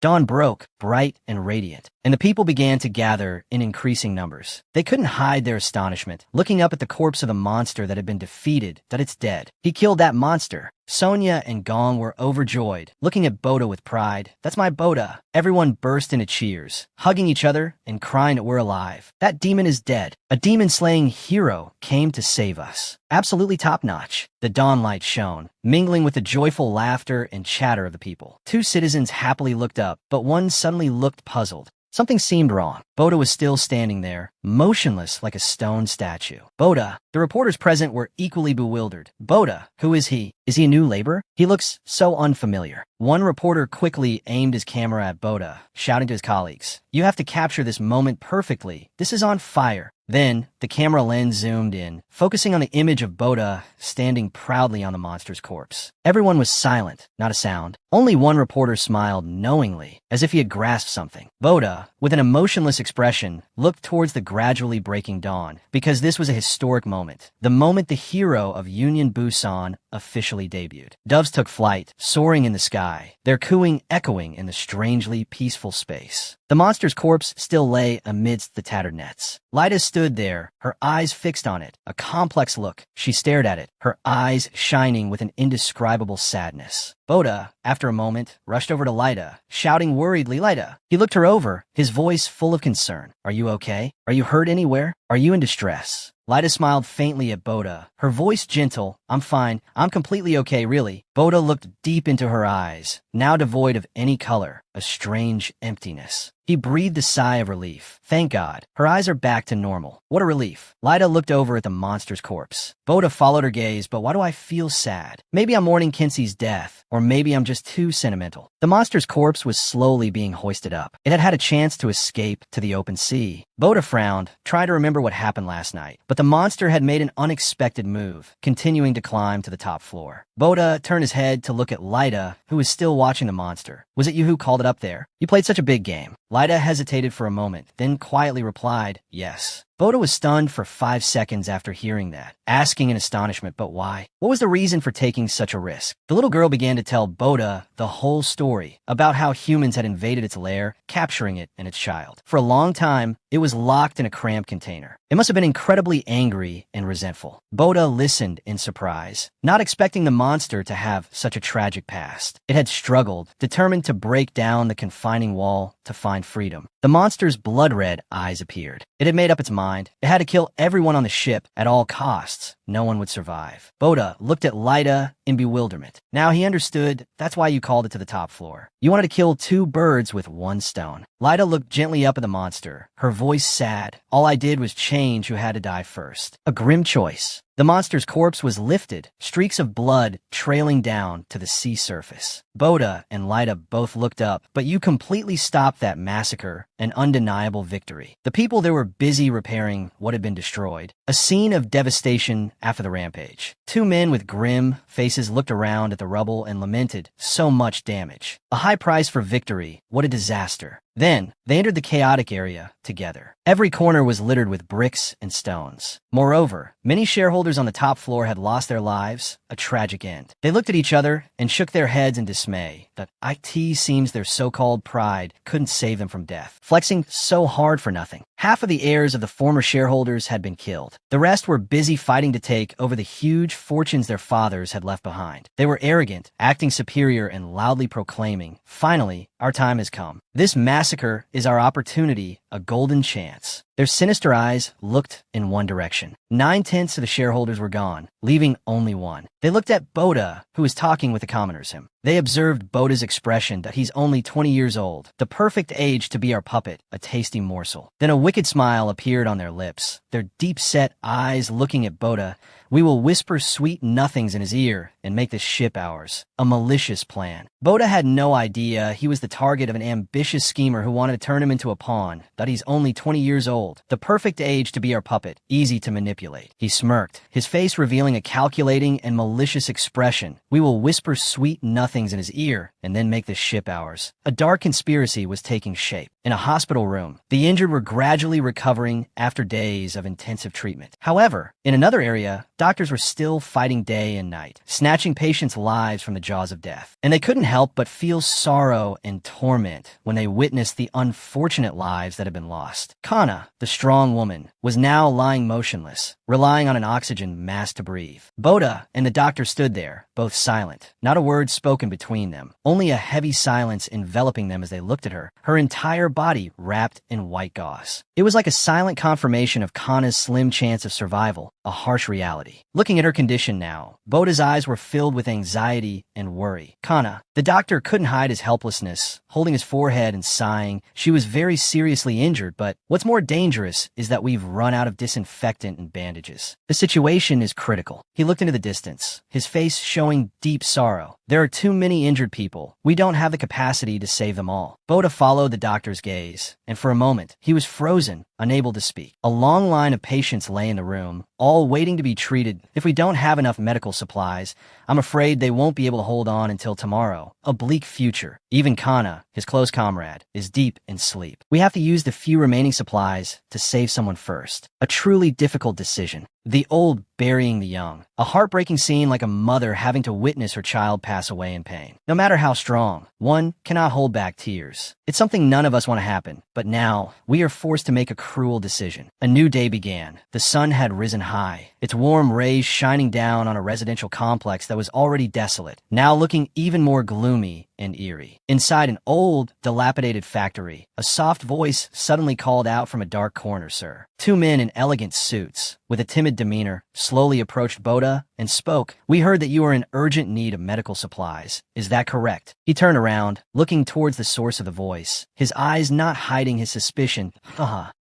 Dawn broke, bright and radiant, and the people began to gather in increasing numbers. They couldn't hide their astonishment, looking up at the corpse of the monster that had been defeated, that it's dead. He killed that monster. Sonia and Gong were overjoyed, looking at Boda with pride. That's my Boda. Everyone burst into cheers, hugging each other and crying that we're alive. That demon is dead. A demon-slaying hero came to save us. Absolutely top-notch. The dawn light shone, mingling with the joyful laughter and chatter of the people. Two citizens happily looked up, but one suddenly looked puzzled. Something seemed wrong. Boda was still standing there, motionless like a stone statue. Boda. The reporters present were equally bewildered. Boda, who is he? Is he a new laborer? He looks so unfamiliar. One reporter quickly aimed his camera at Boda, shouting to his colleagues, "You have to capture this moment perfectly. This is on fire." Then, the camera lens zoomed in, focusing on the image of Boda standing proudly on the monster's corpse. Everyone was silent, not a sound. Only one reporter smiled knowingly, as if he had grasped something. Boda, with an emotionless expression, looked towards the gradually breaking dawn, because this was a historic moment. The moment the hero of Union Busan officially debuted. Doves took flight, soaring in the sky, their cooing echoing in the strangely peaceful space. The monster's corpse still lay amidst the tattered nets. Lyda stood there, her eyes fixed on it, a complex look. She stared at it, her eyes shining with an indescribable sadness. Boda, after a moment, rushed over to Lyda, shouting worriedly, "Lyda!" He looked her over, his voice full of concern. "Are you okay? Are you hurt anywhere? Are you in distress?" Lyda smiled faintly at Boda, her voice gentle. "I'm fine. I'm completely okay, really." Boda looked deep into her eyes, now devoid of any color, a strange emptiness. He breathed a sigh of relief. Thank God. Her eyes are back to normal. What a relief. Lyda looked over at the monster's corpse. Boda followed her gaze, but why do I feel sad? Maybe I'm mourning Kinsey's death, or maybe I'm just too sentimental. The monster's corpse was slowly being hoisted up. It had had a chance to escape to the open sea. Boda frowned, trying to remember what happened last night, but the monster had made an unexpected move, continuing to climb to the top floor. Boda turned his head to look at Lyda, who was still watching the monster. "Was it you who called it up there? You played such a big game." Lyda hesitated for a moment, then quietly replied, "Yes." Boda was stunned for 5 seconds after hearing that, asking in astonishment, but why? What was the reason for taking such a risk? The little girl began to tell Boda the whole story about how humans had invaded its lair, capturing it and its child. For a long time, it was locked in a cramped container. It must have been incredibly angry and resentful. Boda listened in surprise, not expecting the monster to have such a tragic past. It had struggled, determined to break down the confining wall to find freedom. The monster's blood-red eyes appeared. It had made up its mind. It had to kill everyone on the ship at all costs. No one would survive. Boda looked at Lyda in bewilderment. Now he understood that's why you called it to the top floor. You wanted to kill 2 birds with 1 stone. Lyda looked gently up at the monster, her voice sad. All I did was change who had to die first. A grim choice. The monster's corpse was lifted, streaks of blood trailing down to the sea surface. Boda and Lyda both looked up, but you completely stopped that massacre, an undeniable victory. The people there were busy repairing what had been destroyed. A scene of devastation after the rampage. 2 men with grim faces looked around at the rubble and lamented, so much damage. A high price for victory. What a disaster. Then, they entered the chaotic area together. Every corner was littered with bricks and stones. Moreover, many shareholders on the top floor had lost their lives, a tragic end. They looked at each other and shook their heads in dismay. That it seems their so-called pride couldn't save them from death, flexing so hard for nothing. Half of the heirs of the former shareholders had been killed. The rest were busy fighting to take over the huge fortunes their fathers had left behind. They were arrogant, acting superior, and loudly proclaiming, "Finally, our time has come. This massacre is our opportunity, a golden chance." Their sinister eyes looked in one direction. 9/10 of the shareholders were gone, leaving only one. They looked at Boda, who was talking with the commoners. They observed Boda's expression that he's only 20 years old, the perfect age to be our puppet, a tasty morsel. Then a wicked smile appeared on their lips, their deep-set eyes looking at Boda. "We will whisper sweet nothings in his ear and make this ship ours." A malicious plan. Boda had no idea he was the target of an ambitious schemer who wanted to turn him into a pawn, that he's only 20 years old, the perfect age to be our puppet, easy to manipulate. He smirked, his face revealing a calculating and malicious expression. "We will whisper sweet nothings in his ear and then make this ship ours." A dark conspiracy was taking shape. In a hospital room, the injured were gradually recovering after days of intensive treatment. However, in another area, doctors were still fighting day and night, snatching patients' lives from the jaws of death. And they couldn't help but feel sorrow and torment when they witnessed the unfortunate lives that had been lost. Kana, the strong woman, was now lying motionless, relying on an oxygen mask to breathe. Boda and the doctor stood there, both silent, not a word spoken between them, only a heavy silence enveloping them as they looked at her, her entire body wrapped in white gauze. It was like a silent confirmation of Kana's slim chance of survival, a harsh reality. Looking at her condition now, Boda's eyes were filled with anxiety and worry. Kana, the doctor couldn't hide his helplessness, holding his forehead and sighing. She was very seriously injured, but what's more dangerous is that we've run out of disinfectant and bandages. The situation is critical. He looked into the distance, his face showing deep sorrow. There are too many injured people. We don't have the capacity to save them all. Boda followed the doctor's gaze, and for a moment, he was frozen, unable to speak. A long line of patients lay in the room, all waiting to be treated. If we don't have enough medical supplies, I'm afraid they won't be able to hold on until tomorrow. A bleak future. Even Kana, his close comrade, is deep in sleep. We have to use the few remaining supplies to save someone first. A truly difficult decision. The old burying the young. A heartbreaking scene like a mother having to witness her child pass away in pain. No matter how strong, one cannot hold back tears. It's something none of us want to happen, but now we are forced to make a cruel decision. A new day began. The sun had risen high, its warm rays shining down on a residential complex that was already desolate, now looking even more gloomy and eerie. Inside an old, dilapidated factory, a soft voice suddenly called out from a dark corner, "Sir." Two men in elegant suits, with a timid demeanor, slowly approached Boda and spoke. "We heard that you are in urgent need of medical supplies. Is that correct?" He turned around, looking towards the source of the voice, his eyes not hiding his suspicion.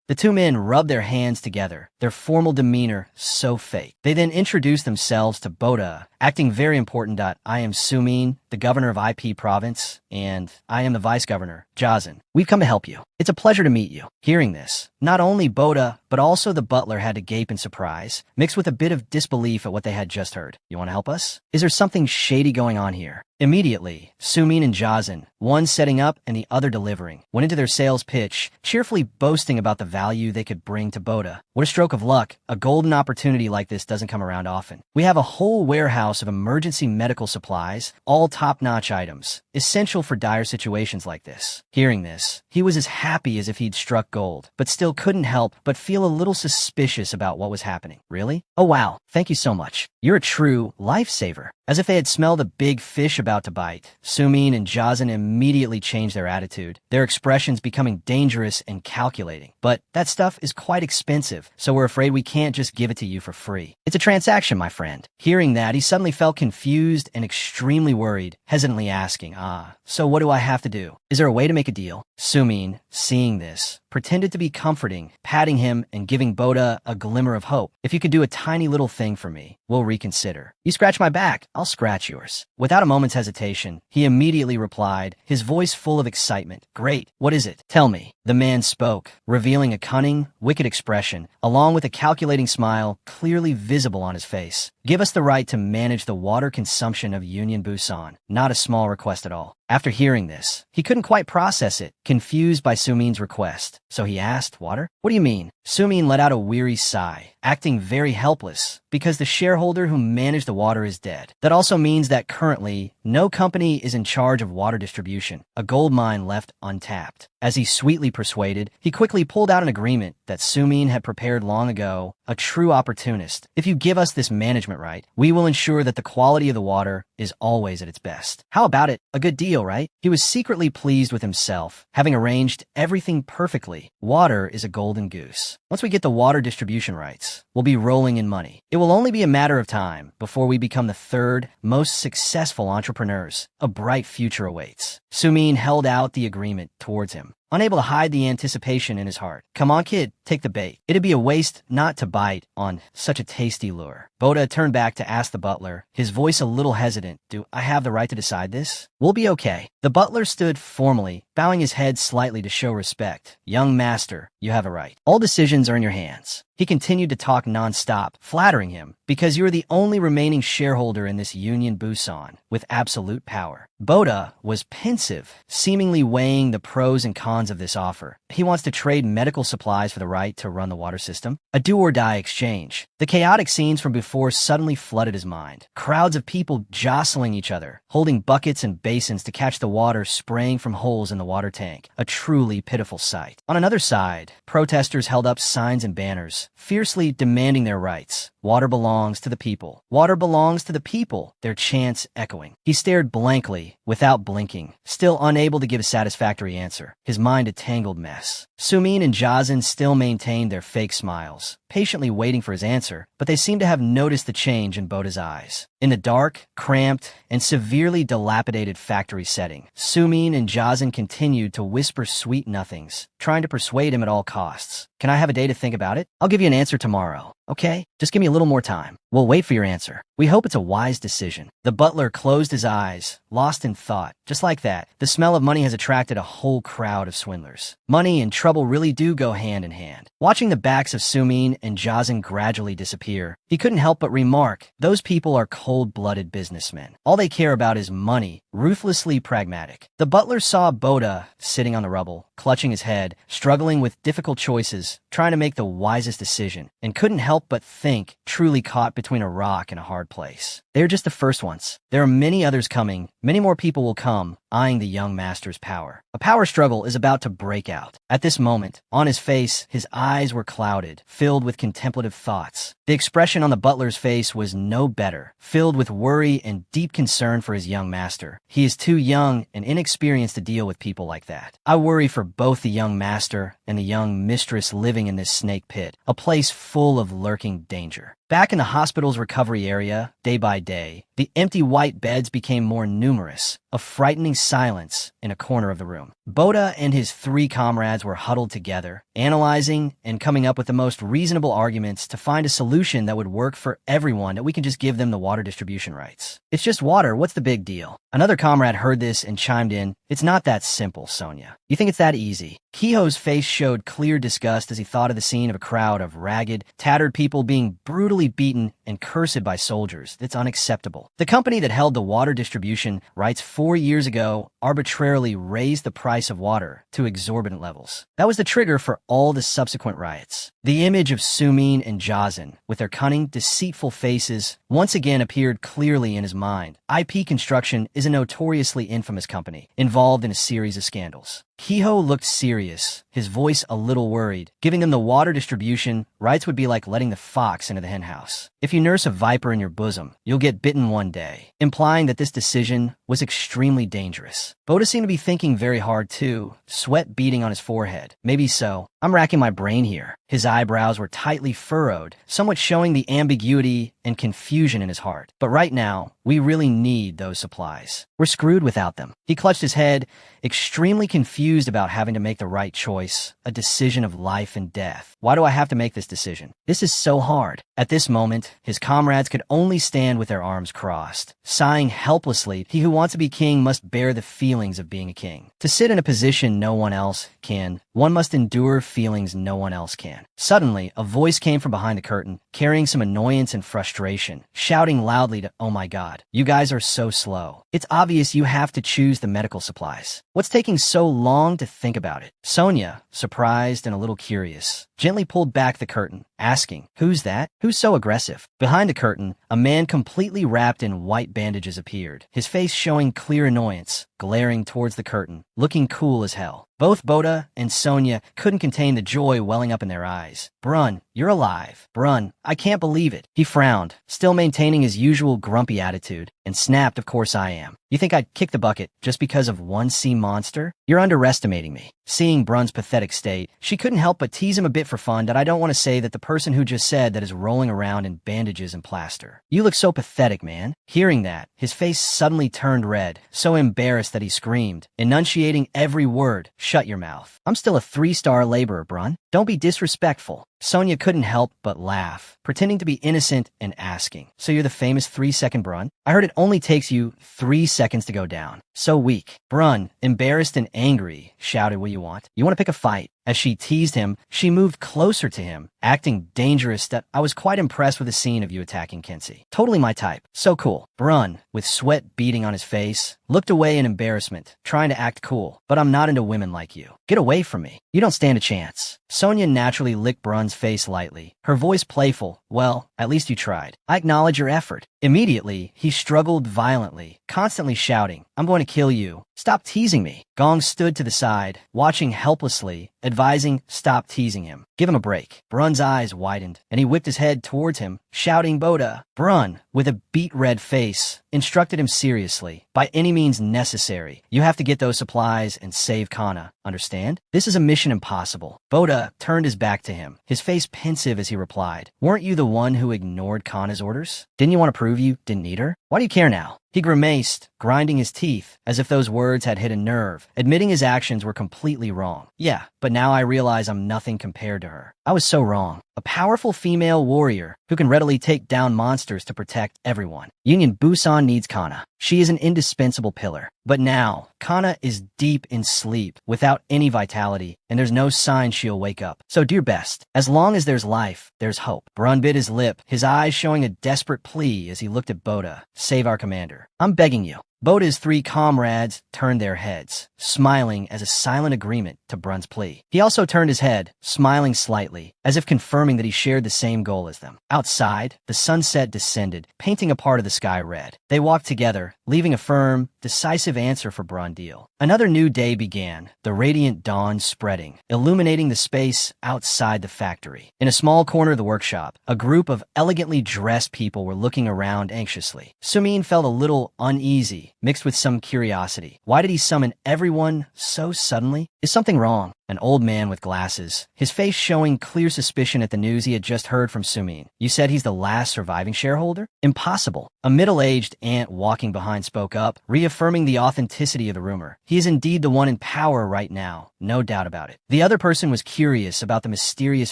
The two men rubbed their hands together, their formal demeanor so fake. They then introduced themselves to Boda, acting very important. "I am Sumin, the governor of IP province, and I am the vice governor, Jazin. We've come to help you. It's a pleasure to meet you." Hearing this, not only Boda, but also the butler had to gape in surprise, mixed with a bit of disbelief at what they had just heard. "You want to help us? Is there something shady going on here?" Immediately, Sumin and Jazin, one setting up and the other delivering, went into their sales pitch, cheerfully boasting about the value they could bring to Boda. What a stroke of luck. A golden opportunity like this doesn't come around often. We have a whole warehouse of emergency medical supplies, all top-notch items, essential for dire situations like this. Hearing this, he was as happy as if he'd struck gold, but still couldn't help but feel a little suspicious about what was happening. "Really? Oh wow, thank you so much. You're a true lifesaver." As if they had smelled a big fish about to bite, Sumin and Jazin immediately changed their attitude, their expressions becoming dangerous and calculating. "But that stuff is quite expensive, so we're afraid we can't just give it to you for free. It's a transaction, my friend." Hearing that, he suddenly felt confused and extremely worried, hesitantly asking, "So what do I have to do? Is there a way to make a deal?" Sumin, seeing this, pretended to be comforting, patting him and giving Boda a glimmer of hope. "If you could do a tiny little thing for me, we'll reconsider. You scratch my back, I'll scratch yours." Without a moment's hesitation, he immediately replied, his voice full of excitement. "Great, what is it? Tell me." The man spoke, revealing a cunning, wicked expression, along with a calculating smile clearly visible on his face. "Give us the right to manage the water consumption of Union Busan. Not a small request at all." After hearing this, he couldn't quite process it, confused by Sumin's request. So he asked, "Water? What do you mean?" Sumin let out a weary sigh, acting very helpless, because the shareholder who managed the water is dead. That also means that currently, no company is in charge of water distribution, a gold mine left untapped. As he sweetly persuaded, he quickly pulled out an agreement that Sumin had prepared long ago, a true opportunist. "If you give us this management right, we will ensure that the quality of the water is always at its best." How about it? A good deal, right? He was secretly pleased with himself, having arranged everything perfectly. Water is a golden goose. Once we get the water distribution rights, we'll be rolling in money. It will only be a matter of time before we become the third most successful entrepreneurs. A bright future awaits. Sumin held out the agreement towards him, unable to hide the anticipation in his heart. "Come on, kid, take the bait. It'd be a waste not to bite on such a tasty lure." Boda turned back to ask the butler, his voice a little hesitant, "Do I have the right to decide this?" "We'll be okay." The butler stood formally, bowing his head slightly to show respect. "Young master, you have a right. All decisions are in your hands." He continued to talk nonstop, flattering him, because you're the only remaining shareholder in this Union Busan, with absolute power. Boda was pensive, seemingly weighing the pros and cons of this offer. He wants to trade medical supplies for the right to run the water system. A do-or-die exchange. The chaotic scenes from before suddenly flooded his mind. Crowds of people jostling each other, holding buckets and basins to catch the water spraying from holes in the water tank. A truly pitiful sight. On another side, protesters held up signs and banners, fiercely demanding their rights. Water belongs to the people. Water belongs to the people, their chants echoing. He stared blankly, without blinking, still unable to give a satisfactory answer, his mind a tangled mess. Sumin and Jazin still maintained their fake smiles, patiently waiting for his answer, but they seemed to have noticed the change in Boda's eyes. In the dark, cramped, and severely dilapidated factory setting, Sumin and Jazin continued to whisper sweet nothings, trying to persuade him at all costs. Can I have a day to think about it? I'll give you an answer tomorrow. Okay? Just give me a little more time. We'll wait for your answer. We hope it's a wise decision. The butler closed his eyes, lost in thought. Just like that, the smell of money has attracted a whole crowd of swindlers. Money and trouble really do go hand in hand. Watching the backs of Sumin and Jazin gradually disappear, he couldn't help but remark, those people are cold-blooded businessmen. All they care about is money, ruthlessly pragmatic. The butler saw Boda sitting on the rubble, clutching his head, struggling with difficult choices, trying to make the wisest decision, and couldn't help but think, truly caught between a rock and a hard place. They're just the first ones. There are many others coming. Many more people will come, eyeing the young master's power. A power struggle is about to break out. At this moment, on his face, his eyes were clouded, filled with contemplative thoughts. The expression on the butler's face was no better, filled with worry and deep concern for his young master. He is too young and inexperienced to deal with people like that. I worry for both the young master and the young mistress living in this snake pit, a place full of lurking danger. Back in the hospital's recovery area, day by day, the empty white beds became more numerous, a frightening silence in a corner of the room. Boda and his 3 comrades were huddled together, analyzing and coming up with the most reasonable arguments to find a solution that would work for everyone, that we can just give them the water distribution rights. It's just water, what's the big deal? Another comrade heard this and chimed in, it's not that simple, Sonia. You think it's that easy? Kiho's face showed clear disgust as he thought of the scene of a crowd of ragged, tattered people being brutally beaten and cursed by soldiers. That's unacceptable. The company that held the water distribution rights 4 years ago arbitrarily raised the price of water to exorbitant levels. That was the trigger for all the subsequent riots. The image of Sumin and Jazin, with their cunning, deceitful faces, once again appeared clearly in his mind. IP Construction is a notoriously infamous company, involved in a series of scandals. Kiho looked serious, his voice a little worried. Giving them the water distribution rights would be like letting the fox into the henhouse. If you nurse a viper in your bosom, you'll get bitten one day, implying that this decision was extremely dangerous. Boda seemed to be thinking very hard too, sweat beading on his forehead. Maybe so. I'm racking my brain here. His eyebrows were tightly furrowed, somewhat showing the ambiguity and confusion in his heart. But right now, we really need those supplies. We're screwed without them. He clutched his head, extremely confused about having to make the right choice, a decision of life and death. Why do I have to make this decision? This is so hard. At this moment, his comrades could only stand with their arms crossed. Sighing helplessly, he who wants to be king must bear the feelings of being a king. To sit in a position no one else can, one must endure feelings no one else can. Suddenly, a voice came from behind the curtain, carrying some annoyance and frustration, shouting loudly to, "Oh my God, you guys are so slow. It's obvious you have to choose the medical supplies. What's taking so long to think about it?" Sonia, surprised and a little curious, gently pulled back the curtain, asking, "Who's that? Who's so aggressive?" Behind the curtain, a man completely wrapped in white bandages appeared, his face showing clear annoyance, glaring towards the curtain, looking cool as hell. Both Boda and Sonia couldn't contain the joy welling up in their eyes. "Brun, you're alive. Brun, I can't believe it." He frowned, still maintaining his usual grumpy attitude, and snapped, "Of course I am. You think I'd kick the bucket just because of one sea monster? You're underestimating me." Seeing Brun's pathetic state, she couldn't help but tease him a bit for fun that I don't want to say that the person who just said that is rolling around in bandages and plaster. "You look so pathetic, man." Hearing that, his face suddenly turned red, so embarrassed that he screamed, enunciating every word, "Shut your mouth. I'm still a 3-star laborer, Brun. Don't be disrespectful." Sonia couldn't help but laugh, pretending to be innocent and asking, "So you're the famous 3-second Brun? I heard it only takes you 3 seconds to go down." So weak. Brun, embarrassed and angry, shouted, "What do you want? You want to pick a fight?" As she teased him, she moved closer to him, acting dangerous. That I was quite impressed with the scene of you attacking Kinsey. Totally my type. So cool. Brun, with sweat beading on his face, looked away in embarrassment, trying to act cool. "But I'm not into women like you. Get away from me. You don't stand a chance." Sonia naturally licked Brun's face lightly, her voice playful. "Well, at least you tried. I acknowledge your effort." Immediately, he struggled violently, constantly shouting, "I'm going to kill you. Stop teasing me." Gong stood to the side, watching helplessly, advising, "Stop teasing him. Give him a break." Brun's eyes widened, and he whipped his head towards him, shouting, "Boda." Brun, with a beet-red face, instructed him seriously, "By any means necessary, you have to get those supplies and save Kana. Understand? This is a mission impossible." Boda turned his back to him, his face pensive as he replied, "Weren't you the one who ignored Kana's orders? Didn't you want to prove you didn't need her? Why do you care now?" He grimaced, grinding his teeth, as if those words had hit a nerve, admitting his actions were completely wrong. "Yeah, but now I realize I'm nothing compared to her. I was so wrong. A powerful female warrior who can readily take down monsters to protect everyone. Union Busan needs Kana. She is an indispensable pillar. But now, Kana is deep in sleep, without any vitality, and there's no sign she'll wake up. So do your best. As long as there's life, there's hope." Brun bit his lip, his eyes showing a desperate plea as he looked at Boda. "Save our commander. I'm begging you." Boda's three comrades turned their heads, smiling as a silent agreement to Brun's plea. He also turned his head, smiling slightly, as if confirming that he shared the same goal as them. Outside, the sunset descended, painting a part of the sky red. They walked together, leaving a firm, decisive answer for Brundeel. Another new day began, the radiant dawn spreading, illuminating the space outside the factory. In a small corner of the workshop, a group of elegantly dressed people were looking around anxiously. Sumin felt a little uneasy, mixed with some curiosity. Why did he summon everyone so suddenly? Is something wrong? An old man with glasses, his face showing clear suspicion at the news he had just heard from Sumin. "You said he's the last surviving shareholder? Impossible." A middle-aged ant walking behind spoke up, reaffirming the authenticity of the rumor. "He is indeed the one in power right now, no doubt about it." The other person was curious about the mysterious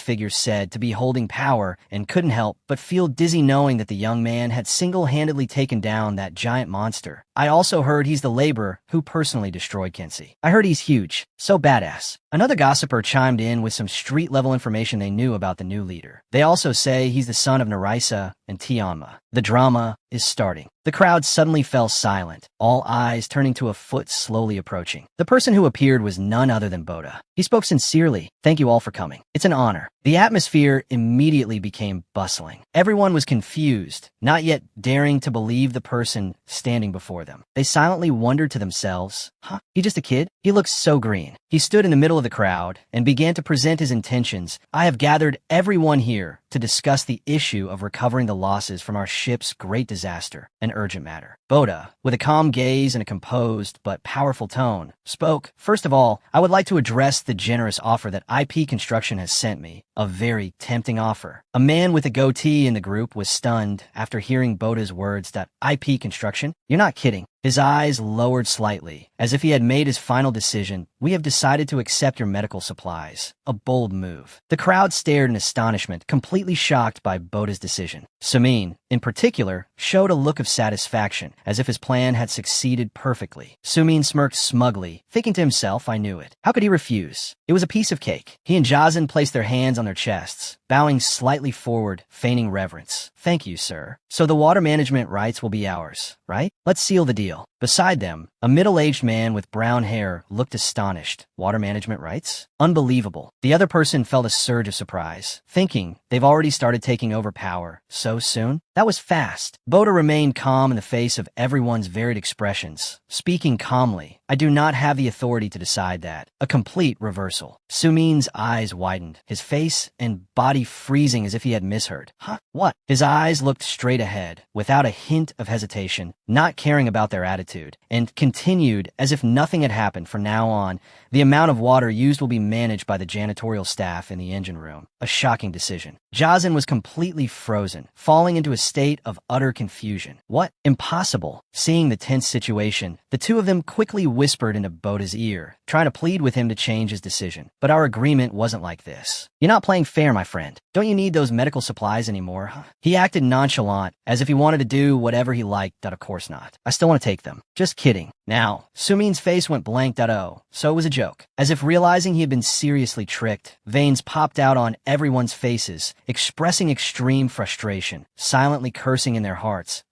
figure said to be holding power and couldn't help but feel dizzy knowing that the young man had single-handedly taken down that giant monster. "I also heard he's the laborer who personally destroyed Kinsey. I heard he's huge, so badass." Another gossiper chimed in with some street-level information they knew about the new leader. "They also say he's the son of Narisa and Tianma." The drama is starting. The crowd suddenly fell silent, all eyes turning to a foot slowly approaching. The person who appeared was none other than Boda. He spoke sincerely. "Thank you all for coming. It's an honor." The atmosphere immediately became bustling. Everyone was confused, not yet daring to believe the person standing before them. They silently wondered to themselves, he just a kid? He looks so green." He stood in the middle of the crowd and began to present his intentions. "I have gathered everyone here to discuss the issue of recovering the losses from our ship's great disaster, an urgent matter." Boda, with a calm gaze and a composed but powerful tone, spoke. "First of all, I would like to address the generous offer that IP Construction has sent me. A very tempting offer." A man with a goatee in the group was stunned after hearing Boda's words that IP Construction? "You're not kidding." His eyes lowered slightly, as if he had made his final decision. "We have decided to accept your medical supplies." A bold move. The crowd stared in astonishment, completely shocked by Boda's decision. Sumin, in particular, showed a look of satisfaction, as if his plan had succeeded perfectly. Sumin smirked smugly, thinking to himself, "I knew it. How could he refuse?" It was a piece of cake. He and Jazin placed their hands on their chests, bowing slightly forward, feigning reverence. "Thank you, sir. So the water management rights will be ours, right? Let's seal the deal." Beside them, a middle-aged man with brown hair looked astonished. "Water management rights? Unbelievable." The other person felt a surge of surprise, thinking they've already started taking over power so soon. That was fast. Boda remained calm in the face of everyone's varied expressions, speaking calmly. "I do not have the authority to decide that." A complete reversal. Sumin's eyes widened, his face and body freezing as if he had misheard. What? His eyes looked straight ahead, without a hint of hesitation, not caring about their attitude, and continued as if nothing had happened. "From now on, the amount of water used will be managed by the janitorial staff in the engine room." A shocking decision. Jazin was completely frozen, falling into a state of utter confusion. "What? Impossible." Seeing the tense situation, the two of them quickly whispered into Boda's ear, trying to plead with him to change his decision. "But our agreement wasn't like this. You're not playing fair, my friend. Don't you need those medical supplies anymore?" He acted nonchalant, as if he wanted to do whatever he liked. "Of course not. I still want to take them." "Just kidding. Now, Sumin's face went blank. Oh, so it was a joke. As if realizing he had been seriously tricked, veins popped out on everyone's faces, expressing extreme frustration, silently cursing in their hearts.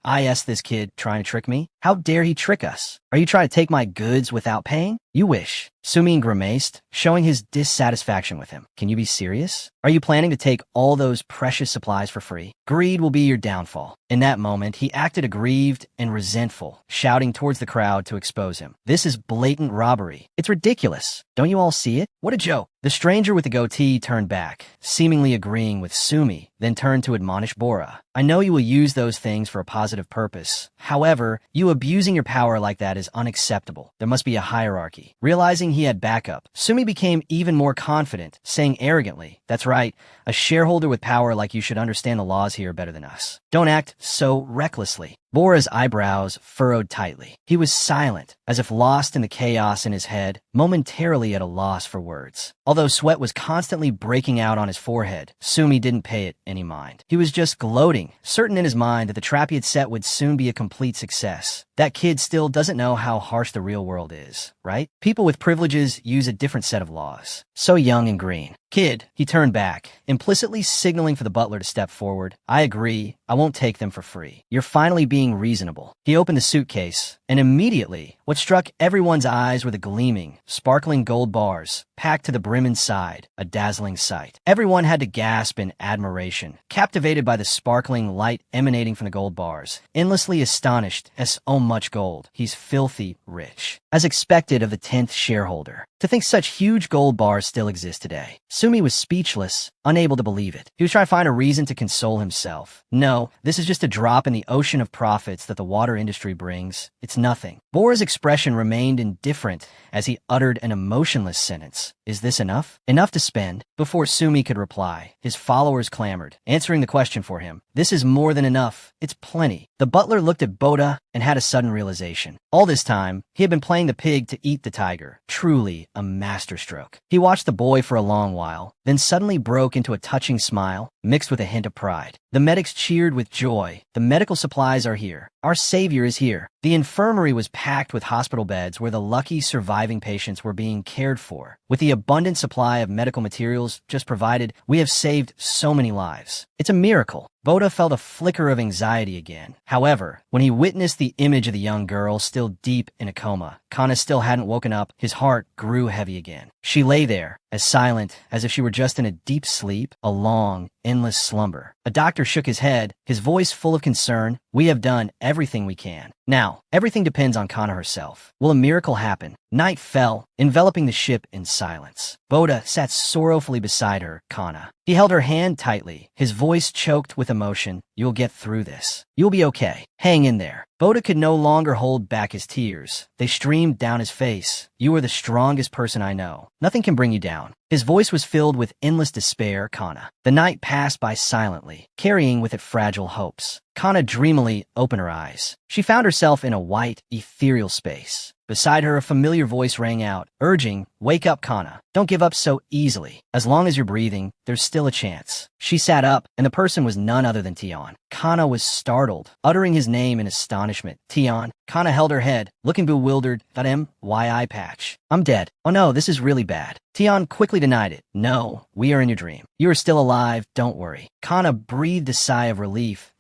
This kid trying to trick me? How dare he trick us? Are you trying to take my goods without paying? You wish. Sumin grimaced, showing his dissatisfaction with him. Can you be serious? Are you planning to take all those precious supplies for free? Greed will be your downfall. In that moment, he acted aggrieved and resentful, shouting towards the crowd to expose him. This is blatant robbery. It's ridiculous. Don't you all see it? What a joke. The stranger with the goatee turned back, seemingly agreeing with Sumi, then turned to admonish Bora. I know you will use those things for a positive purpose. However, you abusing your power like that is unacceptable. There must be a hierarchy. Realizing he had backup, Sumi became even more confident, saying arrogantly, "That's right, a shareholder with power like you should understand the laws here better than us. Don't act so recklessly." Bora's eyebrows furrowed tightly. He was silent, as if lost in the chaos in his head, momentarily at a loss for words. Although sweat was constantly breaking out on his forehead, Sumi didn't pay it any mind. He was just gloating, certain in his mind that the trap he had set would soon be a complete success. That kid still doesn't know how harsh the real world is, right? People with privileges use a different set of laws. So young and green. Kid, he turned back, implicitly signaling for the butler to step forward. I agree. I won't take them for free. You're finally being reasonable. He opened the suitcase, and immediately, what struck everyone's eyes were the gleaming, sparkling gold bars, packed to the brim inside, a dazzling sight. Everyone had to gasp in admiration, captivated by the sparkling light emanating from the gold bars, endlessly astonished as so much gold. He's filthy rich. As expected of the 10th shareholder. To think such huge gold bars still exist today. Sumi was speechless, unable to believe it. He was trying to find a reason to console himself. No, this is just a drop in the ocean of profits that the water industry brings. It's nothing. Bora's expression remained indifferent as he uttered an emotionless sentence. Is this enough? Enough to spend? Before Sumi could reply, his followers clamored, answering the question for him. This is more than enough. It's plenty. The butler looked at Boda and had a sudden realization. All this time, he had been playing the pig to eat the tiger. Truly a masterstroke. He watched the boy for a long while, then suddenly broke into a touching smile, mixed with a hint of pride. The medics cheered with joy. The medical supplies are here. Our savior is here. The infirmary was packed with hospital beds where the lucky surviving patients were being cared for. With the abundant supply of medical materials just provided, we have saved so many lives. It's a miracle. Boda felt a flicker of anxiety again. However, when he witnessed the image of the young girl still deep in a coma, Kana still hadn't woken up, his heart grew heavy again. She lay there, as silent as if she were just in a deep sleep, a long, endless slumber. A doctor shook his head, his voice full of concern. We have done everything we can. Now, everything depends on Kana herself. Will a miracle happen? Night fell, enveloping the ship in silence. Boda sat sorrowfully beside her, Kana. He held her hand tightly, his voice choked with emotion. You'll get through this. You'll be okay. Hang in there. Boda could no longer hold back his tears. They streamed down his face. You are the strongest person I know. Nothing can bring you down. His voice was filled with endless despair, Kana. The night passed by silently, carrying with it fragile hopes. Kana dreamily opened her eyes. She found herself in a white, ethereal space. Beside her, a familiar voice rang out, urging, "Wake up, Kana. Don't give up so easily. As long as you're breathing, there's still a chance." She sat up, and the person was none other than Tion. Kana was startled, uttering his name in astonishment. Tion. Kana held her head, looking bewildered. Why eye patch? I'm dead. Oh no, this is really bad. Tion quickly denied it. No, we are in your dream. You are still alive, don't worry. Kana breathed a sigh of relief.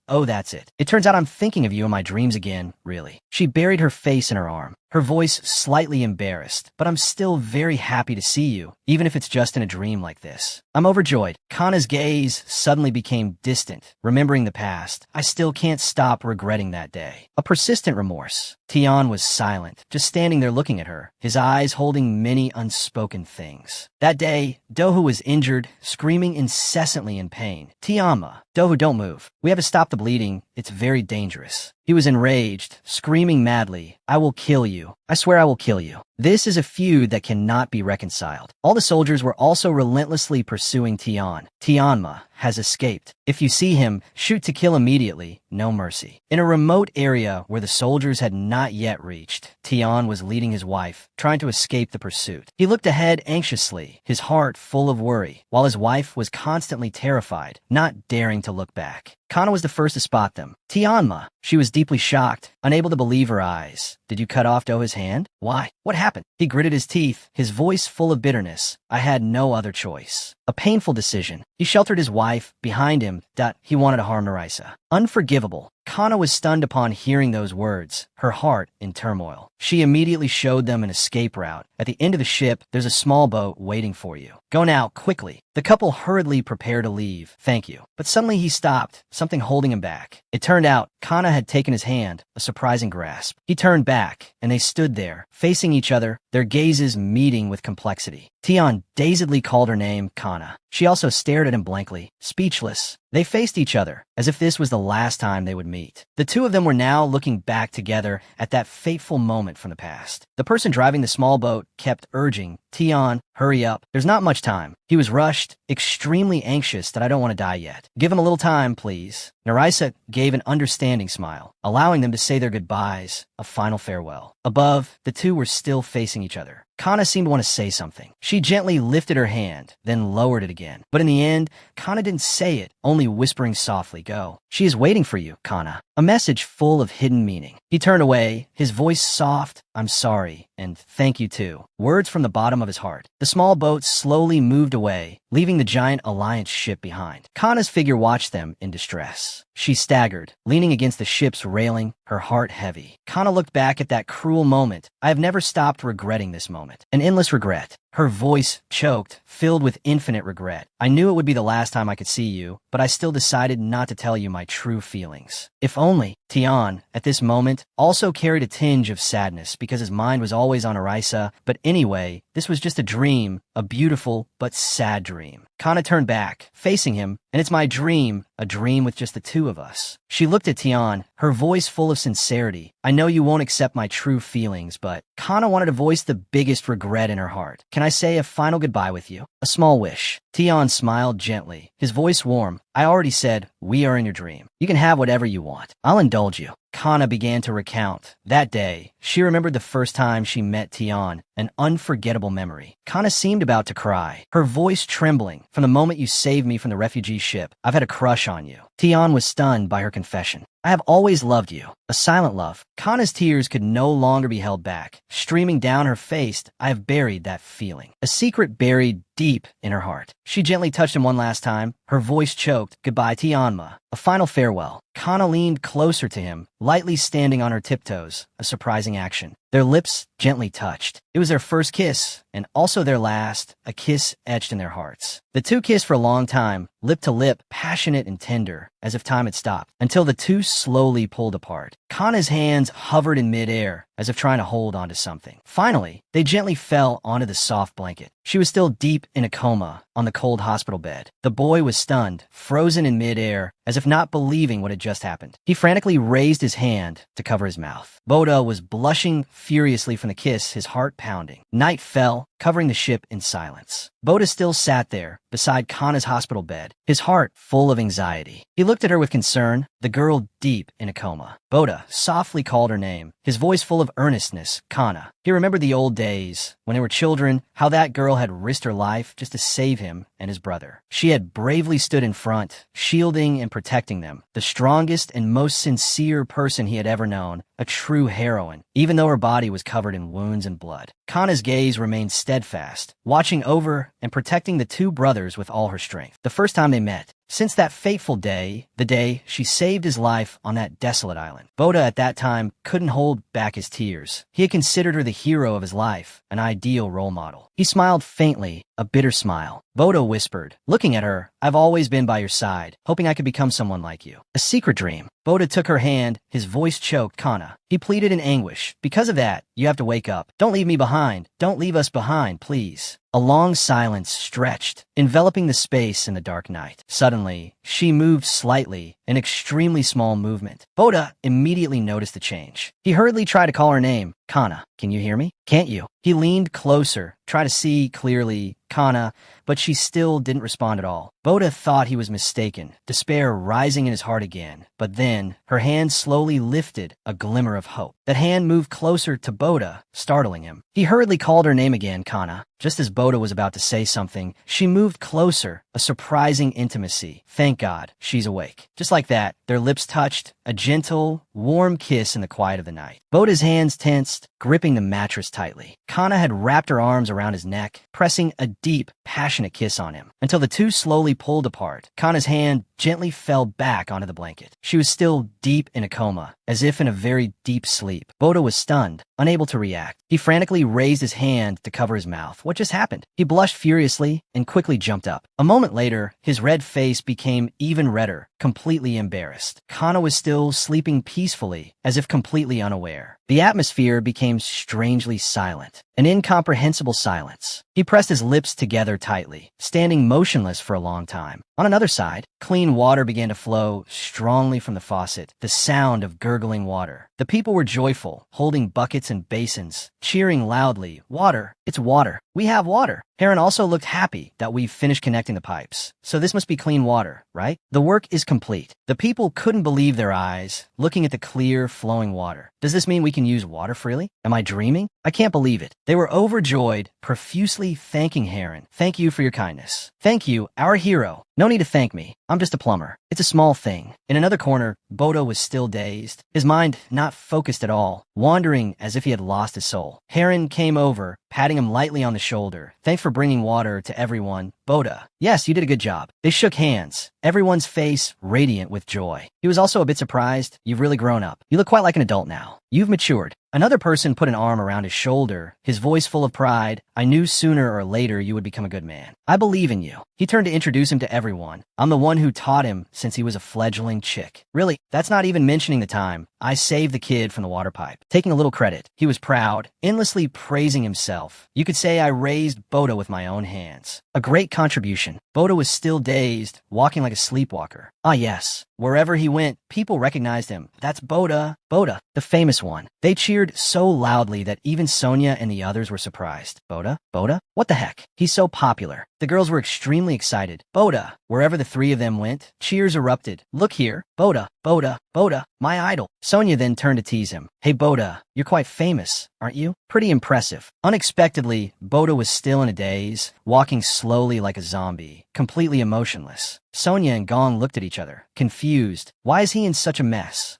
Oh, that's it. It turns out I'm thinking of you in my dreams again, really. She buried her face in her arm, her voice slightly embarrassed. But I'm still very happy to see you, even if it's just in a dream like this. I'm overjoyed. Kana's gaze suddenly became distant, remembering the past. I still can't stop regretting that day. A persistent remorse. Tion was silent, just standing there looking at her, his eyes holding many unspoken things. That day, Dohu was injured, screaming incessantly in pain. Tiama, Dohu, don't move. We have to stop the bleeding. It's very dangerous. He was enraged, screaming madly. I will kill you. I swear I will kill you. This is a feud that cannot be reconciled. All the soldiers were also relentlessly pursuing Tian. Tianma has escaped. If you see him, shoot to kill immediately, no mercy. In a remote area where the soldiers had not yet reached, Tian was leading his wife, trying to escape the pursuit. He looked ahead anxiously, his heart full of worry, while his wife was constantly terrified, not daring to look back. Kana was the first to spot them. Tianma. She was deeply shocked, unable to believe her eyes. Did you cut off Doha's hand? Why? What happened? He gritted his teeth, his voice full of bitterness. I had no other choice. A painful decision. He sheltered his wife. Behind him, he wanted to harm Narisa. Unforgivable. Kana was stunned upon hearing those words, her heart in turmoil. She immediately showed them an escape route. At the end of the ship, there's a small boat waiting for you. Go now, quickly. The couple hurriedly prepared to leave. Thank you. But suddenly he stopped, something holding him back. It turned out Kana had taken his hand, a surprising grasp. He turned back, and they stood there, facing each other, their gazes meeting with complexity. Tian dazedly called her name, Kana. She also stared at him blankly, speechless. They faced each other, as if this was the last time they would meet. The two of them were now looking back together at that fateful moment from the past. The person driving the small boat kept urging, Tian, hurry up. There's not much time. He was rushed, extremely anxious that I don't want to die yet. Give him a little time, please. Narisa gave an understanding smile, allowing them to say their goodbyes, a final farewell. Above, the two were still facing each other. Kana seemed to want to say something. She gently lifted her hand, then lowered it again. But in the end, Kana didn't say it, only whispering softly, go. She is waiting for you, Kana. A message full of hidden meaning. He turned away, his voice soft, I'm sorry, and thank you too. Words from the bottom of his heart. The small boat slowly moved away, leaving the giant Alliance ship behind. Kana's figure watched them in distress. She staggered, leaning against the ship's railing, her heart heavy. Kana looked back at that cruel moment. I have never stopped regretting this moment. An endless regret. Her voice choked, filled with infinite regret. I knew it would be the last time I could see you, but I still decided not to tell you my true feelings. If only. Tian, at this moment, also carried a tinge of sadness because his mind was always on Arisa, but anyway, this was just a dream, a beautiful but sad dream. Kana turned back, facing him, and it's my dream, a dream with just the two of us. She looked at Tian, her voice full of sincerity. I know you won't accept my true feelings, but Kana wanted to voice the biggest regret in her heart. Can I say a final goodbye with you? A small wish. Tian smiled gently, his voice warm. I already said, we are in your dream. You can have whatever you want. I'll indulge you. Kana began to recount. That day, she remembered the first time she met Tian, an unforgettable memory. Kana seemed about to cry, her voice trembling. From the moment you saved me from the refugee ship, I've had a crush on you. Tian was stunned by her confession. I have always loved you. A silent love. Kana's tears could no longer be held back. Streaming down her face, I have buried that feeling. A secret buried deep in her heart. She gently touched him one last time. Her voice choked. Goodbye, Tianma. A final farewell. Kana leaned closer to him, lightly standing on her tiptoes, a surprising action. Their lips gently touched. It was their first kiss, and also their last, a kiss etched in their hearts. The two kissed for a long time, lip to lip, passionate and tender, as if time had stopped, until the two slowly pulled apart. Kana's hands hovered in midair, as if trying to hold onto something. Finally, they gently fell onto the soft blanket. She was still deep in a coma on the cold hospital bed. The boy was stunned, frozen in midair, as if not believing what had just happened. He frantically raised his hand to cover his mouth. Boda was blushing furiously from the kiss, his heart pounding. Night fell, covering the ship in silence. Boda still sat there, beside Kana's hospital bed, his heart full of anxiety. He looked at her with concern, the girl deep in a coma. Boda softly called her name, his voice full of earnestness, Kana. He remembered the old days, when they were children, how that girl had risked her life just to save him and his brother. She had bravely stood in front, shielding and protecting them, the strongest and most sincere person he had ever known, a true heroine, even though her body was covered in wounds and blood. Kana's gaze remained steadfast, watching over and protecting the two brothers with all her strength. The first time they met, since that fateful day, the day she saved his life on that desolate island. Boda at that time couldn't hold back his tears. He had considered her the hero of his life, an ideal role model. He smiled faintly, a bitter smile. Boda whispered, looking at her, I've always been by your side, hoping I could become someone like you. A secret dream. Boda took her hand, his voice choked. Kana. He pleaded in anguish. Because of that, you have to wake up. Don't leave me behind. Don't leave us behind, please. A long silence stretched, enveloping the space in the dark night. Suddenly, she moved slightly, an extremely small movement. Boda immediately noticed the change. He hurriedly tried to call her name. Kana, can you hear me? Can't you? He leaned closer, tried to see clearly Kana, but she still didn't respond at all. Boda thought he was mistaken, despair rising in his heart again. But then, her hand slowly lifted, a glimmer of hope. That hand moved closer to Boda, startling him. He hurriedly called her name again, Kana. Just as Boda was about to say something, she moved closer, a surprising intimacy. Thank God, she's awake. Just like that, their lips touched, a gentle, warm kiss in the quiet of the night. Boda's hands tensed, gripping the mattress tightly. Kana had wrapped her arms around his neck, pressing a deep, passionate kiss on him, until the two slowly pulled apart. Kana's hand gently fell back onto the blanket. She was still deep in a coma, as if in a very deep sleep. Boda was stunned, unable to react. He frantically raised his hand to cover his mouth. What just happened? He blushed furiously and quickly jumped up. A moment later, his red face became even redder, completely embarrassed. Kana was still sleeping peacefully, as if completely unaware. The atmosphere became strangely silent, an incomprehensible silence. He pressed his lips together tightly, standing motionless for a long time. On another side, clean water began to flow strongly from the faucet, the sound of gurgling water. The people were joyful, holding buckets and basins, cheering loudly, "Water! It's water! We have water!" Heron also looked happy that we've finished connecting the pipes. So this must be clean water, right? The work is complete. The people couldn't believe their eyes, looking at the clear, flowing water. Does this mean we can use water freely? Am I dreaming? I can't believe it. They were overjoyed, profusely thanking Heron. "Thank you for your kindness. Thank you, our hero. No need to thank me. I'm just a plumber. It's a small thing." In another corner, Bodo was still dazed, his mind not focused at all, wandering as if he had lost his soul. Heron came over, patting him lightly on the shoulder. "Thanks for bringing water to everyone, Boda. Yes, you did a good job." They shook hands, everyone's face radiant with joy. He was also a bit surprised. "You've really grown up. You look quite like an adult now. You've matured." Another person put an arm around his shoulder, his voice full of pride. "I knew sooner or later you would become a good man. I believe in you." He turned to introduce him to everyone. "I'm the one who taught him since he was a fledgling chick." Really, that's not even mentioning the time I saved the kid from the water pipe. Taking a little credit, he was proud, endlessly praising himself. You could say I raised Boda with my own hands. A great contribution. Boda was still dazed, walking like a sleepwalker. Ah yes, wherever he went, people recognized him. "That's Boda, Boda, the famous one." They cheered so loudly that even Sonia and the others were surprised. "Boda? Boda? What the heck? He's so popular." The girls were extremely excited. "Boda!" Wherever the three of them went, cheers erupted. "Look here, Boda, Boda, Boda, my idol." Sonia then turned to tease him. "Hey Boda, you're quite famous, aren't you? Pretty impressive." Unexpectedly, Boda was still in a daze, walking slowly like a zombie, completely emotionless. Sonia and Gong looked at each other, confused. Why is he in such a mess?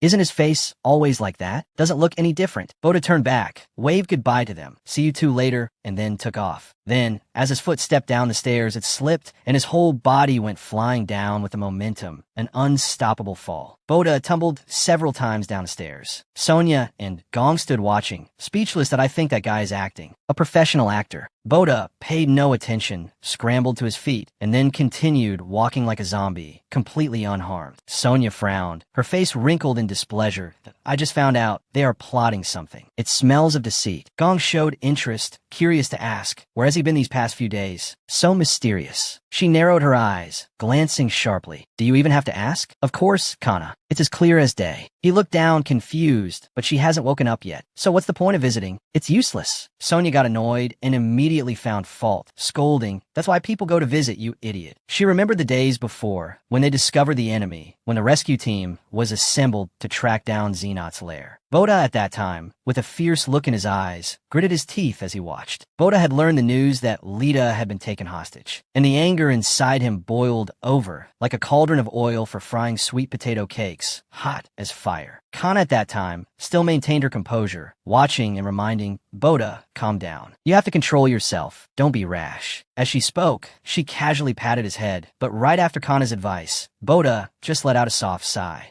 Isn't his face always like that? Doesn't look any different. Boda turned back, waved goodbye to them. "See you two later," and then took off. Then, as his foot stepped down the stairs, it slipped, and his whole body went flying down with a momentum, an unstoppable fall. Boda tumbled several times down the stairs. Sonia and Gong stood watching, speechless that I think that guy is acting. A professional actor. Boda paid no attention, scrambled to his feet, and then continued walking like a zombie, completely unharmed. Sonia frowned, her face wrinkled in displeasure. "I just found out they are plotting something. It smells of deceit." Gong showed interest, curious to ask, "Where has he been these past few days? So mysterious." She narrowed her eyes, glancing sharply. "Do you even have to ask?" "Of course, Kana. It's as clear as day." He looked down, confused, but she hasn't woken up yet. "So what's the point of visiting? It's useless." Sonia got annoyed and immediately found fault, scolding, "That's why people go to visit, you idiot." She remembered the days before, when they discovered the enemy, when the rescue team was assembled to track down Xenot's lair. Boda at that time, with a fierce look in his eyes, gritted his teeth as he watched. Boda had learned the news that Lita had been taken hostage, and the anger inside him boiled over, like a cauldron of oil for frying sweet potato cakes, hot as fire. Kana at that time still maintained her composure, watching and reminding, "Boda, calm down. You have to control yourself. Don't be rash." As she spoke, she casually patted his head, but right after Kana's advice, Boda just let out a soft sigh.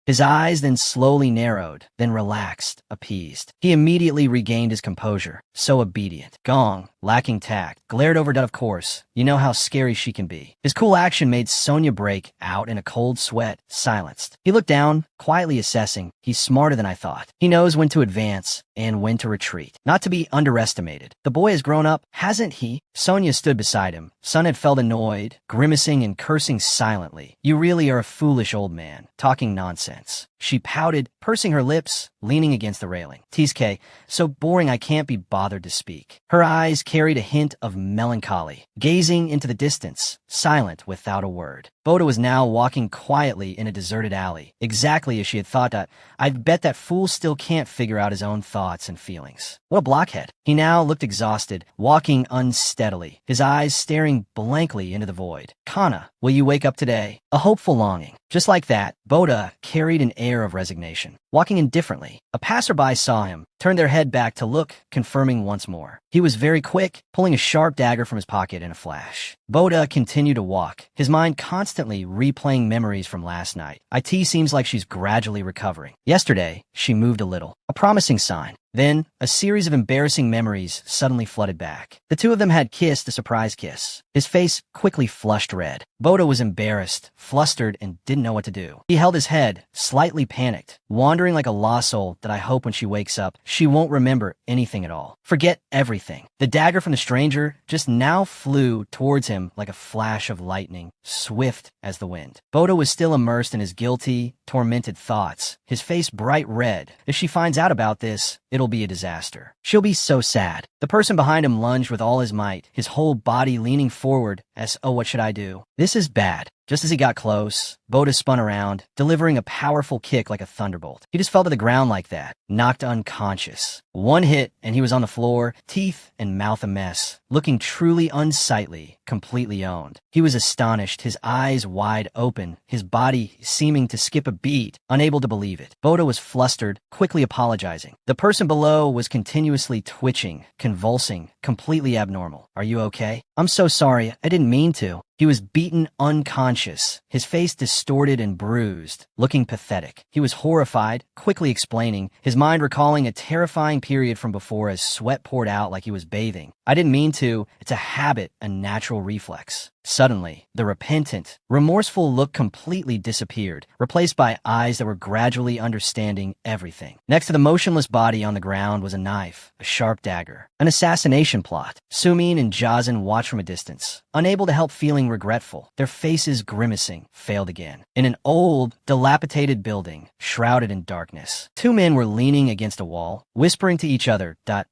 His eyes then slowly narrowed, then relaxed, appeased. He immediately regained his composure, so obedient. Gong, lacking tact, glared over Dud. "Of course, you know how scary she can be." His cool action made Sonia break out in a cold sweat, silenced. He looked down, quietly assessing guessing. He's smarter than I thought. He knows when to advance and when to retreat. Not to be underestimated. The boy has grown up, hasn't he? Sonia stood beside him. Sun had felt annoyed, grimacing and cursing silently. You really are a foolish old man, talking nonsense. She pouted, pursing her lips, leaning against the railing. Teasuke, so boring I can't be bothered to speak. Her eyes carried a hint of melancholy, gazing into the distance, silent without a word. Boda was now walking quietly in a deserted alley, exactly as she had thought. I bet that fool still can't figure out his own thoughts and feelings. What a blockhead. He now looked exhausted, walking unsteadily, his eyes staring blankly into the void. Kana, will you wake up today? A hopeful longing. Just like that, Boda carried an air of resignation. Walking indifferently, a passerby saw him, turned their head back to look, confirming once more. He was very quick, pulling a sharp dagger from his pocket in a flash. Boda continued to walk, his mind constantly replaying memories from last night. It seems like she's gradually recovering. Yesterday, she moved a little, a promising sign. Then, a series of embarrassing memories suddenly flooded back. The two of them had kissed a surprise kiss. His face quickly flushed red. Boda was embarrassed, flustered, and didn't know what to do. He held his head, slightly panicked, wandering like a lost soul that I hope when she wakes up, she won't remember anything at all. Forget everything. The dagger from the stranger just now flew towards him like a flash of lightning, swift as the wind. Boda was still immersed in his guilty, tormented thoughts, his face bright red. If she finds out about this, it'll be a disaster. She'll be so sad. The person behind him lunged with all his might, his whole body leaning forward as, oh, what should I do? This is bad. Just as he got close, Boda spun around, delivering a powerful kick like a thunderbolt. He just fell to the ground like that, knocked unconscious. One hit, and he was on the floor, teeth and mouth a mess, looking truly unsightly, completely owned. He was astonished, his eyes wide open, his body seeming to skip a beat, unable to believe it. Boda was flustered, quickly apologizing. The person below was continuously twitching, convulsing, completely abnormal. Are you okay? I'm so sorry, I didn't mean to. He was beaten unconscious, his face distorted and bruised, looking pathetic. He was horrified, quickly explaining, his mind recalling a terrifying period from before as sweat poured out like he was bathing. I didn't mean to. It's a habit, a natural reflex. Suddenly, the repentant, remorseful look completely disappeared, replaced by eyes that were gradually understanding everything. Next to the motionless body on the ground was a knife, a sharp dagger, an assassination plot. Sumin and Jazin watched from a distance, unable to help feeling regretful, their faces grimacing, failed again. In an old, dilapidated building, shrouded in darkness, two men were leaning against a wall, whispering to each other. It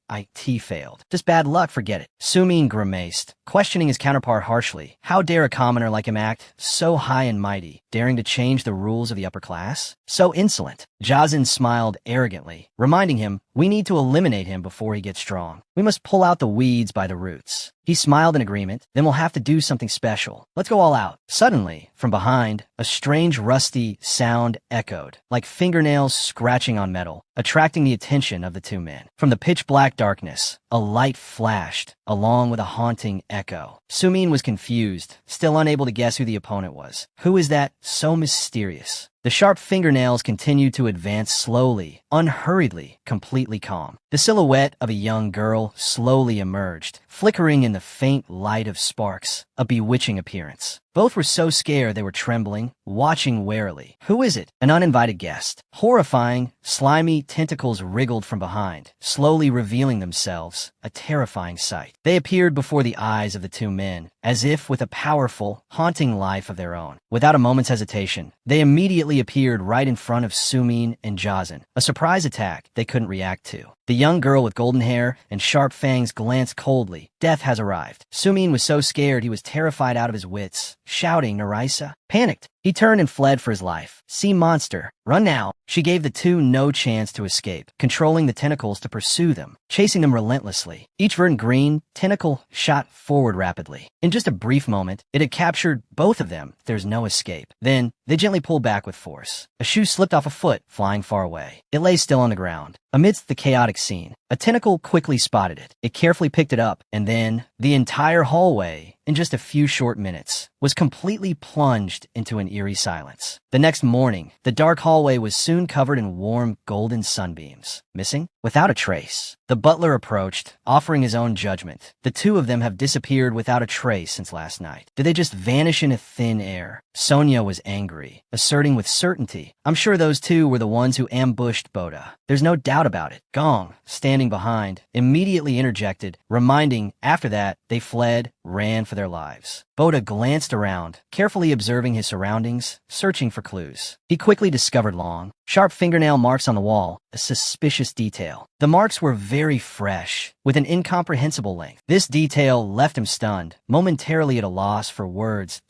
failed. Just bad luck, forget it. Sumin grimaced, questioning his counterpart harshly. How dare a commoner like him act so high and mighty, daring to change the rules of the upper class? So insolent. Jazin smiled arrogantly, reminding him, we need to eliminate him before he gets strong. We must pull out the weeds by the roots. He smiled in agreement, then we'll have to do something special. Let's go all out. Suddenly, from behind, a strange rusty sound echoed, like fingernails scratching on metal, attracting the attention of the two men. From the pitch-black darkness, a light flashed, along with a haunting echo. Sumin was confused, still unable to guess who the opponent was. Who is that so mysterious? The sharp fingernails continued to advance slowly, unhurriedly, completely calm. The silhouette of a young girl slowly emerged, flickering in the faint light of sparks, a bewitching appearance. Both were so scared they were trembling, watching warily. Who is it? An uninvited guest. Horrifying, slimy tentacles wriggled from behind, slowly revealing themselves, a terrifying sight. They appeared before the eyes of the two men, as if with a powerful, haunting life of their own. Without a moment's hesitation, they immediately appeared right in front of Sumin and Jazin, a surprise attack they couldn't react to. The young girl with golden hair and sharp fangs glanced coldly. Death has arrived. Sumin was so scared he was terrified out of his wits, shouting, Narisa. Panicked, he turned and fled for his life. Sea monster, run now. She gave the two no chance to escape, controlling the tentacles to pursue them, chasing them relentlessly. Each verdant green tentacle shot forward rapidly. In just a brief moment, it had captured both of them. There's no escape. Then, they gently pulled back with force. A shoe slipped off a foot, flying far away. It lay still on the ground. Amidst the chaotic scene, a tentacle quickly spotted it. It carefully picked it up, and then, the entire hallway in just a few short minutes, was completely plunged into an eerie silence. The next morning, the dark hallway was soon covered in warm, golden sunbeams. Missing? Without a trace. The butler approached, offering his own judgment. The two of them have disappeared without a trace since last night. Did they just vanish into thin air? Sonia was angry, asserting with certainty, I'm sure those two were the ones who ambushed Boda. There's no doubt about it. Gong, standing behind, immediately interjected, reminding, after that, they fled, ran for their lives. Boda glanced around, carefully observing his surroundings, searching for clues. He quickly discovered long, sharp fingernail marks on the wall, a suspicious detail. The marks were very fresh, with an incomprehensible length. This detail left him stunned, momentarily at a loss for words.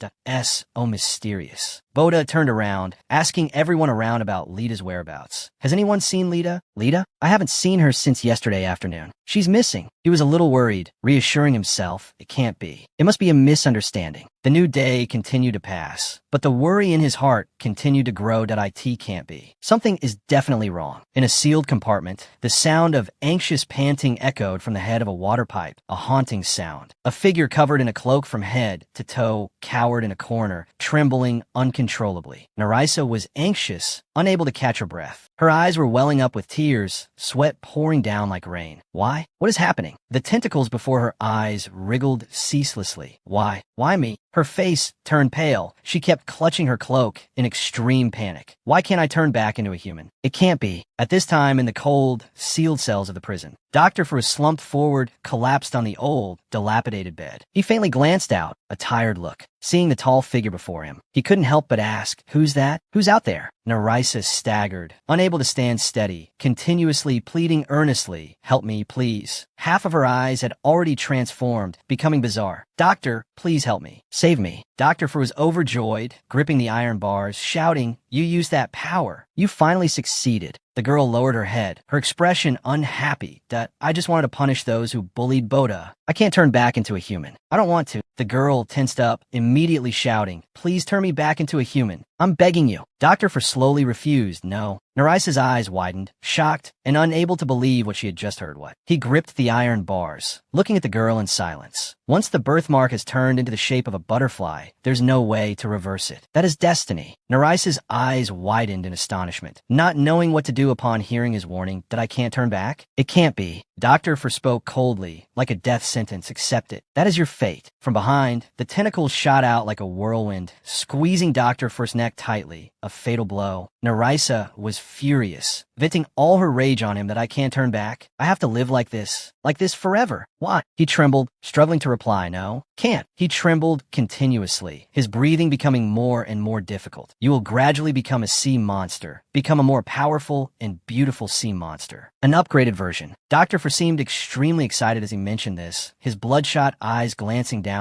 Oh, mysterious. Boda turned around, asking everyone around about Lita's whereabouts. Has anyone seen Lita? Lita? I haven't seen her since yesterday afternoon. She's missing. He was a little worried, reassuring himself, it can't be. It must be a misunderstanding. The new day continued to pass, but the worry in his heart continued to grow that it can't be. Something is definitely wrong. In a sealed compartment, the sound of anxious panting echoed from the head of a water pipe, a haunting sound. A figure covered in a cloak from head to toe cowered in a corner, trembling uncontrollably. Nerissa was anxious, unable to catch her breath. Her eyes were welling up with tears, sweat pouring down like rain. Why? What is happening? The tentacles before her eyes wriggled ceaselessly. Why? Why me? Her face turned pale. She kept clutching her cloak in extreme panic. Why can't I turn back into a human? It can't be. At this time, in the cold, sealed cells of the prison, Dr. Fu slumped forward, collapsed on the old, dilapidated bed. He faintly glanced out, a tired look. Seeing the tall figure before him, he couldn't help but ask, who's that? Who's out there? Nerissa staggered, unable to stand steady, continuously pleading earnestly, help me, please. Half of her eyes had already transformed, becoming bizarre. Doctor, please help me. Save me. Dr. Fu was overjoyed, gripping the iron bars, shouting, you used that power. You finally succeeded. The girl lowered her head, her expression unhappy. I just wanted to punish those who bullied Boda. I can't turn back into a human. I don't want to. The girl tensed up, immediately shouting, please turn me back into a human. I'm begging you. Dr. Fu slowly refused, no. Nerissa's eyes widened, shocked and unable to believe what she had just heard. What? He gripped the iron bars, looking at the girl in silence. Once the birthmark has turned into the shape of a butterfly, there's no way to reverse it. That is destiny. Nerissa's eyes widened in astonishment, not knowing what to do upon hearing his warning that I can't turn back. It can't be. Dr. Fu spoke coldly, like a death sentence. Accept it. That is your fate. From behind, the tentacles shot out like a whirlwind, squeezing Dr. Fu's neck tightly, a fatal blow. Nerissa was furious, venting all her rage on him that I can't turn back. I have to live like this forever. Why? He trembled, struggling to reply, no, can't. He trembled continuously, his breathing becoming more and more difficult. You will gradually become a sea monster, become a more powerful and beautiful sea monster. An upgraded version. Dr. Fu seemed extremely excited as he mentioned this, his bloodshot eyes glancing down.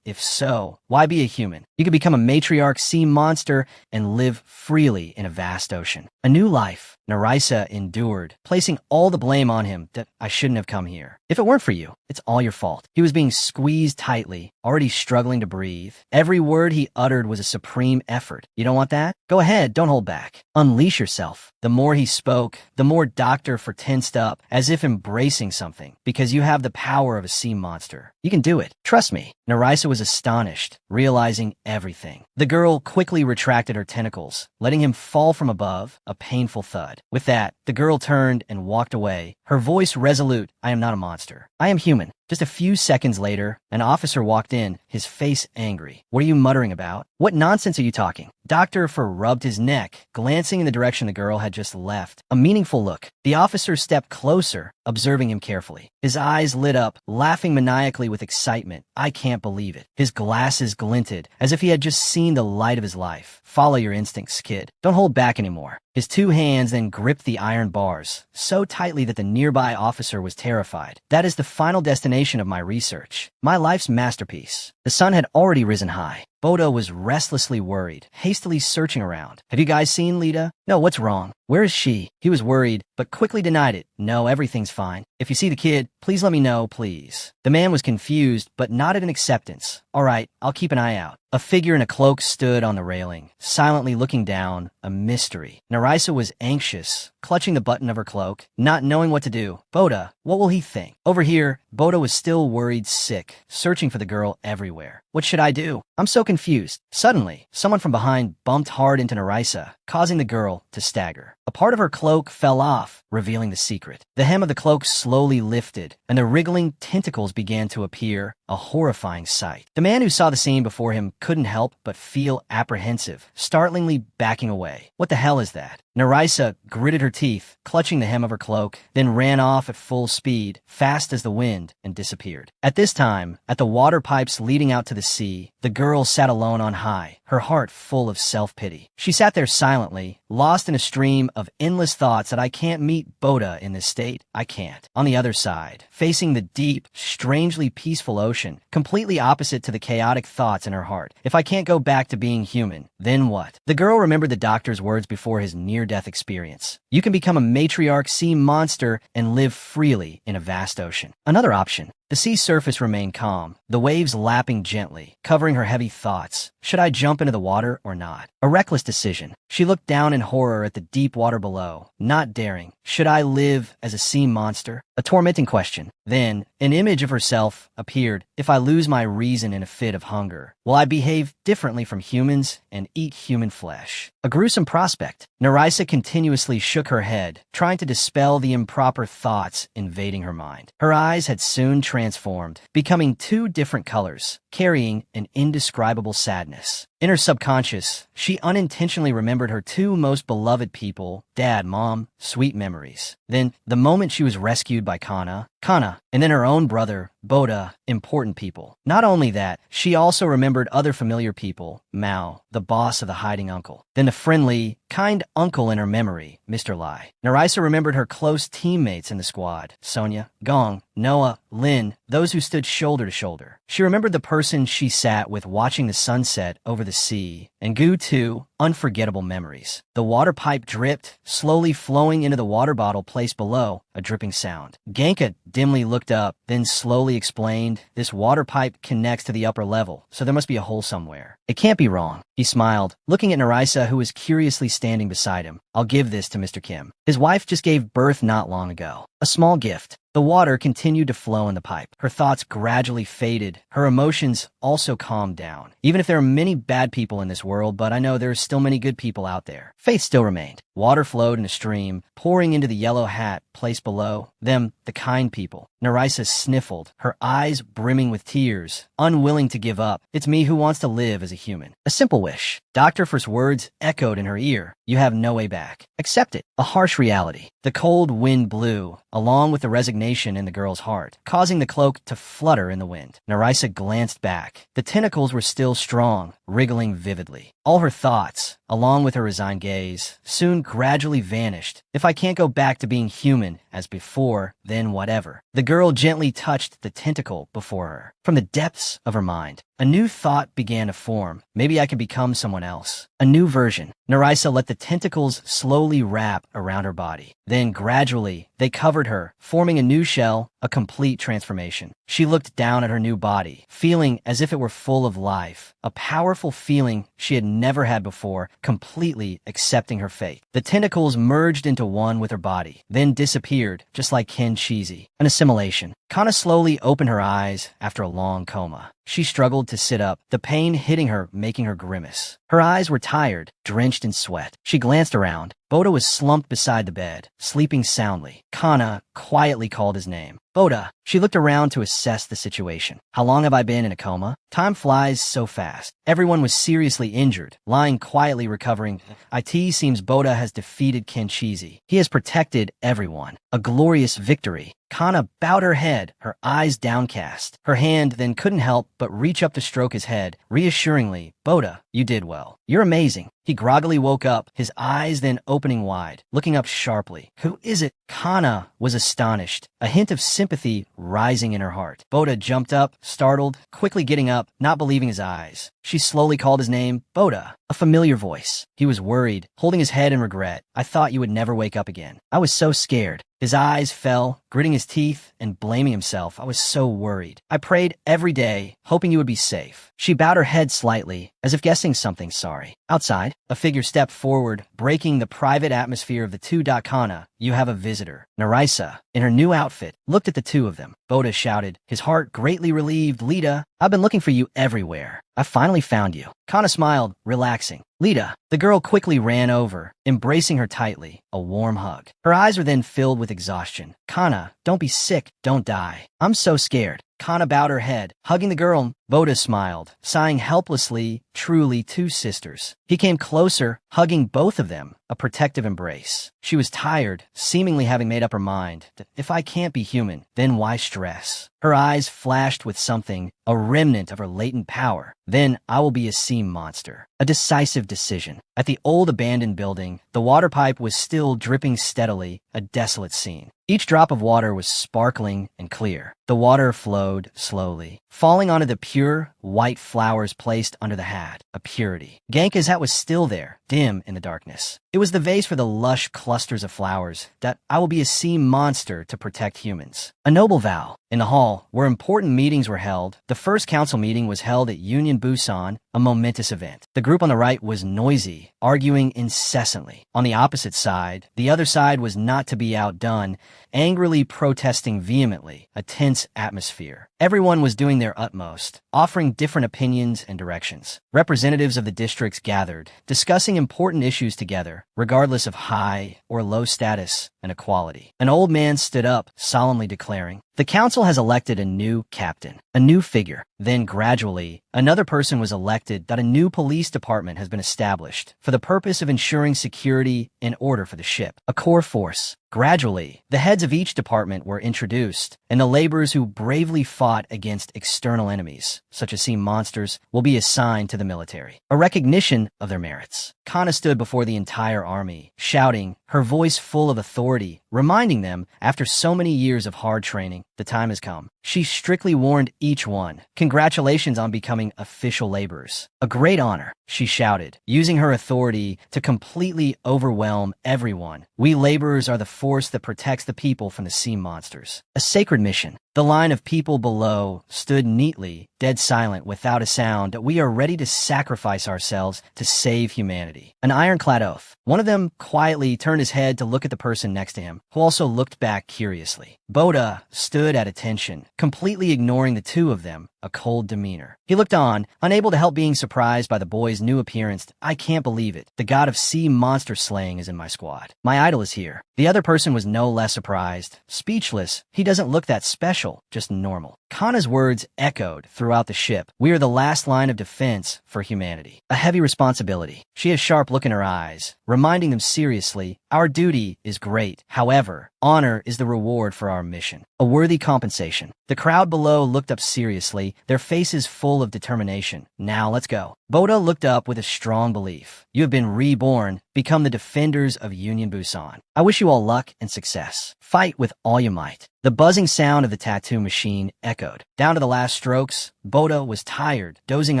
If so, why be a human? You could become a matriarch sea monster and live freely in a vast ocean. A new life. Nerissa endured, placing all the blame on him that I shouldn't have come here. If it weren't for you, it's all your fault. He was being squeezed tightly, already struggling to breathe. Every word he uttered was a supreme effort. You don't want that? Go ahead, don't hold back. Unleash yourself. The more he spoke, the more Dr. Fu tensed up, as if embracing something, because you have the power of a sea monster. You can do it. Trust me. Nerissa was astonished, realizing everything. The girl quickly retracted her tentacles, letting him fall from above, a painful thud. With that, the girl turned and walked away, her voice resolute, I am not a monster. I am human. Just a few seconds later, an officer walked in, his face angry. What are you muttering about? What nonsense are you talking? Dr. Fu rubbed his neck, glancing in the direction the girl had just left. A meaningful look. The officer stepped closer, observing him carefully. His eyes lit up, laughing maniacally with excitement. I can't believe it. His glasses glinted, as if he had just seen the light of his life. Follow your instincts, kid. Don't hold back anymore. His two hands then gripped the iron bars, so tightly that the nearby officer was terrified. That is the final destination of my research. My life's masterpiece. The sun had already risen high. Boda was restlessly worried, hastily searching around. Have you guys seen Lita? No, what's wrong? Where is she? He was worried, but quickly denied it. No, everything's fine. If you see the kid, please let me know, please. The man was confused, but nodded in acceptance. All right, I'll keep an eye out. A figure in a cloak stood on the railing, silently looking down, a mystery. Nerissa was anxious, clutching the button of her cloak, not knowing what to do. Boda, what will he think? Over here, Boda was still worried sick, searching for the girl everywhere. What should I do? I'm so confused. Suddenly, someone from behind bumped hard into Nerissa, causing the girl to stagger. A part of her cloak fell off, revealing the secret. The hem of the cloak slowly lifted, and the wriggling tentacles began to appear, a horrifying sight. The man who saw the scene before him couldn't help but feel apprehensive, startlingly backing away. What the hell is that? Nerissa gritted her teeth, clutching the hem of her cloak, then ran off at full speed, fast as the wind, and disappeared. At this time, at the water pipes leading out to the sea, the girl sat alone on high, her heart full of self-pity. She sat there silently, lost in a stream of endless thoughts that I can't meet Boda in this state. I can't. On the other side, facing the deep, strangely peaceful ocean, completely opposite to the chaotic thoughts in her heart. If I can't go back to being human, then what? The girl remembered the doctor's words before his near-death experience. You can become a matriarch sea monster and live freely in a vast ocean. Another option. The sea surface remained calm, the waves lapping gently, covering her heavy thoughts. Should I jump into the water or not? A reckless decision. She looked down in horror at the deep water below, not daring. Should I live as a sea monster? A tormenting question. Then, an image of herself appeared. If I lose my reason in a fit of hunger, will I behave differently from humans and eat human flesh? A gruesome prospect. Nerissa continuously shook her head, trying to dispel the improper thoughts invading her mind. Her eyes had soon transformed, becoming two different colors, carrying an indescribable sadness. In her subconscious, she unintentionally remembered her two most beloved people, Dad, Mom, sweet memories. Then, the moment she was rescued by Kana, and then her own brother, Boda, important people. Not only that, she also remembered other familiar people, Mao, the boss of the hiding uncle. Then the friendly, kind uncle in her memory, Mr. Lai. Nerissa remembered her close teammates in the squad, Sonia, Gong, Noah, Lin, those who stood shoulder to shoulder. She remembered the person she sat with watching the sunset over the sea, and Gu too, unforgettable memories. The water pipe dripped, slowly flowing into the water bottle placed below, a dripping sound. Genka dimly looked up, then slowly explained, this water pipe connects to the upper level, so there must be a hole somewhere. It can't be wrong. He smiled, looking at Nerissa, who was curiously standing beside him. I'll give this to Mr. Kim. His wife just gave birth not long ago. A small gift. The water continued to flow in the pipe. Her thoughts gradually faded. Her emotions also calmed down. Even if there are many bad people in this world, but I know there are still many good people out there. Faith still remained. Water flowed in a stream, pouring into the yellow hat placed below. Them, the kind people. Nerissa sniffled, her eyes brimming with tears, unwilling to give up. It's me who wants to live as a human. A simple wish. Dr. First's words echoed in her ear. You have no way back. Accept it. A harsh reality. The cold wind blew, along with the resignation in the girl's heart, causing the cloak to flutter in the wind. Nerissa glanced back. The tentacles were still strong, wriggling vividly. All her thoughts, along with her resigned gaze, soon gradually vanished. If I can't go back to being human as before, then whatever. The girl gently touched the tentacle before her. From the depths of her mind, a new thought began to form. Maybe I could become someone else. A new version. Nerissa let the tentacles slowly wrap around her body. Then gradually, they covered her, forming a new shell, a complete transformation. She looked down at her new body, feeling as if it were full of life, a powerful feeling she had never had before, completely accepting her fate. The tentacles merged into one with her body, then disappeared, just like Ken Cheesy. An assimilation. Kana slowly opened her eyes after a long coma. She struggled to sit up, the pain hitting her, making her grimace. Her eyes were tired, drenched in sweat. She glanced around. Boda was slumped beside the bed, sleeping soundly. Kana quietly called his name. Boda. She looked around to assess the situation. How long have I been in a coma? Time flies so fast. Everyone was seriously injured, lying quietly recovering. It seems Boda has defeated Kenchizi. He has protected everyone. A glorious victory. Kana bowed her head, her eyes downcast. Her hand then couldn't help but reach up to stroke his head, reassuringly. Boda, you did well. You're amazing. He groggily woke up, his eyes then opening wide, looking up sharply. Who is it? Kana was astonished, a hint of sympathy rising in her heart. Boda jumped up, startled, quickly getting up, not believing his eyes. She slowly called his name, Boda, a familiar voice. He was worried, holding his head in regret. I thought you would never wake up again. I was so scared. His eyes fell, gritting his teeth and blaming himself. I was so worried. I prayed every day, hoping you would be safe. She bowed her head slightly, as if guessing something sorry. Outside, a figure stepped forward, breaking the private atmosphere of the two. Kana, you have a visitor. Narisa, in her new outfit, looked at the two of them. Boda shouted, his heart greatly relieved. Lita, I've been looking for you everywhere. I finally found you. Kana smiled, relaxing. Lita, the girl quickly ran over, embracing her tightly, a warm hug. Her eyes were then filled with exhaustion. Kana, don't be sick, don't die. I'm so scared. Kana bowed her head, hugging the girl. Boda smiled, sighing helplessly, truly two sisters. He came closer, hugging both of them, a protective embrace. She was tired, seemingly having made up her mind that if I can't be human, then why stress? Her eyes flashed with something, a remnant of her latent power. Then I will be a sea monster. A decisive decision. At the old abandoned building, the water pipe was still dripping steadily, a desolate scene. Each drop of water was sparkling and clear. The water flowed slowly, falling onto the pure, white flowers placed under the hat, a purity. Genka's hat was still there, dim in the darkness. It was the vase for the lush clusters of flowers that I will be a sea monster to protect humans. A noble vow. In the hall, where important meetings were held, the first council meeting was held at Union Busan, a momentous event. The group on the right was noisy, arguing incessantly. On the opposite side, the other side was not to be outdone, angrily protesting vehemently, a tense atmosphere. Everyone was doing their utmost, offering different opinions and directions. Representatives of the districts gathered, discussing important issues together, regardless of high or low status and equality. An old man stood up, solemnly declaring, the council has elected a new captain, a new figure. Then gradually, another person was elected that a new police department has been established for the purpose of ensuring security and order for the ship, a core force. Gradually, the heads of each department were introduced, and the laborers who bravely fought against external enemies, such as sea monsters, will be assigned to the military, a recognition of their merits. Kana stood before the entire army, shouting, her voice full of authority, reminding them, after so many years of hard training, the time has come. She strictly warned each one, congratulations on becoming official laborers. A great honor, she shouted, using her authority to completely overwhelm everyone. We laborers are the force that protects the people from the sea monsters. A sacred mission. The line of people below stood neatly, dead silent, without a sound. We are ready to sacrifice ourselves to save humanity. An ironclad oath. One of them quietly turned his head to look at the person next to him, who also looked back curiously. Boda stood at attention, completely ignoring the two of them, a cold demeanor. He looked on, unable to help being surprised by the boy's new appearance. I can't believe it. The god of sea monster slaying is in my squad. My idol is here. The other person was no less surprised. Speechless, he doesn't look that special, just normal. Kana's words echoed throughout the ship. We are the last line of defense for humanity. A heavy responsibility. She has a sharp look in her eyes, reminding them seriously, our duty is great. However, honor is the reward for our mission. A worthy compensation. The crowd below looked up seriously, their faces full of determination. Now let's go. Boda looked up with a strong belief. You have been reborn, become the defenders of Union Busan. I wish you all luck and success. Fight with all you might. The buzzing sound of the tattoo machine echoed. Down to the last strokes, Boda was tired, dozing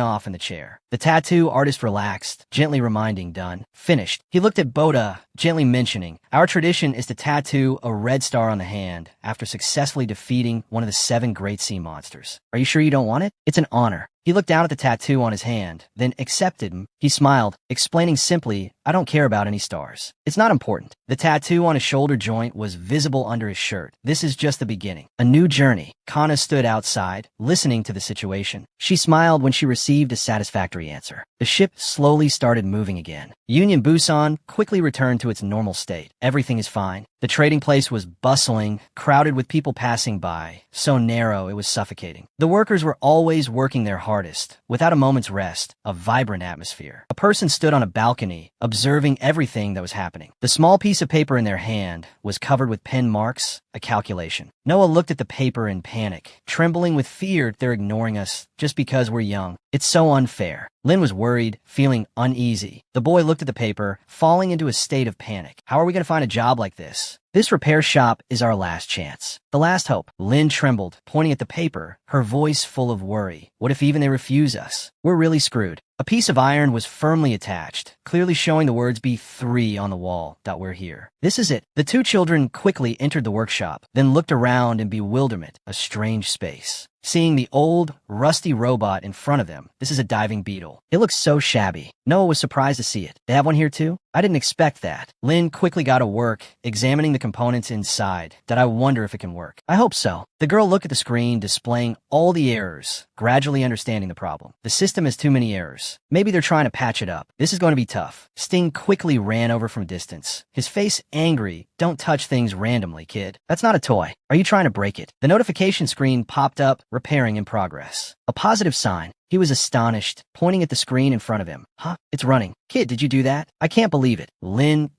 off in the chair. The tattoo artist relaxed, gently reminding done. Finished. He looked at Boda, gently mentioning, our tradition is to tattoo a red star on the hand after successfully defeating one of the 7 great sea monsters. Are you sure you don't want it? It's an honor. He looked down at the tattoo on his hand, then accepted him. He smiled, explaining simply, I don't care about any stars. It's not important. The tattoo on his shoulder joint was visible under his shirt. This is just the beginning. A new journey. Kana stood outside, listening to the situation. She smiled when she received a satisfactory answer. The ship slowly started moving again. Union Busan quickly returned to its normal state. Everything is fine. The trading place was bustling, crowded with people passing by, so narrow it was suffocating. The workers were always working their hardest, without a moment's rest, a vibrant atmosphere. A person stood on a balcony, observing everything that was happening. The small piece of paper in their hand was covered with pen marks, a calculation. Noah looked at the paper in panic, trembling with fear they're ignoring us just because we're young. It's so unfair. Lin was worried, feeling uneasy. The boy looked at the paper, falling into a state of panic. How are we going to find a job like this? This repair shop is our last chance. The last hope. Lin trembled, pointing at the paper, her voice full of worry. What if even they refuse us? We're really screwed. A piece of iron was firmly attached, clearly showing the words B3 on the wall. We're here. This is it. The two children quickly entered the workshop, then looked around in bewilderment, a strange space. Seeing the old, rusty robot in front of them, this is a diving beetle. It looks so shabby. Noah was surprised to see it. They have one here too? I didn't expect that. Lin quickly got to work, examining the components inside. I wonder if it can work. I hope so. The girl looked at the screen, displaying all the errors, gradually understanding the problem. The system has too many errors. Maybe they're trying to patch it up. This is going to be tough. Sting quickly ran over from a distance, his face angry. Don't touch things randomly, kid. That's not a toy. Are you trying to break it? The notification screen popped up, repairing in progress. A positive sign. He was astonished, pointing at the screen in front of him. Huh? It's running. Kid, did you do that? I can't believe it. Lin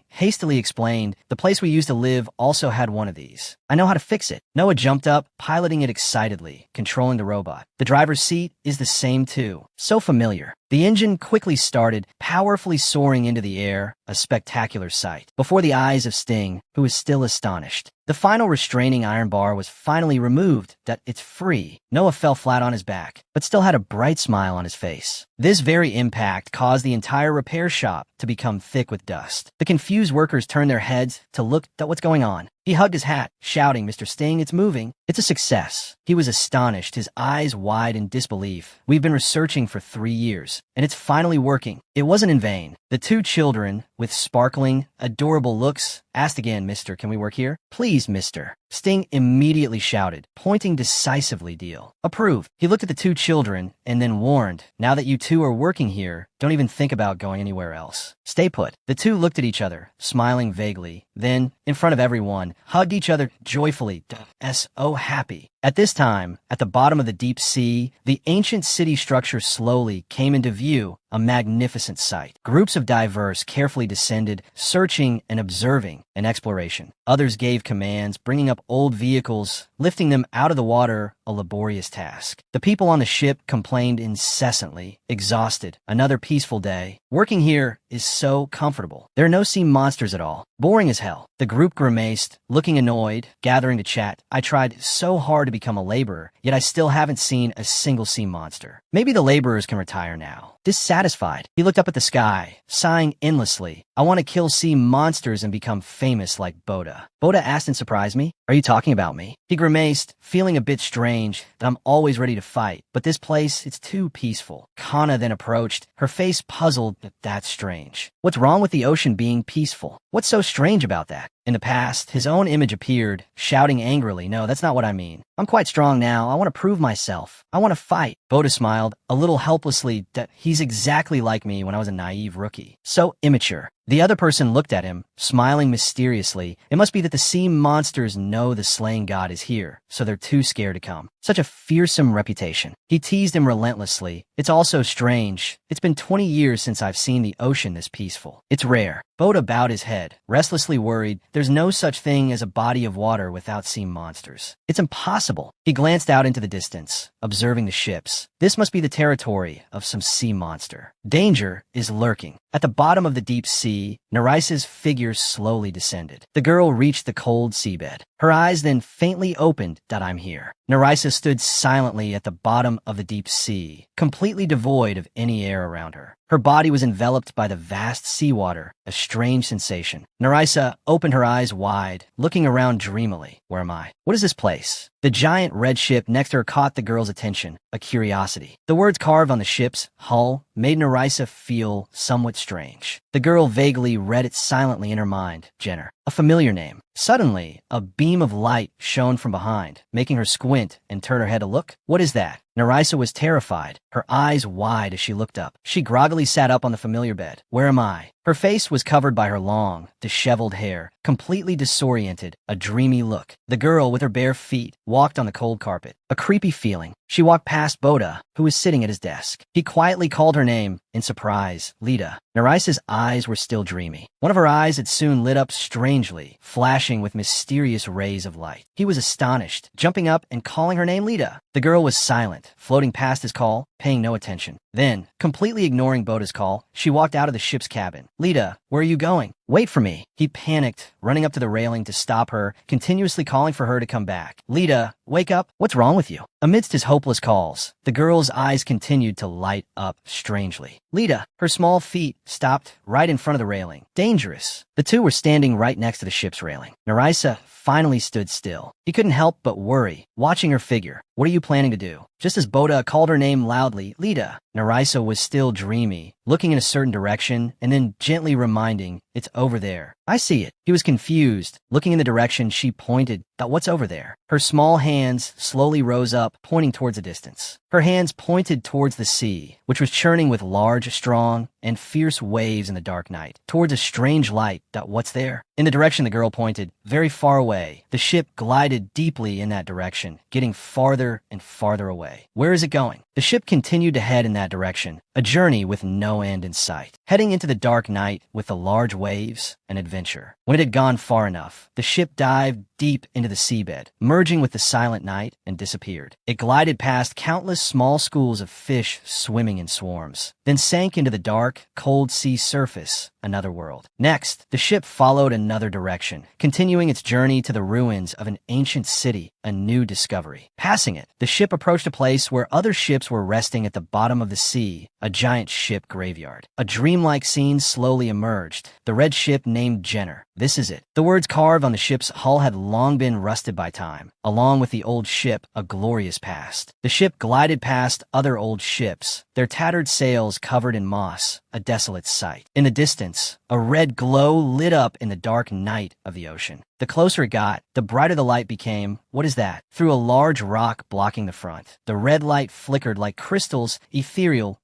hastily explained, the place we used to live also had one of these. I know how to fix it. Noah jumped up, piloting it excitedly, controlling the robot. The driver's seat is the same too. So familiar. The engine quickly started, powerfully soaring into the air, a spectacular sight, before the eyes of Sting, who was still astonished. The final restraining iron bar was finally removed. It's free. Noah fell flat on his back, but still had a bright smile on his face. This very impact caused the entire repair shop to become thick with dust. The confused workers turned their heads to look at what's going on. He hugged his hat, shouting, Mr. Sting, it's moving. It's a success. He was astonished, his eyes wide in disbelief. We've been researching for 3 years, and it's finally working. It wasn't in vain. The two children, with sparkling, adorable looks, asked again, Mister, can we work here? Please, mister. Sting immediately shouted, pointing decisively. Deal. Approved. He looked at the two children and then warned, now that you two are working here, don't even think about going anywhere else. Stay put. The two looked at each other, smiling vaguely, then, in front of everyone, hugged each other joyfully. So happy. At this time, at the bottom of the deep sea, the ancient city structure slowly came into view, a magnificent sight. Groups of divers carefully descended, searching and observing an exploration. Others gave commands, bringing up old vehicles, lifting them out of the water, a laborious task. The people on the ship complained incessantly, exhausted. Another peaceful day. Working here is so comfortable. There are no sea monsters at all. Boring as hell. The group grimaced, looking annoyed, gathering to chat. I tried so hard to become a laborer, yet I still haven't seen a single sea monster. Maybe the laborers can retire now. Dissatisfied, he looked up at the sky, sighing endlessly. I want to kill sea monsters and become famous like Boda. Boda asked in surprise, me? Are you talking about me? He grimaced, feeling a bit strange that I'm always ready to fight, but this place, it's too peaceful. Kana then approached, her face puzzled. That's strange. What's wrong with the ocean being peaceful? What's so strange about that? In the past, his own image appeared, shouting angrily, no, that's not what I mean. I'm quite strong now. I want to prove myself. I want to fight. Boda smiled, a little helplessly, that he's exactly like me when I was a naive rookie. So immature. The other person looked at him, smiling mysteriously. It must be that the sea monsters know the slain god is here, so they're too scared to come. Such a fearsome reputation. He teased him relentlessly. It's also strange. It's been 20 years since I've seen the ocean this peaceful. It's rare. Boda bowed his head, restlessly worried. There's no such thing as a body of water without sea monsters. It's impossible. He glanced out into the distance, observing the ships. This must be the territory of some sea monster. Danger is lurking. At the bottom of the deep sea, Narisa's figure slowly descended. The girl reached the cold seabed. Her eyes then faintly opened. I'm here. Narisa stood silently at the bottom of the deep sea, completely devoid of any air around her. Her body was enveloped by the vast seawater, a strange sensation. Narisa opened her eyes wide, looking around dreamily. Where am I? What is this place? The giant red ship next to her caught the girl's attention, a curiosity. The words carved on the ship's hull made Narisa feel somewhat strange. The girl vaguely read it silently in her mind. Jenner. A familiar name. Suddenly, a beam of light shone from behind, making her squint and turn her head to look. What is that? Narisa was terrified, her eyes wide as she looked up. She groggily sat up on the familiar bed. Where am I? Her face was covered by her long, disheveled hair, completely disoriented, a dreamy look. The girl, with her bare feet, walked on the cold carpet. a creepy feeling. She walked past Boda, who was sitting at his desk. He quietly called her name in surprise, Lita. Narisa's eyes were still dreamy. One of her eyes had soon lit up strangely, flashing with mysterious rays of light. He was astonished, jumping up and calling her name Lita. The girl was silent, floating past his call, paying no attention. Then, completely ignoring Boda's call, she walked out of the ship's cabin. Lita, where are you going? Wait for me. He panicked, running up to the railing to stop her, continuously calling for her to come back. Lita, wake up. What's wrong with you? Amidst his hopeless calls, the girl's eyes continued to light up strangely. Lita, her small feet stopped right in front of the railing. Dangerous. The two were standing right next to the ship's railing. Narisa finally stood still. He couldn't help but worry, watching her figure. What are you planning to do? Just as Boda called her name loudly, Lita, Narisa was still dreamy, looking in a certain direction and then gently reminding, it's over there. I see it. He was confused, looking in the direction she pointed. What's over there? Her small hands slowly rose up, pointing towards the distance. Her hands pointed towards the sea, which was churning with large, strong, and fierce waves in the dark night, towards a strange light. What's there? In the direction the girl pointed, very far away, the ship glided deeply in that direction, getting farther and farther away. Where is it going? The ship continued to head in that direction, a journey with no end in sight, heading into the dark night with the large waves and adventure. When it had gone far enough, the ship dived deep into the seabed, merging with the silent night, and disappeared. It glided past countless small schools of fish swimming in swarms, then sank into the dark, cold sea surface, another world. Next, the ship followed another direction, continuing its journey to the ruins of an ancient city, a new discovery. Passing it, the ship approached a place where other ships were resting at the bottom of the sea, a giant ship graveyard. A dreamlike scene slowly emerged, the red ship named Jenner. This is it. The words carved on the ship's hull had long been rusted by time. Along with the old ship, a glorious past. The ship glided past other old ships, their tattered sails covered in moss, a desolate sight. In the distance, a red glow lit up in the dark night of the ocean. The closer it got, the brighter the light became. What is that? Through a large rock blocking the front. The red light flickered like crystals, ethereal,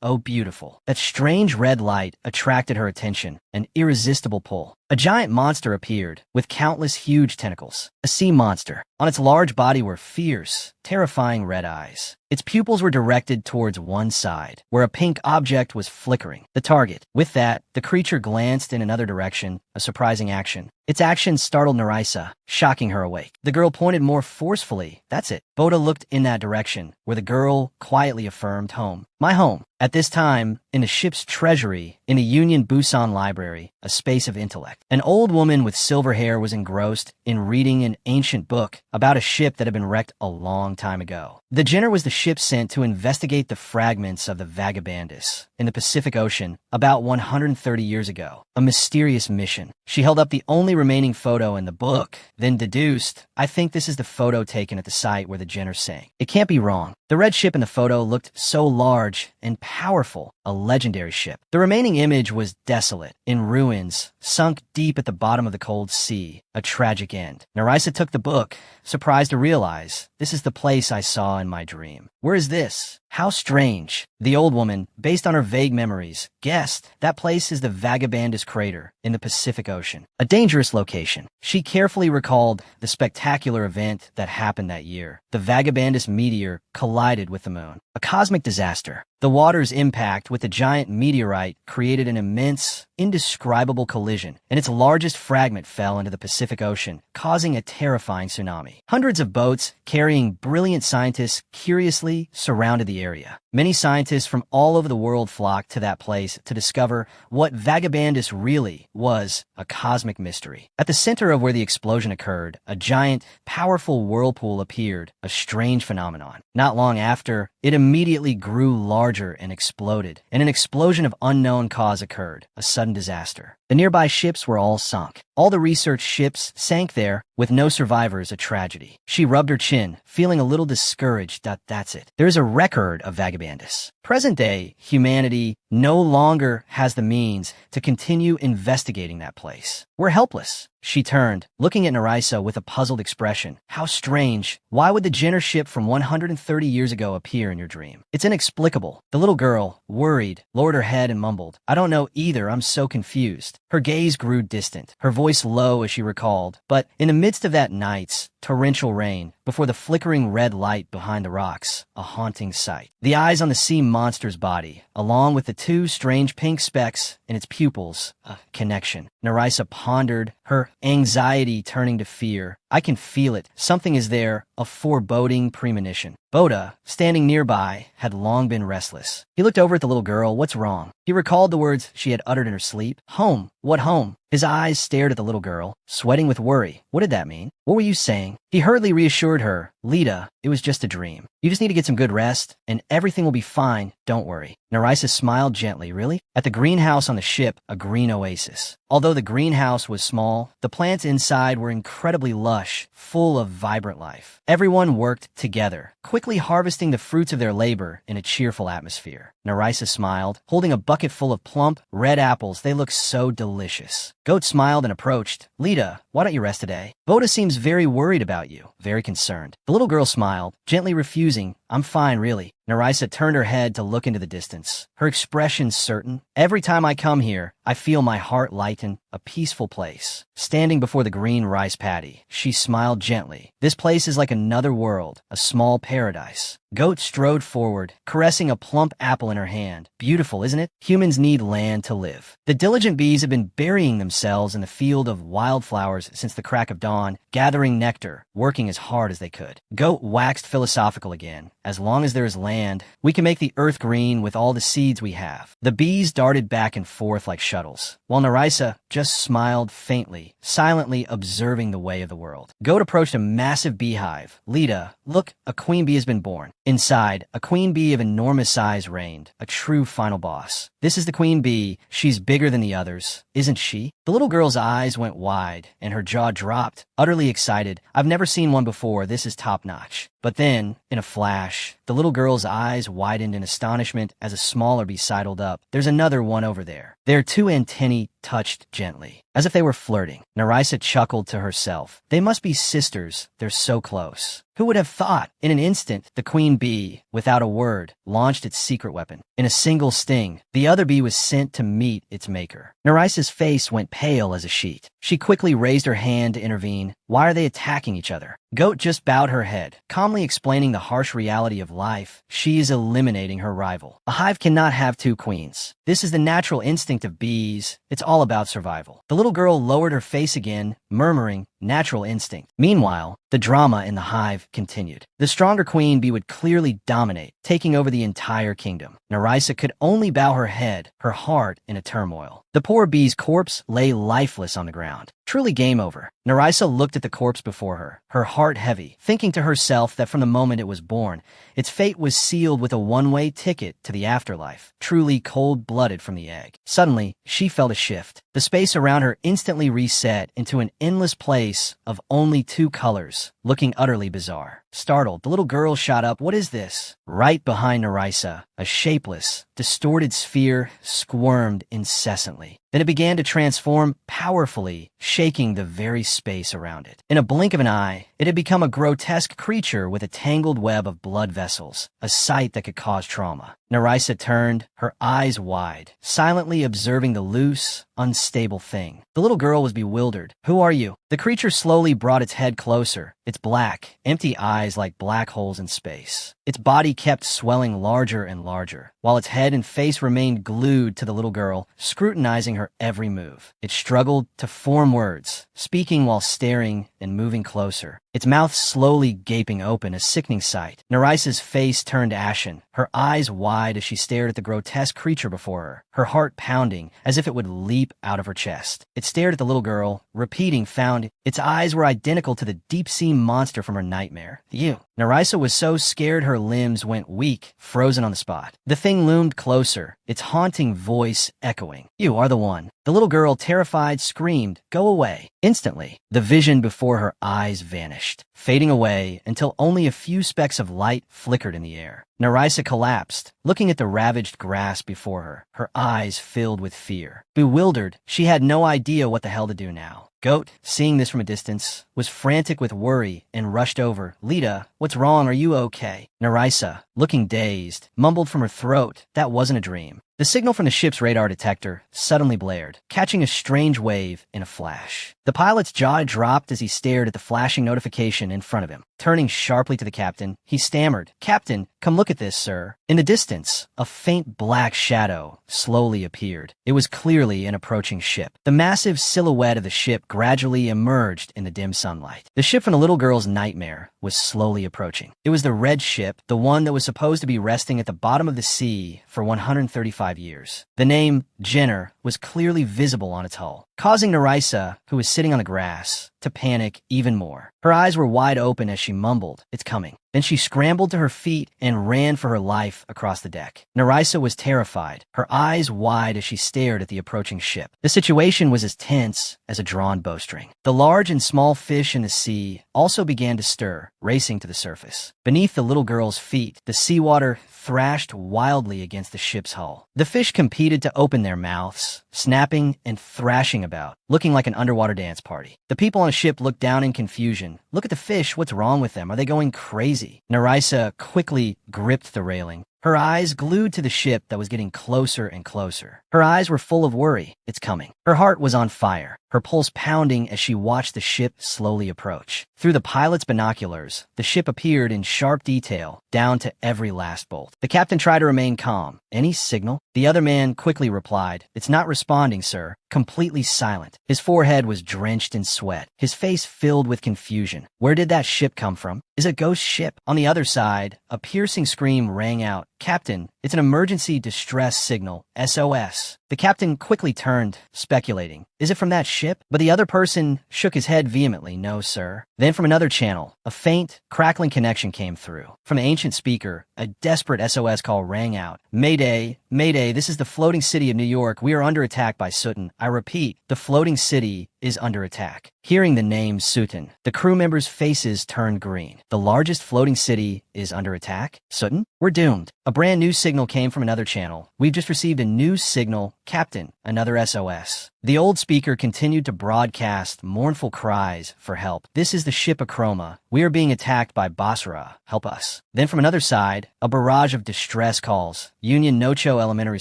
oh beautiful. That strange red light attracted her attention, an irresistible pull. A giant monster appeared, with countless huge tentacles. A sea monster. On its large body were fierce, terrifying red eyes. Its pupils were directed towards one side, where a pink object was flickering. The target. With that, the creature glanced in another direction, a surprising action. Its action startled Narisa, shocking her awake. The girl pointed more forcefully. That's it. Boda looked in that direction, where the girl quietly affirmed home. My home. At this time, in the ship's treasury, in the Union Busan Library, a space of intellect, an old woman with silver hair was engrossed in reading an ancient book about a ship that had been wrecked a long time ago. The Jenner was the ship sent to investigate the fragments of the Vagabandus in the Pacific Ocean about 130 years ago. A mysterious mission. She held up the only remaining photo in the book, then deduced, I think this is the photo taken at the site where the Jenner sank. It can't be wrong. The red ship in the photo looked so large and powerful, a legendary ship. The remaining image was desolate, in ruins, sunk deep at the bottom of the cold sea, a tragic end. Narisa took the book, surprised to realize, this is the place I saw in my dream. Where is this? How strange. The old woman, based on her vague memories, guessed that place is the Vagabandus crater in the Pacific Ocean, a dangerous location. She carefully recalled the spectacular event that happened that year. The Vagabandus meteor collided with the moon, a cosmic disaster. The water's impact with the giant meteorite created an immense, indescribable collision, and its largest fragment fell into the Pacific Ocean, causing a terrifying tsunami. Hundreds of boats carrying brilliant scientists curiously surrounded the area. Many scientists from all over the world flocked to that place to discover what Vagabandus really was, a cosmic mystery. At the center of where the explosion occurred, a giant, powerful whirlpool appeared, a strange phenomenon. Not long after, it immediately grew larger and exploded, and an explosion of unknown cause occurred, a sudden disaster. The nearby ships were all sunk. All the research ships sank there, with no survivors, a tragedy. She rubbed her chin, feeling a little discouraged. That's it. There's a record of Vagabandus. Present-day humanity no longer has the means to continue investigating that place. We're helpless. She turned, looking at Nerissa with a puzzled expression. How strange. Why would the Jenner ship from 130 years ago appear in your dream? It's inexplicable. The little girl, worried, lowered her head and mumbled, I don't know either, I'm so confused. Her gaze grew distant, her voice low as she recalled, but in the midst of that night's torrential rain, before the flickering red light behind the rocks, a haunting sight. The eyes on the sea monster's body, along with the two strange pink specks in its pupils, a connection. Nerissa pondered, her anxiety turning to fear. I can feel it. Something is there, a foreboding premonition. Boda, standing nearby, had long been restless. He looked over at the little girl. What's wrong? He recalled the words she had uttered in her sleep. Home. What home? His eyes stared at the little girl, sweating with worry. What did that mean? What were you saying? He hurriedly reassured her. Lita, it was just a dream. You just need to get some good rest, and everything will be fine. Don't worry. Nerissa smiled gently. Really? At the greenhouse on the ship, a green oasis. Although the greenhouse was small, the plants inside were incredibly lush, full of vibrant life. Everyone worked together, quickly harvesting the fruits of their labor in a cheerful atmosphere. Nerissa smiled, holding a bucket full of plump, red apples. They looked so delicious. Goat smiled and approached. Lita, why don't you rest today? Boda seems very worried about you, very concerned. The little girl smiled, gently refusing. I'm fine, really. Nerissa turned her head to look into the distance, her expression certain. Every time I come here, I feel my heart lighten, a peaceful place. Standing before the green rice paddy, she smiled gently. This place is like another world, a small paradise. Goat strode forward, caressing a plump apple in her hand. Beautiful, isn't it? Humans need land to live. The diligent bees have been burying themselves in the field of wildflowers since the crack of dawn, gathering nectar, working as hard as they could. Goat waxed philosophical again. As long as there is land, we can make the earth green with all the seeds we have. The bees darted back and forth like shuttles, while Nerissa just smiled faintly, silently observing the way of the world. Goat approached a massive beehive. Lita, look, a queen bee has been born. Inside, a queen bee of enormous size reigned, a true final boss. This is the queen bee. She's bigger than the others, isn't she? The little girl's eyes went wide, and her jaw dropped, utterly excited. I've never seen one before. This is top-notch. But then, in a flash, the little girl's eyes widened in astonishment as a smaller bee sidled up. There's another one over there. Their two antennae touched gently, as if they were flirting. Nerissa chuckled to herself. They must be sisters. They're so close. Who would have thought? In an instant, the queen bee, without a word, launched its secret weapon. In a single sting, the other bee was sent to meet its maker. Nerissa's face went pale as a sheet. She quickly raised her hand to intervene. Why are they attacking each other? Goat just bowed her head, calmly explaining the harsh reality of life. She is eliminating her rival. A hive cannot have two queens. This is the natural instinct of bees. It's all about survival. The little girl lowered her face again, murmuring, natural instinct. Meanwhile, the drama in the hive continued. The stronger queen bee would clearly dominate, taking over the entire kingdom. Nerissa could only bow her head, her heart in a turmoil. The poor bee's corpse lay lifeless on the ground. Truly game over. Nerissa looked at the corpse before her, her heart heavy, thinking to herself that from the moment it was born, its fate was sealed with a one-way ticket to the afterlife, truly cold-blooded from the egg. Suddenly, she felt a shift. The space around her instantly reset into an endless place of only two colors, looking utterly bizarre. Startled, the little girl shot up. What is this? Right behind Nerissa, a shapeless, distorted sphere squirmed incessantly. Then it began to transform powerfully, shaking the very space around it. In a blink of an eye, it had become a grotesque creature with a tangled web of blood vessels, a sight that could cause trauma. Nerissa turned, her eyes wide, silently observing the loose, unstable thing. The little girl was bewildered. Who are you? The creature slowly brought its head closer, its black, empty eyes like black holes in space. Its body kept swelling larger and larger, while its head and face remained glued to the little girl, scrutinizing her every move. It struggled to form words, speaking while staring and moving closer. Its mouth slowly gaping open, a sickening sight. Nerissa's face turned ashen, her eyes wide as she stared at the grotesque creature before her, her heart pounding as if it would leap out of her chest. It stared at the little girl, repeating, found. Its eyes were identical to the deep-sea monster from her nightmare. You. Nerissa was so scared her limbs went weak, frozen on the spot. The thing loomed closer, its haunting voice echoing. You are the one. The little girl, terrified, screamed, "Go away." Instantly, the vision before her eyes vanished, fading away until only a few specks of light flickered in the air. Nerissa collapsed, looking at the ravaged grass before her, her eyes filled with fear. Bewildered, she had no idea what the hell to do now. Goat, seeing this from a distance, was frantic with worry and rushed over. Lita, what's wrong? Are you okay? Nerissa, looking dazed, mumbled from her throat, that wasn't a dream. The signal from the ship's radar detector suddenly blared, catching a strange wave in a flash. The pilot's jaw dropped as he stared at the flashing notification in front of him. Turning sharply to the captain, he stammered, "Captain, come look at this, sir." In the distance, a faint black shadow slowly appeared. It was clearly an approaching ship. The massive silhouette of the ship gradually emerged in the dim sunlight. The ship from the little girl's nightmare was slowly approaching. It was the red ship, the one that was supposed to be resting at the bottom of the sea for 135 years. The name Jenner was clearly visible on its hull, causing Nerissa, who was sitting on the grass, to panic even more. Her eyes were wide open as she mumbled, "It's coming." Then she scrambled to her feet and ran for her life across the deck. Nerissa was terrified, her eyes wide as she stared at the approaching ship. The situation was as tense as a drawn bowstring. The large and small fish in the sea also began to stir, racing to the surface. Beneath the little girl's feet, the seawater thrashed wildly against the ship's hull. The fish competed to open their mouths, snapping and thrashing about, looking like an underwater dance party. The people on the ship looked down in confusion. "Look at the fish, what's wrong with them? Are they going crazy?" Nerissa quickly gripped the railing, her eyes glued to the ship that was getting closer and closer. Her eyes were full of worry. It's coming. Her heart was on fire, her pulse pounding as she watched the ship slowly approach. Through the pilot's binoculars, the ship appeared in sharp detail, down to every last bolt. The captain tried to remain calm. "Any signal?" The other man quickly replied, "It's not responding, sir." Completely silent. His forehead was drenched in sweat, his face filled with confusion. Where did that ship come from? Is it a ghost ship? On the other side, a piercing scream rang out. "Captain, it's an emergency distress signal, SOS." The captain quickly turned, speculating, "Is it from that ship?" But the other person shook his head vehemently, "No, sir." Then from another channel, a faint, crackling connection came through. From the ancient speaker, a desperate SOS call rang out. "Mayday, Mayday, this is the floating city of New York. We are under attack by Sutton. I repeat, the floating city is under attack." Hearing the name Sutton, the crew members' faces turned green. The largest floating city is under attack? Sutton? We're doomed. A brand new signal came from another channel. "We've just received a new signal. Captain, another SOS." The old speaker continued to broadcast mournful cries for help. "This is the ship Acroma. We are being attacked by Basra. Help us." Then from another side, a barrage of distress calls. "Union Nocho Elementary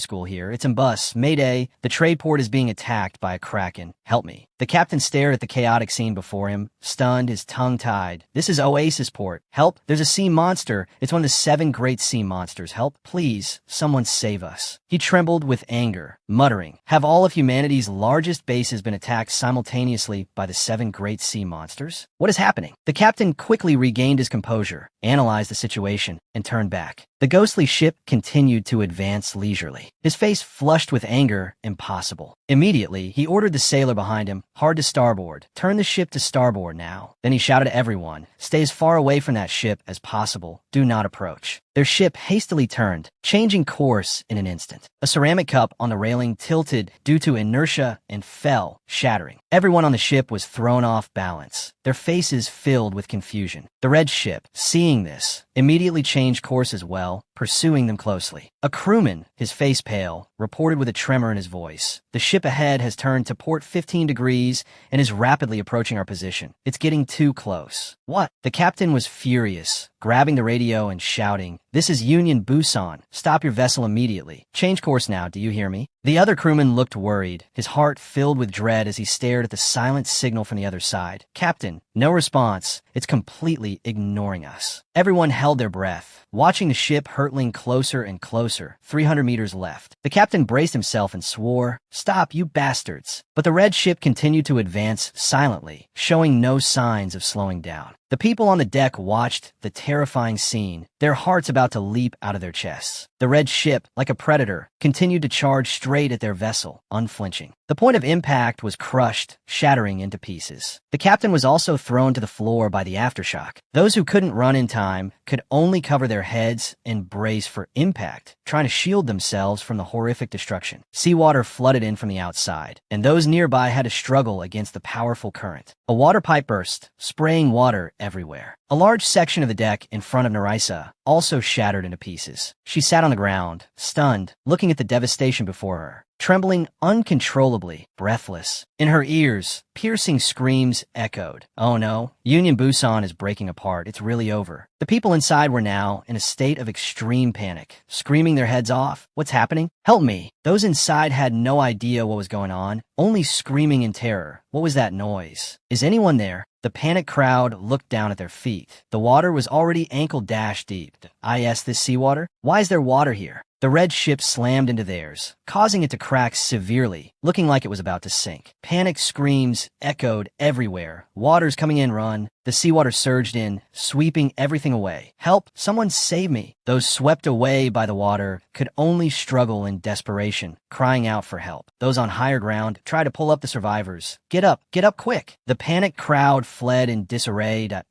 School here. It's in bus. Mayday. The trade port is being attacked by a kraken. Help me." The captain stared at the chaotic scene before him, stunned, his tongue tied. "This is Oasis Port. Help. There's a sea monster. It's one of the 7 great sea monsters. Help. Please. Someone save us." He trembled with anger, muttering, "Have all of humanity's largest bases been attacked simultaneously by the 7 great sea monsters? What is happening?" The captain quickly regained his composure, analyzed the situation, and turned back. The ghostly ship continued to advance leisurely, his face flushed with anger. Impossible. Immediately, he ordered the sailor behind him, "Hard to starboard. Turn the ship to starboard now." Then he shouted to everyone, "Stay as far away from that ship as possible. Do not approach." Their ship hastily turned, changing course in an instant. A ceramic cup on the railing tilted due to inertia and fell, shattering. Everyone on the ship was thrown off balance, their faces filled with confusion. The red ship, seeing this, immediately changed course as well, pursuing them closely. A crewman, his face pale, reported with a tremor in his voice, "The ship ahead has turned to port 15 degrees and is rapidly approaching our position. It's getting too close." "What?" The captain was furious, grabbing the radio and shouting, "This is Union Busan. Stop your vessel immediately. Change course now, do you hear me?" The other crewman looked worried, his heart filled with dread as he stared at the silent signal from the other side. "Captain, no response. It's completely ignoring us." Everyone held their breath, watching the ship hurtling closer and closer, 300 meters left. The captain braced himself and swore, "Stop, you bastards." But the red ship continued to advance silently, showing no signs of slowing down. The people on the deck watched the terrifying scene, their hearts about to leap out of their chests. The red ship, like a predator, continued to charge straight at their vessel, unflinching. The point of impact was crushed, shattering into pieces. The captain was also thrown to the floor by the aftershock. Those who couldn't run in time could only cover their heads and brace for impact, trying to shield themselves from the horrific destruction. Seawater flooded in from the outside, and those nearby had to struggle against the powerful current. A water pipe burst, spraying water everywhere. A large section of the deck in front of Nerissa also shattered into pieces. She sat on the ground, stunned, looking at the devastation before her, trembling uncontrollably, breathless. In her ears, piercing screams echoed. Oh no, Union Busan is breaking apart. It's really over. The people inside were now in a state of extreme panic, screaming their heads off. What's happening? Help me. Those inside had no idea what was going on, only screaming in terror. What was that noise? Is anyone there? The panicked crowd looked down at their feet. The water was already ankle-dash deep. This seawater? Why is there water here? The red ship slammed into theirs, causing it to crack severely, looking like it was about to sink. Panic screams echoed everywhere. Water's coming in, run. The seawater surged in, sweeping everything away. Help! Someone save me! Those swept away by the water could only struggle in desperation, crying out for help. Those on higher ground tried to pull up the survivors. Get up quick! The panicked crowd fled in disarray. At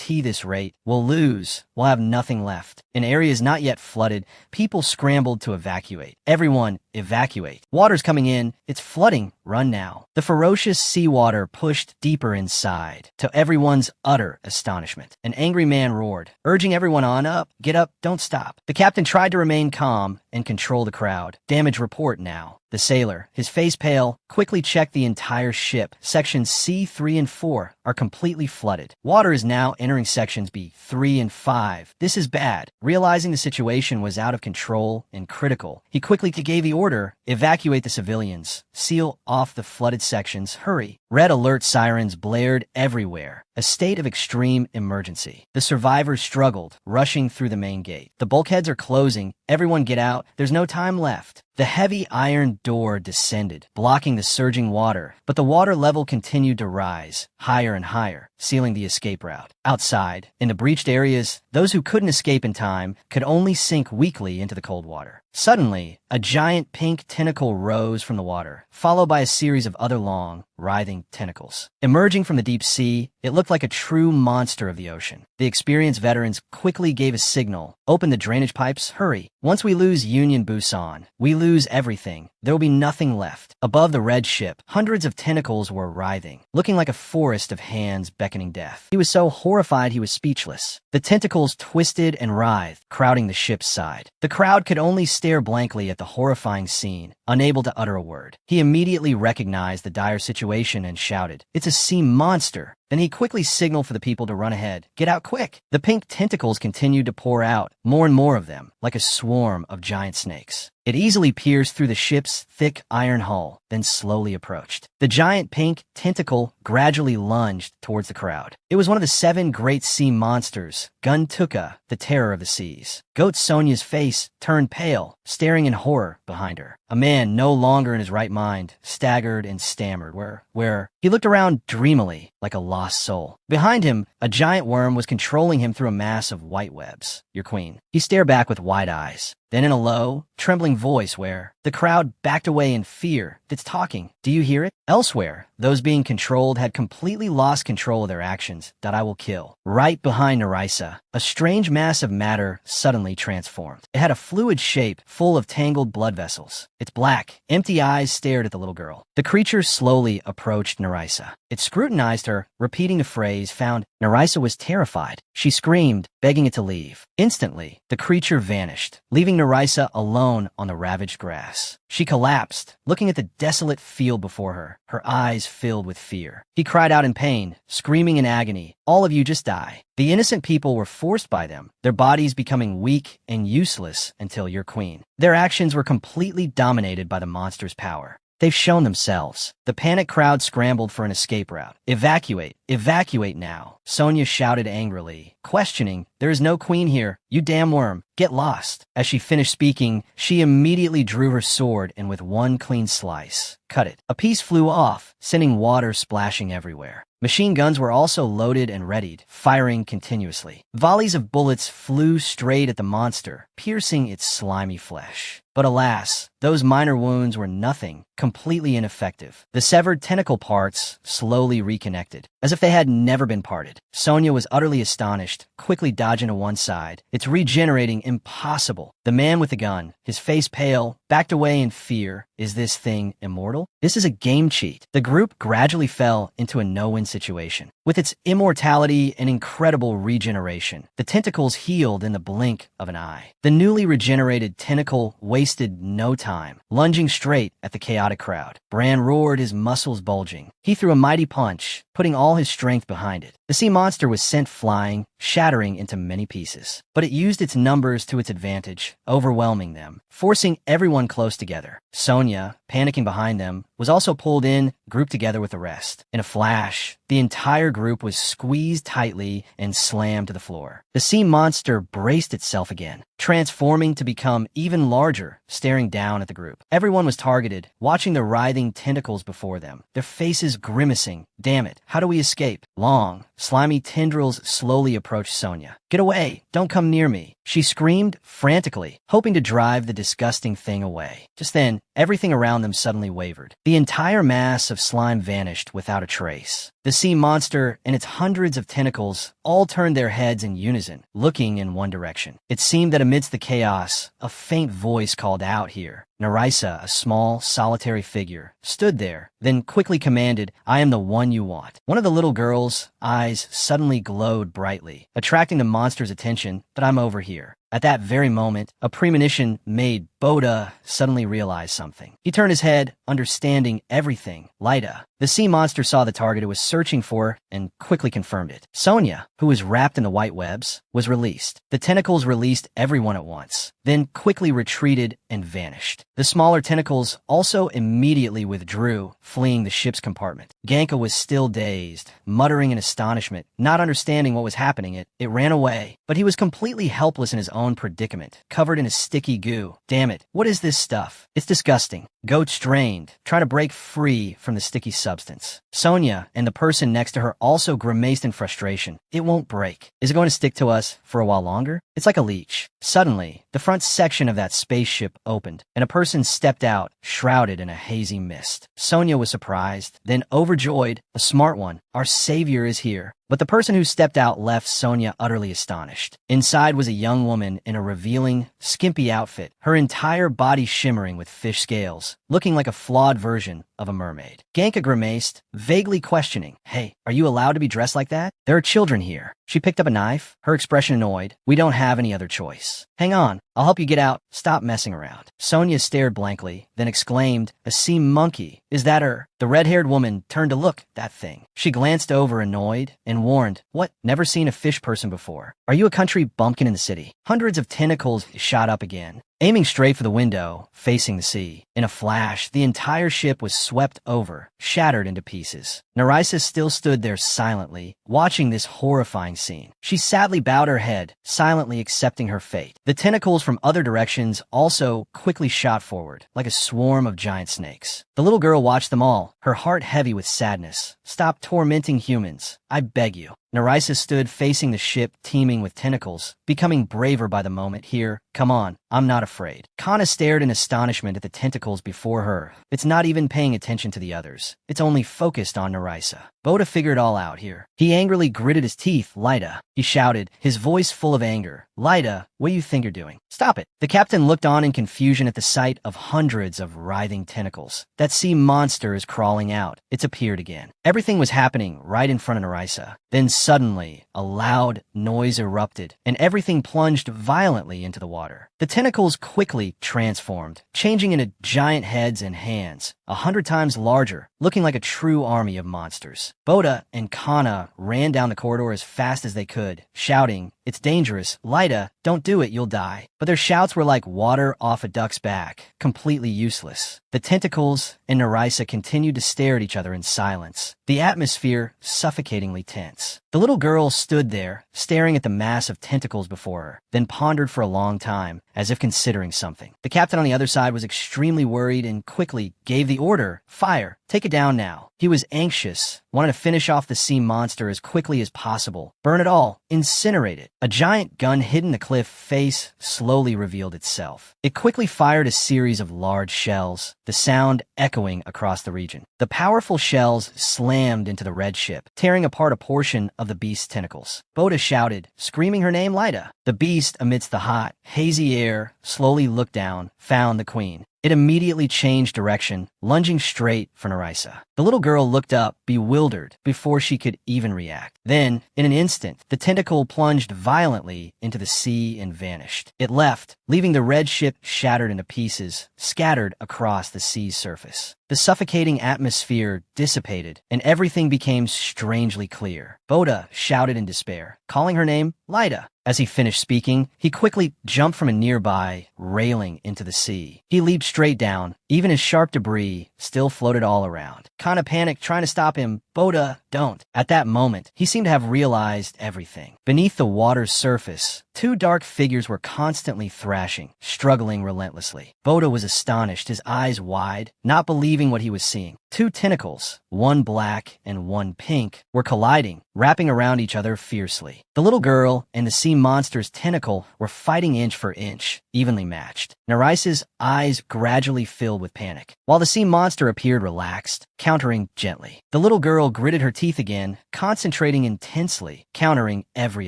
this rate, we'll lose. We'll have nothing left. In areas not yet flooded, people scrambled to evacuate. Everyone, evacuate. Water's coming in. It's flooding. Run now. The ferocious seawater pushed deeper inside, to everyone's utter astonishment. An angry man roared, urging everyone on up. Get up, don't stop. The captain tried to remain calm and control the crowd. Damage report now. The sailor, his face pale, quickly checked the entire ship. Sections C3 and 4 are completely flooded. Water is now entering sections B3 and 5. This is bad. Realizing the situation was out of control and critical, he quickly gave the order, evacuate the civilians, seal off the flooded sections, hurry. Red alert sirens blared everywhere. A state of extreme emergency. The survivors struggled, rushing through the main gate. The bulkheads are closing. Everyone get out. There's no time left. The heavy iron door descended, blocking the surging water, but the water level continued to rise, higher and higher, sealing the escape route. Outside, in the breached areas, those who couldn't escape in time could only sink weakly into the cold water. Suddenly, a giant pink tentacle rose from the water, followed by a series of other long, writhing tentacles. Emerging from the deep sea, it looked like a true monster of the ocean. The experienced veterans quickly gave a signal. Open the drainage pipes, hurry. Once we lose Union Busan, we lose everything. There will be nothing left. Above the red ship, hundreds of tentacles were writhing, looking like a forest of hands beckoning death. He was so horrified he was speechless. The tentacles twisted and writhed, crowding the ship's side. The crowd could only stare blankly at the horrifying scene, unable to utter a word. He immediately recognized the dire situation and shouted, "It's a sea monster!" Then he quickly signaled for the people to run ahead. Get out quick! The pink tentacles continued to pour out, more and more of them, like a swarm of giant snakes. It easily pierced through the ship's thick iron hull, then slowly approached. The giant pink tentacle gradually lunged towards the crowd. It was one of the 7 great sea monsters, Guntuka, the terror of the seas. Goat Sonia's face turned pale, staring in horror behind her. A man no longer in his right mind, staggered and stammered. Where? He looked around dreamily, like a lost soul. Behind him, a giant worm was controlling him through a mass of white webs. Your queen. He stared back with wide eyes. Then in a low, trembling voice where the crowd backed away in fear. It's talking. Do you hear it? Elsewhere, those being controlled had completely lost control of their actions. That I will kill. Right behind Nerissa, a strange mass of matter suddenly transformed. It had a fluid shape full of tangled blood vessels. Its black, empty eyes stared at the little girl. The creature slowly approached Nerissa. It scrutinized her, repeating the phrase, found Nerissa was terrified. She screamed, begging it to leave. Instantly, the creature vanished, leaving Nerissa alone on the ravaged grass. She collapsed, looking at the desolate field before her, her eyes filled with fear. He cried out in pain, screaming in agony, "All of you just die." The innocent people were forced by them, their bodies becoming weak and useless until your queen. Their actions were completely dominated by the monster's power. They've shown themselves. The panicked crowd scrambled for an escape route. Evacuate! Evacuate now! Sonia shouted angrily, questioning, "There is no queen here. You damn worm. Get lost." As she finished speaking, she immediately drew her sword and with one clean slice, cut it. A piece flew off, sending water splashing everywhere. Machine guns were also loaded and readied, firing continuously. Volleys of bullets flew straight at the monster, piercing its slimy flesh. But alas, those minor wounds were nothing, completely ineffective. The severed tentacle parts slowly reconnected, as if they had never been parted. Sonia was utterly astonished, quickly dodging to one side. It's regenerating impossible. The man with the gun, his face pale, backed away in fear. Is this thing immortal? This is a game cheat. The group gradually fell into a no-win situation. With its immortality and incredible regeneration, the tentacles healed in the blink of an eye. The newly regenerated tentacle wasted no time, lunging straight at the chaotic crowd. Bran roared, his muscles bulging. He threw a mighty punch, putting all his strength behind it. The sea monster was sent flying, shattering into many pieces. But it used its numbers to its advantage, overwhelming them, forcing everyone close together. Sonia, panicking behind them, was also pulled in, grouped together with the rest. In a flash, the entire group was squeezed tightly and slammed to the floor. The sea monster braced itself again, transforming to become even larger, staring down at the group. Everyone was targeted, watching the writhing tentacles before them, their faces grimacing. Damn it, how do we escape? Long, slimy tendrils slowly approached Sonia. Get away, don't come near me. She screamed frantically, hoping to drive the disgusting thing away. Just then, everything around them suddenly wavered. The entire mass of slime vanished without a trace. The sea monster and its hundreds of tentacles all turned their heads in unison, looking in one direction. It seemed that amidst the chaos, a faint voice called out here. Nerissa, a small, solitary figure, stood there, then quickly commanded, "I am the one you want." One of the little girl's eyes suddenly glowed brightly, attracting the monster's attention. "But I'm over here." At that very moment, a premonition made Boda suddenly realize something. He turned his head, understanding everything. Lyta. The sea monster saw the target it was searching for and quickly confirmed it. Sonia, who was wrapped in the white webs, was released. The tentacles released everyone at once, then quickly retreated and vanished. The smaller tentacles also immediately withdrew, fleeing the ship's compartment. Ganka was still dazed, muttering in astonishment, not understanding what was happening. It ran away, but he was completely helpless in his own predicament, covered in a sticky goo. Damn it, what is this stuff? It's disgusting. Goat strained, trying to break free from the sticky substance. Sonia and the person next to her also grimaced in frustration. It won't break. Is it going to stick to us for a while longer? It's like a leech. Suddenly, the front section of that spaceship opened, and a person stepped out, shrouded in a hazy mist. Sonia was surprised, then overjoyed. A smart one. Our savior is here. But the person who stepped out left Sonia utterly astonished. Inside was a young woman in a revealing, skimpy outfit, her entire body shimmering with fish scales, looking like a flawed version of a mermaid. Ganka grimaced, vaguely questioning, "Hey, are you allowed to be dressed like that? There are children here." She picked up a knife, her expression annoyed. "We don't have any other choice." "Hang on, I'll help you get out. Stop messing around." Sonia stared blankly, then exclaimed, "A sea monkey. Is that her?" The red-haired woman turned to look, that thing. She glanced over annoyed and warned, "What? Never seen a fish person before. Are you a country bumpkin in the city?" Hundreds of tentacles shot up again, aiming straight for the window, facing the sea. In a flash, the entire ship was swept over, shattered into pieces. Nerissa still stood there silently, watching this horrifying scene. She sadly bowed her head, silently accepting her fate. The tentacles from other directions also quickly shot forward, like a swarm of giant snakes. The little girl watched them all, her heart heavy with sadness. "Stop tormenting humans, I beg you." Nerissa stood facing the ship teeming with tentacles, becoming braver by the moment. "Here, come on, I'm not afraid." Kana stared in astonishment at the tentacles before her. It's not even paying attention to the others. It's only focused on Nerissa. Boda figured it all out here. He angrily gritted his teeth. "Lyta," he shouted, his voice full of anger. "Lyta, what do you think you're doing? Stop it." The captain looked on in confusion at the sight of hundreds of writhing tentacles. That sea monster is crawling out. It's appeared again. Everything was happening right in front of Nerissa. Then suddenly, a loud noise erupted, and everything plunged violently into the water. The tentacles quickly transformed, changing into giant heads and hands, 100 times larger, looking like a true army of monsters. Boda and Kana ran down the corridor as fast as they could, shouting, "It's dangerous. Lyta, don't do it, you'll die." But their shouts were like water off a duck's back, completely useless. The tentacles and Nerissa continued to stare at each other in silence, the atmosphere suffocatingly tense. The little girl stood there, staring at the mass of tentacles before her, then pondered for a long time, as if considering something. The captain on the other side was extremely worried and quickly gave the order, "Fire, take it down now." He was anxious, wanted to finish off the sea monster as quickly as possible. Burn it all. Incinerate it. A giant gun hidden in the cliff face slowly revealed itself. It quickly fired a series of large shells, the sound echoing across the region. The powerful shells slammed into the red ship, tearing apart a portion of the beast's tentacles. Boda shouted, screaming her name Lyda. The beast, amidst the hot, hazy air, slowly looked down, found the queen. It immediately changed direction, lunging straight for Nerissa. The little girl looked up, bewildered, before she could even react. Then, in an instant, the tentacle plunged violently into the sea and vanished. It left, leaving the red ship shattered into pieces, scattered across the sea's surface. The suffocating atmosphere dissipated, and everything became strangely clear. Boda shouted in despair, calling her name Lyda. As he finished speaking, he quickly jumped from a nearby railing into the sea. He leaped straight down, even as sharp debris still floated all around. Kinda panicked, trying to stop him. Boda, don't. At that moment, he seemed to have realized everything. Beneath the water's surface, two dark figures were constantly thrashing, struggling relentlessly. Boda was astonished, his eyes wide, not believing what he was seeing. Two tentacles, one black and one pink, were colliding, wrapping around each other fiercely. The little girl and the sea monster's tentacle were fighting inch for inch, evenly matched. Nerissa's eyes gradually filled with panic, while the sea monster appeared relaxed, countering gently. The little girl gritted her teeth again, concentrating intensely, countering every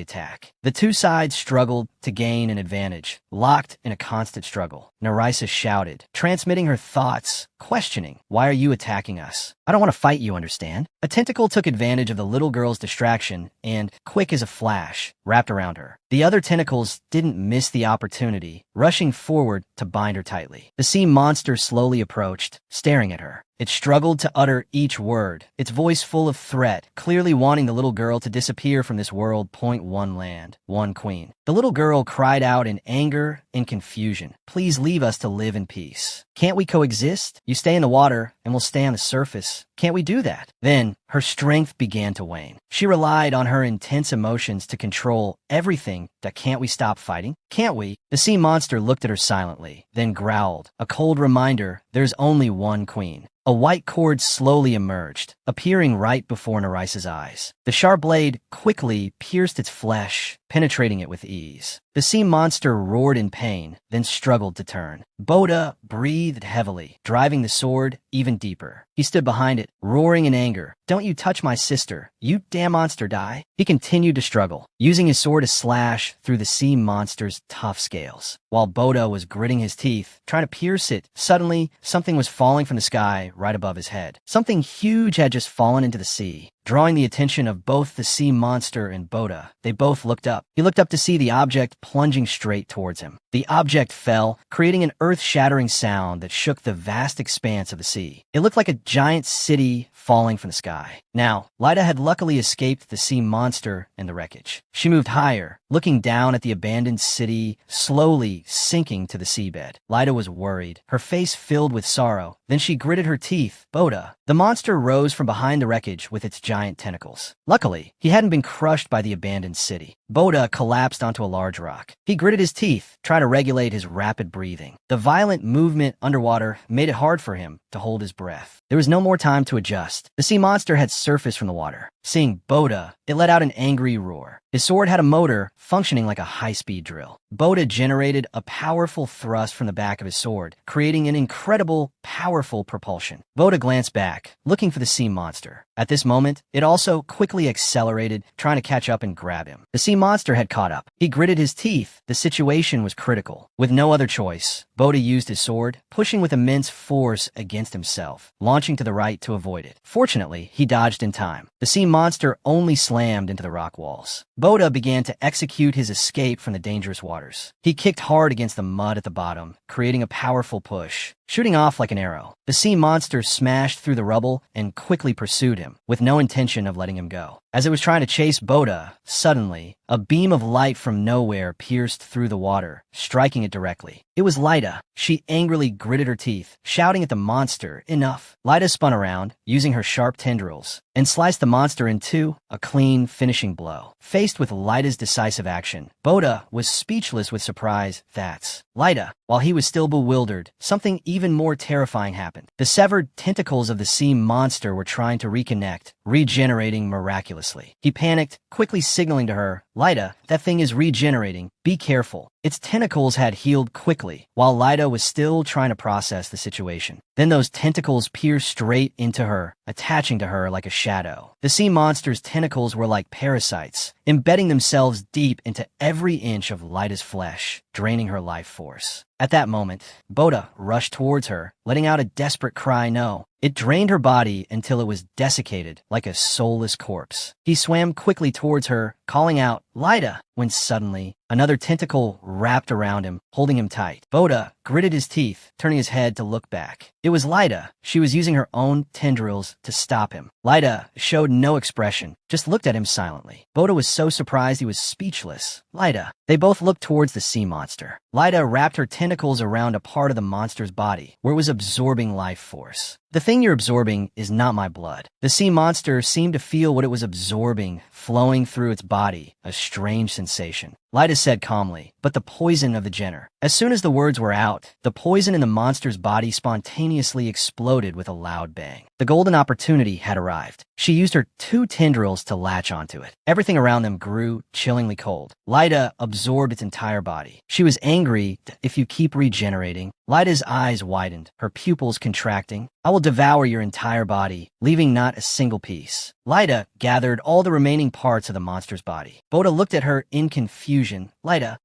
attack. The two sides struggled to gain an advantage, locked in a constant struggle. Nerissa shouted, transmitting her thoughts, questioning, why are you attacking us? I don't want to fight you, understand? A tentacle took advantage of the little girl's distraction and, quick as a flash, wrapped around her. The other tentacles didn't miss the opportunity, rushing forward to bind her tightly. The sea monster slowly approached, staring at her. It struggled to utter each word, its voice full of threat, clearly wanting the little girl to disappear from this world. Point one land, one queen. The little girl cried out in anger and confusion. Please leave us to live in peace. Can't we coexist? You stay in the water, and we'll stay on the surface. Can't we do that? Then, her strength began to wane. She relied on her intense emotions to control everything. That can't we stop fighting? Can't we? The sea monster looked at her silently, then growled, a cold reminder, there's only one queen. A white cord slowly emerged, appearing right before Nerissa's eyes. The sharp blade quickly pierced its flesh, penetrating it with ease. The sea monster roared in pain, then struggled to turn. Boda breathed heavily, driving the sword even deeper. He stood behind it, roaring in anger. Don't you touch my sister. You damn monster, die. He continued to struggle, using his sword to slash through the sea monster's tough scales. While Boda was gritting his teeth, trying to pierce it, suddenly, something was falling from the sky right above his head. Something huge had just fallen into the sea, drawing the attention of both the sea monster and Boda. They both looked up. He looked up to see the object plunging straight towards him. The object fell, creating an earth-shattering sound that shook the vast expanse of the sea. It looked like a giant city falling from the sky. Now, Lyda had luckily escaped the sea monster and the wreckage. She moved higher, looking down at the abandoned city, slowly sinking to the seabed. Lyda was worried, her face filled with sorrow. Then she gritted her teeth. Boda. The monster rose from behind the wreckage with its giant tentacles. Luckily, he hadn't been crushed by the abandoned city. Boda collapsed onto a large rock. He gritted his teeth, trying to regulate his rapid breathing. The violent movement underwater made it hard for him to hold his breath. There was no more time to adjust. The sea monster had surfaced from the water. Seeing Boda, it let out an angry roar. His sword had a motor functioning like a high-speed drill. Boda generated a powerful thrust from the back of his sword, creating an incredible, powerful propulsion. Boda glanced back, looking for the sea monster. At this moment, it also quickly accelerated, trying to catch up and grab him. The sea monster had caught up. He gritted his teeth. The situation was critical. With no other choice, Boda used his sword, pushing with immense force against himself, launching to the right to avoid it. Fortunately, he dodged in time. The sea monster only slammed into the rock walls. Boda began to execute his escape from the dangerous waters. He kicked hard against the mud at the bottom, creating a powerful push. Shooting off like an arrow, the sea monster smashed through the rubble and quickly pursued him, with no intention of letting him go. As it was trying to chase Boda, suddenly, a beam of light from nowhere pierced through the water, striking it directly. It was Lyda. She angrily gritted her teeth, shouting at the monster, enough. Lyda spun around, using her sharp tendrils, and sliced the monster in two, a clean, finishing blow. Faced with Lyda's decisive action, Boda was speechless with surprise. That's Lyda. While he was still bewildered, something even more terrifying happened. The severed tentacles of the sea monster were trying to reconnect, regenerating miraculously. He panicked, quickly signaling to her, "Lyda, that thing is regenerating. Be careful." Its tentacles had healed quickly, while Lyda was still trying to process the situation. Then those tentacles pierced straight into her, attaching to her like a shadow. The sea monster's tentacles were like parasites, embedding themselves deep into every inch of Lyda's flesh, draining her life force. At that moment, Boda rushed towards her, letting out a desperate cry no. It drained her body until it was desiccated like a soulless corpse. He swam quickly towards her, calling out, "Lyda," when suddenly, another tentacle wrapped around him, holding him tight. Boda gritted his teeth, turning his head to look back. It was Lyda. She was using her own tendrils to stop him. Lyda showed no expression, just looked at him silently. Boda was so surprised he was speechless. "Lyda." They both looked towards the sea monster. Lyda wrapped her tentacles around a part of the monster's body, where it was absorbing life force. "The thing you're absorbing is not my blood." The sea monster seemed to feel what it was absorbing, flowing through its body, a strange sensation. Lyda said calmly, "But the poison of the Jenner." As soon as the words were out, the poison in the monster's body spontaneously exploded with a loud bang. The golden opportunity had arrived. She used her 2 tendrils to latch onto it. Everything around them grew chillingly cold. Lyda absorbed its entire body. She was angry. "If you keep regenerating." Lyda's eyes widened, her pupils contracting. "I will devour your entire body, leaving not a single piece." Lyda gathered all the remaining parts of the monster's body. Boda looked at her in confusion. Lyda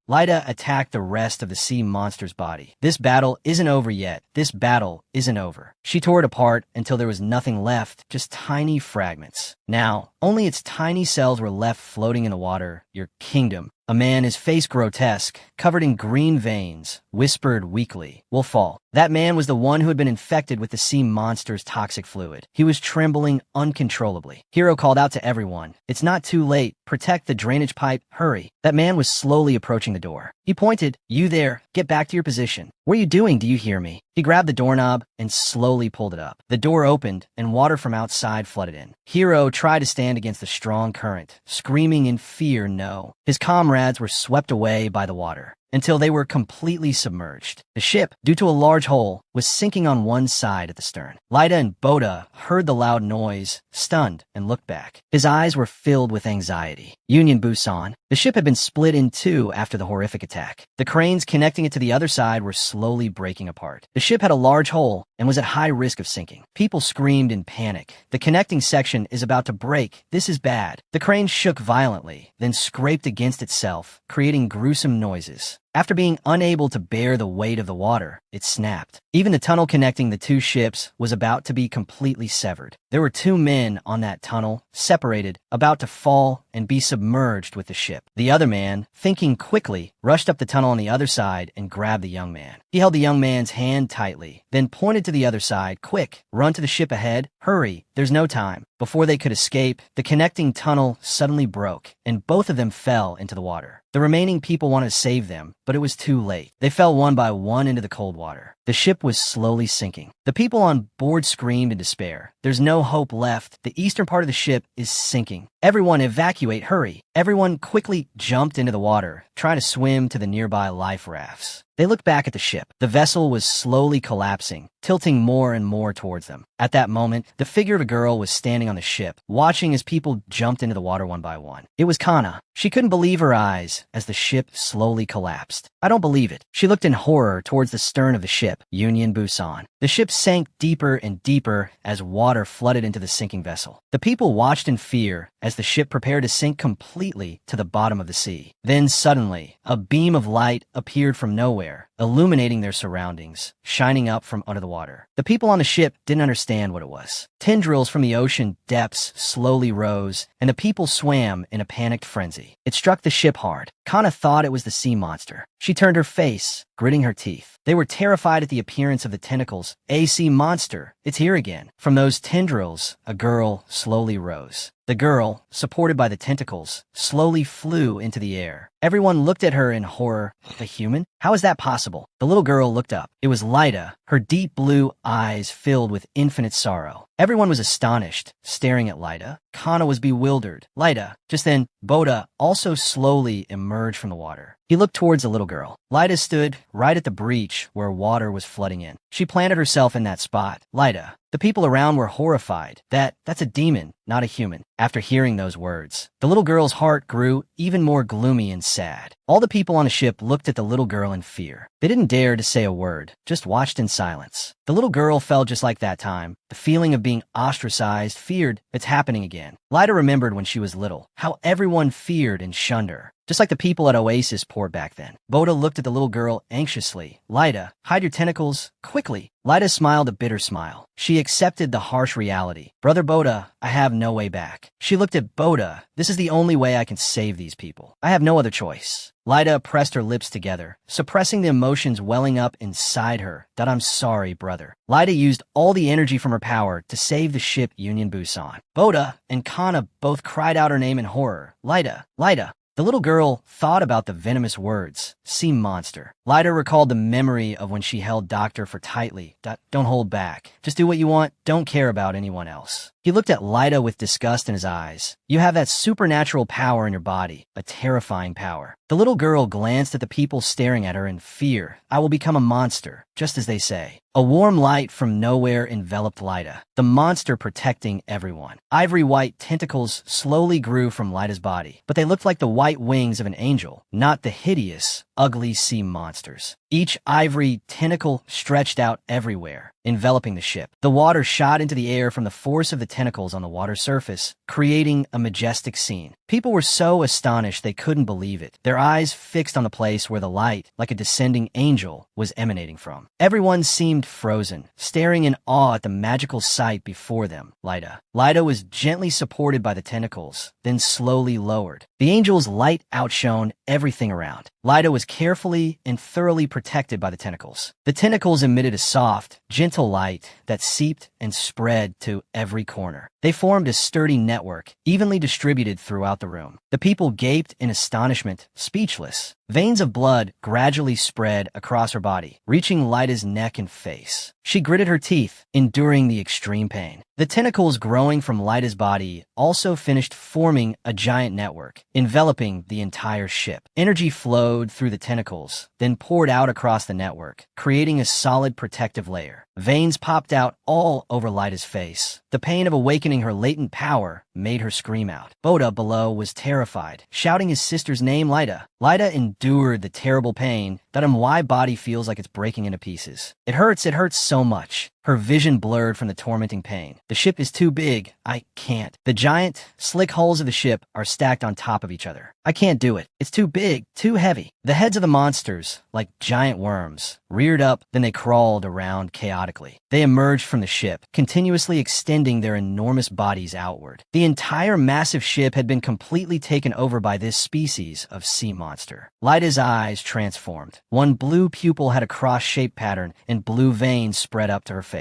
attacked the rest of the sea monster's body. "This battle isn't over yet. This battle isn't over." She tore it apart until there was nothing left, just tiny fragments. Now, only its tiny cells were left floating in the water. "Your kingdom." A man, his face grotesque, covered in green veins, whispered weakly, "Will fall." That man was the one who had been infected with the sea monster's toxic fluid. He was trembling uncontrollably. Hero called out to everyone, "It's not too late. Protect the drainage pipe. Hurry." That man was slowly approaching the door. He pointed, "You there, get back to your position." "What are you doing? Do you hear me?" He grabbed the doorknob and slowly pulled it up. The door opened, and water from outside flooded in. Hero tried to stand against the strong current, screaming in fear no. His comrades were swept away by the water, until they were completely submerged. The ship, due to a large hole, was sinking on one side at the stern. Lyda and Boda heard the loud noise, stunned, and looked back. His eyes were filled with anxiety. Union Busan. The ship had been split in two after the horrific attack. The cranes connecting it to the other side were slowly breaking apart. The ship had a large hole and was at high risk of sinking. People screamed in panic. "The connecting section is about to break. This is bad." The crane shook violently, then scraped against itself, creating gruesome noises. After being unable to bear the weight of the water, it snapped. Even the tunnel connecting the two ships was about to be completely severed. There were 2 men on that tunnel, separated, about to fall and be submerged with the ship. The other man, thinking quickly, rushed up the tunnel on the other side and grabbed the young man. He held the young man's hand tightly, then pointed to the other side. "Quick, run to the ship ahead. Hurry, there's no time." Before they could escape, the connecting tunnel suddenly broke, and both of them fell into the water. The remaining people wanted to save them, but it was too late. They fell one by one into the cold water. The ship was slowly sinking. The people on board screamed in despair. "There's no hope left. The eastern part of the ship is sinking. Everyone evacuate, hurry." Everyone quickly jumped into the water, trying to swim to the nearby life rafts. They looked back at the ship. The vessel was slowly collapsing, tilting more and more towards them. At that moment, the figure of a girl was standing on the ship, watching as people jumped into the water one by one. It was Kana. She couldn't believe her eyes as the ship slowly collapsed. "I don't believe it." She looked in horror towards the stern of the ship, Union Busan. The ship sank deeper and deeper as water flooded into the sinking vessel. The people watched in fear as the ship prepared to sink completely to the bottom of the sea. Then suddenly, a beam of light appeared from nowhere, illuminating their surroundings, shining up from under the water. The people on the ship didn't understand what it was. Tendrils from the ocean depths slowly rose, and the people swam in a panicked frenzy. It struck the ship hard. Kana thought it was the sea monster. She turned her face, gritting her teeth. They were terrified at the appearance of the tentacles. "A sea monster, it's here again." From those tendrils, a girl slowly rose. The girl, supported by the tentacles, slowly flew into the air. Everyone looked at her in horror. "A human? How is that possible?" The little girl looked up. It was Lyda, her deep blue eyes filled with infinite sorrow. Everyone was astonished, staring at Lyda. Kana was bewildered. Lyda. Just then, Boda also slowly emerged from the water. He looked towards the little girl. Lyda stood right at the breach where water was flooding in. She planted herself in that spot. Lyda. The people around were horrified. That's a demon, not a human. After hearing those words, the little girl's heart grew even more gloomy and sad. All the people on the ship looked at the little girl in fear. They didn't dare to say a word, just watched in silence. The little girl felt just like that time. The feeling of being ostracized, feared, it's happening again. Lyda remembered when she was little, how everyone feared and shunned her. Just like the people at Oasis Port back then. Boda looked at the little girl anxiously. Lyda, hide your tentacles, quickly. Lyda smiled a bitter smile. She accepted the harsh reality. Brother Boda, I have no way back. She looked at Boda. This is the only way I can save these people. I have no other choice. Lyda pressed her lips together, suppressing the emotions welling up inside her. That I'm sorry, brother. Lyda used all the energy from her power to save the ship Union Busan. Boda and Kana both cried out her name in horror. Lyda, Lyda. The little girl thought about the venomous words, sea monster. Lyda recalled the memory of when she held Doctor for tightly. Don't hold back. Just do what you want. Don't care about anyone else. He looked at Lyda with disgust in his eyes. You have that supernatural power in your body, a terrifying power. The little girl glanced at the people staring at her in fear. I will become a monster, just as they say. A warm light from nowhere enveloped Lyda, the monster protecting everyone. Ivory white tentacles slowly grew from Lyda's body, but they looked like the white wings of an angel, not the hideous, ugly sea monsters. Each ivory tentacle stretched out everywhere, enveloping the ship. The water shot into the air from the force of the tentacles on the water surface, creating a majestic scene. People were so astonished they couldn't believe it, their eyes fixed on the place where the light, like a descending angel, was emanating from. Everyone seemed frozen, staring in awe at the magical sight before them. Lyda was gently supported by the tentacles, then slowly lowered. The angel's light outshone everything around. Lyda was carefully and thoroughly protected by the tentacles. The tentacles emitted a soft, gentle light that seeped and spread to every corner. They formed a sturdy network, evenly distributed throughout the room. The people gaped in astonishment, speechless. Veins of blood gradually spread across her body, reaching Lyda's neck and face. She gritted her teeth, enduring the extreme pain. The tentacles growing from Lyda's body also finished forming a giant network, enveloping the entire ship. Energy flowed through the tentacles, then poured out across the network, creating a solid protective layer. Veins popped out all over Lyda's face. The pain of awakening her latent power made her scream out. Boda below was terrified, shouting his sister's name, Lyda. Lyda endured the terrible pain that her why body feels like it's breaking into pieces. It hurts so much. Her vision blurred from the tormenting pain. The ship is too big. I can't. The giant, slick hulls of the ship are stacked on top of each other. I can't do it. It's too big, too heavy. The heads of the monsters, like giant worms, reared up, then they crawled around chaotically. They emerged from the ship, continuously extending their enormous bodies outward. The entire massive ship had been completely taken over by this species of sea monster. Lyda's eyes transformed. One blue pupil had a cross-shaped pattern, and blue veins spread up to her face.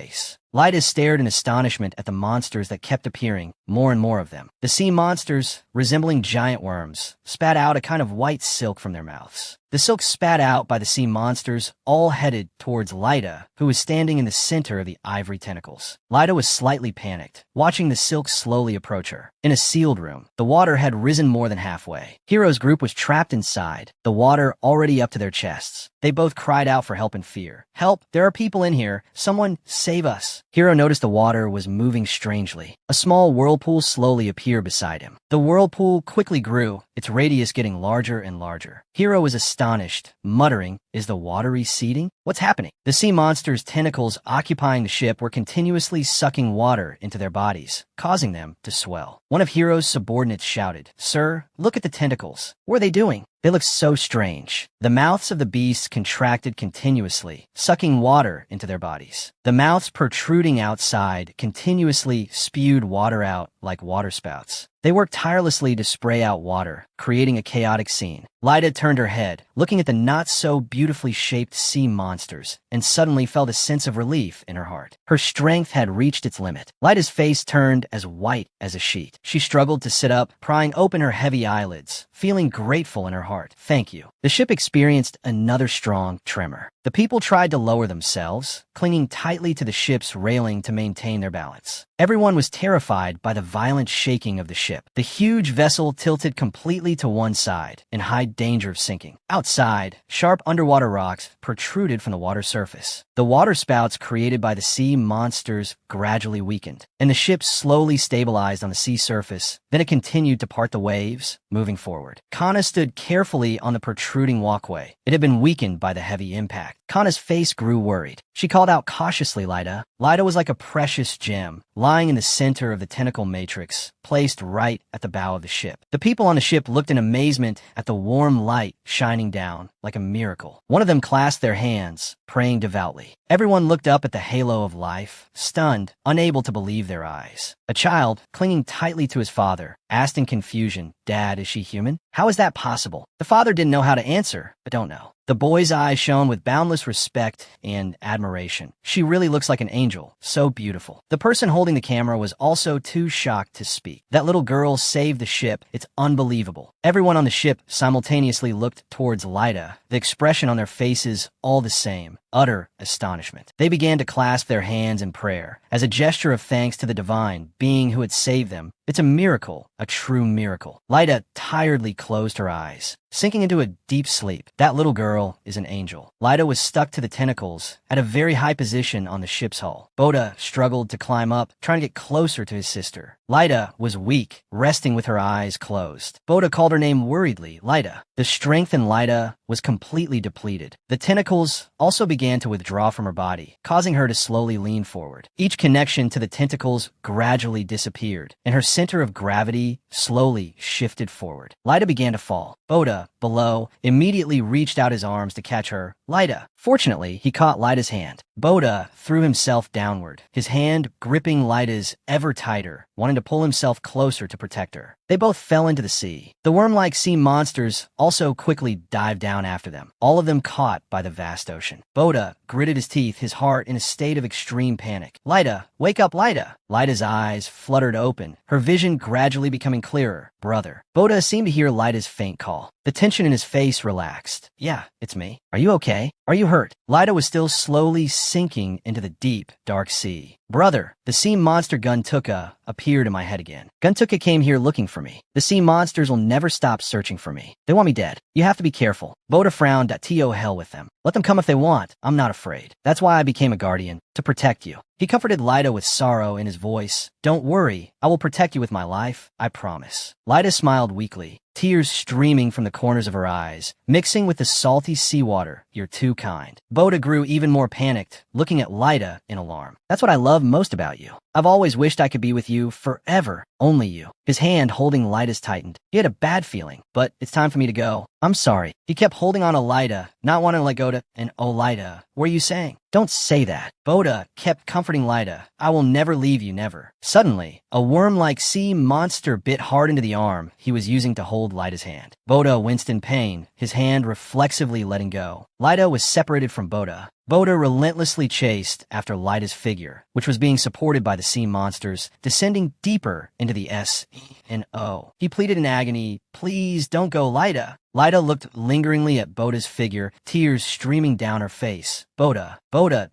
Lyda stared in astonishment at the monsters that kept appearing, more and more of them. The sea monsters, resembling giant worms, spat out a kind of white silk from their mouths. The silk spat out by the sea monsters all headed towards Lyda, who was standing in the center of the ivory tentacles. Lyda was slightly panicked, watching the silk slowly approach her. In a sealed room, the water had risen more than halfway. Hero's group was trapped inside, the water already up to their chests. They both cried out for help in fear. Help! There are people in here! Someone save us! Hero noticed the water was moving strangely. A small whirlpool slowly appeared beside him. The whirlpool quickly grew, its radius getting larger and larger. Hero was astonished, muttering, "Is the water receding? What's happening?" The sea monster's tentacles occupying the ship were continuously sucking water into their bodies, causing them to swell. One of Hero's subordinates shouted, "Sir, look at the tentacles. What are they doing? They look so strange." The mouths of the beasts contracted continuously, sucking water into their bodies. The mouths protruding outside continuously spewed water out like waterspouts. They worked tirelessly to spray out water, creating a chaotic scene. Lyda turned her head, looking at the not-so-beautifully shaped sea monsters, and suddenly felt a sense of relief in her heart. Her strength had reached its limit. Lyda's face turned as white as a sheet. She struggled to sit up, prying open her heavy eyelids, feeling grateful in her heart. "Thank you." The ship experienced another strong tremor. The people tried to lower themselves, clinging tightly to the ship's railing to maintain their balance. Everyone was terrified by the violent shaking of the ship. The huge vessel tilted completely to one side, and high danger of sinking. Outside, sharp underwater rocks protruded from the water surface. The water spouts created by the sea monsters gradually weakened, and the ship slowly stabilized on the sea surface. Then it continued to part the waves, moving forward. Kana stood carefully on the protruding walkway. It had been weakened by the heavy impact. Kana's face grew worried. She called out cautiously, Lyda. Lyda was like a precious gem, lying in the center of the tentacle matrix, placed right at the bow of the ship. The people on the ship looked in amazement at the warm light shining down like a miracle. One of them clasped their hands, praying devoutly. Everyone looked up at the halo of life, stunned, unable to believe their eyes. A child, clinging tightly to his father, asked in confusion, "Dad, is she human? How is that possible?" The father didn't know how to answer, but don't know. The boy's eyes shone with boundless respect and admiration. "She really looks like an angel, so beautiful." The person holding the camera was also too shocked to speak. "That little girl saved the ship. It's unbelievable." Everyone on the ship simultaneously looked towards Lyda, the expression on their faces all the same, utter astonishment. They began to clasp their hands in prayer, as a gesture of thanks to the divine being who had saved them. It's a miracle, a true miracle. Lyda tiredly closed her eyes, sinking into a deep sleep. That little girl is an angel. Lyda was stuck to the tentacles at a very high position on the ship's hull. Boda struggled to climb up, trying to get closer to his sister. Lyda was weak, resting with her eyes closed. Boda called her name worriedly, Lyda. The strength in Lyda was completely depleted. The tentacles also began to withdraw from her body, causing her to slowly lean forward. Each connection to the tentacles gradually disappeared, and her center of gravity slowly shifted forward. Lyda began to fall. Boda, below, immediately reached out his arms to catch her. Lyda. Fortunately, he caught Lyda's hand. Boda threw himself downward, his hand gripping Lyda's ever tighter, wanting to pull himself closer to protect her. They both fell into the sea. The worm-like sea monsters also quickly dived down after them, all of them caught by the vast ocean. Boda gritted his teeth, his heart in a state of extreme panic. "Lyda, wake up, Lyda!" Lyda's eyes fluttered open, her vision gradually becoming clearer. "Brother." Boda seemed to hear Lyda's faint call. The tension in his face relaxed. "Yeah, it's me. Are you okay? Are you hurt?" Lyda was still slowly sinking into the deep, dark sea. "Brother." The sea monster Guntuka appeared in my head again. "Guntuka came here looking for me. The sea monsters will never stop searching for me. They want me dead. You have to be careful." Boda frowned. "To hell with them. Let them come if they want. I'm not afraid. That's why I became a guardian, to protect you." He comforted Lyda with sorrow in his voice. "Don't worry. I will protect you with my life. I promise." Lyda smiled weakly, tears streaming from the corners of her eyes, mixing with the salty seawater. "You're too kind." Boda grew even more panicked, looking at Lyda in alarm. "That's what I love most about you. I've always wished I could be with you forever. Only you." His hand holding Lyda's tightened. He had a bad feeling, but it's time for me to go. "I'm sorry." He kept holding on to Lyda, not wanting to let go and "Oh, Lyda, what are you saying?" "Don't say that." Boda kept comforting Lyda. "I will never leave you, never." Suddenly, a worm-like sea monster bit hard into the arm he was using to hold Lyda's hand. Boda winced in pain, his hand reflexively letting go. Lyda was separated from Boda. Boda relentlessly chased after Lyda's figure, which was being supported by the sea monsters, descending deeper into the S and O. He pleaded in agony, "Please don't go, Lyda." Lyda looked lingeringly at Boda's figure, tears streaming down her face. Boda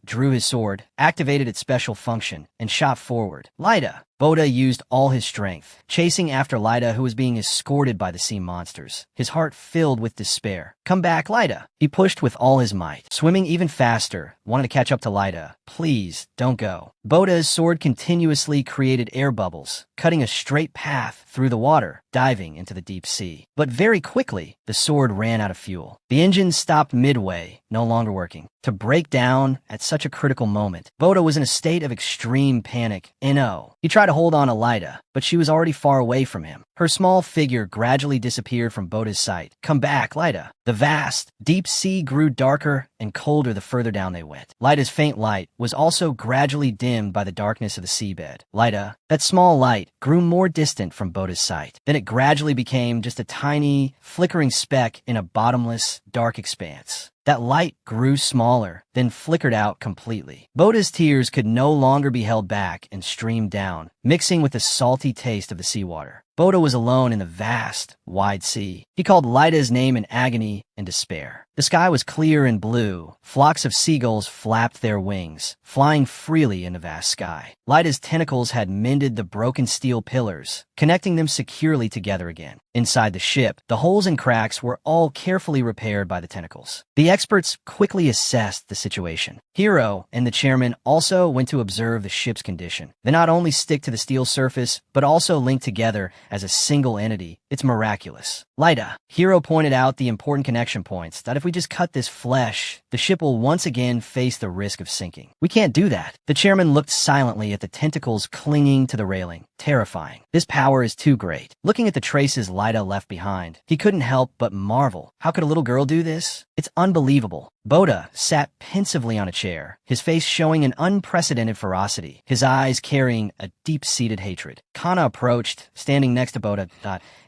drew his sword, activated its special function, and shot forward. "Lyda." Boda used all his strength, chasing after Lyda, who was being escorted by the sea monsters, his heart filled with despair. "Come back, Lyda." He pushed with all his might, swimming even faster, wanting to catch up to Lyda. "Please, don't go." Boda's sword continuously created air bubbles, cutting a straight path through the water, diving into the deep sea. But very quickly, the sword ran out of fuel. The engine stopped midway, no longer working. To break down at such a critical moment, Boda was in a state of extreme panic. No. He tried to hold on to Lyda, but she was already far away from him. Her small figure gradually disappeared from Boda's sight. "Come back, Lyda." The vast, deep sea grew darker and colder the further down they went. Lyda's faint light was also gradually dimmed by the darkness of the seabed. Lyda, that small light, grew more distant from Boda's sight. Then it gradually became just a tiny, flickering speck in a bottomless, dark expanse. That light grew smaller, then flickered out completely. Boda's tears could no longer be held back and streamed down, mixing with the salty taste of the seawater. Boda was alone in the vast, wide sea. He called Lyda's name in agony and despair. The sky was clear and blue. Flocks of seagulls flapped their wings, flying freely in the vast sky. Lyda's tentacles had mended the broken steel pillars, connecting them securely together again. Inside the ship, the holes and cracks were all carefully repaired by the tentacles. The experts quickly assessed the situation. Hiro and the chairman also went to observe the ship's condition. They not only stick to the steel surface, but also link together as a single entity. It's miraculous. Lyta, Hiro pointed out the important connection points, that if we just cut this flesh, the ship will once again face the risk of sinking. We can't do that. The chairman looked silently at the tentacles clinging to the railing. Terrifying. This power is too great. Looking at the traces Lyta left behind, he couldn't help but marvel. How could a little girl do this? It's unbelievable. Boda sat pensively on a chair, his face showing an unprecedented ferocity, his eyes carrying a deep-seated hatred. Kana approached, standing next to Boda.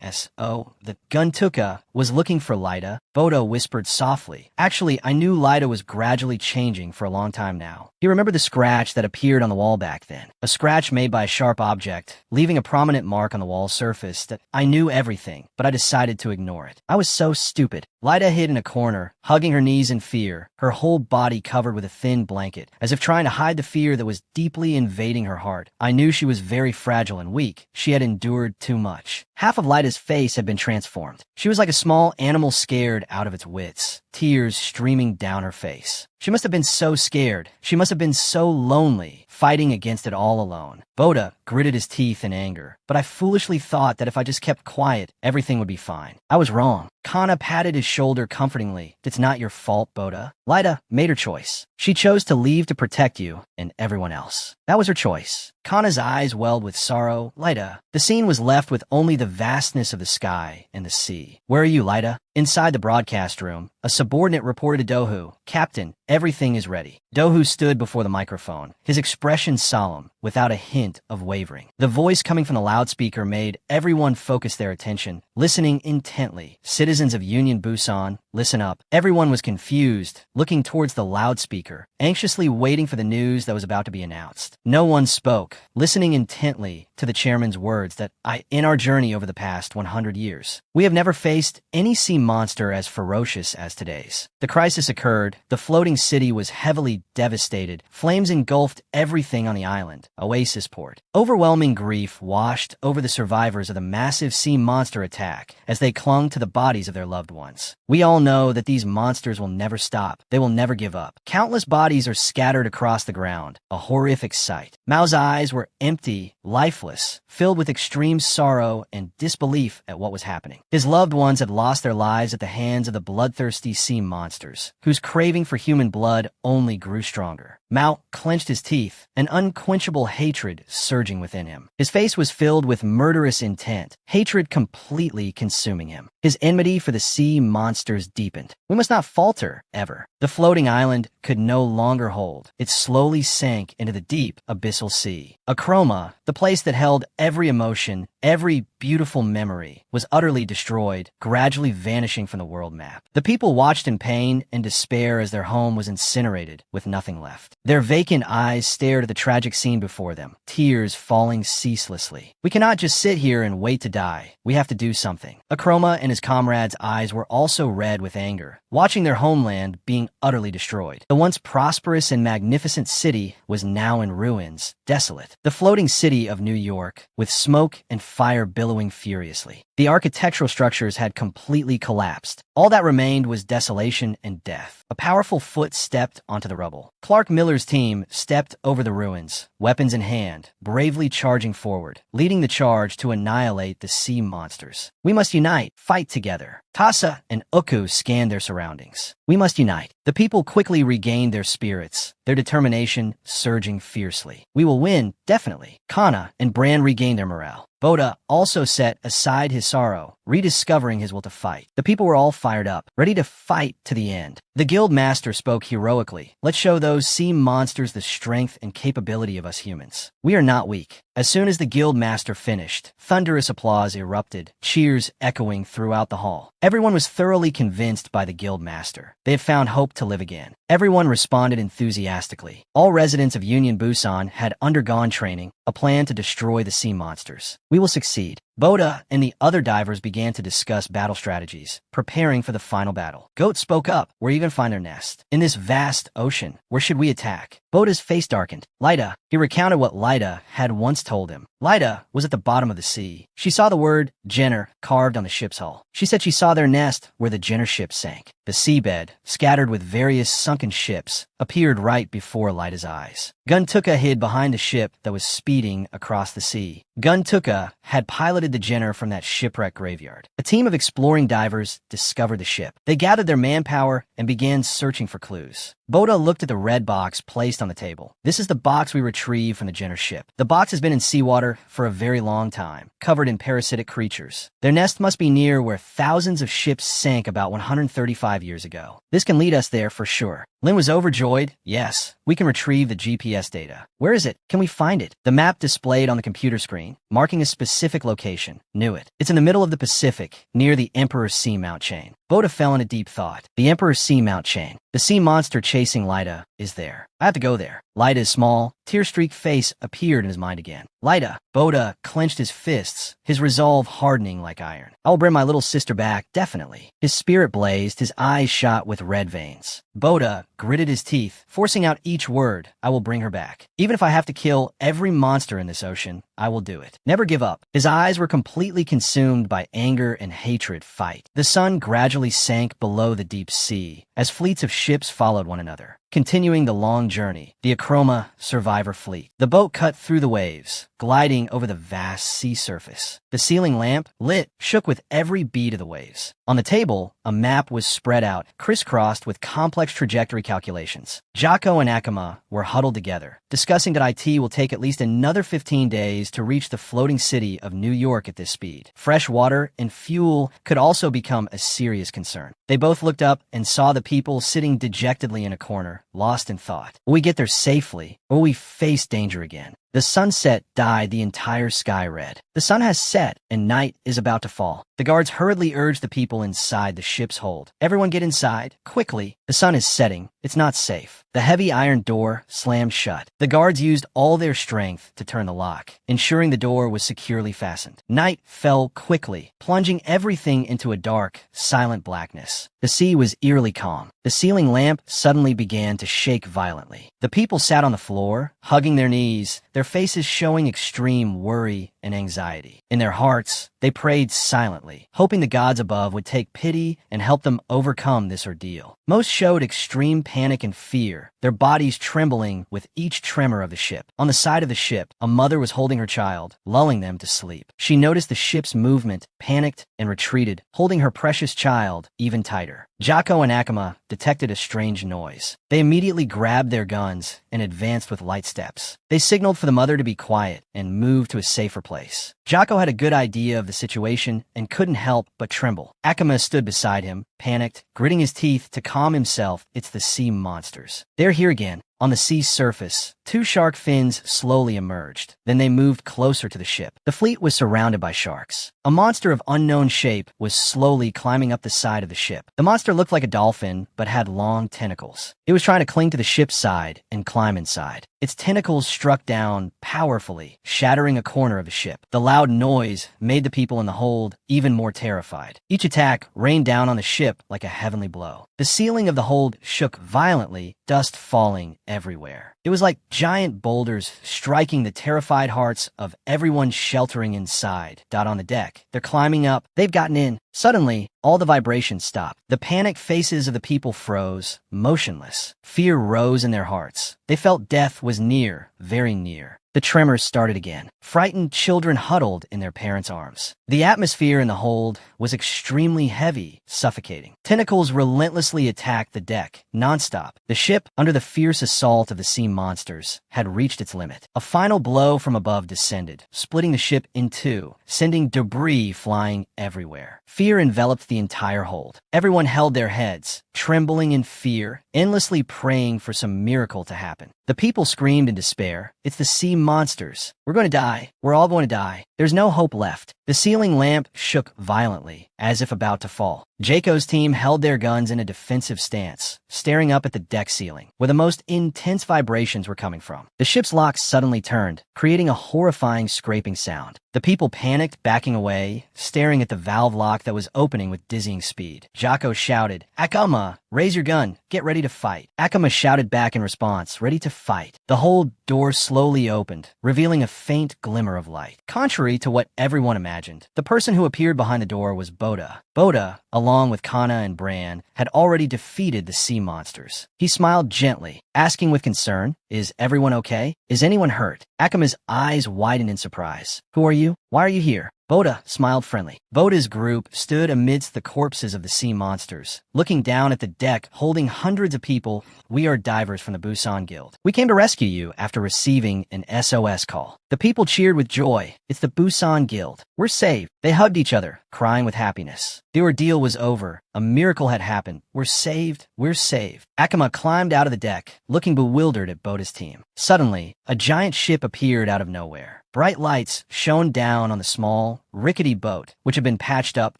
S.O. The Guntuka was looking for Lyta. Boda whispered softly. Actually, I knew Lyta was gradually changing for a long time now. He remembered the scratch that appeared on the wall back then. A scratch made by a sharp object, leaving a prominent mark on the wall surface. That I knew everything, but I decided to ignore it. I was so stupid. Lyta hid in a corner, hugging her knees in fear, her whole body covered with a thin blanket, as if trying to hide the fear that was deeply invading her heart. I knew she was very fragile and weak. She had endured too much. Half of Lyta's face had been transformed. She was like a small animal scared out of its wits, tears streaming down her face. She must have been so scared. She must have been so lonely, fighting against it all alone. Boda gritted his teeth in anger, but I foolishly thought that if I just kept quiet, everything would be fine. I was wrong. Kana patted his shoulder comfortingly. It's not your fault, Boda. Lyta made her choice. She chose to leave to protect you and everyone else. That was her choice. Kana's eyes welled with sorrow. Lyta. The scene was left with only the vastness of the sky and the sea. Where are you, Lyta? Inside the broadcast room, a subordinate reported to Dohu, Captain, everything is ready. Dohu stood before the microphone, his expression solemn, without a hint of wavering. The voice coming from the loudspeaker made everyone focus their attention, listening intently. Citizens of Union Busan, listen up. Everyone was confused, looking towards the loudspeaker, anxiously waiting for the news that was about to be announced. No one spoke, listening intently to the chairman's words that in our journey over the past 100 years, we have never faced any sea monster as ferocious as today's. The crisis occurred. The floating city was heavily devastated. Flames engulfed everything on the island. Oasis port. Overwhelming grief washed over the survivors of the massive sea monster attack as they clung to the bodies of their loved ones. We all know that these monsters will never stop. They will never give up. Countless bodies are scattered across the ground. A horrific sight. Mao's eyes were empty, lifeless, filled with extreme sorrow and disbelief at what was happening. His loved ones had lost their lives at the hands of the bloodthirsty sea monsters, whose craving for human blood only grew stronger. Mao clenched his teeth, an unquenchable hatred surging within him. His face was filled with murderous intent, hatred completely consuming him. His enmity for the sea monsters deepened. We must not falter, ever. The floating island could no longer hold. It slowly sank into the deep, abyssal sea. Akroma, the place that held every emotion, every beautiful memory, was utterly destroyed, gradually vanishing from the world map. The people watched in pain and despair as their home was incinerated, with nothing left. Their vacant eyes stared at the tragic scene before them, tears falling ceaselessly. We cannot just sit here and wait to die. We have to do something. Akroma and his comrades' eyes were also red with anger, watching their homeland being utterly destroyed. The once prosperous and magnificent city was now in ruins, desolate. The floating city of New York, with smoke and fire billowing furiously. The architectural structures had completely collapsed. All that remained was desolation and death. A powerful foot stepped onto the rubble. Clark Miller's team stepped over the ruins, weapons in hand, bravely charging forward, leading the charge to annihilate the sea monsters. We must unite, fight together. Tasa and Uku scanned their surroundings. We must unite. The people quickly regained their spirits, their determination surging fiercely. We will win, definitely. Kana and Bran regained their morale. Boda also set aside his sorrow, rediscovering his will to fight. The people were all fired up, ready to fight to the end. The guild master spoke heroically. Let's show those sea monsters the strength and capability of us humans. We are not weak. As soon as the guild master finished, thunderous applause erupted, cheers echoing throughout the hall. Everyone was thoroughly convinced by the guild master. They had found hope to live again. Everyone responded enthusiastically. All residents of Union Busan had undergone training, a plan to destroy the sea monsters. We will succeed. Boda and the other divers began to discuss battle strategies, preparing for the final battle. Goat spoke up, "Where are you going to find their nest? In this vast ocean, where should we attack?" Boda's face darkened. Lyda, he recounted what Lyda had once told him. Lyda was at the bottom of the sea. She saw the word Jenner carved on the ship's hull. She said she saw their nest where the Jenner ship sank. The seabed, scattered with various sunken ships, appeared right before Lyda's eyes. Guntuka hid behind the ship that was speeding across the sea. Guntuka had piloted the Jenner from that shipwreck graveyard. A team of exploring divers discovered the ship. They gathered their manpower and began searching for clues. Boda looked at the red box placed on the table. "This is the box we retrieved from the Jenner ship. The box has been in seawater for a very long time, covered in parasitic creatures. Their nest must be near where thousands of ships sank about 135 years ago. This can lead us there for sure." Lin was overjoyed. "Yes, we can retrieve the GPS data. Where is it? Can we find it?" The map displayed on the computer screen, marking a specific location. Knew it. It's in the middle of the Pacific, near the Emperor's Seamount chain. Boda fell into deep thought. The Emperor's Seamount chain. The sea monster chasing Lyda is there. I have to go there. Lyda's small, tear-streaked face appeared in his mind again. Lyda. Boda clenched his fists, his resolve hardening like iron. "I will bring my little sister back, definitely." His spirit blazed, his eyes shot with red veins. Boda gritted his teeth, forcing out each word. "I will bring her back. Even if I have to kill every monster in this ocean, I will do it. Never give up." His eyes were completely consumed by anger and hatred fight. The sun gradually sank below the deep sea as fleets of ships followed one another, continuing the long journey. The Akroma survivor fleet. The boat cut through the waves, gliding over the vast sea surface. The ceiling lamp, lit, shook with every beat of the waves. On the table, a map was spread out, crisscrossed with complex trajectory calculations. Jocko and Akama were huddled together, discussing that IT will take at least another 15 days to reach the floating city of New York at this speed. Fresh water and fuel could also become a serious concern. They both looked up and saw the people sitting dejectedly in a corner, lost in thought. Will we get there safely, or will we face danger again? The sunset dyed the entire sky red. The sun has set, and night is about to fall. The guards hurriedly urged the people inside the ship's hold. "Everyone get inside, quickly. The sun is setting. It's not safe." The heavy iron door slammed shut. The guards used all their strength to turn the lock, ensuring the door was securely fastened. Night fell quickly, plunging everything into a dark, silent blackness. The sea was eerily calm. The ceiling lamp suddenly began to shake violently. The people sat on the floor, hugging their knees, their faces showing extreme worry and anxiety. In their hearts, they prayed silently, hoping the gods above would take pity and help them overcome this ordeal. Most showed extreme panic and fear, their bodies trembling with each tremor of the ship. On the side of the ship, a mother was holding her child, lulling them to sleep. She noticed the ship's movement, panicked, and retreated, holding her precious child even tighter. Jocko and Akama detected a strange noise. They immediately grabbed their guns and advanced with light steps. They signaled for the mother to be quiet and move to a safer place. Jocko had a good idea of the situation and couldn't help but tremble. Akama stood beside him, panicked, gritting his teeth to calm himself. "It's the sea monsters. They're here again." On the sea's surface, two shark fins slowly emerged. Then they moved closer to the ship. The fleet was surrounded by sharks. A monster of unknown shape was slowly climbing up the side of the ship. The monster looked like a dolphin, but had long tentacles. It was trying to cling to the ship's side and climb inside. Its tentacles struck down powerfully, shattering a corner of the ship. The loud noise made the people in the hold even more terrified. Each attack rained down on the ship like a heavenly blow. The ceiling of the hold shook violently, dust falling everywhere. It was like giant boulders striking the terrified hearts of everyone sheltering inside. On the deck, they're climbing up. They've gotten in. Suddenly, all the vibrations stopped. The panicked faces of the people froze, motionless. Fear rose in their hearts. They felt death was near, very near. The tremors started again. Frightened children huddled in their parents' arms. The atmosphere in the hold was extremely heavy, suffocating. Tentacles relentlessly attacked the deck, nonstop. The ship, under the fierce assault of the sea monsters, had reached its limit. A final blow from above descended, splitting the ship in two, sending debris flying everywhere. Fear enveloped the entire hold. Everyone held their heads, trembling in fear, endlessly praying for some miracle to happen. The people screamed in despair. "It's the sea monsters. We're going to die. We're all going to die." There's no hope left. The ceiling lamp shook violently, as if about to fall. Jaco's team held their guns in a defensive stance, staring up at the deck ceiling, where the most intense vibrations were coming from. The ship's lock suddenly turned, creating a horrifying scraping sound. The people panicked, backing away, staring at the valve lock that was opening with dizzying speed. Jaco shouted, "Akama, raise your gun, get ready to fight." Akama shouted back in response, ready to fight. The whole door slowly opened, revealing a faint glimmer of light. Contrary to what everyone imagined, the person who appeared behind the door was Boda. Boda, along with Kana and Bran, had already defeated the sea monsters. He smiled gently, asking with concern, "Is everyone okay? Is anyone hurt?" Akama's eyes widened in surprise. "Who are you? Why are you here?" Boda smiled friendly. Boda's group stood amidst the corpses of the sea monsters, looking down at the deck holding hundreds of people. "We are divers from the Busan Guild. We came to rescue you after receiving an SOS call." The people cheered with joy. "It's the Busan Guild. We're saved." They hugged each other, crying with happiness. The ordeal was over. A miracle had happened. "We're saved. We're saved." Akama climbed out of the deck, looking bewildered at Boda's team. Suddenly, a giant ship appeared out of nowhere. Bright lights shone down on the small, rickety boat, which had been patched up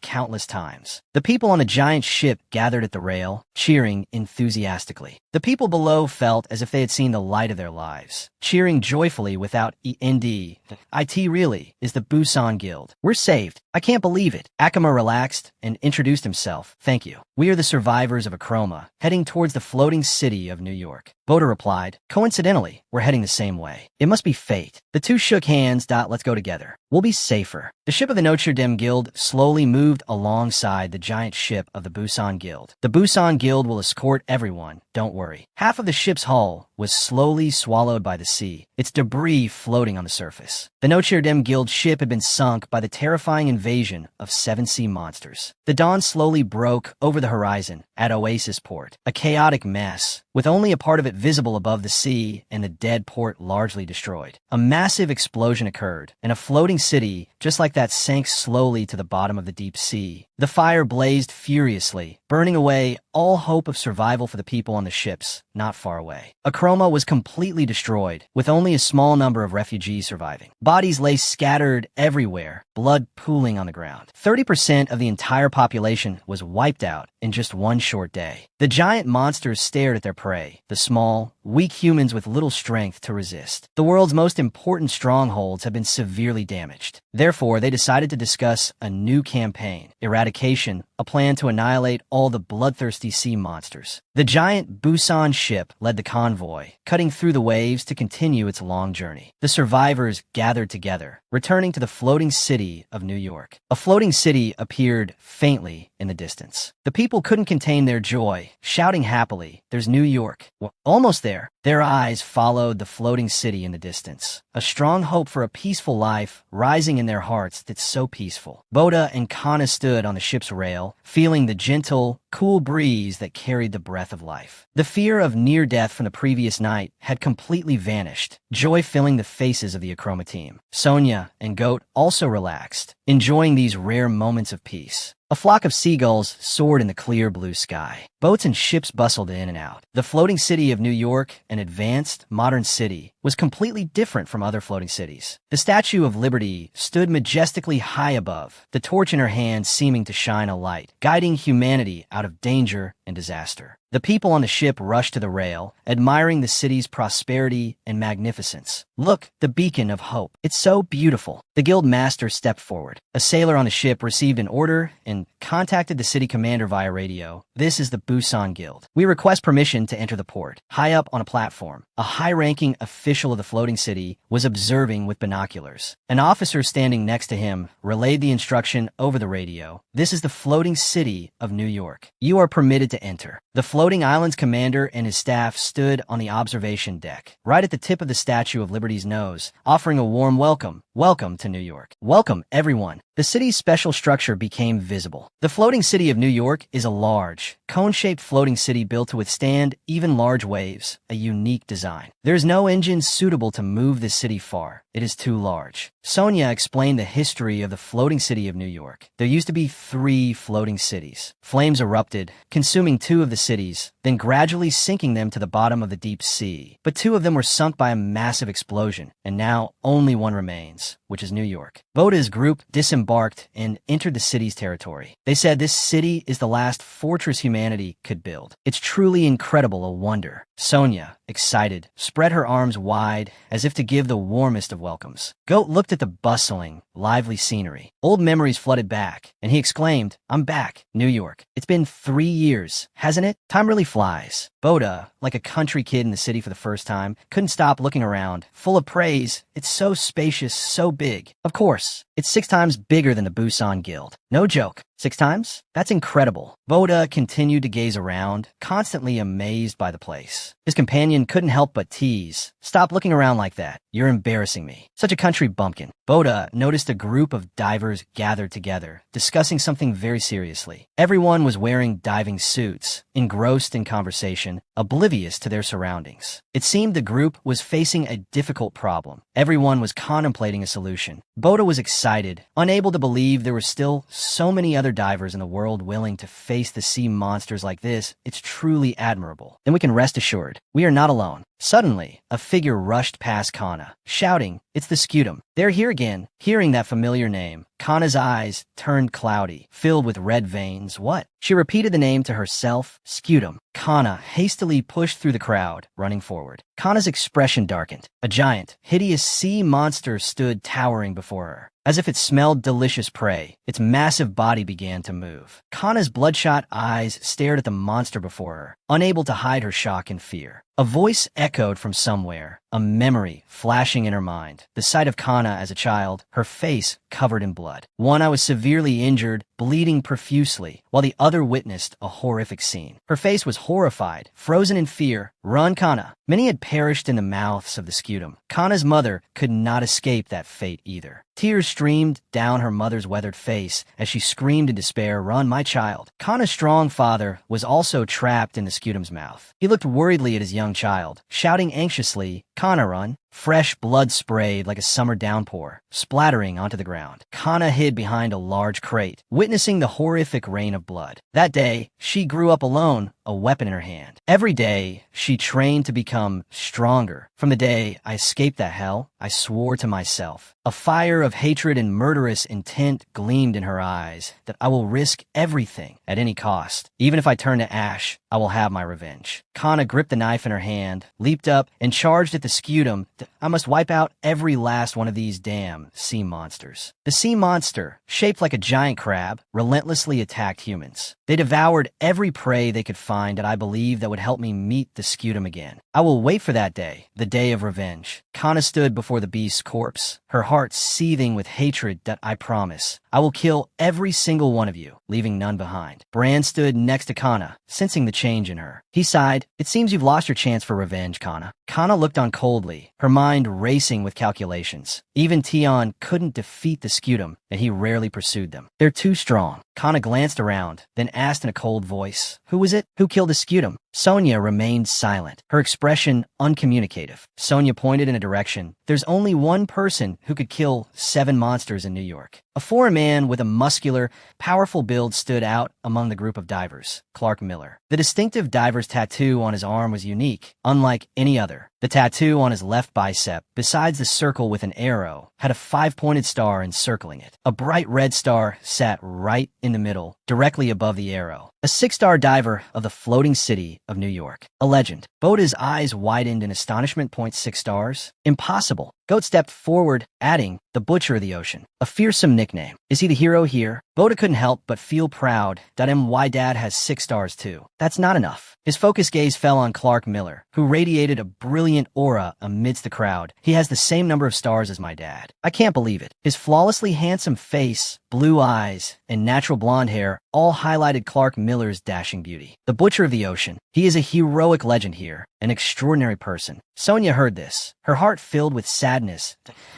countless times. The people on the giant ship gathered at the rail, cheering enthusiastically. The people below felt as if they had seen the light of their lives, cheering joyfully without END. "It really is the Busan Guild. We're saved. I can't believe it." Akama relaxed and introduced himself. "Thank you. We are the survivors of Akroma, heading towards the floating city of New York." Boda replied, "Coincidentally, we're heading the same way. It must be fate." The two shook hands. "Let's go together. We'll be safer." The ship of the Notre Dame Guild slowly moved alongside the giant ship of the Busan Guild. "The Busan Guild will escort everyone, don't worry." Half of the ship's hull was slowly swallowed by the sea, its debris floating on the surface. The Notre Dame Guild ship had been sunk by the terrifying invasion of 7 sea monsters. The dawn slowly broke over the horizon at Oasis Port, a chaotic mess, with only a part of it visible above the sea and the dead port largely destroyed. A massive explosion occurred, and a floating city, just like that, sank slowly to the bottom of the deep sea. The fire blazed furiously, burning away all hope of survival for the people on the ships not far away. Akroma was completely destroyed, with only a small number of refugees surviving. Bodies lay scattered everywhere, blood pooling on the ground. 30% of the entire population was wiped out in just one short day. The giant monsters stared at their prey, the small, weak humans with little strength to resist. The world's most important strongholds had been severely damaged. Therefore, they decided to discuss a new campaign, eradication, a plan to annihilate all the bloodthirsty sea monsters. The giant Busan ship led the convoy, cutting through the waves to continue its long journey. The survivors gathered together, returning to the floating city of New York. A floating city appeared faintly in the distance. The people couldn't contain their joy, shouting happily, "There's New York. We're almost there." Their eyes followed the floating city in the distance, a strong hope for a peaceful life rising in their hearts that's so peaceful. Boda and Kana stood on the ship's rail, feeling the gentle, cool breeze that carried the breath of life. The fear of near death from the previous night had completely vanished, joy filling the faces of the Akroma team. Sonia and Goat also relaxed, enjoying these rare moments of peace. A flock of seagulls soared in the clear blue sky. Boats and ships bustled in and out. The floating city of New York, an advanced, modern city, was completely different from other floating cities. The Statue of Liberty stood majestically high above, the torch in her hand seeming to shine a light, guiding humanity out of danger and disaster. The people on the ship rushed to the rail, admiring the city's prosperity and magnificence. "Look, the beacon of hope. It's so beautiful." The guild master stepped forward. A sailor on the ship received an order and contacted the city commander via radio. "This is the Busan Guild. We request permission to enter the port." High up on a platform, a high-ranking official of the floating city was observing with binoculars. An officer standing next to him relayed the instruction over the radio. "This is the floating city of New York. You are permitted to enter." The floating island's commander and his staff stood on the observation deck, right at the tip of the Statue of Liberty's nose, offering a warm welcome. "Welcome to New York. Welcome, everyone." the city's special structure became visible. The floating city of New York is a large, cone-shaped floating city built to withstand even large waves, a unique design. There is no engine suitable to move this city far. It is too large. Sonia explained the history of the floating city of New York. There used to be 3 floating cities. Flames erupted, consuming 2 of the cities, then gradually sinking them to the bottom of the deep sea. But 2 of them were sunk by a massive explosion, and now only one remains, which is New York. Boda's group disembarked and entered the city's territory. They said this city is the last fortress humanity could build. It's truly incredible, a wonder. Sonia, excited, spread her arms wide as if to give the warmest of welcomes. Goat looked at the bustling, lively scenery. Old memories flooded back, and he exclaimed, "I'm back, New York. It's been 3 years, hasn't it? Time really flies." Boda, like a country kid in the city for the first time, couldn't stop looking around, full of praise. It's so spacious, so big. Of course, it's 6 times bigger than the Busan Guild. No joke. 6 times? That's incredible. Boda continued to gaze around, constantly amazed by the place. His companion couldn't help but tease. "Stop looking around like that. You're embarrassing me. Such a country bumpkin." Boda noticed a group of divers gathered together, discussing something very seriously. Everyone was wearing diving suits, engrossed in conversation, oblivious to their surroundings. It seemed the group was facing a difficult problem. Everyone was contemplating a solution. Boda was excited, unable to believe there were still so many other divers in the world willing to face the sea monsters like this. It's truly admirable. Then we can rest assured, we are not alone. Suddenly, a figure rushed past Kana, shouting, "It's the Scutum. They're here again." Hearing that familiar name, Kana's eyes turned cloudy, filled with red veins. What? She repeated the name to herself, Scutum. Kana hastily pushed through the crowd, running forward. Kana's expression darkened. A giant, hideous sea monster stood towering before her. As if it smelled delicious prey, its massive body began to move. Kana's bloodshot eyes stared at the monster before her, unable to hide her shock and fear. A voice echoed from somewhere, a memory flashing in her mind. The sight of Kana as a child, her face covered in blood. One I was severely injured, bleeding profusely, while the other witnessed a horrific scene. Her face was horrified, frozen in fear. "Run, Kana." Many had perished in the mouths of the Scutum. Kana's mother could not escape that fate either. Tears streamed down her mother's weathered face as she screamed in despair, "Run, my child." Kana's strong father was also trapped in the Scutum's mouth. He looked worriedly at his young child, shouting anxiously, "Kana, run." Fresh blood sprayed like a summer downpour, splattering onto the ground. Kana hid behind a large crate, witnessing the horrific rain of blood. That day, she grew up alone, a weapon in her hand. Every day, she trained to become stronger. From the day I escaped that hell, I swore to myself. A fire of hatred and murderous intent gleamed in her eyes, that I will risk everything at any cost. Even if I turn to ash, I will have my revenge. Kana gripped the knife in her hand, leaped up, and charged at the Scutum. I must wipe out every last one of these damn sea monsters. The sea monster, shaped like a giant crab, relentlessly attacked humans. They devoured every prey they could find that I believed that would help me meet the Scutum again. I will wait for that day, the day of revenge. Kana stood before the beast's corpse, her heart seething with hatred. That I promise. I will kill every single one of you, leaving none behind. Bran stood next to Kana, sensing the change in her. He sighed, "It seems you've lost your chance for revenge, Kana." Kana looked on coldly, her mind racing with calculations. Even Tion couldn't defeat the Scutum, and he rarely pursued them. They're too strong. Kana glanced around, then asked in a cold voice, "Who was it? Who killed the Scutum?" Sonia remained silent, her expression uncommunicative. Sonia pointed in a direction. "There's only one person who could kill 7 monsters in New York." A foreign man with a muscular, powerful build stood out among the group of divers, Clark Miller. The distinctive diver's tattoo on his arm was unique, unlike any other. The tattoo on his left bicep, besides the circle with an arrow, had a 5-pointed star encircling it. A bright red star sat right in the middle, directly above the arrow. A 6-star diver of the floating city of New York. A legend. Boda's eyes widened in astonishment. 6 stars? Impossible. Goat stepped forward, adding, "The Butcher of the Ocean." A fearsome nickname. Is he the hero here? Boda couldn't help but feel proud that my dad has 6 stars too. That's not enough. His focused gaze fell on Clark Miller, who radiated a brilliant aura amidst the crowd. "He has the same number of stars as my dad." I can't believe it. His flawlessly handsome face, blue eyes, and natural blonde hair all highlighted Clark Miller's dashing beauty. The Butcher of the Ocean. He is a heroic legend here, an extraordinary person. Sonia heard this, her heart filled with sadness.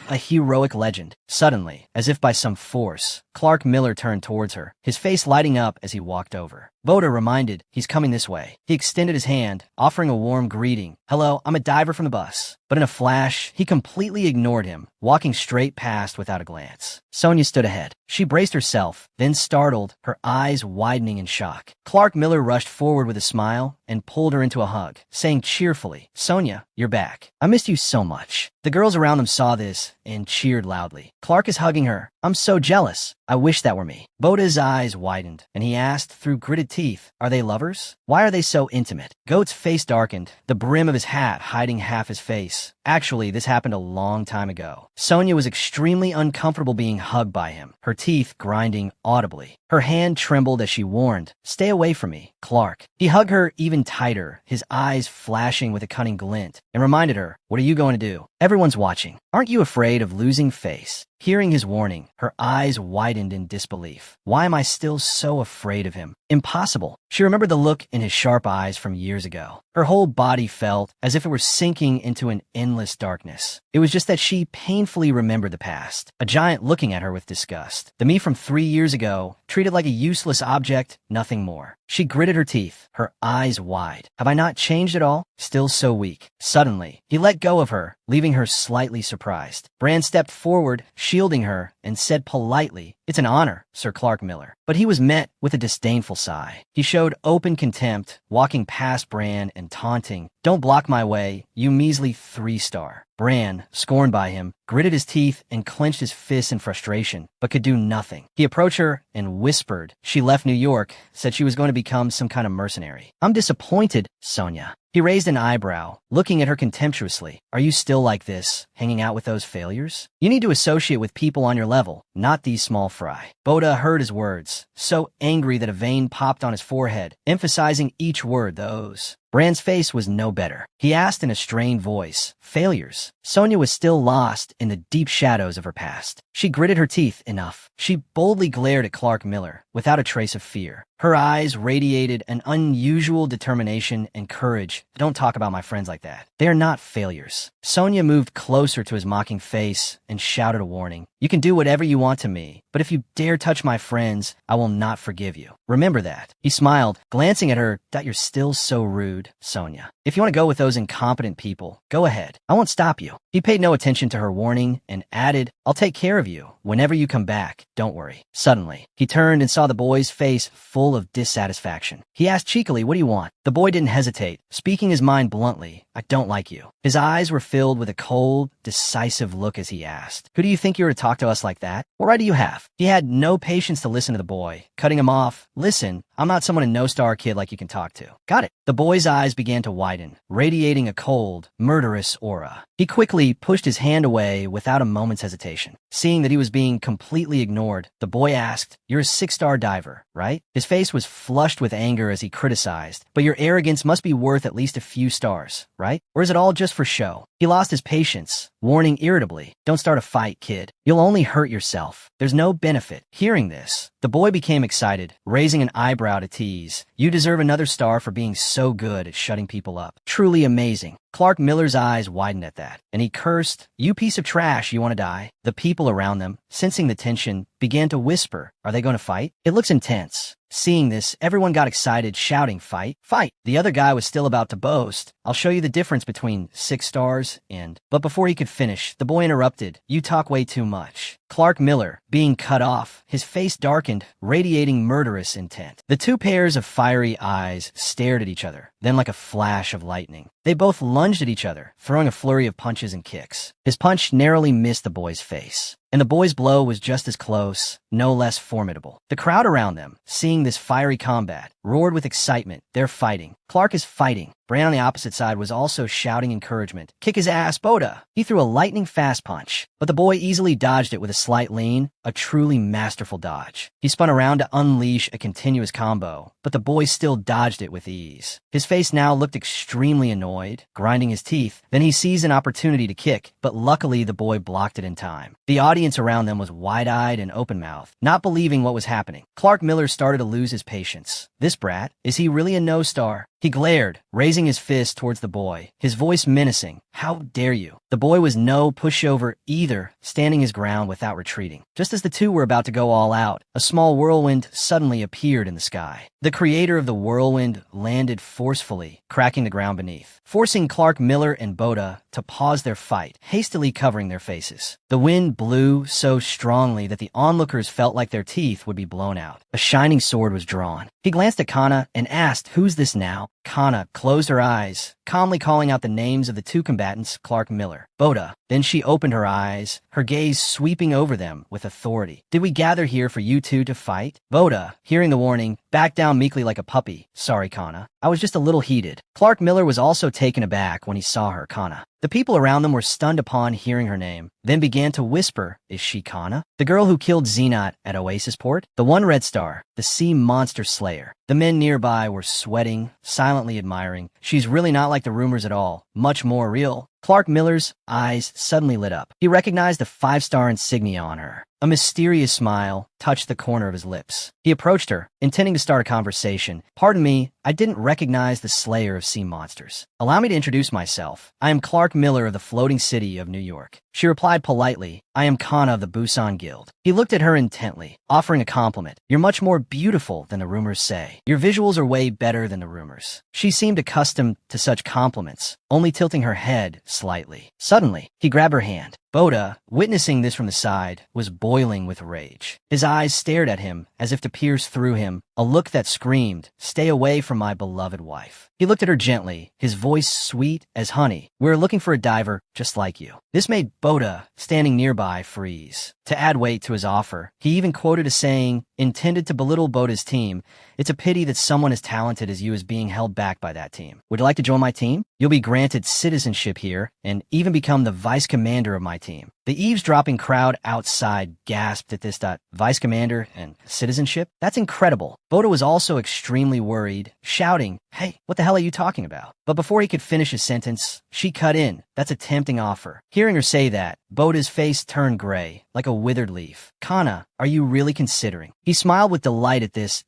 A heroic legend. Suddenly, as if by some force, Clark Miller turned towards her, his face lighting up as he walked over. Boda reminded, he's coming this way. He extended his hand, offering a warm greeting. Hello, I'm a diver from the bus. But in a flash, he completely ignored him, walking straight past without a glance. Sonia stood ahead. She braced herself, then startled, her eyes widening in shock. Clark Miller rushed forward with a smile and pulled her into a hug, saying cheerfully, Sonia, you're back. I missed you so much. The girls around them saw this and cheered loudly. Clark is hugging her. I'm so jealous. I wish that were me. Boda's eyes widened, and he asked through gritted teeth, are they lovers? Why are they so intimate? Goat's face darkened, the brim of his hat hiding half his face. Actually, this happened a long time ago. Sonia was extremely uncomfortable being hugged by him, her teeth grinding audibly. Her hand trembled as she warned, stay away from me, Clark. He hugged her even tighter, his eyes flashing with a cunning glint, and reminded her, what are you going to do? Everyone's watching. Aren't you afraid of losing face? Hearing his warning, her eyes widened in disbelief. Why am I still so afraid of him? Impossible. She remembered the look in his sharp eyes from years ago. Her whole body felt as if it were sinking into an endless darkness. It was just that she painfully remembered the past, a giant looking at her with disgust. The me from 3 years ago, treated like a useless object, nothing more. She gritted her teeth, her eyes wide. Have I not changed at all? Still so weak. Suddenly, he let go of her, leaving her slightly surprised. Bran stepped forward, shielding her, and said politely, it's an honor, Sir Clark Miller. But he was met with a disdainful sigh. He showed open contempt, walking past Bran and taunting, don't block my way, you measly 3-star. Bran, scorned by him, gritted his teeth and clenched his fists in frustration, but could do nothing. He approached her and whispered. She left New York, said she was going to become some kind of mercenary. I'm disappointed, Sonia. He raised an eyebrow, looking at her contemptuously. Are you still like this, hanging out with those failures? You need to associate with people on your level, not these small fry. Boda heard his words, so angry that a vein popped on his forehead, emphasizing each word, those. Bran's face was no better. He asked in a strained voice, failures. Sonia was still lost in the deep shadows of her past. She gritted her teeth enough. She boldly glared at Clark Miller, without a trace of fear. Her eyes radiated an unusual determination and courage. Don't talk about my friends like that. They are not failures. Sonia moved closer to his mocking face and shouted a warning. You can do whatever you want to me, but if you dare touch my friends, I will not forgive you. Remember that. He smiled, glancing at her, that you're still so rude, Sonia. If you want to go with those incompetent people, go ahead. I won't stop you. He paid no attention to her warning and added, I'll take care of you whenever you come back. Don't worry. Suddenly, he turned and saw the boy's face full of dissatisfaction. He asked cheekily, what do you want? The boy didn't hesitate, speaking his mind bluntly. I don't like you. His eyes were filled with a cold, decisive look as he asked, who do you think you were to talk to us like that? What right do you have? He had no patience to listen to the boy, cutting him off. Listen, I'm not someone a no-star kid like you can talk to. Got it. The boy's eyes began to widen, radiating a cold, murderous aura. He quickly pushed his hand away without a moment's hesitation. Seeing that he was being completely ignored, the boy asked, you're a 6-star diver, right? His face was flushed with anger as he criticized, but your arrogance must be worth at least a few stars, right? Or is it all just for show? He lost his patience, warning irritably, don't start a fight, kid. You'll only hurt yourself. There's no benefit. Hearing this, the boy became excited, raising an eyebrow to tease. You deserve another star for being so good at shutting people up. Truly amazing. Clark Miller's eyes widened at that, and he cursed, you piece of trash, you want to die? The people around them, sensing the tension, began to whisper, are they going to fight? It looks intense. Seeing this, everyone got excited, shouting, fight, fight. The other guy was still about to boast, I'll show you the difference between 6 stars and... But before he could finish, the boy interrupted, you talk way too much. Clark Miller, being cut off, his face darkened, radiating murderous intent. The two pairs of fiery eyes stared at each other, then like a flash of lightning. They both lunged at each other, throwing a flurry of punches and kicks. His punch narrowly missed the boy's face, and the boy's blow was just as close, no less formidable. The crowd around them, seeing this fiery combat, roared with excitement. They're fighting. Clark is fighting. Bran on the opposite side was also shouting encouragement. Kick his ass, Boda! He threw a lightning-fast punch, but the boy easily dodged it with a slight lean, a truly masterful dodge. He spun around to unleash a continuous combo, but the boy still dodged it with ease. His face now looked extremely annoyed, grinding his teeth. Then he seized an opportunity to kick, but luckily the boy blocked it in time. The audience audience around them was wide-eyed and open-mouthed, not believing what was happening. Clark Miller started to lose his patience. This brat, is he really a no-star? He glared, raising his fist towards the boy, his voice menacing. How dare you? The boy was no pushover either, standing his ground without retreating. Just as the two were about to go all out, a small whirlwind suddenly appeared in the sky. The creator of the whirlwind landed forcefully, cracking the ground beneath, forcing Clark Miller and Boda to pause their fight, hastily covering their faces. The wind blew so strongly that the onlookers felt like their teeth would be blown out. A shining sword was drawn. He glanced at Kana and asked, "Who's this now?" Kana closed her eyes, calmly calling out the names of the two combatants, Clark Miller, Boda. Then she opened her eyes, her gaze sweeping over them with authority. "Did we gather here for you two to fight?" Boda, hearing the warning, backed down meekly like a puppy. "Sorry, Kana. I was just a little heated." Clark Miller was also taken aback when he saw her, Kana. The people around them were stunned upon hearing her name, then began to whisper, "Is she Kana? The girl who killed Zenat at Oasis Port? The one red star, the sea monster slayer." The men nearby were sweating, silently admiring. "She's really not like the rumors at all. Much more real." Clark Miller's eyes suddenly lit up. He recognized the 5-star insignia on her. A mysterious smile touched the corner of his lips. He approached her, intending to start a conversation. "Pardon me, I didn't recognize the slayer of sea monsters. Allow me to introduce myself. I am Clark Miller of the floating city of New York." She replied politely, "I am Kana of the Busan Guild." He looked at her intently, offering a compliment. "You're much more beautiful than the rumors say. Your visuals are way better than the rumors." She seemed accustomed to such compliments, only tilting her head slightly. Suddenly, he grabbed her hand. Boda, witnessing this from the side, was boiling with rage. His eyes stared at him as if to pierce through him, a look that screamed, "Stay away from my beloved wife." He looked at her gently, his voice sweet as honey. "We're looking for a diver just like you." This made Boda, standing nearby, freeze. To add weight to his offer, he even quoted a saying intended to belittle Boda's team. "It's a pity that someone as talented as you is being held back by that team. Would you like to join my team? You'll be granted citizenship here and even become the vice commander of my team." The eavesdropping crowd outside gasped at this. Vice commander and citizenship? That's incredible. Boda was also extremely worried, shouting, "Hey, what the hell are you talking about?" But before he could finish his sentence, she cut in. "That's a tempting offer." Hearing her say that, Boda's face turned gray, like a withered leaf. "Kana, are you really considering?" He smiled with delight at this.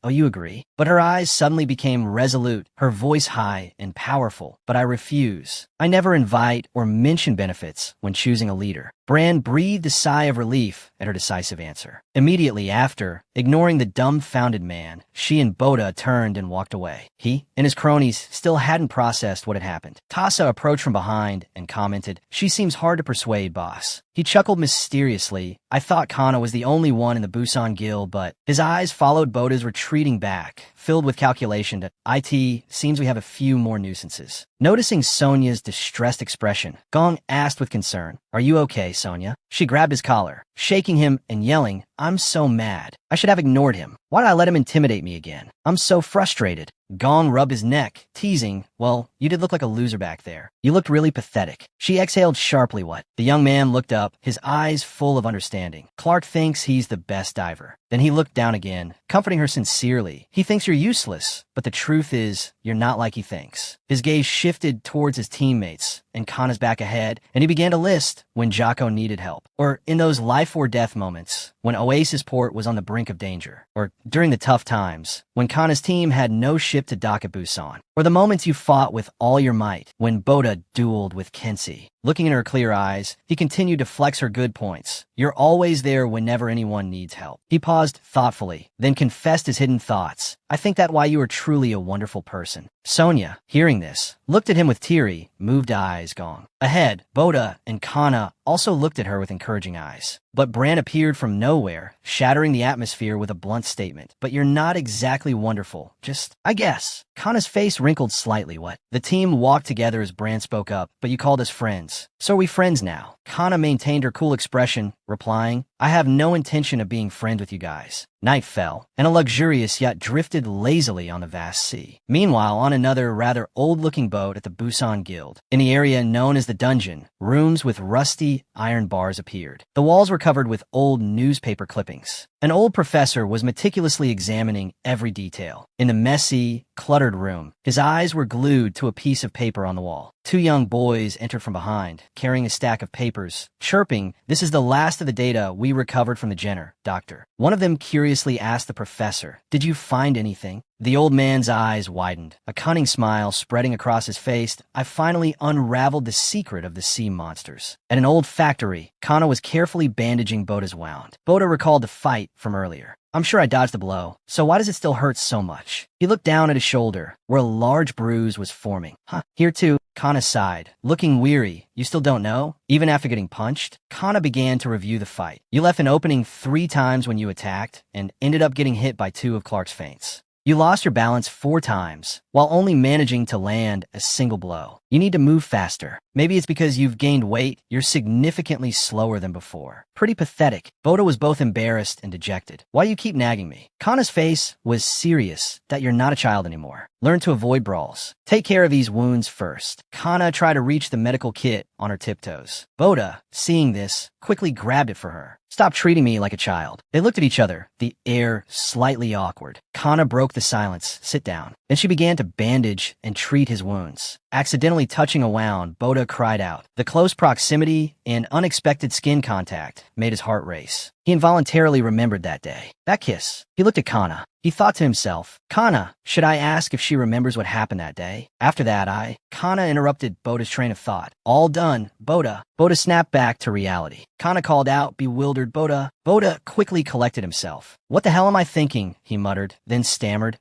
"Oh, you agree?" But her eyes suddenly became resolute, her voice high and powerful. "But I refuse. I never invite or mention benefits when choosing a leader." Bran breathed a sigh of relief at her decisive answer. Immediately after, ignoring the dumbfounded man, she and Boda turned and walked away. He and his cronies still hadn't processed what had happened. Tassa approached from behind and commented, "She seems hard to persuade, boss." He chuckled mysteriously. "I thought Kana was the only one in the Busan Guild, but..." His eyes followed Boda's retreating back, filled with calculation that IT seems we have a few more nuisances. Noticing Sonia's distressed expression, Gong asked with concern, "Are you okay, Sonia?" She grabbed his collar, shaking him and yelling, "I'm so mad. I should have ignored him. Why did I let him intimidate me again? I'm so frustrated." Gong rubbed his neck, teasing, "Well, you did look like a loser back there. You looked really pathetic." She exhaled sharply. "What?" The young man looked up, his eyes full of understanding. "Clark thinks he's the best diver." Then he looked down again, comforting her sincerely. "He thinks you're useless, but the truth is, you're not like he thinks." His gaze shifted towards his teammates, and Kana's back ahead, and he began to list when Jocko needed help, or in those life or death moments, when Oasis Port was on the brink of danger, or during the tough times, when Kana's team had no ship to dock at Busan, or the moments you fought with all your might, when Boda dueled with Kensi. Looking in her clear eyes, he continued to flex her good points. "You're always there whenever anyone needs help." He paused thoughtfully, then confessed his hidden thoughts. "I think that's why you are truly a wonderful person." Sonia, hearing this, looked at him with teary, moved eyes. Gong. Ahead, Boda and Kana also looked at her with encouraging eyes. But Bran appeared from nowhere, shattering the atmosphere with a blunt statement. "But you're not exactly wonderful. Just, I guess." Kana's face wrinkled slightly. "What?" The team walked together as Bran spoke up. "But you called us friends. So are we friends now?" Kana maintained her cool expression, replying, "I have no intention of being friends with you guys." Night fell, and a luxurious yacht drifted lazily on the vast sea. Meanwhile, on another rather old-looking boat at the Busan Guild, in the area known as the Dungeon, rooms with rusty iron bars appeared. The walls were covered with old newspaper clippings. An old professor was meticulously examining every detail. In the messy, cluttered room, his eyes were glued to a piece of paper on the wall. 2 young boys entered from behind, carrying a stack of papers, chirping, "This is the last of the data we recovered from the Jenner, Doctor." One of them curiously asked the professor, "Did you find anything?" The old man's eyes widened, a cunning smile spreading across his face. "I finally unraveled the secret of the sea monsters." At an old factory, Kana was carefully bandaging Boda's wound. Boda recalled the fight from earlier. "I'm sure I dodged the blow, so why does it still hurt so much?" He looked down at his shoulder, where a large bruise was forming. Here too, Kana sighed, looking weary. "You still don't know? Even after getting punched?" Kana began to review the fight. "You left an opening 3 times when you attacked, and ended up getting hit by 2 of Clark's feints. You lost your balance 4 times, while only managing to land a single blow. You need to move faster. Maybe it's because you've gained weight. You're significantly slower than before." Pretty pathetic. Boda was both embarrassed and dejected. "Why do you keep nagging me?" Kana's face was serious. "That you're not a child anymore. Learn to avoid brawls. Take care of these wounds first." Kana tried to reach the medical kit on her tiptoes. Boda, seeing this, quickly grabbed it for her. "Stop treating me like a child." They looked at each other, the air slightly awkward. Kana broke the silence. "Sit down." Then she began to bandage and treat his wounds. Accidentally touching a wound, Boda cried out. The close proximity and unexpected skin contact made his heart race. He involuntarily remembered that day. That kiss. He looked at Kana. He thought to himself, "Kana, should I ask if she remembers what happened that day?" After that, Kana interrupted Boda's train of thought. "All done, Boda." Boda snapped back to reality. Kana called out, bewildered, "Boda." Boda quickly collected himself. "What the hell am I thinking?" he muttered, then stammered,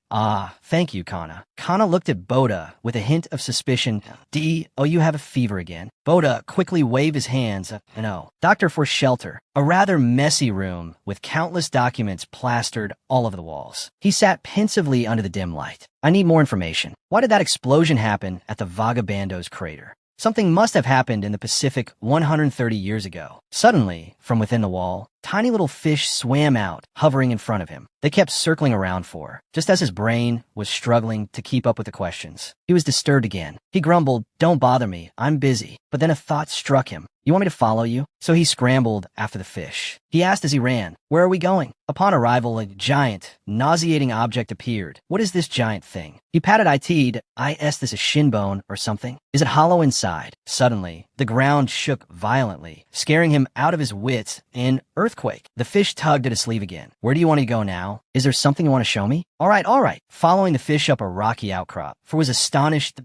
"Thank you, Kana." Kana looked at Boda with a hint of suspicion. "Oh, you have a fever again." Boda quickly waved his hands. "No. Doctor, for shelter." A rather messy room with countless documents plastered all over the walls. He sat pensively under the dim light. "I need more information. Why did that explosion happen at the Vagabandos crater? Something must have happened in the Pacific 130 years ago." Suddenly, from within the wall, tiny little fish swam out, hovering in front of him. They kept circling around just as his brain was struggling to keep up with the questions. He was disturbed again. He grumbled, "Don't bother me, I'm busy." But then a thought struck him. "You want me to follow you?" So he scrambled after the fish. He asked as he ran, "Where are we going?" Upon arrival, a giant, nauseating object appeared. "What is this giant thing?" He patted it. "Is this a shin bone or something? Is it hollow inside?" Suddenly, the ground shook violently, scaring him out of his wits. An earthquake. The fish tugged at his sleeve again. "Where do you want to go now? Is there something you want to show me?" All right. Following the fish up a rocky outcrop, for was astonished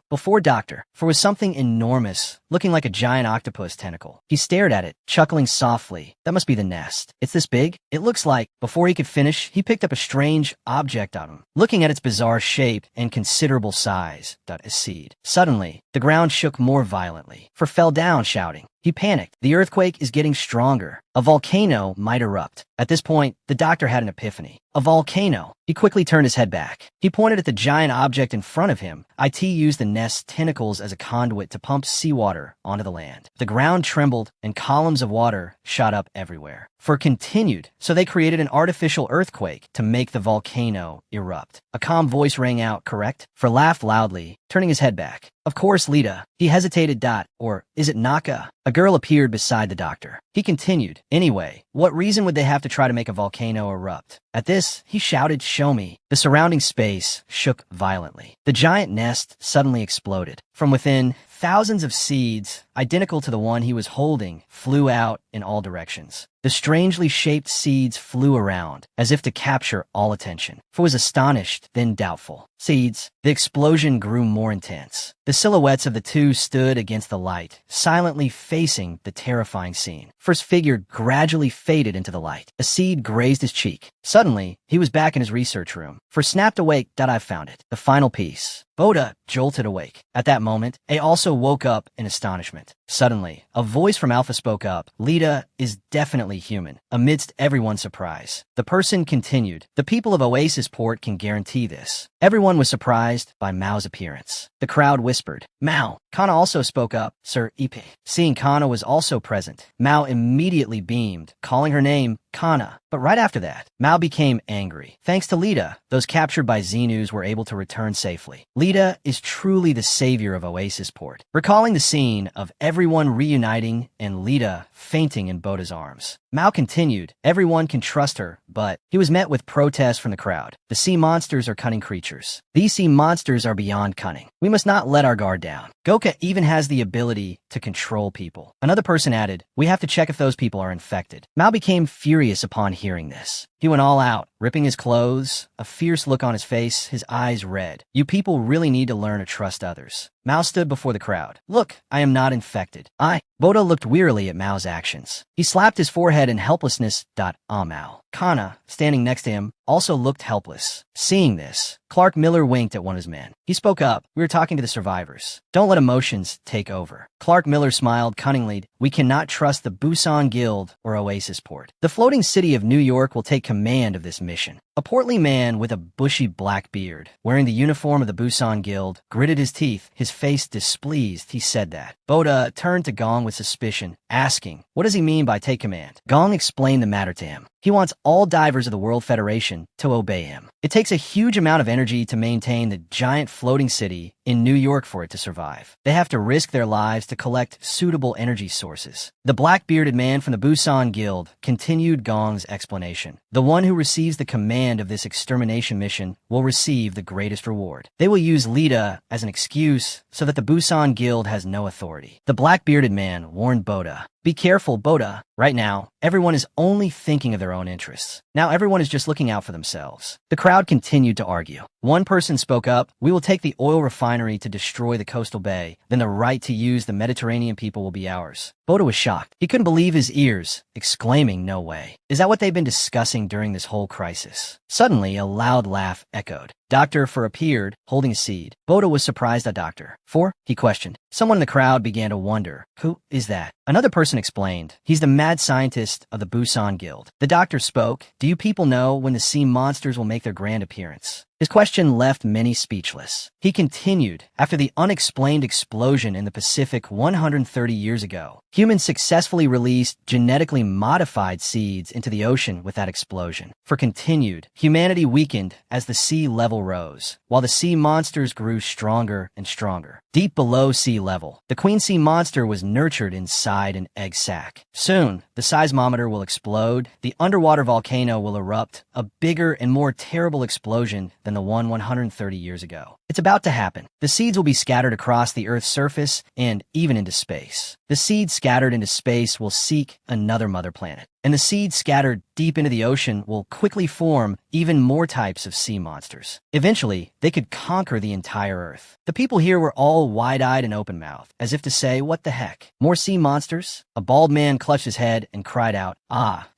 before Doctor, for was something enormous, looking like a giant octopus tentacle. He stared at it, chuckling softly. "That must be the nest. It's this big? It looks like..." Before he could finish, he picked up a strange object on him, looking at its bizarre shape and considerable size. A seed. Suddenly, the ground shook more violently, for fell down, shouting. He panicked. The earthquake is getting stronger. A volcano might erupt. At this point, the doctor had an epiphany. A volcano. He quickly turned his head back. He pointed at the giant object in front of him. It used the nest's tentacles as a conduit to pump seawater onto the land. The ground trembled, and columns of water shot up everywhere. For continued, so they created an artificial earthquake to make the volcano erupt. A calm voice rang out, "Correct?" For laughed loudly, turning his head back. "Of course, Lita." He hesitated. Or is it Naka? A girl appeared beside the doctor. He continued, "Anyway, what reason would they have to try to make a volcano erupt?" At this, he shouted, "Show me." The surrounding space shook violently. The giant nest suddenly exploded. From within, thousands of seeds, identical to the one he was holding, flew out in all directions. The strangely shaped seeds flew around, as if to capture all attention. For was astonished, then doubtful. Seeds. The explosion grew more intense. The silhouettes of the two stood against the light, silently facing the terrifying scene. First figure gradually faded into the light. A seed grazed his cheek. Suddenly, he was back in his research room. For snapped awake, I found it. The final piece. Boda jolted awake. At that moment, A also woke up in astonishment. Suddenly, a voice from Alpha spoke up. "Lita is definitely human." Amidst everyone's surprise, the person continued, "The people of Oasis Port can guarantee this." Everyone was surprised by Mao's appearance. The crowd whispered, "Mao." Kana also spoke up, "Sir Ipe." Seeing Kana was also present, Mao immediately beamed, calling her name Kana. But right after that, Mao became angry. Thanks to Lita, those captured by Xenus were able to return safely. Lita is truly the savior of Oasis Port. Recalling the scene of everyone reuniting and Lita fainting in Boda's arms, Mao continued, everyone can trust her, but he was met with protests from the crowd. The sea monsters are cunning creatures. These sea monsters are beyond cunning. We must not let our guard down. Goka even has the ability to control people. Another person added, we have to check if those people are infected. Mao became furious upon hearing this. He went all out, ripping his clothes, a fierce look on his face, his eyes red. You people really need to learn to trust others. Mao stood before the crowd. Look, I am not infected. Boda looked wearily at Mao's actions. He slapped his forehead in helplessness. Mao. Kana, standing next to him, also looked helpless. Seeing this, Clark Miller winked at one of his men. He spoke up. We were talking to the survivors. Don't let emotions take over. Clark Miller smiled cunningly. We cannot trust the Busan Guild or Oasis Port. The floating city of New York will take command of this mission. A portly man with a bushy black beard, wearing the uniform of the Busan Guild, gritted his teeth, his face displeased. He said that. Boda turned to Gong with suspicion, asking, what does he mean by take command? Gong explained the matter to him. He wants all divers of the World Federation to obey him. It takes a huge amount of energy to maintain the giant floating city in New York for it to survive. They have to risk their lives to collect suitable energy sources. The black-bearded man from the Busan Guild continued Gong's explanation. The one who receives the command of this extermination mission will receive the greatest reward. They will use Lita as an excuse so that the Busan Guild has no authority. The black-bearded man warned Boda. Be careful, Boda. Right now, everyone is only thinking of their own interests. Now everyone is just looking out for themselves. The crowd continued to argue. One person spoke up, we will take the oil refinery to destroy the coastal bay, then the right to use the Mediterranean people will be ours. Boda was shocked. He couldn't believe his ears, exclaiming, no way. Is that what they've been discussing during this whole crisis? Suddenly, a loud laugh echoed. Dr. Fur appeared, holding a seed. Boda was surprised at Dr. Fur, he questioned. Someone in the crowd began to wonder, who is that? Another person explained, he's the mad scientist of the Busan Guild. The doctor spoke, do you people know when the sea monsters will make their grand appearance? His question left many speechless. He continued, after the unexplained explosion in the Pacific 130 years ago, humans successfully released genetically modified seeds into the ocean with that explosion. For continued, humanity weakened as the sea level rose, while the sea monsters grew stronger and stronger. Deep below sea level, the queen sea monster was nurtured inside an egg sac. Soon, the seismometer will explode, the underwater volcano will erupt, a bigger and more terrible explosion than the one 130 years ago. It's about to happen. The seeds will be scattered across the Earth's surface and even into space. The seeds scattered into space will seek another mother planet, and the seeds scattered deep into the ocean will quickly form even more types of sea monsters. Eventually, they could conquer the entire Earth. The people here were all wide-eyed and open-mouthed, as if to say, what the heck? More sea monsters? A bald man clutched his head and cried out,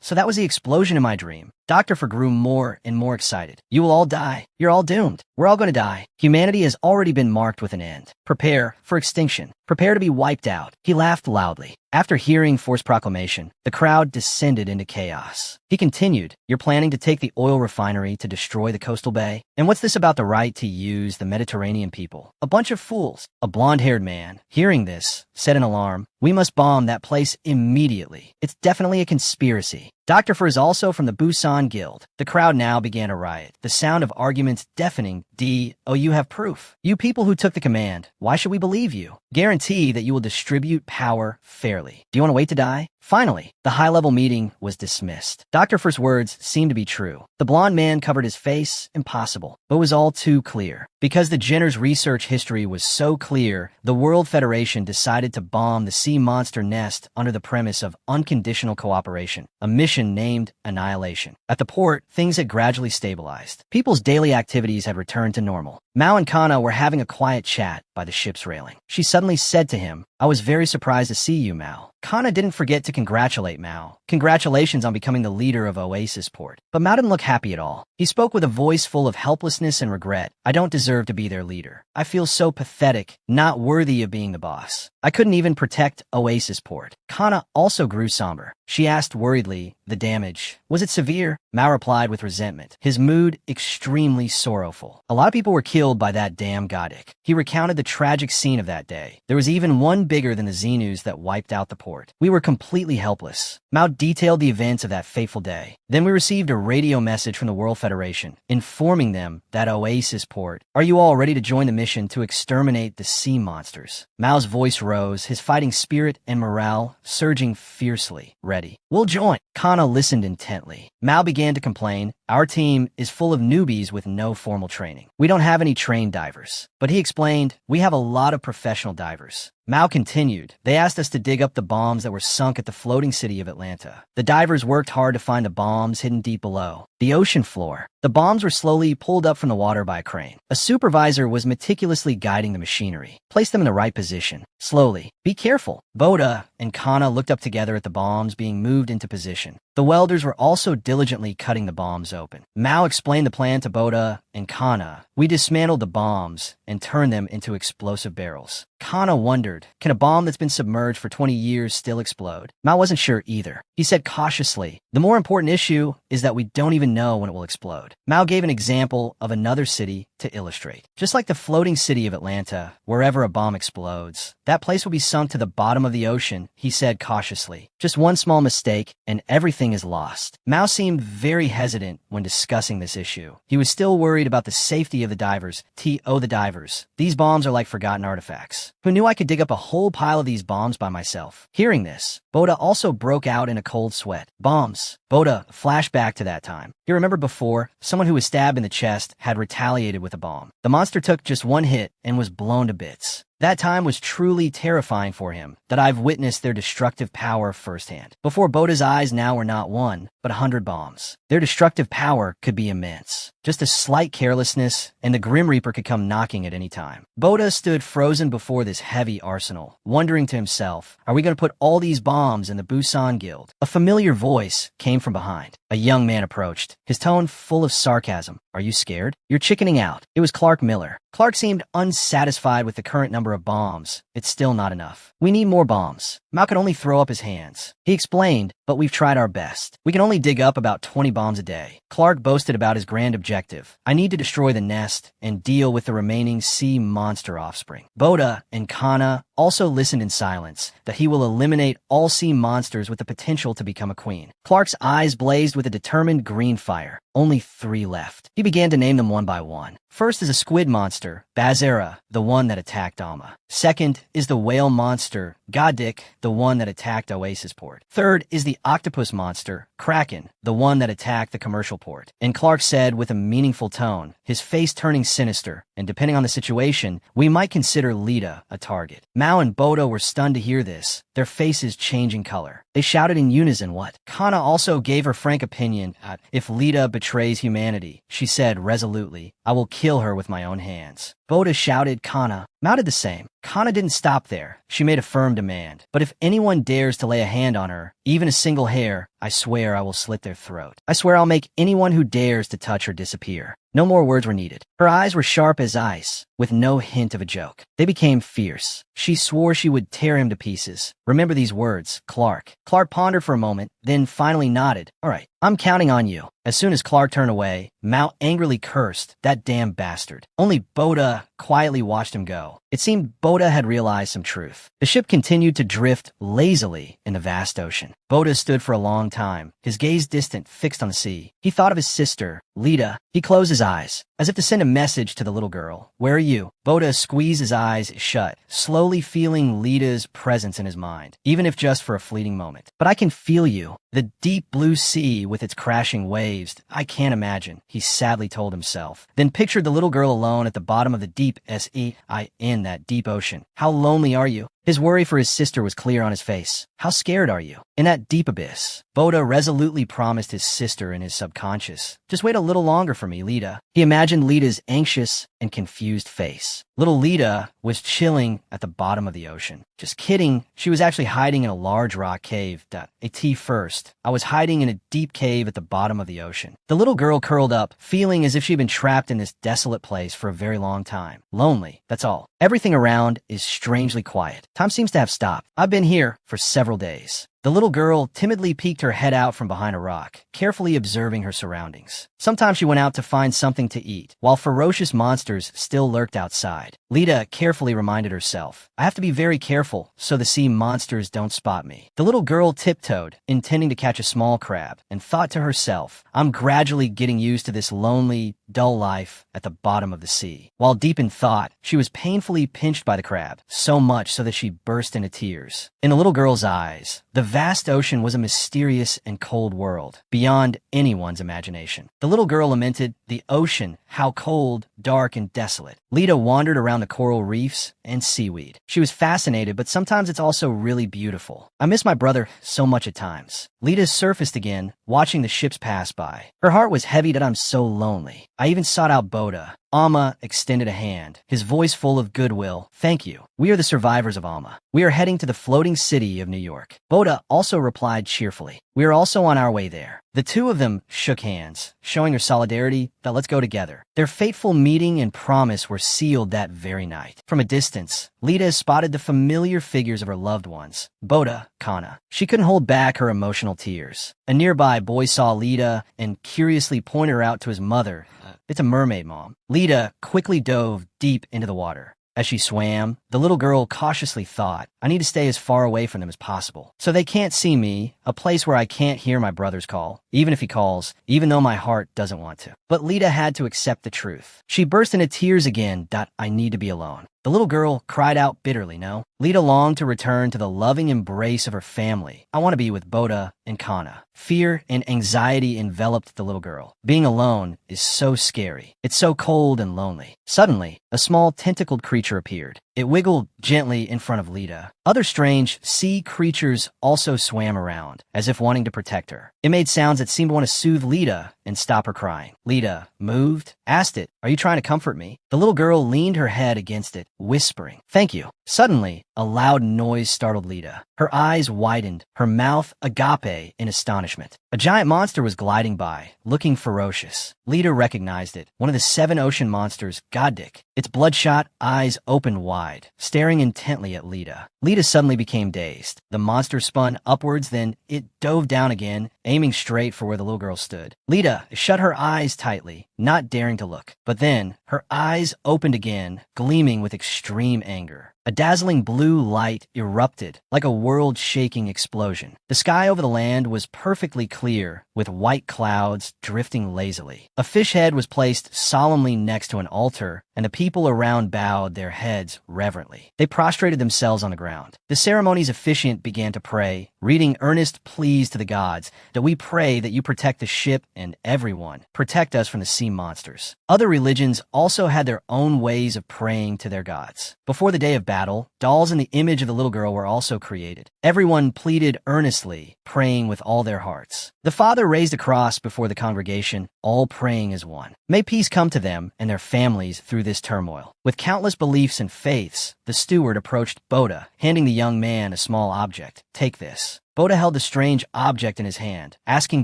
so that was the explosion in my dream. Dr. Fur grew more and more excited. You will all die. You're all doomed. We're all going to die. Humanity has already been marked with an end. Prepare for extinction. Prepare to be wiped out. He laughed loudly. After hearing For's proclamation, the crowd descended into chaos. He continued, you're planning to take the oil refinery to destroy the coastal bay? And what's this about the right to use the Mediterranean people? A bunch of fools. A blonde-haired man, hearing this, said in alarm, we must bomb that place immediately. It's definitely a conspiracy. Dr. Fur is also from the Busan Guild. The crowd now began to riot, the sound of arguments deafening. You have proof. You people who took the command, why should we believe you? Guarantee that you will distribute power fairly. Do you want to wait to die? Finally, the high-level meeting was dismissed. Dr. Fur's words seemed to be true. The blonde man covered his face, impossible, but it was all too clear. Because the Jenner's research history was so clear, the World Federation decided to bomb the sea monster nest under the premise of unconditional cooperation, a mission named Annihilation. At the port, things had gradually stabilized. People's daily activities had returned to normal. Mao and Kana were having a quiet chat by the ship's railing. She suddenly said to him, I was very surprised to see you, Mao. Kana didn't forget to congratulate Mao. Congratulations on becoming the leader of Oasis Port. But Mao didn't look happy at all. He spoke with a voice full of helplessness and regret. I don't deserve to be their leader. I feel so pathetic, not worthy of being the boss. I couldn't even protect Oasis Port. Kana also grew somber. She asked worriedly, the damage, was it severe? Mao replied with resentment, his mood extremely sorrowful. A lot of people were killed by that damn Godik. He recounted the tragic scene of that day. There was even one bigger than the Xenus that wiped out the port. We were completely helpless. Mao detailed the events of that fateful day. Then we received a radio message from the World Federation, informing them that Oasis port. Are you all ready to join the mission to exterminate the sea monsters? Mao's voice rose, his fighting spirit and morale surging fiercely. Ready. We'll join. Kana listened intently. Mao began to complain. Our team is full of newbies with no formal training. We don't have any trained divers. But he explained, we have a lot of professional divers. Mao continued, they asked us to dig up the bombs that were sunk at the floating city of Atlanta. The divers worked hard to find the bombs hidden deep below the ocean floor. The bombs were slowly pulled up from the water by a crane. A supervisor was meticulously guiding the machinery. Place them in the right position. Slowly. Be careful. Boda and Kana looked up together at the bombs being moved into position. The welders were also diligently cutting the bombs open. Mao explained the plan to Boda and Kana. We dismantled the bombs and turned them into explosive barrels. Kana wondered, can a bomb that's been submerged for 20 years still explode? Mao wasn't sure either. He said cautiously, the more important issue is that we don't even know when it will explode. Mao gave an example of another city to illustrate. Just like the floating city of Atlanta, wherever a bomb explodes, that place will be sunk to the bottom of the ocean, he said cautiously. Just one small mistake and everything is lost. Mao seemed very hesitant when discussing this issue. He was still worried about the safety of the divers. The divers. These bombs are like forgotten artifacts. Who knew I could dig up a whole pile of these bombs by myself? Hearing this, Boda also broke out in a cold sweat. Bombs. Boda flashed back to that time. He remembered before, someone who was stabbed in the chest had retaliated with a bomb. The monster took just one hit and was blown to bits. That time was truly terrifying for him, that I've witnessed their destructive power firsthand. Before Boda's eyes now were not one, but 100 bombs. Their destructive power could be immense. Just a slight carelessness, and the Grim Reaper could come knocking at any time. Boda stood frozen before this heavy arsenal, wondering to himself, are we going to put all these bombs in the Busan Guild? A familiar voice came from behind. A young man approached, his tone full of sarcasm. Are you scared? You're chickening out. It was Clark Miller. Clark seemed unsatisfied with the current number of bombs. It's still not enough. We need more bombs. Mao could only throw up his hands. He explained, but we've tried our best. We can only dig up about 20 bombs a day. Clark boasted about his grand objective. I need to destroy the nest and deal with the remaining sea monster offspring. Boda and Kana also listened in silence, that he will eliminate all sea monsters with the potential to become a queen. Clark's eyes blazed with a determined green fire. Only 3 left. He began to name them one by one. First is a squid monster, Bazera, the one that attacked Alma. Second is the whale monster, Godik, the one that attacked Oasis Port. Third is the octopus monster, Kraken, the one that attacked the commercial port. And Clark said with a meaningful tone, his face turning sinister, and depending on the situation, we might consider Lita a target. Mao and Bodo were stunned to hear this, their faces changing color. They shouted in unison what? Kana also gave her frank opinion. If Lita betrays humanity, she said resolutely, I will kill her with my own hands. Boda shouted Kana. Mao did the same. Kana didn't stop there. She made a firm demand. But if anyone dares to lay a hand on her, even a single hair, I swear I will slit their throat. I swear I'll make anyone who dares to touch her disappear. No more words were needed. Her eyes were sharp as ice, with no hint of a joke. They became fierce. She swore she would tear him to pieces. Remember these words, Clark. Clark pondered for a moment, then finally nodded. All right, I'm counting on you. As soon as Clark turned away, Mao angrily cursed, that damn bastard. Only Boda quietly watched him go. It seemed Boda had realized some truth. The ship continued to drift lazily in the vast ocean. Boda stood for a long time, his gaze distant, fixed on the sea. He thought of his sister, Lita. He closed his eyes, as if to send a message to the little girl. Where are you? Boda squeezed his eyes shut, slowly feeling Lita's presence in his mind, even if just for a fleeting moment. But I can feel you. The deep blue sea with its crashing waves, I can't imagine, he sadly told himself. Then pictured the little girl alone at the bottom of the deep sea in that deep ocean. How lonely are you? His worry for his sister was clear on his face. How scared are you? In that deep abyss, Boda resolutely promised his sister in his subconscious. Just wait a little longer for me, Lita. He imagined Lita's anxious and confused face. Little Lita was chilling at the bottom of the ocean. Just kidding. She was actually hiding in a large rock cave. A T first. I was hiding in a deep cave at the bottom of the ocean. The little girl curled up, feeling as if she'd been trapped in this desolate place for a very long time. Lonely, that's all. Everything around is strangely quiet. Time seems to have stopped. I've been here for several days. The little girl timidly peeked her head out from behind a rock, carefully observing her surroundings. Sometimes she went out to find something to eat, while ferocious monsters still lurked outside. Lita carefully reminded herself, I have to be very careful so the sea monsters don't spot me. The little girl tiptoed, intending to catch a small crab, and thought to herself, I'm gradually getting used to this lonely, dull life at the bottom of the sea. While deep in thought, she was painfully pinched by the crab, so much so that she burst into tears. In the little girl's eyes, the vast ocean was a mysterious and cold world, beyond anyone's imagination. The little girl lamented, the ocean, how cold, dark, and desolate. Lita wandered around the coral reefs and seaweed. She was fascinated, but sometimes it's also really beautiful. I miss my brother so much at times. Lita surfaced again, watching the ships pass by. Her heart was heavy that I'm so lonely. I even sought out Boda. Alma extended a hand, his voice full of goodwill. Thank you. We are the survivors of Alma. We are heading to the floating city of New York. Boda also replied cheerfully. We are also on our way there. The two of them shook hands, showing their solidarity that let's go together. Their fateful meeting and promise were sealed that very night. From a distance, Lita spotted the familiar figures of her loved ones, Boda, Kana. She couldn't hold back her emotional tears. A nearby boy saw Lita and curiously pointed her out to his mother. It's a mermaid, Mom. Lita quickly dove deep into the water. As she swam, the little girl cautiously thought, I need to stay as far away from them as possible, so they can't see me, a place where I can't hear my brother's call, even if he calls, even though my heart doesn't want to. But Lita had to accept the truth. She burst into tears again. I need to be alone. The little girl cried out bitterly, no? Lita longed to return to the loving embrace of her family. I want to be with Boda and Kana. Fear and anxiety enveloped the little girl. Being alone is so scary. It's so cold and lonely. Suddenly, a small tentacled creature appeared. It wiggled gently in front of Lita. Other strange sea creatures also swam around, as if wanting to protect her. It made sounds that seemed to want to soothe Lita and stop her crying. Lita moved, asked it, Are you trying to comfort me? The little girl leaned her head against it, whispering, Thank you. Suddenly, a loud noise startled Lita. Her eyes widened, her mouth agape in astonishment. A giant monster was gliding by, looking ferocious. Lita recognized it, one of the 7 ocean monsters, Goddick. Its bloodshot eyes opened wide, staring intently at Lita. Lita suddenly became dazed. The monster spun upwards, then it dove down again, aiming straight for where the little girl stood. Lita shut her eyes tightly, not daring to look. But then, her eyes opened again, gleaming with extreme anger. A dazzling blue light erupted, like a world-shaking explosion. The sky over the land was perfectly clear, with white clouds drifting lazily. A fish head was placed solemnly next to an altar, and the people around bowed their heads reverently. They prostrated themselves on the ground. The ceremony's officiant began to pray, reading earnest pleas to the gods, that we pray that you protect the ship and everyone. Protect us from the sea monsters. Other religions also had their own ways of praying to their gods. Before the day of battle, dolls in the image of the little girl were also created. Everyone pleaded earnestly, praying with all their hearts. The father raised a cross before the congregation, all praying as one. May peace come to them and their families through this turmoil. With countless beliefs and faiths, the steward approached Boda, handing the young man a small object. Take this. Boda held the strange object in his hand, asking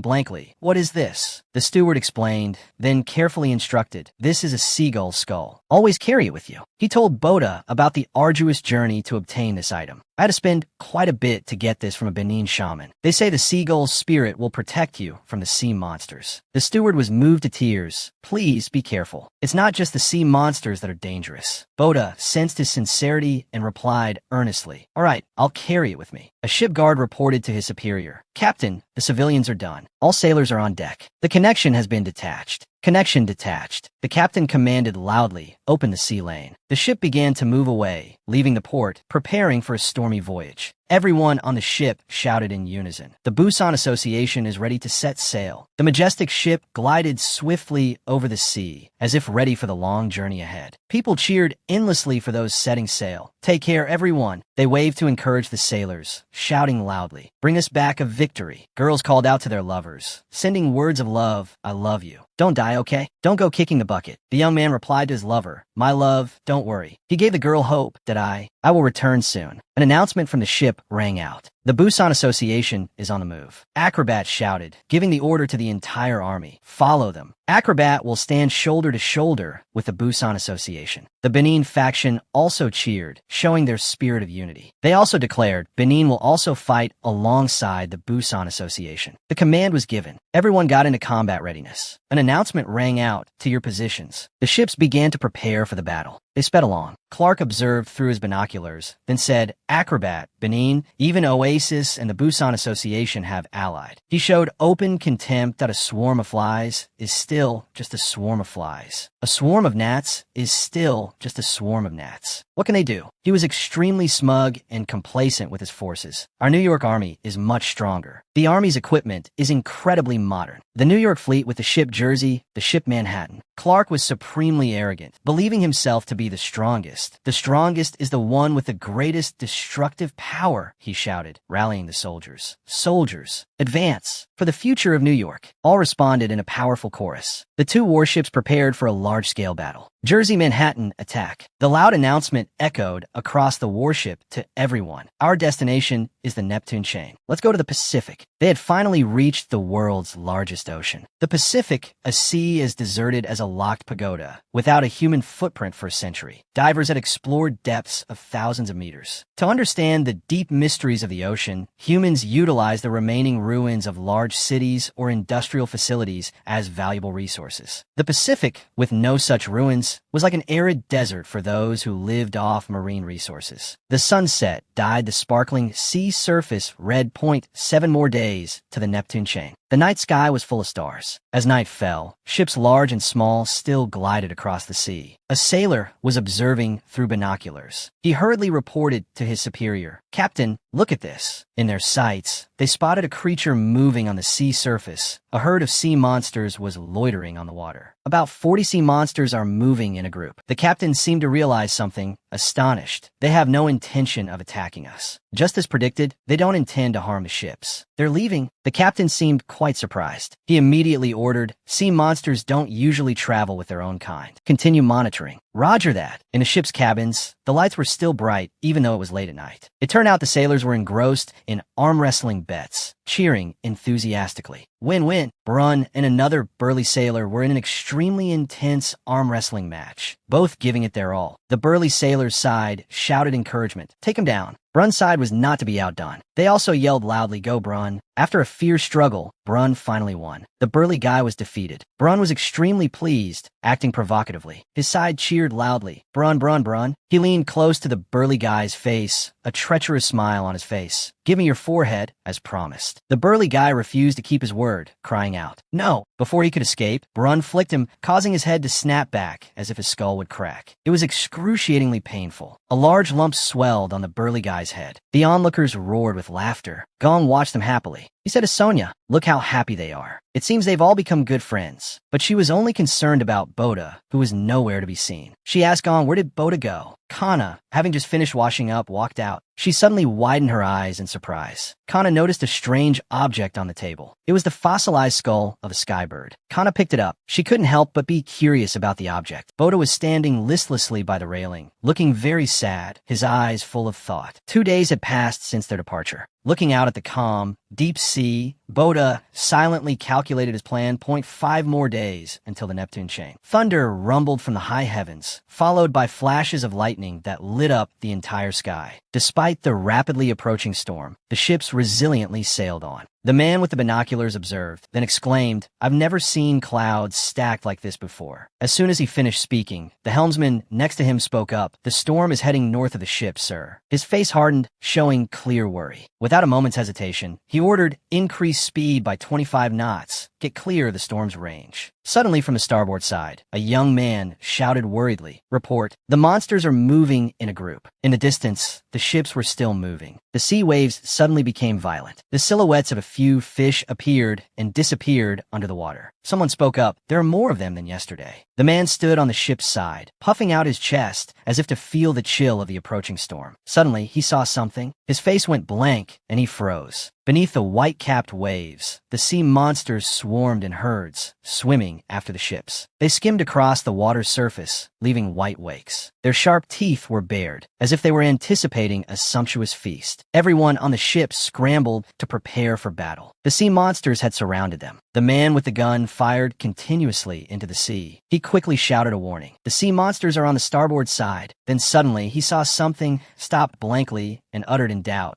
blankly, What is this? The steward explained, then carefully instructed, This is a seagull skull. Always carry it with you. He told Boda about the arduous journey to obtain this item. I had to spend quite a bit to get this from a Benin shaman. They say the seagull's spirit will protect you from the sea monsters. The steward was moved to tears. Please be careful. It's not just the sea monsters that are dangerous. Boda sensed his sincerity and replied earnestly, All right, I'll carry it with me. A ship guard reported to his superior, Captain, the civilians are done. All sailors are on deck. The connection has been detached. Connection detached. The captain commanded loudly, Open the sea lane. The ship began to move away, leaving the port, preparing for a stormy voyage. Everyone on the ship shouted in unison. The Busan Association is ready to set sail. The majestic ship glided swiftly over the sea, as if ready for the long journey ahead. People cheered endlessly for those setting sail. Take care, everyone. They waved to encourage the sailors, shouting loudly, Bring us back a victory. Girls called out to their lovers, sending words of love, I love you. Don't die, okay? Don't go kicking the bucket. The young man replied to his lover, My love, don't worry. He gave the girl hope that I will return soon. An announcement from the ship rang out. The Busan Association is on the move. Acrobat shouted, giving the order to the entire army. Follow them. Acrobat will stand shoulder to shoulder with the Busan Association. The Benin faction also cheered, showing their spirit of unity. They also declared Benin will also fight alongside the Busan Association. The command was given. Everyone got into combat readiness. An announcement rang out, to your positions. The ships began to prepare for the battle. They sped along. Clark observed through his binoculars, then said, Acrobat, Benin, even Oasis and the Busan Association have allied. He showed open contempt that a swarm of flies is still just a swarm of flies. A swarm of gnats is still just a swarm of gnats. What can they do? He was extremely smug and complacent with his forces. Our New York Army is much stronger. The Army's equipment is incredibly modern. The New York fleet with the ship Jersey, the ship Manhattan. Clark was supremely arrogant, believing himself to be the strongest. The strongest is the one with the greatest destructive power, he shouted, rallying the soldiers. Soldiers, advance for the future of New York. All responded in a powerful chorus. The two warships prepared for a large-scale battle. Jersey Manhattan attack. The loud announcement echoed across the warship to everyone. Our destination is the Neptune chain. Let's go to the Pacific. They had finally reached the world's largest ocean. The Pacific, a sea as deserted as a locked pagoda, without a human footprint for a century. Divers had explored depths of thousands of meters. To understand the deep mysteries of the ocean, humans utilized the remaining ruins of large cities or industrial facilities as valuable resources. The Pacific, with no such ruins, was like an arid desert for those who lived off marine resources. The sunset dyed the sparkling sea surface red. 7 more days to the Neptune chain. The night sky was full of stars. As night fell, ships large and small still glided across the sea. A sailor was observing through binoculars. He hurriedly reported to his superior, Captain, look at this. In their sights, they spotted a creature moving on the sea surface. A herd of sea monsters was loitering on the water. About 40 sea monsters are moving in a group. The captain seemed to realize something, astonished. They have no intention of attacking us. Just as predicted, they don't intend to harm the ships. They're leaving. The captain seemed quite surprised. He immediately ordered, sea monsters don't usually travel with their own kind. Continue monitoring. Roger that. In the ship's cabins, the lights were still bright, even though it was late at night. It turned out the sailors were engrossed in arm wrestling bets, cheering enthusiastically. Win-win. Brun and another burly sailor were in an extremely intense arm wrestling match, both giving it their all. The burly sailor's side shouted encouragement. Take him down. Brun's side was not to be outdone. They also yelled loudly, go Brun. After a fierce struggle, Brun finally won. The burly guy was defeated. Brun was extremely pleased, acting provocatively. His side cheered loudly. Brun, Brun, Brun. He leaned close to the burly guy's face, a treacherous smile on his face. Give me your forehead, as promised. The burly guy refused to keep his word, crying out, no. Before he could escape, Brun flicked him, causing his head to snap back as if his skull would crack. It was excruciatingly painful. A large lump swelled on the burly guy's head. The onlookers roared with laughter. Gong watched them happily. He said to Sonia, look how happy they are. It seems they've all become good friends. But she was only concerned about Boda, who was nowhere to be seen. She asked Gong, where did Boda go? Kana, having just finished washing up, walked out. She suddenly widened her eyes in surprise. Kana noticed a strange object on the table. It was the fossilized skull of a skybird. Kana picked it up. She couldn't help but be curious about the object. Boda was standing listlessly by the railing, looking very sad, his eyes full of thought. 2 days had passed since their departure. Looking out at the calm, deep sea, Boda silently calculated his plan. 5 more days until the Neptune chain. Thunder rumbled from the high heavens, followed by flashes of lightning that lit up the entire sky. Despite the rapidly approaching storm, the ships resiliently sailed on. The man with the binoculars observed, then exclaimed, I've never seen clouds stacked like this before. As soon as he finished speaking, the helmsman next to him spoke up. The storm is heading north of the ship, sir. His face hardened, showing clear worry. Without a moment's hesitation, he ordered increase speed by 25 knots. Get clear of the storm's range. Suddenly from the starboard side, a young man shouted worriedly, report, the monsters are moving in a group. In the distance, the ships were still moving. The sea waves suddenly became violent. The silhouettes of a few fish appeared and disappeared under the water. Someone spoke up, there are more of them than yesterday. The man stood on the ship's side, puffing out his chest as if to feel the chill of the approaching storm. Suddenly, he saw something. His face went blank and he froze. Beneath the white-capped waves, the sea monsters swarmed in herds, swimming after the ships. They skimmed across the water's surface, leaving white wakes. Their sharp teeth were bared, as if they were anticipating a sumptuous feast. Everyone on the ship scrambled to prepare for battle. The sea monsters had surrounded them. The man with the gun fired continuously into the sea. He quickly shouted a warning. The sea monsters are on the starboard side. Then suddenly, he saw something, stopped blankly, and uttered in doubt,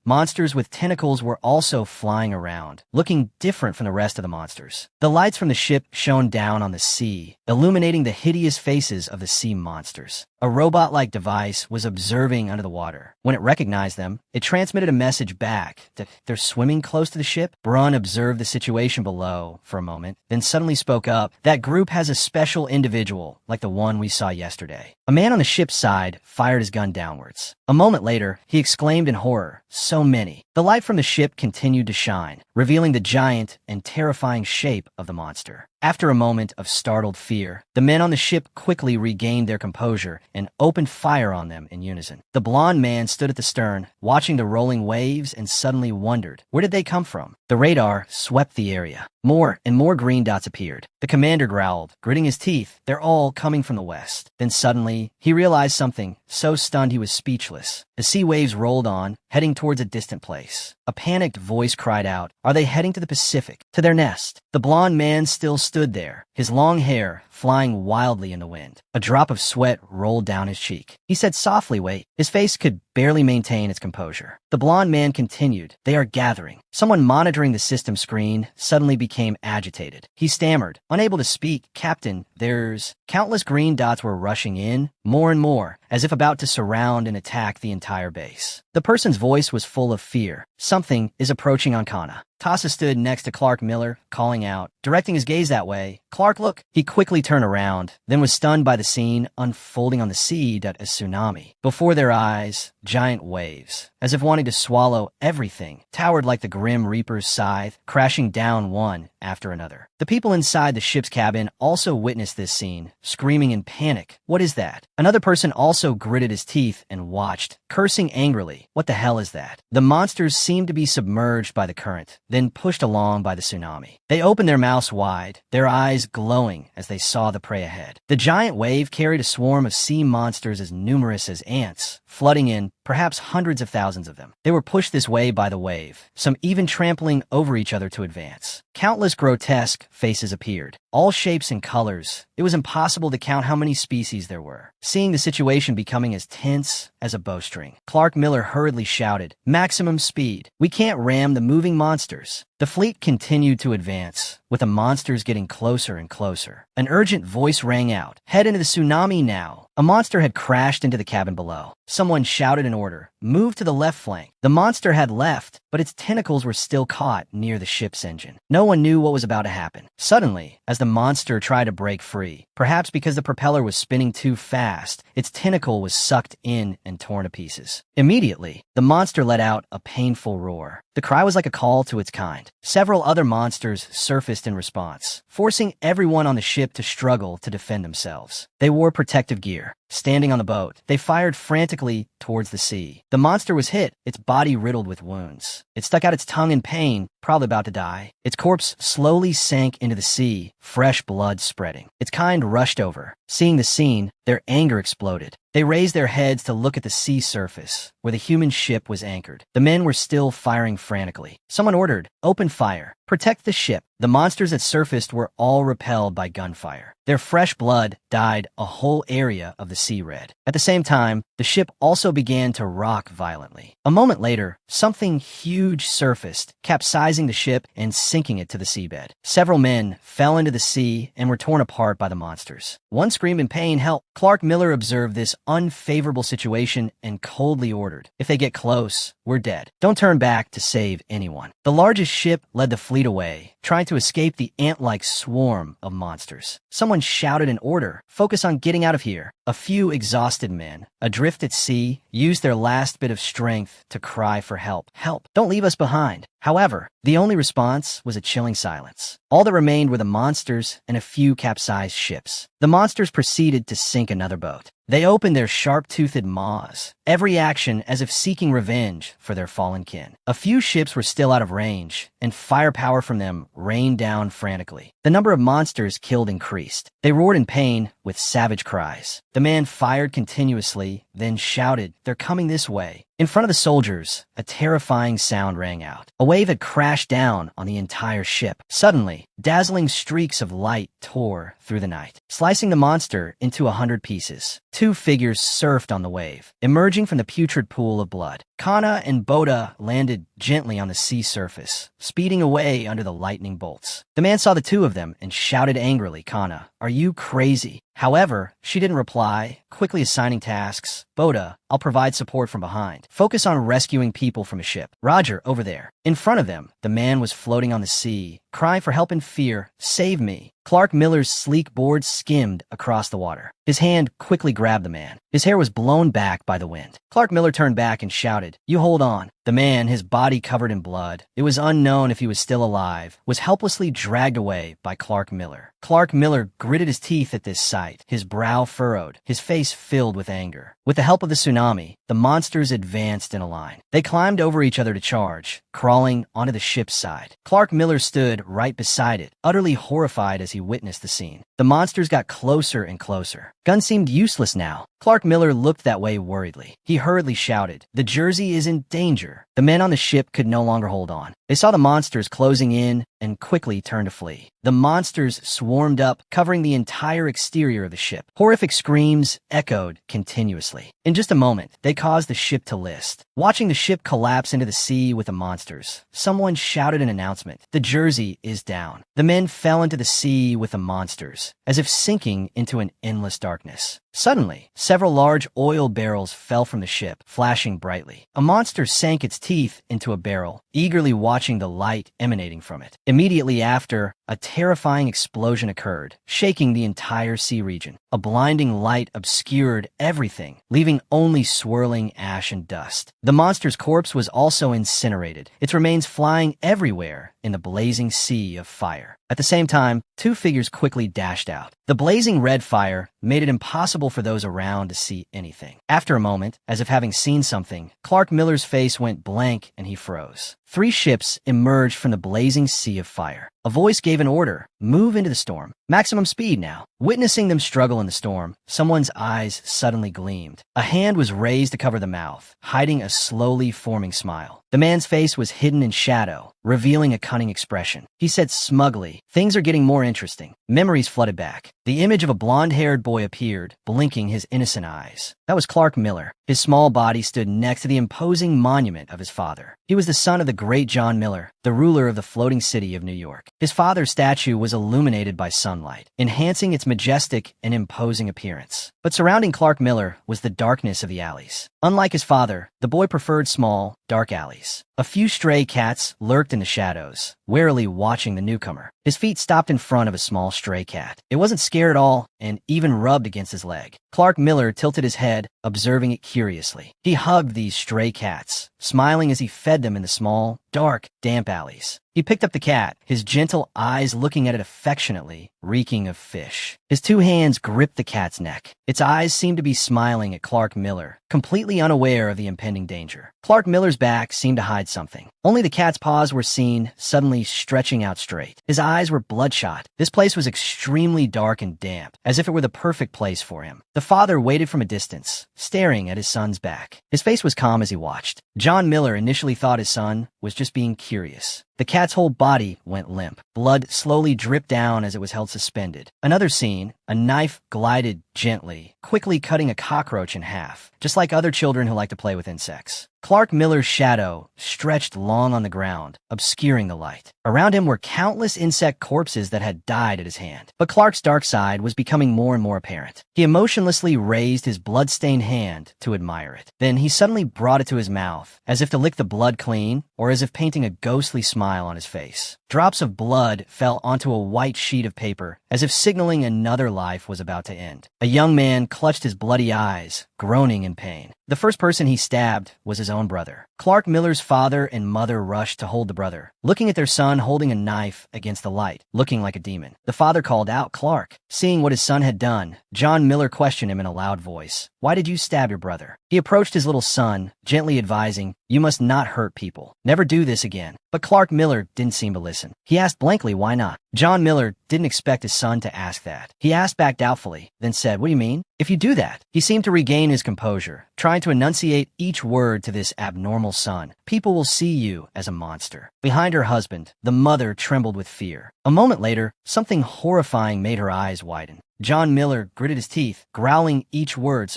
Monsters with tentacles were also flying around, looking different from the rest of the monsters. The lights from the ship shone down on the sea, illuminating the hideous faces of the sea monsters. A robot-like device was observing under the water. When it recognized them, it transmitted a message back that they're swimming close to the ship. Brun observed the situation below for a moment, then suddenly spoke up. That group has a special individual, like the one we saw yesterday. A man on the ship's side fired his gun downwards. A moment later, he exclaimed in horror, "So many." The light from the ship continued to shine, revealing the giant and terrifying shape of the monster. After a moment of startled fear, the men on the ship quickly regained their composure and opened fire on them in unison. The blond man stood at the stern, watching the rolling waves, and suddenly wondered, where did they come from? The radar swept the area. More and more green dots appeared. The commander growled, gritting his teeth. They're all coming from the west. Then suddenly, he realized something, so stunned he was speechless. The sea waves rolled on, heading towards a distant place. A panicked voice cried out, "Are they heading to the Pacific, to their nest?" The blond man still stood there, his long hair flying wildly in the wind. A drop of sweat rolled down his cheek. He said softly, "Wait." His face could barely maintain its composure. The blond man continued, "They are gathering." Someone monitoring the system screen suddenly became agitated. He stammered, unable to speak. "Captain, there's..." Countless green dots were rushing in, more and more, as if about to surround and attack the entire base. The person's voice was full of fear. "Something is approaching Ancana." Tassa stood next to Clark Miller, calling out, directing his gaze that way. "Clark, look!" He quickly turned around, then was stunned by the scene unfolding on the sea that a tsunami. Before their eyes, giant waves, as if wanting to swallow everything, towered like the Grim Reaper's scythe, crashing down one after another. The people inside the ship's cabin also witnessed this scene, screaming in panic. "What is that?" Another person also gritted his teeth and watched, cursing angrily. "What the hell is that?" The monsters seemed to be submerged by the current, then pushed along by the tsunami. They opened their mouths wide, their eyes glowing as they saw the prey ahead. The giant wave carried a swarm of sea monsters as numerous as ants, flooding in, perhaps hundreds of thousands of them. They were pushed this way by the wave, some even trampling over each other to advance. Countless grotesque faces appeared, all shapes and colors. It was impossible to count how many species there were. Seeing the situation becoming as tense as a bowstring, Clark Miller hurriedly shouted, "Maximum speed. We can't ram the moving monsters." The fleet continued to advance, with the monsters getting closer and closer. An urgent voice rang out, "Head into the tsunami now." A monster had crashed into the cabin below. Someone shouted an order, "Move to the left flank." The monster had left, but its tentacles were still caught near the ship's engine. No one knew what was about to happen. Suddenly, as the monster tried to break free, perhaps because the propeller was spinning too fast, its tentacle was sucked in and torn to pieces. Immediately, the monster let out a painful roar. The cry was like a call to its kind. Several other monsters surfaced in response, forcing everyone on the ship to struggle to defend themselves. They wore protective gear. Standing on the boat, they fired frantically towards the sea. The monster was hit, its body riddled with wounds. It stuck out its tongue in pain, probably about to die. Its corpse slowly sank into the sea, fresh blood spreading. Its kind rushed over. Seeing the scene, their anger exploded. They raised their heads to look at the sea surface, where the human ship was anchored. The men were still firing frantically. Someone ordered, "Open fire. Protect the ship." The monsters that surfaced were all repelled by gunfire. Their fresh blood dyed a whole area of the sea red. At the same time, the ship also began to rock violently. A moment later, something huge surfaced, capsizing the ship and sinking it to the seabed. Several men fell into the sea and were torn apart by the monsters. One screamed in pain, "Help!" Clark Miller observed this unfavorable situation and coldly ordered, "If they get close, we're dead. Don't turn back to save anyone." The largest ship led the fleet away, trying to escape the ant-like swarm of monsters. Someone shouted an order, "Focus on getting out of here." A few exhausted men, adrift at sea, used their last bit of strength to cry for help. "Help! Don't leave us behind." However, the only response was a chilling silence. All that remained were the monsters and a few capsized ships. The monsters proceeded to sink another boat. They opened their sharp-toothed maws, every action as if seeking revenge for their fallen kin. A few ships were still out of range, and firepower from them rained down frantically. The number of monsters killed increased. They roared in pain with savage cries. The man fired continuously, then shouted, "They're coming this way." In front of the soldiers, a terrifying sound rang out. A wave had crashed down on the entire ship. Suddenly, dazzling streaks of light tore through the night, slicing the monster into 100 pieces. Two figures surfed on the wave, emerging from the putrid pool of blood. Kana and Boda landed gently on the sea surface, speeding away under the lightning bolts. The man saw the two of them and shouted angrily, "Kana, are you crazy?" However, she didn't reply, quickly assigning tasks. "Boda, I'll provide support from behind. Focus on rescuing people from a ship." "Roger, over there." In front of them, the man was floating on the sea, crying for help in fear. "Save me." Clark Miller's sleek board skimmed across the water. His hand quickly grabbed the man. His hair was blown back by the wind. Clark Miller turned back and shouted, "You hold on." The man, his body covered in blood, it was unknown if he was still alive, was helplessly dragged away by Clark Miller. Clark Miller gritted his teeth at this sight, his brow furrowed, his face filled with anger. With the help of the tsunami, the monsters advanced in a line. They climbed over each other to charge, crawling onto the ship's side. Clark Miller stood right beside it, utterly horrified as he witnessed the scene. The monsters got closer and closer. Guns seemed useless now. Clark Miller looked that way worriedly. He hurriedly shouted, "The Jersey is in danger." The men on the ship could no longer hold on. They saw the monsters closing in and quickly turned to flee. The monsters swarmed up, covering the entire exterior of the ship. Horrific screams echoed continuously. In just a moment, they caused the ship to list. Watching the ship collapse into the sea with the monsters, someone shouted an announcement. "The Jersey is down." The men fell into the sea with the monsters, as if sinking into an endless darkness. Suddenly, several large oil barrels fell from the ship, flashing brightly. A monster sank its teeth into a barrel, eagerly watching the light emanating from it. Immediately after, a terrifying explosion occurred, shaking the entire sea region. A blinding light obscured everything, leaving only swirling ash and dust. The monster's corpse was also incinerated, its remains flying everywhere in the blazing sea of fire. At the same time, two figures quickly dashed out. The blazing red fire made it impossible for those around to see anything. After a moment, as if having seen something, Clark Miller's face went blank and he froze. Three ships emerged from the blazing sea of fire. A voice gave an order, "Move into the storm. Maximum speed now." Witnessing them struggle in the storm, someone's eyes suddenly gleamed. A hand was raised to cover the mouth, hiding a slowly forming smile. The man's face was hidden in shadow, revealing a cunning expression. He said smugly, "Things are getting more interesting." Memories flooded back. The image of a blonde-haired boy appeared, blinking his innocent eyes. That was Clark Miller. His small body stood next to the imposing monument of his father. He was the son of the great John Miller, the ruler of the floating city of New York. His father's statue was illuminated by sunlight, enhancing its majestic and imposing appearance. But surrounding Clark Miller was the darkness of the alleys. Unlike his father, the boy preferred small, dark alleys. A few stray cats lurked in the shadows, warily watching the newcomer. His feet stopped in front of a small stray cat. It wasn't scared at all and even rubbed against his leg. Clark Miller tilted his head, observing it curiously. He hugged these stray cats, smiling as he fed them in the small, dark, damp alleys. He picked up the cat, his gentle eyes looking at it affectionately, reeking of fish. His two hands gripped the cat's neck. Its eyes seemed to be smiling at Clark Miller, completely unaware of the impending danger. Clark Miller's back seemed to hide something. Only the cat's paws were seen, suddenly stretching out straight. His eyes were bloodshot. This place was extremely dark and damp, as if it were the perfect place for him. The father waited from a distance, staring at his son's back. His face was calm as he watched. John Miller initially thought his son was just being curious. The cat's whole body went limp. Blood slowly dripped down as it was held suspended. Another scene, a knife glided gently, quickly cutting a cockroach in half, just like other children who like to play with insects. Clark Miller's shadow stretched long on the ground, obscuring the light. Around him were countless insect corpses that had died at his hand. But Clark's dark side was becoming more and more apparent. He emotionlessly raised his blood-stained hand to admire it. Then he suddenly brought it to his mouth, as if to lick the blood clean, or as if painting a ghostly smile on his face. Drops of blood fell onto a white sheet of paper, as if signaling another life was about to end. A young man clutched his bloody eyes, groaning in pain. The first person he stabbed was his own brother. Clark Miller's father and mother rushed to hold the brother, looking at their son holding a knife against the light, looking like a demon. The father called out, "Clark." Seeing what his son had done, John Miller questioned him in a loud voice. "Why did you stab your brother?" He approached his little son, gently advising, "You must not hurt people. Never do this again." But Clark Miller didn't seem to listen. He asked blankly, "Why not?" John Miller didn't expect his son to ask that. He asked back doubtfully, then said, "What do you mean?" "If you do that." He seemed to regain his composure, trying to enunciate each word to this abnormal son. "People will see you as a monster." Behind her husband, the mother trembled with fear. A moment later, something horrifying made her eyes widen. John Miller gritted his teeth, growling each word,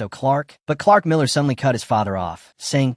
But Clark Miller suddenly cut his father off, saying,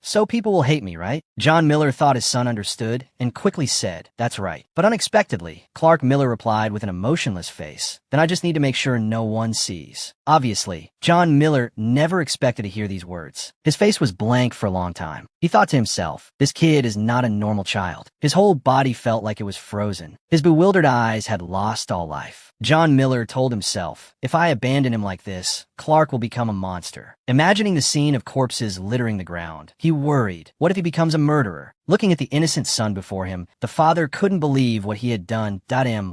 "So people will hate me, right?" John Miller thought his son understood and quickly said, "That's right." But unexpectedly, Clark Miller replied with an emotionless face, "Then I just need to make sure no one sees." Obviously, John Miller never expected to hear these words. His face was blank for a long time. He thought to himself, this kid is not a normal child. His whole body felt like it was frozen. His bewildered eyes had lost all life. John Miller told himself, if I abandon him like this, Clark will become a monster. Imagining the scene of corpses littering the ground, he worried, what if he becomes a murderer? Looking at the innocent son before him, the father couldn't believe what he had done.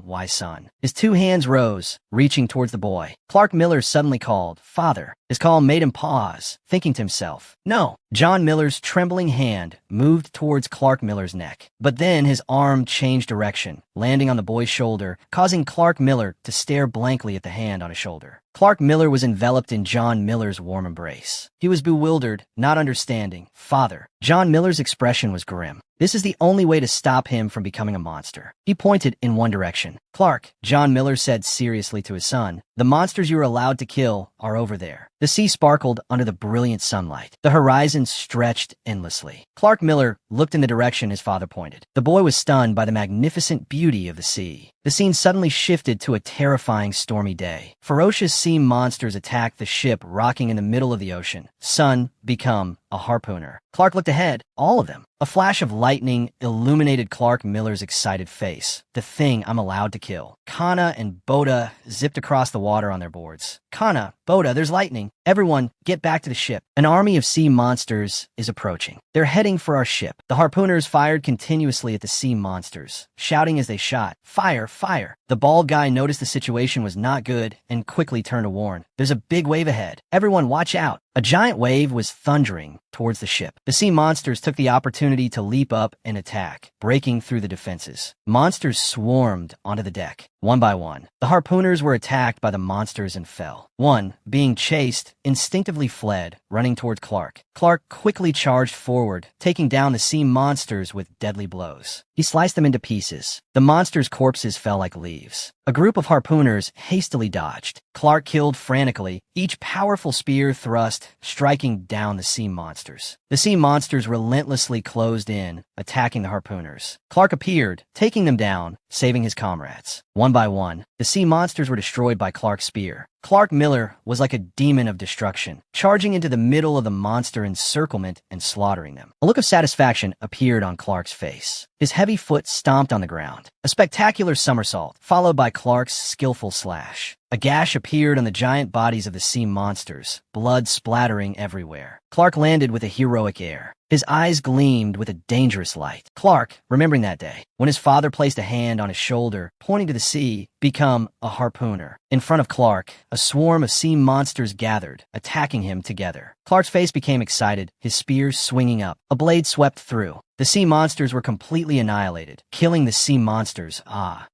Why son? His two hands rose, reaching towards the boy. Clark Miller suddenly called, "Father." His call made him pause, thinking to himself, "No." John Miller's trembling hand moved towards Clark Miller's neck. But then his arm changed direction, landing on the boy's shoulder, causing Clark Miller to stare blankly at the hand on his shoulder. Clark Miller was enveloped in John Miller's warm embrace. He was bewildered, not understanding. "Father." John Miller's expression was grim. This is the only way to stop him from becoming a monster. He pointed in one direction. "Clark," John Miller said seriously to his son, "the monsters you are allowed to kill are over there." The sea sparkled under the brilliant sunlight. The horizon stretched endlessly. Clark Miller looked in the direction his father pointed. The boy was stunned by the magnificent beauty of the sea. The scene suddenly shifted to a terrifying stormy day. Ferocious sea monsters attacked the ship rocking in the middle of the ocean. Son, become a harpooner. Clark looked ahead, all of them. A flash of lightning illuminated Clark Miller's excited face. The thing I'm allowed to kill. Kana and Boda zipped across the water on their boards. "Kana, Boda, there's lightning. Everyone, get back to the ship. An army of sea monsters is approaching. They're heading for our ship." The harpooners fired continuously at the sea monsters, shouting as they shot, "Fire, fire." The bald guy noticed the situation was not good and quickly turned to warn, "There's a big wave ahead. Everyone watch out." A giant wave was thundering towards the ship. The sea monsters took the opportunity to leap up and attack, breaking through the defenses. Monsters swarmed onto the deck, one by one. The harpooners were attacked by the monsters and fell. One, being chased, instinctively fled, running towards Clark. Clark quickly charged forward, taking down the sea monsters with deadly blows. He sliced them into pieces. The monsters' corpses fell like leaves. A group of harpooners hastily dodged. Clark killed frantically, each powerful spear thrust striking down the sea monsters. The sea monsters relentlessly closed in, attacking the harpooners. Clark appeared, taking them down, saving his comrades. One by one, the sea monsters were destroyed by Clark's spear. Clark Miller was like a demon of destruction, charging into the middle of the monster encirclement and slaughtering them. A look of satisfaction appeared on Clark's face. His heavy foot stomped on the ground. A spectacular somersault, followed by Clark's skillful slash. A gash appeared on the giant bodies of the sea monsters, blood splattering everywhere. Clark landed with a heroic air. His eyes gleamed with a dangerous light. Clark, remembering that day, when his father placed a hand on his shoulder, pointing to the sea, become a harpooner. In front of Clark, a swarm of sea monsters gathered, attacking him together. Clark's face became excited, his spear swinging up. A blade swept through. The sea monsters were completely annihilated, killing the sea monsters.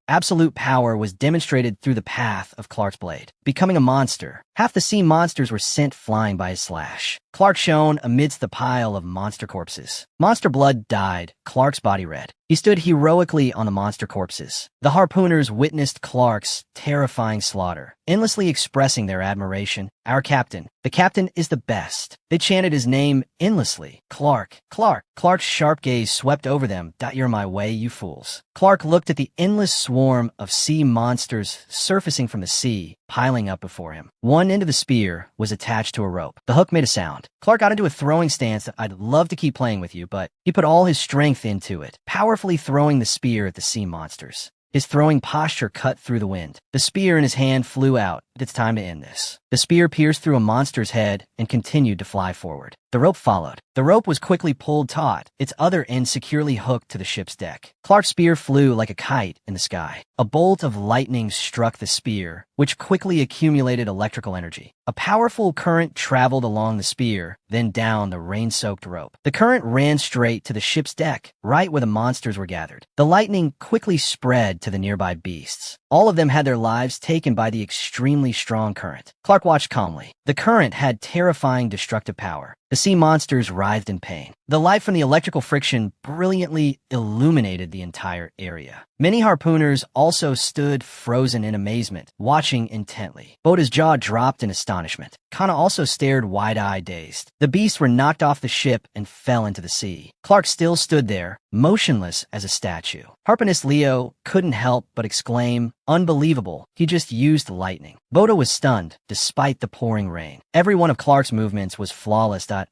Absolute power was demonstrated through the path of Clark's blade. Becoming a monster, half the sea monsters were sent flying by his slash. Clark shone amidst the pile of monster corpses. Monster blood dyed Clark's body red. He stood heroically on the monster corpses. The harpooners witnessed Clark's terrifying slaughter, endlessly expressing their admiration. "Our captain. The captain is the best." They chanted his name endlessly. "Clark, Clark." Clark's sharp gaze swept over them. "You're my way, you fools." Clark looked at the endless swarm of sea monsters surfacing from the sea, piling up before him. One end of the spear was attached to a rope. The hook made a sound. Clark got into a throwing stance that I'd love to keep playing with you, but he put all his strength into it, powerfully throwing the spear at the sea monsters. His throwing posture cut through the wind. The spear in his hand flew out, it's time to end this. The spear pierced through a monster's head and continued to fly forward. The rope followed. The rope was quickly pulled taut, its other end securely hooked to the ship's deck. Clark's spear flew like a kite in the sky. A bolt of lightning struck the spear, which quickly accumulated electrical energy. A powerful current traveled along the spear, then down the rain-soaked rope. The current ran straight to the ship's deck, right where the monsters were gathered. The lightning quickly spread to the nearby beasts. All of them had their lives taken by the extremely strong current. Clark watched calmly. The current had terrifying destructive power. The sea monsters writhed in pain. The light from the electrical friction brilliantly illuminated the entire area. Many harpooners also stood frozen in amazement, watching intently. Boda's jaw dropped in astonishment. Kana also stared wide-eyed, dazed. The beasts were knocked off the ship and fell into the sea. Clark still stood there, motionless as a statue. Harpoonist Leo couldn't help but exclaim, "Unbelievable, he just used lightning." Boda was stunned, despite the pouring rain. Every one of Clark's movements was flawless. That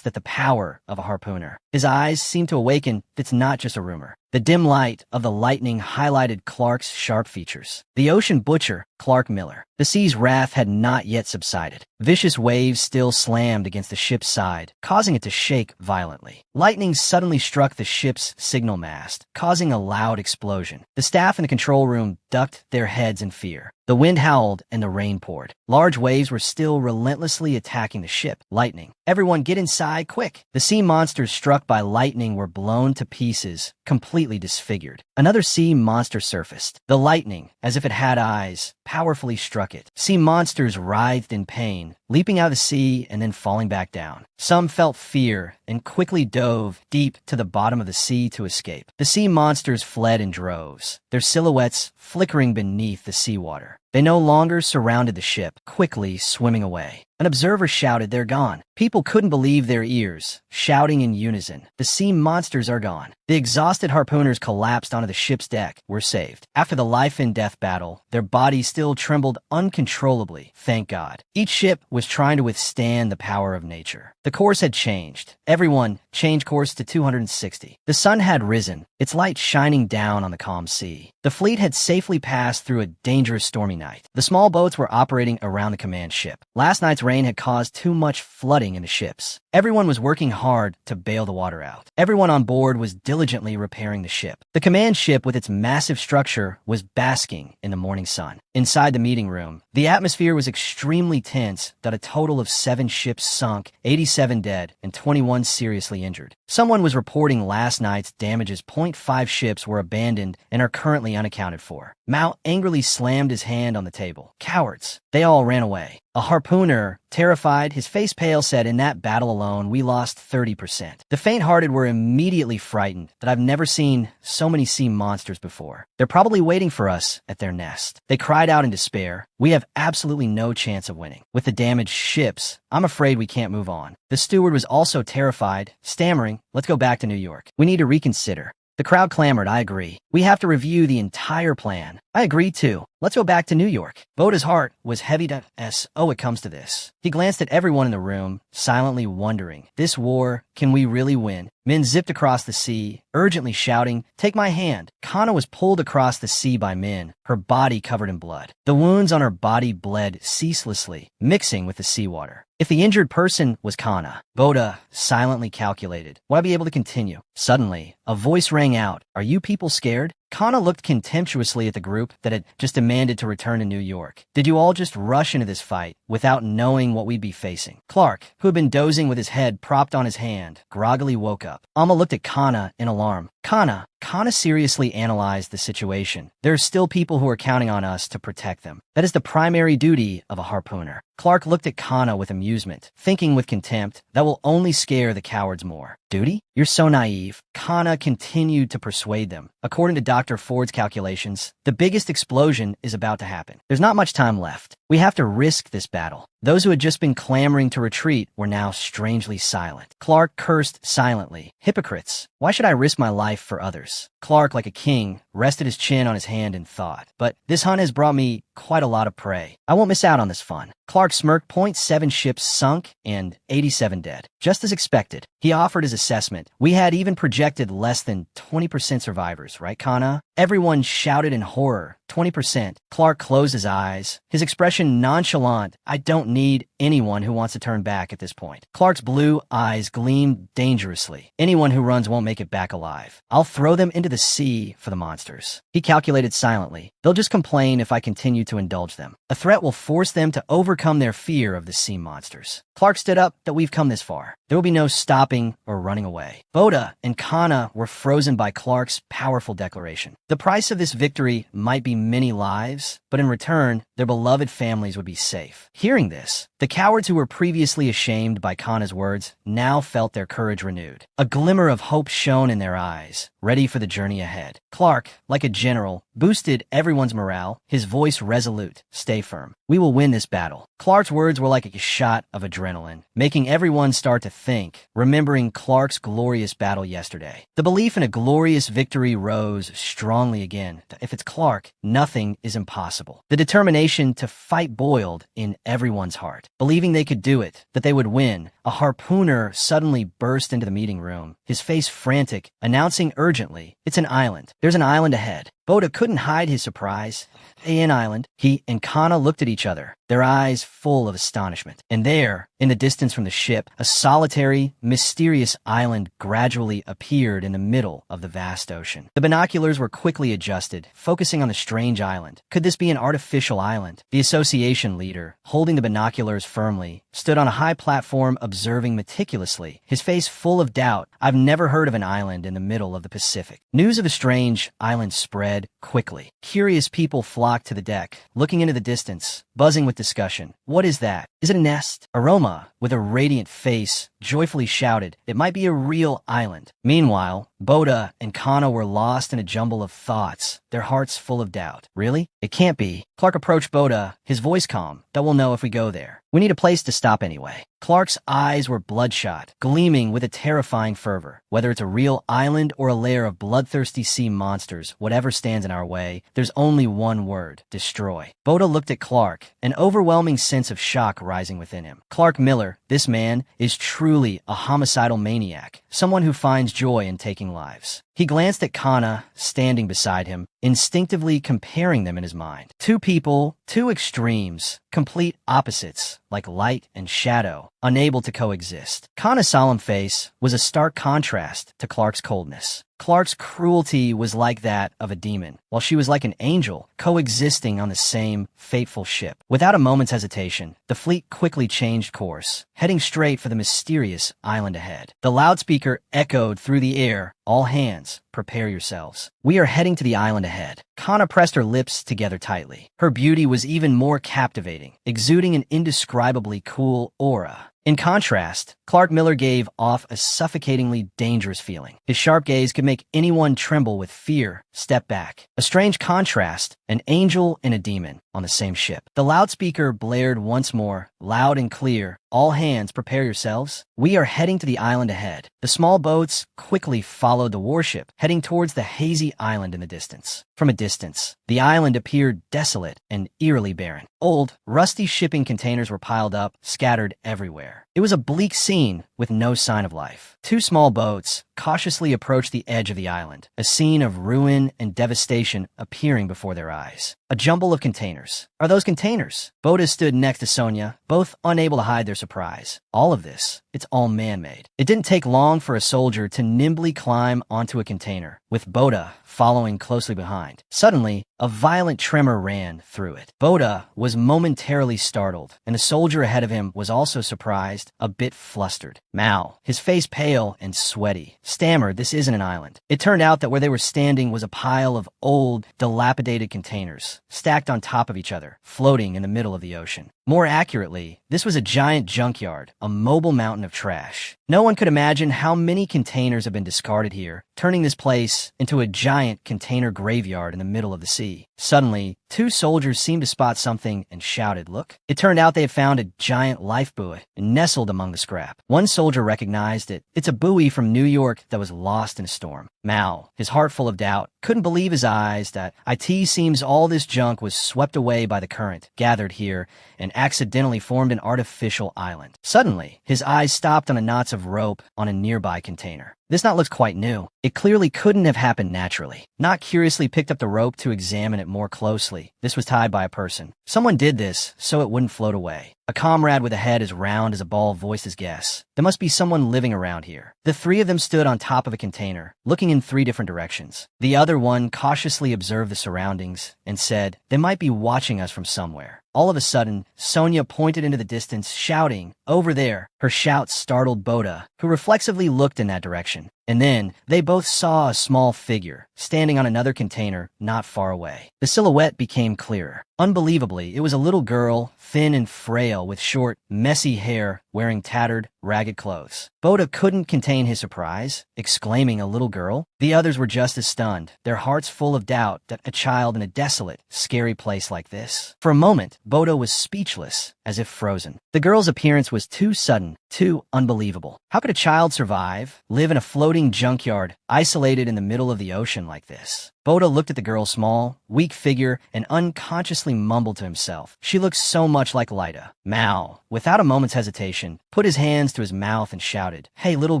the power of a harpooner. His eyes seemed to awaken. It's not just a rumor. The dim light of the lightning highlighted Clark's sharp features. The ocean butcher, Clark Miller. The sea's wrath had not yet subsided. Vicious waves still slammed against the ship's side, causing it to shake violently. Lightning suddenly struck the ship's signal mast, causing a loud explosion. The staff in the control room ducked their heads in fear. The wind howled and the rain poured. Large waves were still relentlessly attacking the ship. Lightning. Everyone get inside, quick! The sea monsters struck by lightning were blown to pieces, completely disfigured. Another sea monster surfaced. The lightning, as if it had eyes, powerfully struck it. Sea monsters writhed in pain, leaping out of the sea and then falling back down. Some felt fear and quickly dove deep to the bottom of the sea to escape. The sea monsters fled in droves, their silhouettes flickering beneath the seawater. They no longer surrounded the ship, quickly swimming away. An observer shouted, "They're gone." People couldn't believe their ears, shouting in unison, "The sea monsters are gone." The exhausted harpooners collapsed onto the ship's deck, were saved. After the life-and-death battle, their bodies still trembled uncontrollably, thank God. Each ship was trying to withstand the power of nature. The course had changed. Everyone changed course to 260. The sun had risen, its light shining down on the calm sea. The fleet had safely passed through a dangerous stormy night. The small boats were operating around the command ship. Last night's rain had caused too much flooding in the ships. Everyone was working hard to bail the water out. Everyone on board was diligently repairing the ship. The command ship, with its massive structure, was basking in the morning sun. Inside the meeting room, the atmosphere was extremely tense. A total of 7 ships sunk, 87 dead, and 21 seriously injured. Someone was reporting last night's damages. 0.5 ships were abandoned and are currently unaccounted for. Mao angrily slammed his hand on the table. Cowards. They all ran away. A harpooner, terrified, his face pale, said, "In that battle alone, we lost 30%. The faint-hearted were immediately frightened. I've never seen so many sea monsters before. They're probably waiting for us at their nest." They cried out in despair. "We have absolutely no chance of winning. With the damaged ships, I'm afraid we can't move on." The steward was also terrified, stammering, "Let's go back to New York. We need to reconsider." The crowd clamored, "I agree. We have to review the entire plan." "I agree too. Let's go back to New York." Boda's heart was heavy it comes to this. He glanced at everyone in the room, silently wondering, this war, can we really win? Men zipped across the sea, urgently shouting, "Take my hand." Kana was pulled across the sea by men, her body covered in blood. The wounds on her body bled ceaselessly, mixing with the seawater. If the injured person was Kana, Boda silently calculated, would I be able to continue? Suddenly, a voice rang out, "Are you people scared?" Kana looked contemptuously at the group that had just demanded to return to New York. "Did you all just rush into this fight without knowing what we'd be facing?" Clark, who had been dozing with his head propped on his hand, groggily woke up. Alma looked at Kana in alarm. Kana seriously analyzed the situation. There are still people who are counting on us to protect them. That is the primary duty of a harpooner. Clark looked at Kana with amusement, thinking with contempt, that will only scare the cowards more. Duty? You're so naive. Kana continued to persuade them. According to Dr. Ford's calculations, the biggest explosion is about to happen. There's not much time left. We have to risk this battle. Those who had just been clamoring to retreat were now strangely silent. Clark cursed silently. Hypocrites. Why should I risk my life for others? Clark, like a king, rested his chin on his hand and thought. But this hunt has brought me quite a lot of prey. I won't miss out on this fun. Clark smirked. .7 ships sunk and 87 dead. Just as expected. He offered his assessment. We had even projected less than 20% survivors, right, Kana? Everyone shouted in horror. 20%. Clark closed his eyes, his expression nonchalant. I don't need anyone who wants to turn back at this point. Clark's blue eyes gleamed dangerously. Anyone who runs won't make it back alive. I'll throw them into the sea for the monsters. He calculated silently. They'll just complain if I continue to indulge them. A threat will force them to overcome their fear of the sea monsters. Clark stood up. That we've come this far. There will be no stopping or running away. Boda and Kana were frozen by Clark's powerful declaration. The price of this victory might be many lives, but in return, their beloved families would be safe. Hearing this, the cowards who were previously ashamed by Kana's words now felt their courage renewed. A glimmer of hope shone in their eyes, ready for the journey ahead. Clark, like a general, boosted everyone's morale, his voice resolute. Stay firm. We will win this battle. Clark's words were like a shot of adrenaline, making everyone start to think, remembering Clark's glorious battle yesterday. The belief in a glorious victory rose strongly again. If it's Clark, nothing is impossible. The determination to fight boiled in everyone's heart. Believing they could do it, that they would win, a harpooner suddenly burst into the meeting room, his face frantic, announcing urgently, "It's an island. There's an island ahead." Boda couldn't hide his surprise. An island. He and Kana looked at each other, their eyes full of astonishment. And there, in the distance from the ship, a solitary, mysterious island gradually appeared in the middle of the vast ocean. The binoculars were quickly adjusted, focusing on the strange island. Could this be an artificial island? The association leader, holding the binoculars firmly, stood on a high platform observing meticulously, his face full of doubt. I've never heard of an island in the middle of the Pacific. News of a strange island spread quickly. Curious people flocked to the deck, looking into the distance, buzzing with discussion. What is that? Is it a nest? Aroma, with a radiant face, joyfully shouted, it might be a real island. Meanwhile, Boda and Kana were lost in a jumble of thoughts, their hearts full of doubt. Really? It can't be. Clark approached Boda, his voice calm. That we'll know if we go there. We need a place to stop anyway. Clark's eyes were bloodshot, gleaming with a terrifying fervor. Whether it's a real island or a lair of bloodthirsty sea monsters, whatever stands in our way, there's only one word: destroy. Boda looked at Clark, an overwhelming sense of shock rising within him. Clark Miller, this man, is truly a homicidal maniac, someone who finds joy in taking lives. He glanced at Kana, standing beside him, instinctively comparing them in his mind. Two people, two extremes, complete opposites, like light and shadow, unable to coexist. Kana's solemn face was a stark contrast to Clark's coldness. Clark's cruelty was like that of a demon, while she was like an angel, coexisting on the same fateful ship. Without a moment's hesitation, the fleet quickly changed course, heading straight for the mysterious island ahead. The loudspeaker echoed through the air, all hands, prepare yourselves. We are heading to the island ahead. Kana pressed her lips together tightly. Her beauty was even more captivating, exuding an indescribably cool aura. In contrast, Clark Miller gave off a suffocatingly dangerous feeling. His sharp gaze could make anyone tremble with fear. Step back. A strange contrast, an angel and a demon on the same ship. The loudspeaker blared once more, loud and clear. All hands, prepare yourselves. We are heading to the island ahead. The small boats quickly followed the warship, heading towards the hazy island in the distance. From a distance, the island appeared desolate and eerily barren. Old, rusty shipping containers were piled up, scattered everywhere. It was a bleak scene with no sign of life. Two small boats cautiously approached the edge of the island, a scene of ruin and devastation appearing before their eyes. A jumble of containers. Are those containers? Boda stood next to Sonia, both unable to hide their surprise. All of this, it's all man-made. It didn't take long for a soldier to nimbly climb onto a container, with Boda following closely behind. Suddenly, a violent tremor ran through it. Boda was momentarily startled, and the soldier ahead of him was also surprised, a bit flustered. Mao, his face pale and sweaty, stammered, this isn't an island. It turned out that where they were standing was a pile of old, dilapidated containers, stacked on top of each other, floating in the middle of the ocean. More accurately, This was a giant junkyard, a mobile mountain of trash. No one could imagine how many containers have been discarded here, turning this place into a giant container graveyard in the middle of the sea. Suddenly, two soldiers seemed to spot something and shouted, "Look!" It turned out they had found a giant life buoy nestled among the scrap. One soldier recognized it. It's a buoy from New York that was lost in a storm. Mao, his heart full of doubt, couldn't believe his eyes that it seems all this junk was swept away by the current, gathered here, and accidentally formed an artificial island. Suddenly, his eyes stopped on a knots of rope on a nearby container. This knot looks quite new. It clearly couldn't have happened naturally. Knot curiously picked up the rope to examine it more closely. This was tied by a person. Someone did this so it wouldn't float away. A comrade with a head as round as a ball voiced his guess. There must be someone living around here. The three of them stood on top of a container, looking in three different directions. The other one cautiously observed the surroundings and said, "They might be watching us from somewhere." All of a sudden, Sonia pointed into the distance, shouting, "Over there!" Her shout startled Boda, who reflexively looked in that direction. And then, they both saw a small figure, standing on another container not far away. The silhouette became clearer. Unbelievably, it was a little girl, thin and frail, with short, messy hair, wearing tattered, ragged clothes. Boda couldn't contain his surprise, exclaiming, "A little girl?" The others were just as stunned, their hearts full of doubt that a child in a desolate, scary place like this. For a moment, Boda was speechless, as if frozen. The girl's appearance was too sudden, too unbelievable. How could a child survive, live in a floating junkyard, isolated in the middle of the ocean like this? Boda looked at the girl's small, weak figure and unconsciously mumbled to himself. She looked so much like Lyda. Mao, without a moment's hesitation, put his hands to his mouth and shouted, "Hey, little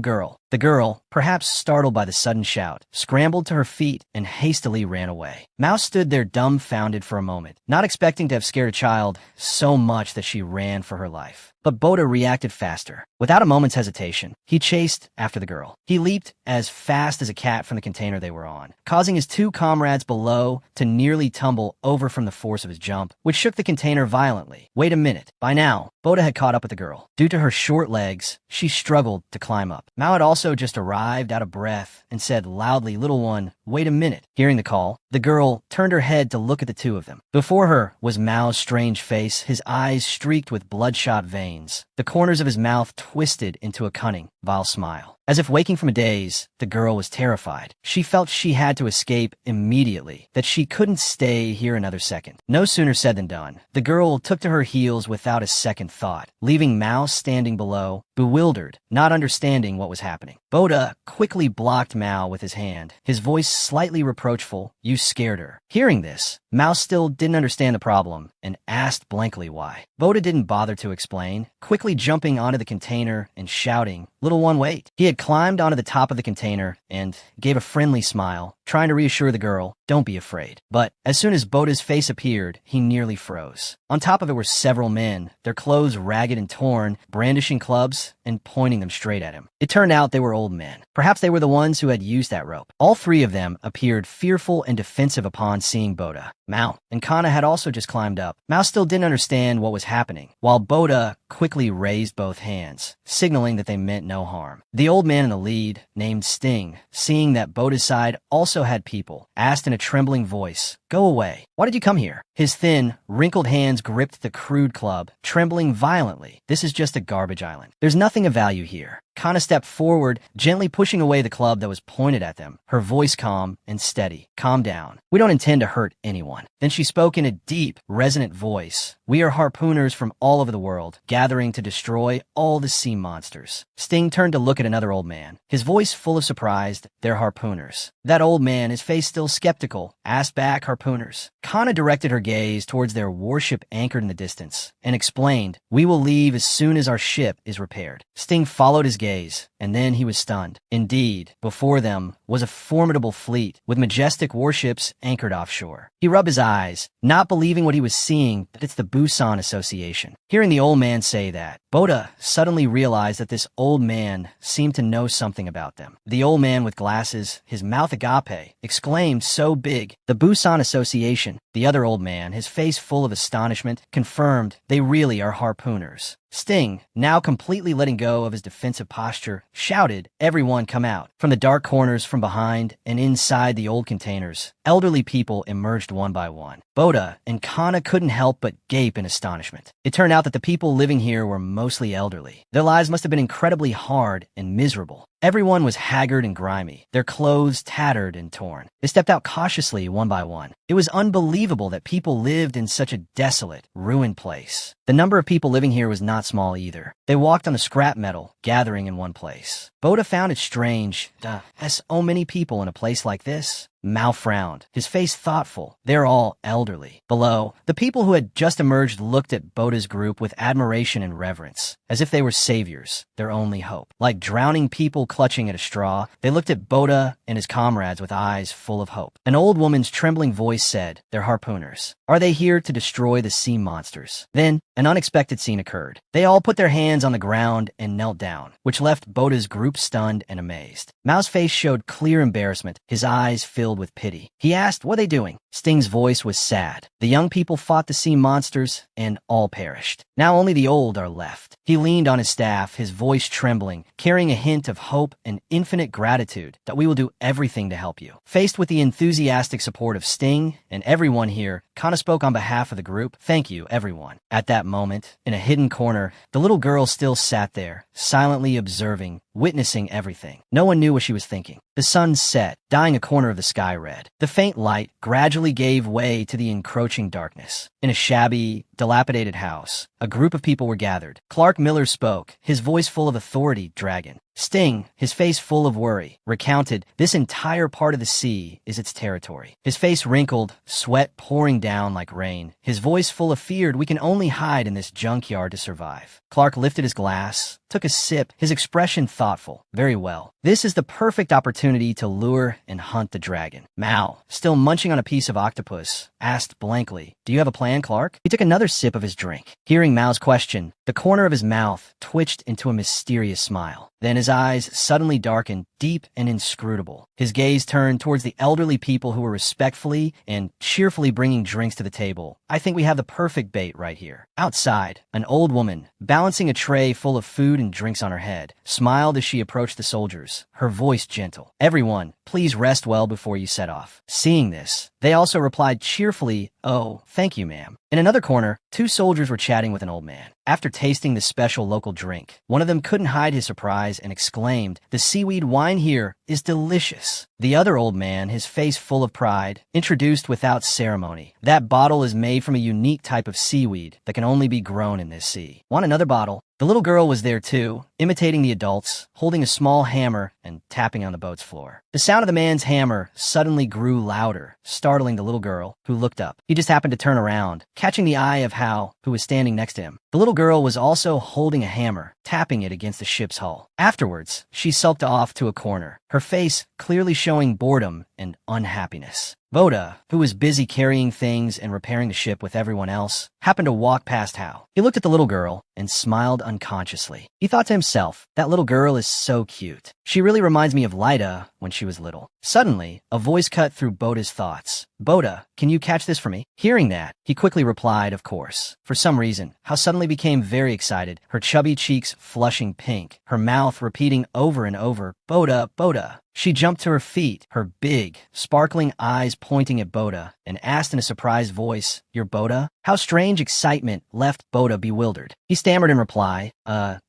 girl." The girl, perhaps startled by the sudden shout, scrambled to her feet and hastily ran away. Mao stood there dumbfounded for a moment, not expecting to have scared a child so much that she ran for her life. But Boda reacted faster. Without a moment's hesitation, he chased after the girl. He leaped as fast as a cat from the container they were on, causing his two comrades below to nearly tumble over from the force of his jump, which shook the container violently. Wait a minute. By now, Boda had caught up with the girl. Due to her short legs, she struggled to climb up. Mao had also just arrived out of breath and said loudly, "Little one, wait a minute." Hearing the call, the girl turned her head to look at the two of them. Before her was Mao's strange face, his eyes streaked with bloodshot veins. The corners of his mouth twisted into a cunning, vile smile. As if waking from a daze, the girl was terrified. She felt she had to escape immediately, that she couldn't stay here another second. No sooner said than done. The girl took to her heels without a second thought, leaving Mao standing below, bewildered, not understanding what was happening. Boda quickly blocked Mao with his hand, his voice slightly reproachful. "You scared her." Hearing this, Mao still didn't understand the problem and asked blankly why. Boda didn't bother to explain, quickly jumping onto the container and shouting, "Little one, wait." He had climbed onto the top of the container and gave a friendly smile, trying to reassure the girl, "Don't be afraid." But as soon as Boda's face appeared, he nearly froze. On top of it were several men, their clothes ragged and torn, brandishing clubs and pointing them straight at him. It turned out they were old men. Perhaps they were the ones who had used that rope. All three of them appeared fearful and defensive upon seeing Boda. Mao and Kana had also just climbed up. Mao still didn't understand what was happening, while Boda quickly raised both hands, signaling that they meant no harm. The old man in the lead, named Sting, seeing that Boda's side also had people, asked in a trembling voice, "Go away. Why did you come here?" His thin, wrinkled hands gripped the crude club, trembling violently. "This is just a garbage island. There's nothing of value here." Kana stepped forward, gently pushing away the club that was pointed at them, her voice calm and steady. "Calm down. We don't intend to hurt anyone." Then she spoke in a deep, resonant voice. "We are harpooners from all over the world, gathering to destroy all the sea monsters." Sting turned to look at another old man, his voice full of surprise. "They're harpooners." That old man, his face still skeptical, asked back, "Harpooners?" Kana directed her gaze towards their warship anchored in the distance and explained, "We will leave as soon as our ship is repaired." Sting followed his gaze, and then he was stunned. Indeed, before them was a formidable fleet with majestic warships anchored offshore. He rubbed his eyes, not believing what he was seeing, that it's the Busan Association. Hearing the old man say that, Boda suddenly realized that this old man seemed to know something about them. The old man with glasses, his mouth agape, exclaimed so big, "The Busan Association." The other old man, his face full of astonishment, confirmed they really are harpooners. Sting, now completely letting go of his defensive posture, shouted, "Everyone come out." From the dark corners from behind and inside the old containers, elderly people emerged one by one. Boda and Kana couldn't help but gape in astonishment. It turned out that the people living here were mostly elderly. Their lives must have been incredibly hard and miserable. Everyone was haggard and grimy, their clothes tattered and torn. They stepped out cautiously one by one. It was unbelievable that people lived in such a desolate, ruined place. The number of people living here was not small either. They walked on the scrap metal, gathering in one place. Boda found it strange. As so many people in a place like this? Mao frowned, his face thoughtful. They're all elderly. Below, the people who had just emerged looked at Boda's group with admiration and reverence, as if they were saviors, their only hope. Like drowning people clutching at a straw, they looked at Boda and his comrades with eyes full of hope. An old woman's trembling voice said, "They're harpooners. Are they here to destroy the sea monsters?" Then, an unexpected scene occurred. They all put their hands on the ground and knelt down, which left Boda's group stunned and amazed. Mao's face showed clear embarrassment, his eyes filled with pity. He asked, "What are they doing?" Sting's voice was sad. "The young people fought the sea monsters, and all perished. Now only the old are left." He leaned on his staff, his voice trembling, carrying a hint of hope and infinite gratitude that we will do everything to help you. Faced with the enthusiastic support of Sting and everyone here, Kana spoke on behalf of the group. "Thank you, everyone." At that moment, in a hidden corner, the little girl still sat there, silently observing, witnessing everything. No one knew what she was thinking. The sun set, dyeing a corner of the sky red. The faint light gradually gave way to the encroaching darkness. In a shabby, dilapidated house, a group of people were gathered. Clark Miller spoke, his voice full of authority. "Dragon." Sting, his face full of worry, recounted, "This entire part of the sea is its territory." His face wrinkled, sweat pouring down like rain. His voice full of fear. "We can only hide in this junkyard to survive." Clark lifted his glass, took a sip, his expression thoughtful. "Very well. This is the perfect opportunity to lure and hunt the dragon." Mao, still munching on a piece of octopus, asked blankly, "Do you have a plan, Clark?" He took another sip of his drink. Hearing Mao's question, the corner of his mouth twitched into a mysterious smile. Then his eyes suddenly darkened, deep and inscrutable. His gaze turned towards the elderly people who were respectfully and cheerfully bringing drinks to the table. "I think we have the perfect bait right here." Outside, an old woman, balancing a tray full of food and drinks on her head, smiled as she approached the soldiers, her voice gentle. "Everyone, please rest well before you set off." Seeing this, they also replied cheerfully, "Oh, thank you, ma'am." In another corner, two soldiers were chatting with an old man. After tasting the special local drink, one of them couldn't hide his surprise and exclaimed, "The seaweed wine here is delicious." The other old man, his face full of pride, introduced without ceremony, "That bottle is made from a unique type of seaweed that can only be grown in this sea. Want another bottle?" The little girl was there too, imitating the adults, holding a small hammer and tapping on the boat's floor. The sound of the man's hammer suddenly grew louder, startling the little girl, who looked up. He just happened to turn around, catching the eye of Hao, who was standing next to him. The little girl was also holding a hammer, tapping it against the ship's hull. Afterwards, she sulked off to a corner, her face clearly showing boredom and unhappiness. Boda, who was busy carrying things and repairing the ship with everyone else, happened to walk past Hao. He looked at the little girl and smiled unconsciously. He thought to himself, "That little girl is so cute. She really reminds me of Lyda when she was little." Suddenly, a voice cut through Boda's thoughts. "Boda, can you catch this for me?" Hearing that, he quickly replied, "Of course." For some reason, Hao suddenly became very excited, her chubby cheeks flushing pink, her mouth repeating over and over, "Boda, Boda." She jumped to her feet, her big, sparkling eyes pointing at Boda, and asked in a surprised voice, "You're Boda?" How strange excitement left Boda bewildered. He stammered in reply,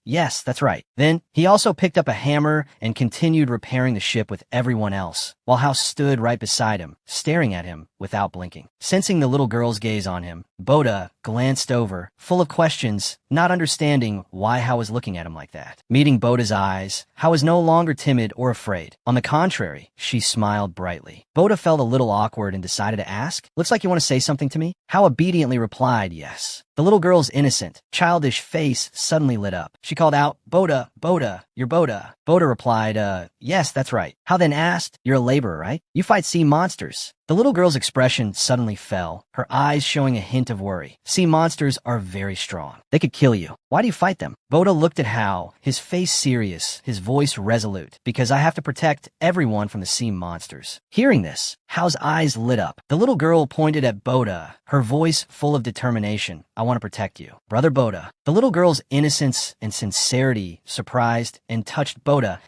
yes, that's right." Then, he also picked up a hammer and continued repairing the ship with everyone else, while Hao stood right beside him, staring at him without blinking. Sensing the little girl's gaze on him, Boda glanced over, full of questions, not understanding why Hao was looking at him like that. Meeting Boda's eyes, Hao was no longer timid or afraid. On the contrary, she smiled brightly. Boda felt a little awkward and decided to ask, "Looks like you want to say something to me?" Hao obediently replied yes. The little girl's innocent, childish face suddenly lit up. She called out, "Boda, Boda, you're Boda." Boda replied, yes, that's right." Hao then asked, "You're a laborer, right? You fight sea monsters. The little girl's expression suddenly fell, her eyes showing a hint of worry. Sea monsters are very strong. They could kill you. Why do you fight them? Boda looked at Hao, his face serious, his voice resolute. Because I have to protect everyone from the sea monsters. Hearing this, Hao's eyes lit up. The little girl pointed at Boda, her voice full of determination. I want to protect you. Brother Boda. The little girl's innocence and sincerity surprised and touched Boda.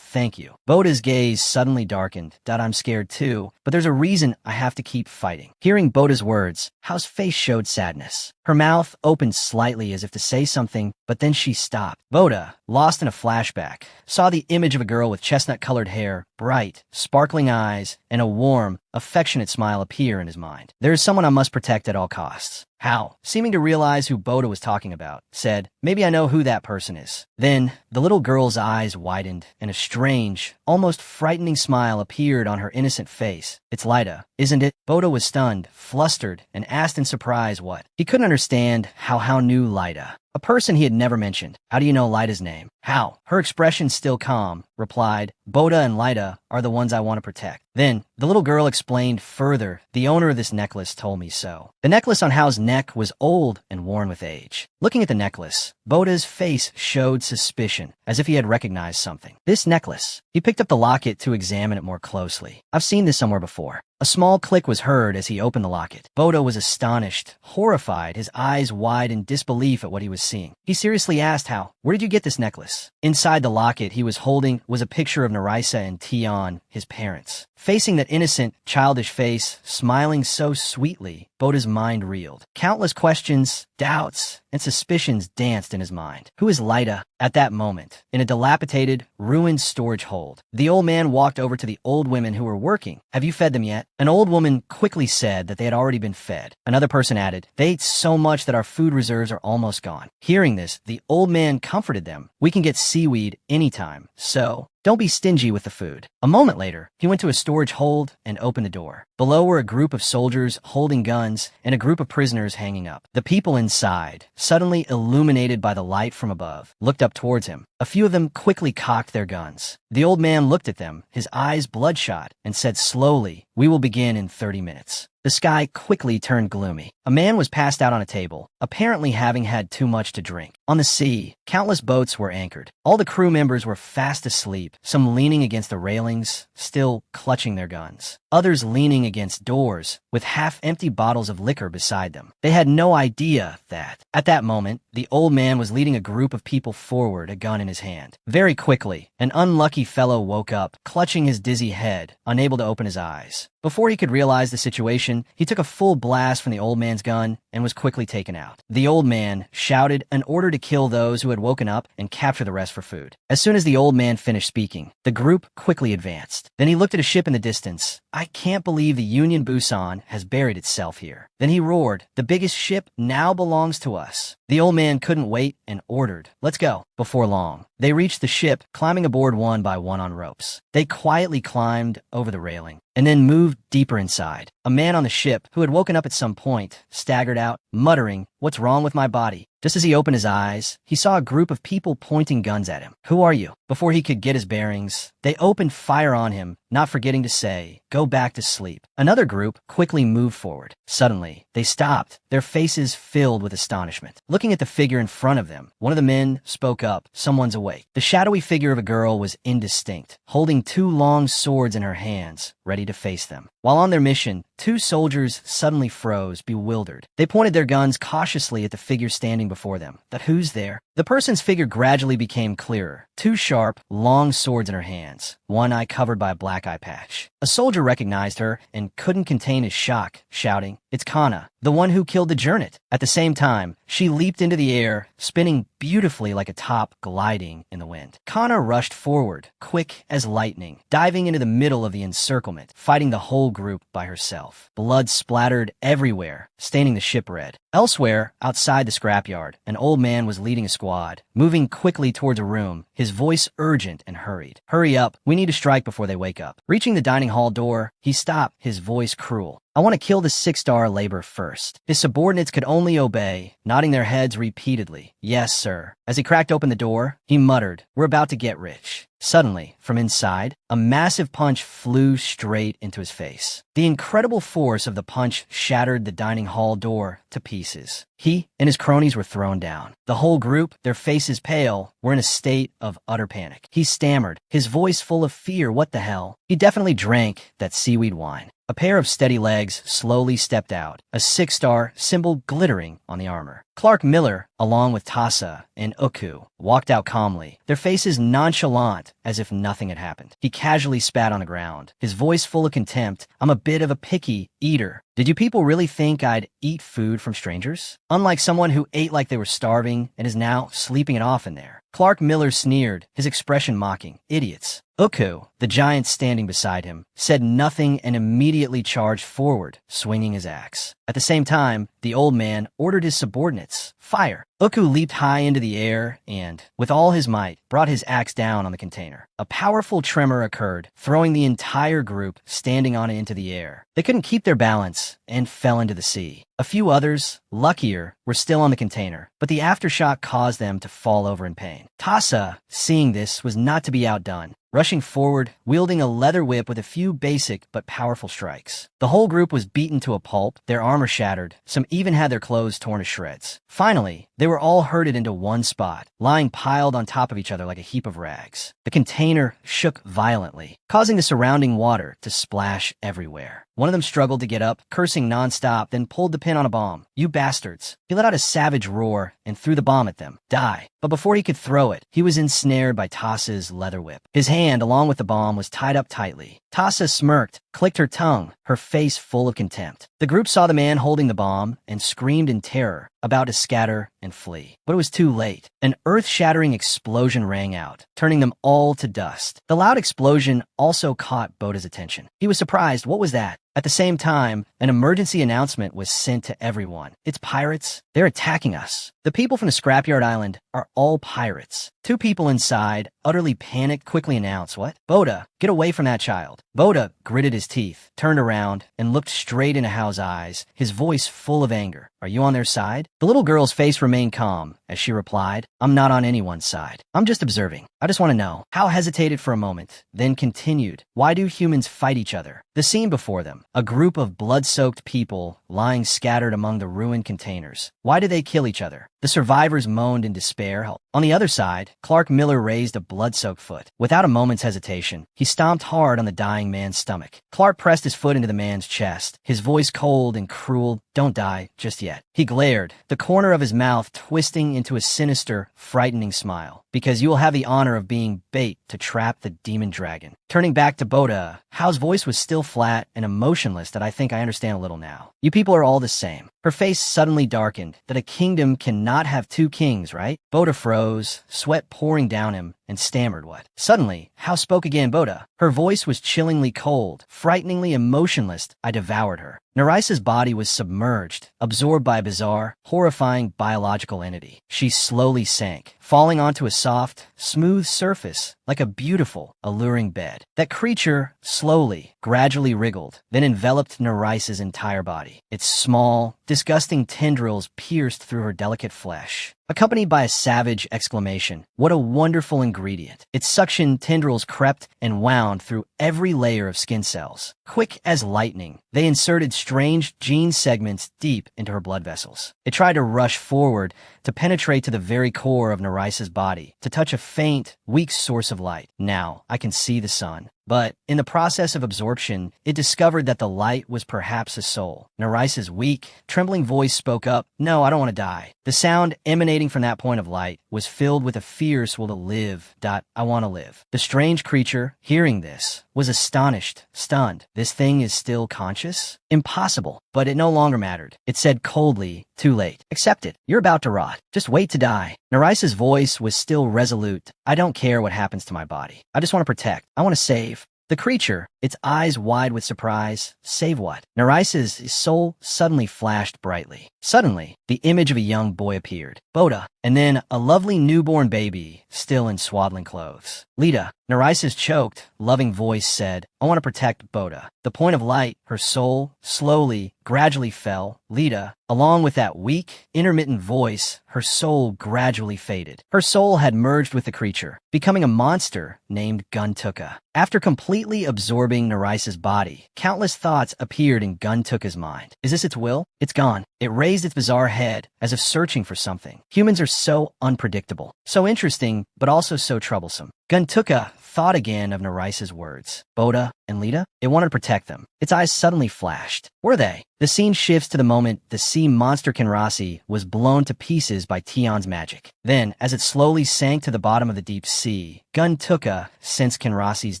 Thank you. Boda's gaze suddenly darkened. I'm scared too, but there's a reason I have to keep fighting. Hearing Boda's words, Hao's face showed sadness. Her mouth opened slightly as if to say something, but then she stopped. Boda, lost in a flashback, saw the image of a girl with chestnut-colored hair, bright, sparkling eyes, and a warm, affectionate smile appear in his mind. There is someone I must protect at all costs. Hao, seeming to realize who Boda was talking about, said, maybe I know who that person is. Then, the little girl's eyes widened, and a strange, almost frightening smile appeared on her innocent face. It's Lyda, isn't it? Boda was stunned, flustered, and asked in surprise what. He couldn't understand how Hao knew Lyda, a person he had never mentioned. How do you know Lyda's name? Hao, her expression still calm, replied, Boda and Lyda are the ones I want to protect. Then, the little girl explained further, the owner of this necklace told me so. The necklace on Hao's neck was old and worn with age. Looking at the necklace, Boda's face showed suspicion, as if he had recognized something. This necklace. He picked up the locket to examine it more closely. I've seen this somewhere before. A small click was heard as he opened the locket. Boda was astonished, horrified, his eyes wide in disbelief at what he was seeing. He seriously asked Hao, where did you get this necklace? Inside the locket he was holding was a picture of Nerissa and Tion, his parents. Facing that innocent, childish face, smiling so sweetly, Boda's mind reeled. Countless questions, doubts, and suspicions danced in his mind. Who is Lyda? At that moment, in a dilapidated, ruined storage hold, the old man walked over to the old women who were working. Have you fed them yet? An old woman quickly said that they had already been fed. Another person added, they ate so much that our food reserves are almost gone. Hearing this, the old man comforted them. We can get seaweed anytime, so don't be stingy with the food. A moment later, he went to a storage hold and opened the door. Below were a group of soldiers holding guns and a group of prisoners hanging up. The people inside, suddenly illuminated by the light from above, looked up towards him. A few of them quickly cocked their guns. The old man looked at them, his eyes bloodshot, and said slowly, we will begin in 30 minutes. The sky quickly turned gloomy. A man was passed out on a table, apparently having had too much to drink. On the sea, countless boats were anchored. All the crew members were fast asleep, some leaning against the railings, still clutching their guns. Others leaning against doors, with half-empty bottles of liquor beside them. They had no idea that, at that moment, the old man was leading a group of people forward, a gun in his hand. Very quickly, an unlucky fellow woke up, clutching his dizzy head, unable to open his eyes. Before he could realize the situation, he took a full blast from the old man's gun and was quickly taken out. The old man shouted an order to kill those who had woken up and capture the rest for food. As soon as the old man finished speaking, the group quickly advanced. Then he looked at a ship in the distance. I can't believe the Union Busan has buried itself here. Then he roared, the biggest ship now belongs to us. The old man couldn't wait and ordered, let's go. Before long, they reached the ship, climbing aboard one by one on ropes. They quietly climbed over the railing and then moved deeper inside. A man on the ship, who had woken up at some point, staggered out, muttering, what's wrong with my body? Just as he opened his eyes, he saw a group of people pointing guns at him. Who are you? Before he could get his bearings, they opened fire on him, not forgetting to say, go back to sleep. Another group quickly moved forward. Suddenly, they stopped, their faces filled with astonishment. Looking at the figure in front of them, one of the men spoke up, someone's awake. The shadowy figure of a girl was indistinct, holding two long swords in her hands, ready to face them. While on their mission, two soldiers suddenly froze, bewildered. They pointed their guns cautiously at the figure standing before them. But who's there? The person's figure gradually became clearer. Two sharp, long swords in her hands, one eye covered by a black eye patch. A soldier recognized her and couldn't contain his shock, shouting, it's Kana, the one who killed the Jernit. At the same time, she leaped into the air, spinning beautifully like a top gliding in the wind. Kana rushed forward, quick as lightning, diving into the middle of the encirclement, fighting the whole group by herself. Blood splattered everywhere, staining the ship red. Elsewhere, outside the scrapyard, an old man was leading a squad, moving quickly towards a room, his voice urgent and hurried. Hurry up, we need to strike before they wake up. Reaching the dining hall door, he stopped, his voice cruel. I want to kill the 6-star labor first. His subordinates could only obey, nodding their heads repeatedly. Yes, sir. As he cracked open the door, he muttered, "We're about to get rich." Suddenly, from inside, a massive punch flew straight into his face. The incredible force of the punch shattered the dining hall door to pieces. He and his cronies were thrown down. The whole group, their faces pale, were in a state of utter panic. He stammered, his voice full of fear. What the hell? He definitely drank that seaweed wine. A pair of steady legs slowly stepped out, a 6-star symbol glittering on the armor. Clark Miller, along with Tassa and Uku, walked out calmly, their faces nonchalant as if nothing had happened. He casually spat on the ground, his voice full of contempt. "I'm a bit of a picky eater. Did you people really think I'd eat food from strangers? Unlike someone who ate like they were starving and is now sleeping it off in there." Clark Miller sneered, his expression mocking. "Idiots." Uku, the giant standing beside him, said nothing and immediately charged forward, swinging his axe. At the same time, the old man ordered his subordinates, "Fire." Uku leaped high into the air and, with all his might, brought his axe down on the container. A powerful tremor occurred, throwing the entire group standing on it into the air. They couldn't keep their balance and fell into the sea. A few others, luckier, were still on the container, but the aftershock caused them to fall over in pain. Tassa, seeing this, was not to be outdone, rushing forward, wielding a leather whip with a few basic but powerful strikes. The whole group was beaten to a pulp, their armor shattered, some even had their clothes torn to shreds. Finally, they were all herded into one spot, lying piled on top of each other like a heap of rags. The container shook violently, causing the surrounding water to splash everywhere. One of them struggled to get up, cursing nonstop, then pulled the pin on a bomb. "You bastards." He let out a savage roar and threw the bomb at them. "Die." But before he could throw it, he was ensnared by Tassa's leather whip. His hand, along with the bomb, was tied up tightly. Tassa smirked, clicked her tongue, her face full of contempt. The group saw the man holding the bomb and screamed in terror, about to scatter and flee. But it was too late. An earth-shattering explosion rang out, turning them all to dust. The loud explosion also caught Boda's attention. He was surprised. What was that? At the same time, an emergency announcement was sent to everyone. "It's pirates. They're attacking us." The people from the scrapyard island are all pirates. Two people inside, utterly panicked, quickly announced, "What? Boda, get away from that child." Boda gritted his teeth, turned around, and looked straight into Hao's eyes, his voice full of anger. "Are you on their side?" The little girl's face remained calm as she replied, "I'm not on anyone's side. I'm just observing. I just want to know." Hao hesitated for a moment, then continued, "Why do humans fight each other?" The scene before them, a group of blood-soaked people lying scattered among the ruined containers. Why do they kill each other? The survivors moaned in despair. On the other side, Clark Miller raised a blood-soaked foot. Without a moment's hesitation, he stomped hard on the dying man's stomach. Clark pressed his foot into the man's chest, his voice cold and cruel. "Don't die just yet." He glared, the corner of his mouth twisting into a sinister, frightening smile. "Because you will have the honor of being bait to trap the demon dragon." Turning back to Boda, Hao's voice was still flat and emotionless. "That I think I understand a little now. You people are all the same." Her face suddenly darkened. "That a kingdom cannot have two kings, right?" Boda froze, sweat pouring down him, and stammered, "What?" Suddenly, Hao spoke again. "Boda." Her voice was chillingly cold, frighteningly emotionless. "I devoured her." Narisa's body was submerged, absorbed by a bizarre, horrifying biological entity. She slowly sank, falling onto a soft, smooth surface, like a beautiful, alluring bed. That creature slowly, gradually wriggled, then enveloped Narisa's entire body. Its small, disgusting tendrils pierced through her delicate flesh, accompanied by a savage exclamation. "What a wonderful ingredient." Its suction tendrils crept and wound through every layer of skin cells. Quick as lightning, they inserted strange gene segments deep into her blood vessels. It tried to rush forward, to penetrate to the very core of Narisa's body, to touch a faint, weak source of light. "Now, I can see the sun." But in the process of absorption, it discovered that the light was perhaps a soul. Narisa's weak, trembling voice spoke up. "No, I don't want to die." The sound emanating from that point of light was filled with a fierce will to live. "I want to live." The strange creature, hearing this, was astonished, stunned. "This thing is still conscious?" Impossible. But it no longer mattered. It said coldly, "Too late. Accept it. You're about to rot. Just wait to die." Narisa's voice was still resolute. "I don't care what happens to my body. I just want to protect. I want to save." The creature, its eyes wide with surprise, "Save what?" Narisa's soul suddenly flashed brightly. Suddenly, the image of a young boy appeared. "Boda." and then a lovely newborn baby, still in swaddling clothes. Lita, Narisa's choked, loving voice said, I want to protect Boda. The point of light, her soul, slowly, gradually fell. Lita, along with that weak, intermittent voice, her soul gradually faded. Her soul had merged with the creature, becoming a monster named Guntuka. After completely absorbing Narisa's body, countless thoughts appeared in Guntuka's mind. Is this its will? It's gone. It raised its bizarre head, as if searching for something. Humans are so unpredictable, so interesting, but also so troublesome. Guntuka thought again of Narisa's words. Boda and Lita? It wanted to protect them. Its eyes suddenly flashed. Were they? The scene shifts to the moment the sea monster Kinrasi was blown to pieces by Tion's magic. Then, as it slowly sank to the bottom of the deep sea, Guntuka sensed Kinrasi's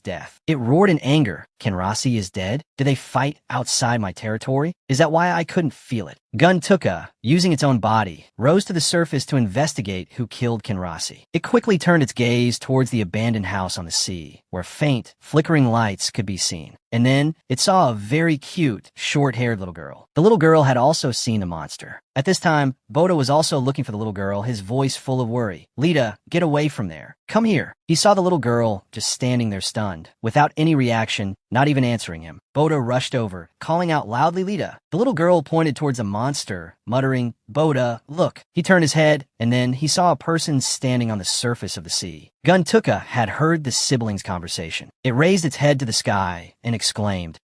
death. It roared in anger. Kinrasi is dead? Did they fight outside my territory? Is that why I couldn't feel it? Guntuka, using its own body, rose to the surface to investigate who killed Kinrasi. It quickly turned its gaze towards the abandoned house on the sea, where faint, flickering lights could be seen. And then it saw a very cute, short-haired little girl. The little girl had also seen the monster. At this time, Boda was also looking for the little girl, his voice full of worry. Lita, get away from there. Come here. He saw the little girl just standing there stunned, without any reaction, not even answering him. Boda rushed over, calling out loudly, Lita. The little girl pointed towards a monster, muttering, Boda, look. He turned his head, and then he saw a person standing on the surface of the sea. Guntuka had heard the siblings' conversation. It raised its head to the sky and exclaimed,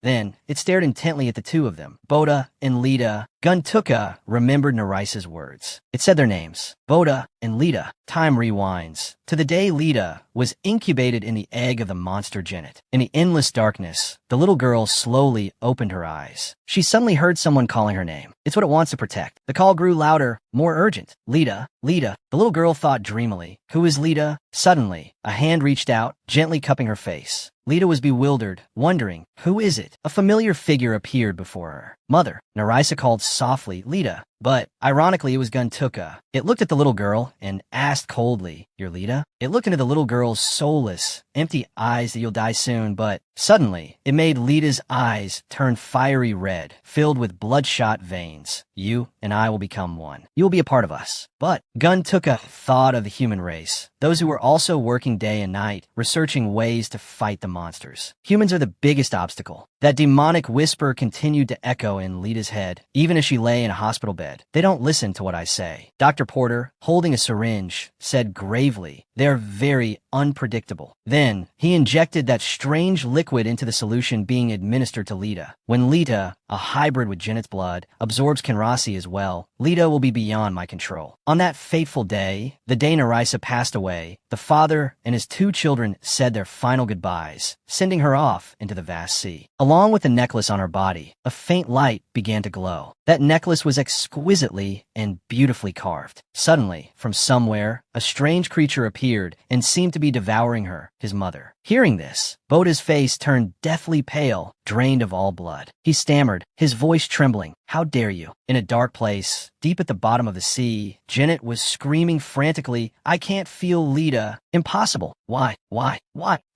Then it stared intently at the two of them, Boda and Lita. Guntuka remembered Narisa's words. It said their names, Boda and Lita. Time rewinds to the day Lita was incubated in the egg of the monster Genet. In the endless darkness, the little girl slowly opened her eyes. She suddenly heard someone calling her name. It's what it wants to protect. The call grew louder, more urgent. Lita, Lita. The little girl thought dreamily, who is Lita? Suddenly, a hand reached out, gently cupping her face. Lita was bewildered, wondering, who is it? A familiar figure appeared before her. Mother. Narisa called softly, Lita. But, ironically, it was Guntuka. It looked at the little girl and asked coldly, You're Lita? It looked into the little girl's soulless, empty eyes that you'll die soon, but suddenly, it made Lita's eyes turn fiery red, filled with bloodshot veins. You and I will become one. You will be a part of us. But Guntuka thought of the human race, those who were also working day and night, researching ways to fight the monsters. Humans are the biggest obstacle. That demonic whisper continued to echo in Lita's head, even as she lay in a hospital bed. They don't listen to what I say. Dr. Porter, holding a syringe, said gravely, They're very unpredictable. Then, he injected that strange liquid into the solution being administered to Lita. When Lita, a hybrid with Genet's blood, absorbs Kinrasi as well, Lita will be beyond my control. On that fateful day, the day Narisa passed away, the father and his two children said their final goodbyes, sending her off into the vast sea. Along with the necklace on her body, a faint light began to glow. That necklace was exquisitely and beautifully carved. Suddenly, from somewhere, a strange creature appeared and seemed to be devouring her, his mother. Hearing this, Boda's face turned deathly pale, drained of all blood. He stammered, his voice trembling, How dare you? In a dark place, deep at the bottom of the sea, Genet was screaming frantically, I can't feel Lita. Impossible. Why?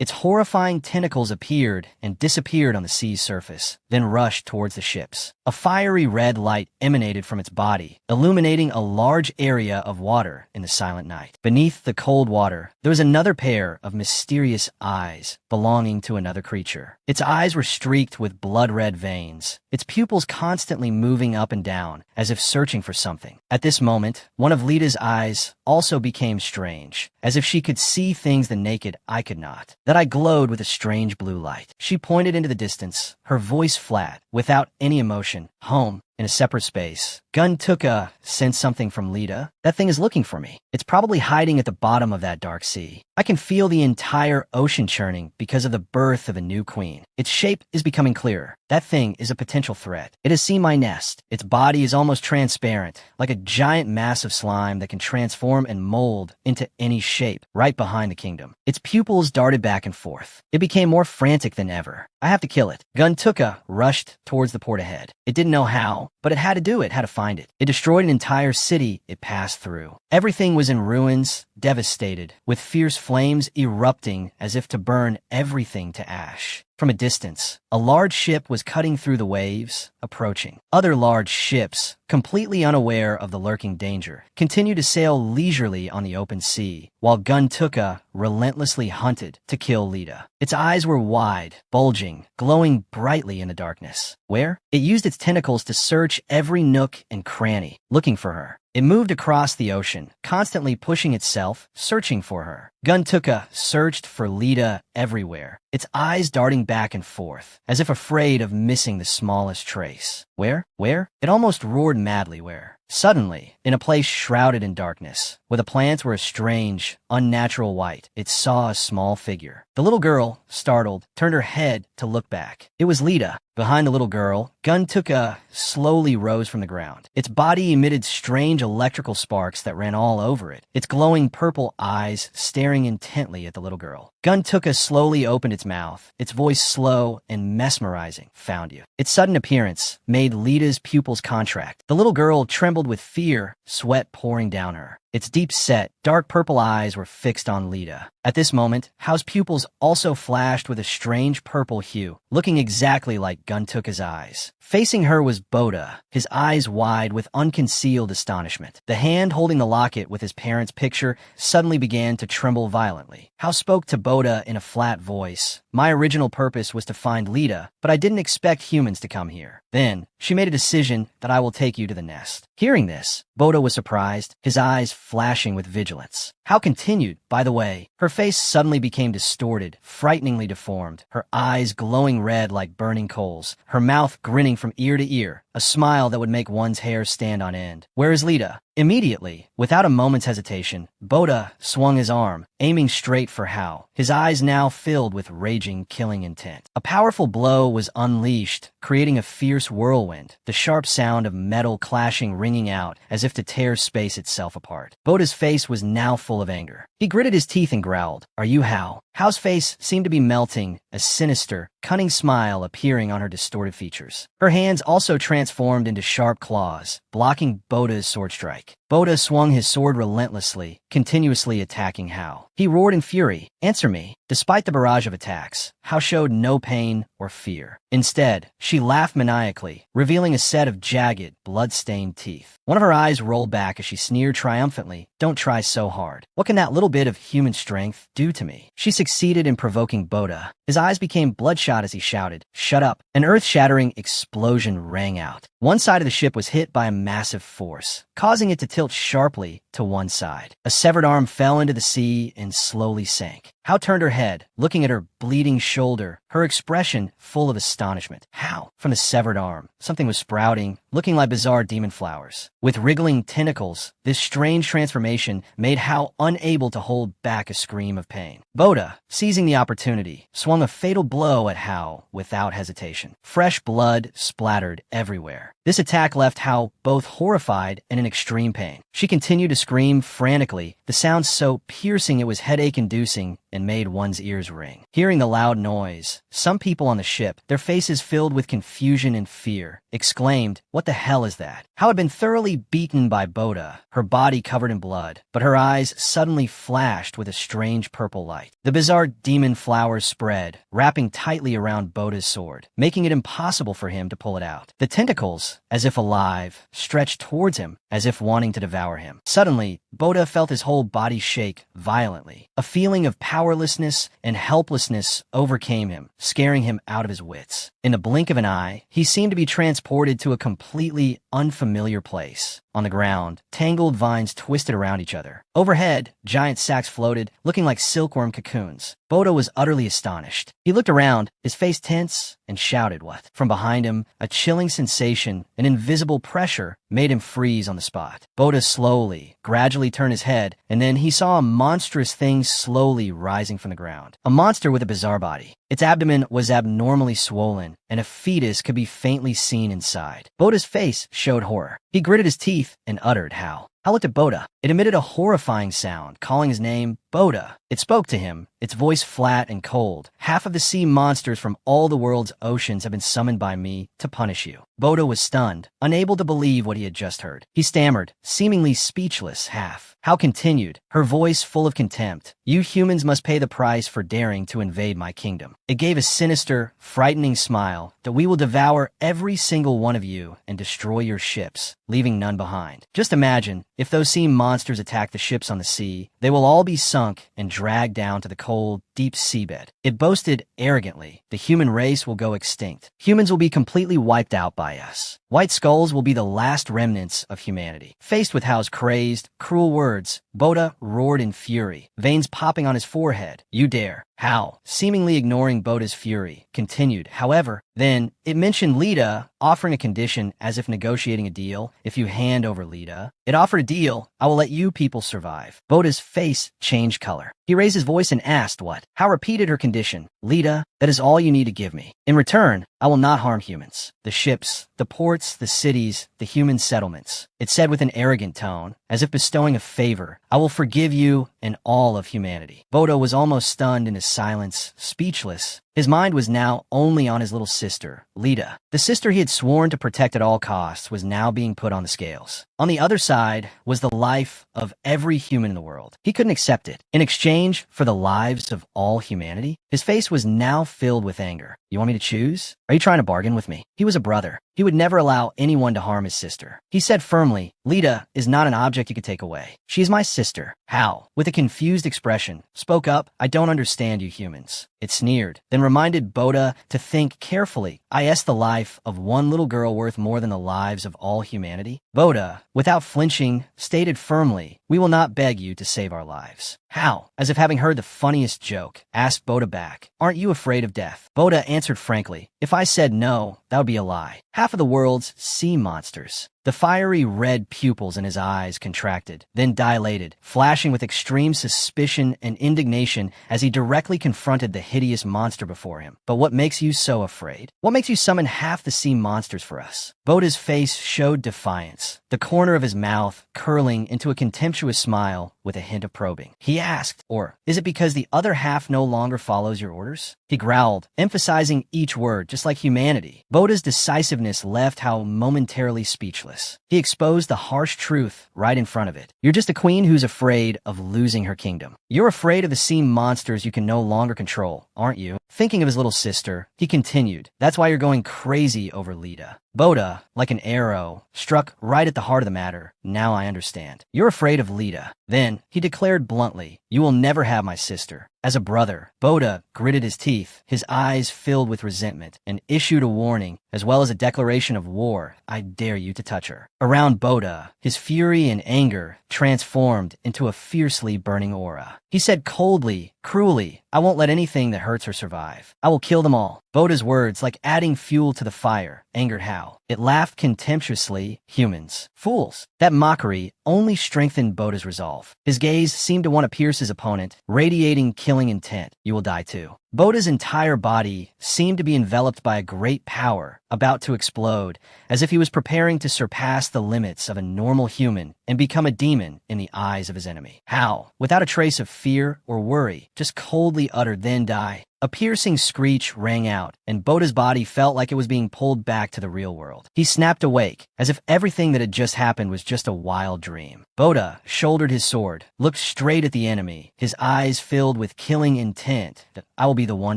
Its horrifying tentacles appeared and disappeared on the sea's surface, then rushed towards the ships. A fiery red light emanated from its body, illuminating a large area of water in the silent night. Beneath the cold water, there was another pair of mysterious eyes belonging to another creature. Its eyes were streaked with blood-red veins, its pupils constantly moving up and down, as if searching for something. At this moment, one of Lita's eyes also became strange, as if she could see things the naked eye could not. That eye glowed with a strange blue light. She pointed into the distance, her voice flat, without any emotion. Home. In a separate space, Guntuka sensed something from Lita. That thing is looking for me. It's probably hiding at the bottom of that dark sea. I can feel the entire ocean churning because of the birth of a new queen. Its shape is becoming clearer. That thing is a potential threat. It has seen my nest. Its body is almost transparent, like a giant mass of slime that can transform and mold into any shape right behind the kingdom. Its pupils darted back and forth. It became more frantic than ever. I have to kill it. Guntuka rushed towards the port ahead. It didn't know how, but it had to do it, had to find it. It destroyed an entire city it passed through. Everything was in ruins, devastated, with fierce flames erupting as if to burn everything to ash. From a distance, a large ship was cutting through the waves, approaching. Other large ships, completely unaware of the lurking danger, continued to sail leisurely on the open sea, while Guntuka relentlessly hunted to kill Lita. Its eyes were wide, bulging, glowing brightly in the darkness. Where? It used its tentacles to search every nook and cranny, looking for her. It moved across the ocean, constantly pushing itself, searching for her. Guntuka searched for Lita everywhere, its eyes darting back and forth, as if afraid of missing the smallest trace. Where? Where? It almost roared madly where. Suddenly, in a place shrouded in darkness, where the plants were a strange, unnatural white, it saw a small figure. The little girl, startled, turned her head to look back. It was Lita. Behind the little girl, Guntuka slowly rose from the ground. Its body emitted strange electrical sparks that ran all over it, its glowing purple eyes staring intently at the little girl. Guntuka slowly opened its mouth, its voice slow and mesmerizing. Found you. Its sudden appearance made Lita's pupils contract. The little girl trembled with fear, sweat pouring down her. Its deep-set, dark purple eyes were fixed on Lita. At this moment, Hao's pupils also flashed with a strange purple hue, looking exactly like Guntuka's eyes. Facing her was Boda, his eyes wide with unconcealed astonishment. The hand holding the locket with his parents' picture suddenly began to tremble violently. Hao spoke to Boda in a flat voice. My original purpose was to find Lita, but I didn't expect humans to come here. Then, she made a decision that I will take you to the nest. Hearing this, Boda was surprised, his eyes flashing with vigilance. Hao continued, by the way. Her face suddenly became distorted, frighteningly deformed, her eyes glowing red like burning coals, her mouth grinning from ear to ear, a smile that would make one's hair stand on end. Where is Lita? Immediately, without a moment's hesitation, Boda swung his arm, aiming straight for Hao, his eyes now filled with raging, killing intent. A powerful blow was unleashed, creating a fierce whirlwind, the sharp sound of metal clashing ringing out as if to tear space itself apart. Boda's face was now full of anger. He gritted his teeth and growled, "Are you Hao?" Hao's face seemed to be melting, a sinister, cunning smile appearing on her distorted features. Her hands also transformed into sharp claws, blocking Boda's sword strike. Boda swung his sword relentlessly, continuously attacking Hao. He roared in fury, "Answer me!" Despite the barrage of attacks, Hao showed no pain or fear. Instead, she laughed maniacally, revealing a set of jagged, blood-stained teeth. One of her eyes rolled back as she sneered triumphantly, "Don't try so hard. What can that little bit of human strength do to me?" She succeeded in provoking Boda. His eyes became bloodshot as he shouted, "Shut up!" An earth-shattering explosion rang out. One side of the ship was hit by a massive force, causing it to tilt sharply to one side. A severed arm fell into the sea and slowly sank. Hao turned her head, looking at her bleeding shoulder, her expression full of astonishment. How? From the severed arm, something was sprouting, looking like bizarre demon flowers. With wriggling tentacles, this strange transformation made Hao unable to hold back a scream of pain. Boda, seizing the opportunity, swung a fatal blow at Hao without hesitation. Fresh blood splattered everywhere. This attack left Hao both horrified and in extreme pain. She continued to scream frantically, the sound so piercing it was headache-inducing and made one's ears ring. Hearing the loud noise, some people on the ship, their faces filled with confusion and fear, exclaimed, "What the hell is that?" Hao had been thoroughly beaten by Boda, her body covered in blood, but her eyes suddenly flashed with a strange purple light. The bizarre demon flowers spread, wrapping tightly around Boda's sword, making it impossible for him to pull it out. The tentacles, as if alive, stretched towards him, as if wanting to devour him. Suddenly, Boda felt his whole body shake violently. A feeling of powerlessness and helplessness overcame him, scaring him out of his wits. In the blink of an eye, he seemed to be transported to a completely unfamiliar place. On the ground, tangled vines twisted around each other. Overhead, giant sacks floated, looking like silkworm cocoons. Boda was utterly astonished. He looked around, his face tense, and shouted, "What?" From behind him, a chilling sensation, an invisible pressure, made him freeze on the spot. Boda slowly, gradually turned his head, and then he saw a monstrous thing slowly rising from the ground. A monster with a bizarre body. Its abdomen was abnormally swollen, and a fetus could be faintly seen inside. Boda's face showed horror. He gritted his teeth and uttered, "How?" Hao looked at Boda. It emitted a horrifying sound, calling his name Boda. It spoke to him, its voice flat and cold. "Half of the sea monsters from all the world's oceans have been summoned by me to punish you." Boda was stunned, unable to believe what he had just heard. He stammered, seemingly speechless. Hao continued, her voice full of contempt, "You humans must pay the price for daring to invade my kingdom." It gave a sinister, frightening smile that we will devour every single one of you and destroy your ships, leaving none behind. Just imagine, if those sea monsters attack the ships on the sea, they will all be sunk and dragged down to the cold, deep seabed. It boasted arrogantly, the human race will go extinct. Humans will be completely wiped out by us. White skulls will be the last remnants of humanity. Faced with Hao's crazed, cruel words, Boda roared in fury, veins popping on his forehead. You dare. Hao, seemingly ignoring Boda's fury, continued. However, then it mentioned Lita, offering a condition as if negotiating a deal. If you hand over Lita, it offered a deal. I will let you people survive. Boda's face changed color. He raised his voice and asked what? Hao repeated her condition. Lita, that is all you need to give me. In return, I will not harm humans. The ships, the ports, the cities, the human settlements. It said with an arrogant tone, as if bestowing a favor. I will forgive you and all of humanity. Boda was almost stunned in his silence, speechless. His mind was now only on his little sister, Lita. The sister he had sworn to protect at all costs was now being put on the scales. On the other side was the life of every human in the world. He couldn't accept it. In exchange for the lives of all humanity, his face was now filled with anger. You want me to choose? Are you trying to bargain with me? He was a brother. He would never allow anyone to harm his sister. He said firmly, Lita is not an object you could take away. She is my sister. Hao, with a confused expression, spoke up, I don't understand you humans. It sneered, then reminded Boda to think carefully. Is the life of one little girl worth more than the lives of all humanity? Boda, without flinching, stated firmly, we will not beg you to save our lives. Hao, as if having heard the funniest joke, asked Boda back, aren't you afraid of death? Boda answered frankly, if I said no, that would be a lie. Half of the world's sea monsters. The fiery red pupils in his eyes contracted, then dilated, flashing with extreme suspicion and indignation as he directly confronted the hideous monster before him. But what makes you so afraid? What makes you summon half the sea monsters for us? Boda's face showed defiance, the corner of his mouth curling into a contemptuous smile with a hint of probing. He asked, or is it because the other half no longer follows your orders? He growled, emphasizing each word, just like humanity. Boda's decisiveness left Hao momentarily speechless. He exposed the harsh truth right in front of it. You're just a queen who's afraid of losing her kingdom. You're afraid of the sea monsters you can no longer control, aren't you? Thinking of his little sister, he continued, that's why you're going crazy over Lita. Boda, like an arrow, struck right at the heart of the matter. Now I understand. You're afraid of Lita. Then, he declared bluntly, you will never have my sister. As a brother, Boda gritted his teeth, his eyes filled with resentment, and issued a warning, as well as a declaration of war. I dare you to touch her. Around Boda, his fury and anger transformed into a fiercely burning aura. He said coldly, cruelly, I won't let anything that hurts her survive. I will kill them all. Boda's words, like adding fuel to the fire, angered Hao. It laughed contemptuously, humans, fools. That mockery only strengthened Boda's resolve. His gaze seemed to want to pierce his opponent, radiating killing intent. You will die too. Boda's entire body seemed to be enveloped by a great power, about to explode, as if he was preparing to surpass the limits of a normal human and become a demon in the eyes of his enemy. Hao, without a trace of fear or worry, just coldly uttered, then die. A piercing screech rang out, and Boda's body felt like it was being pulled back to the real world. He snapped awake, as if everything that had just happened was just a wild dream. Boda shouldered his sword, looked straight at the enemy, his eyes filled with killing intent, that I will be the one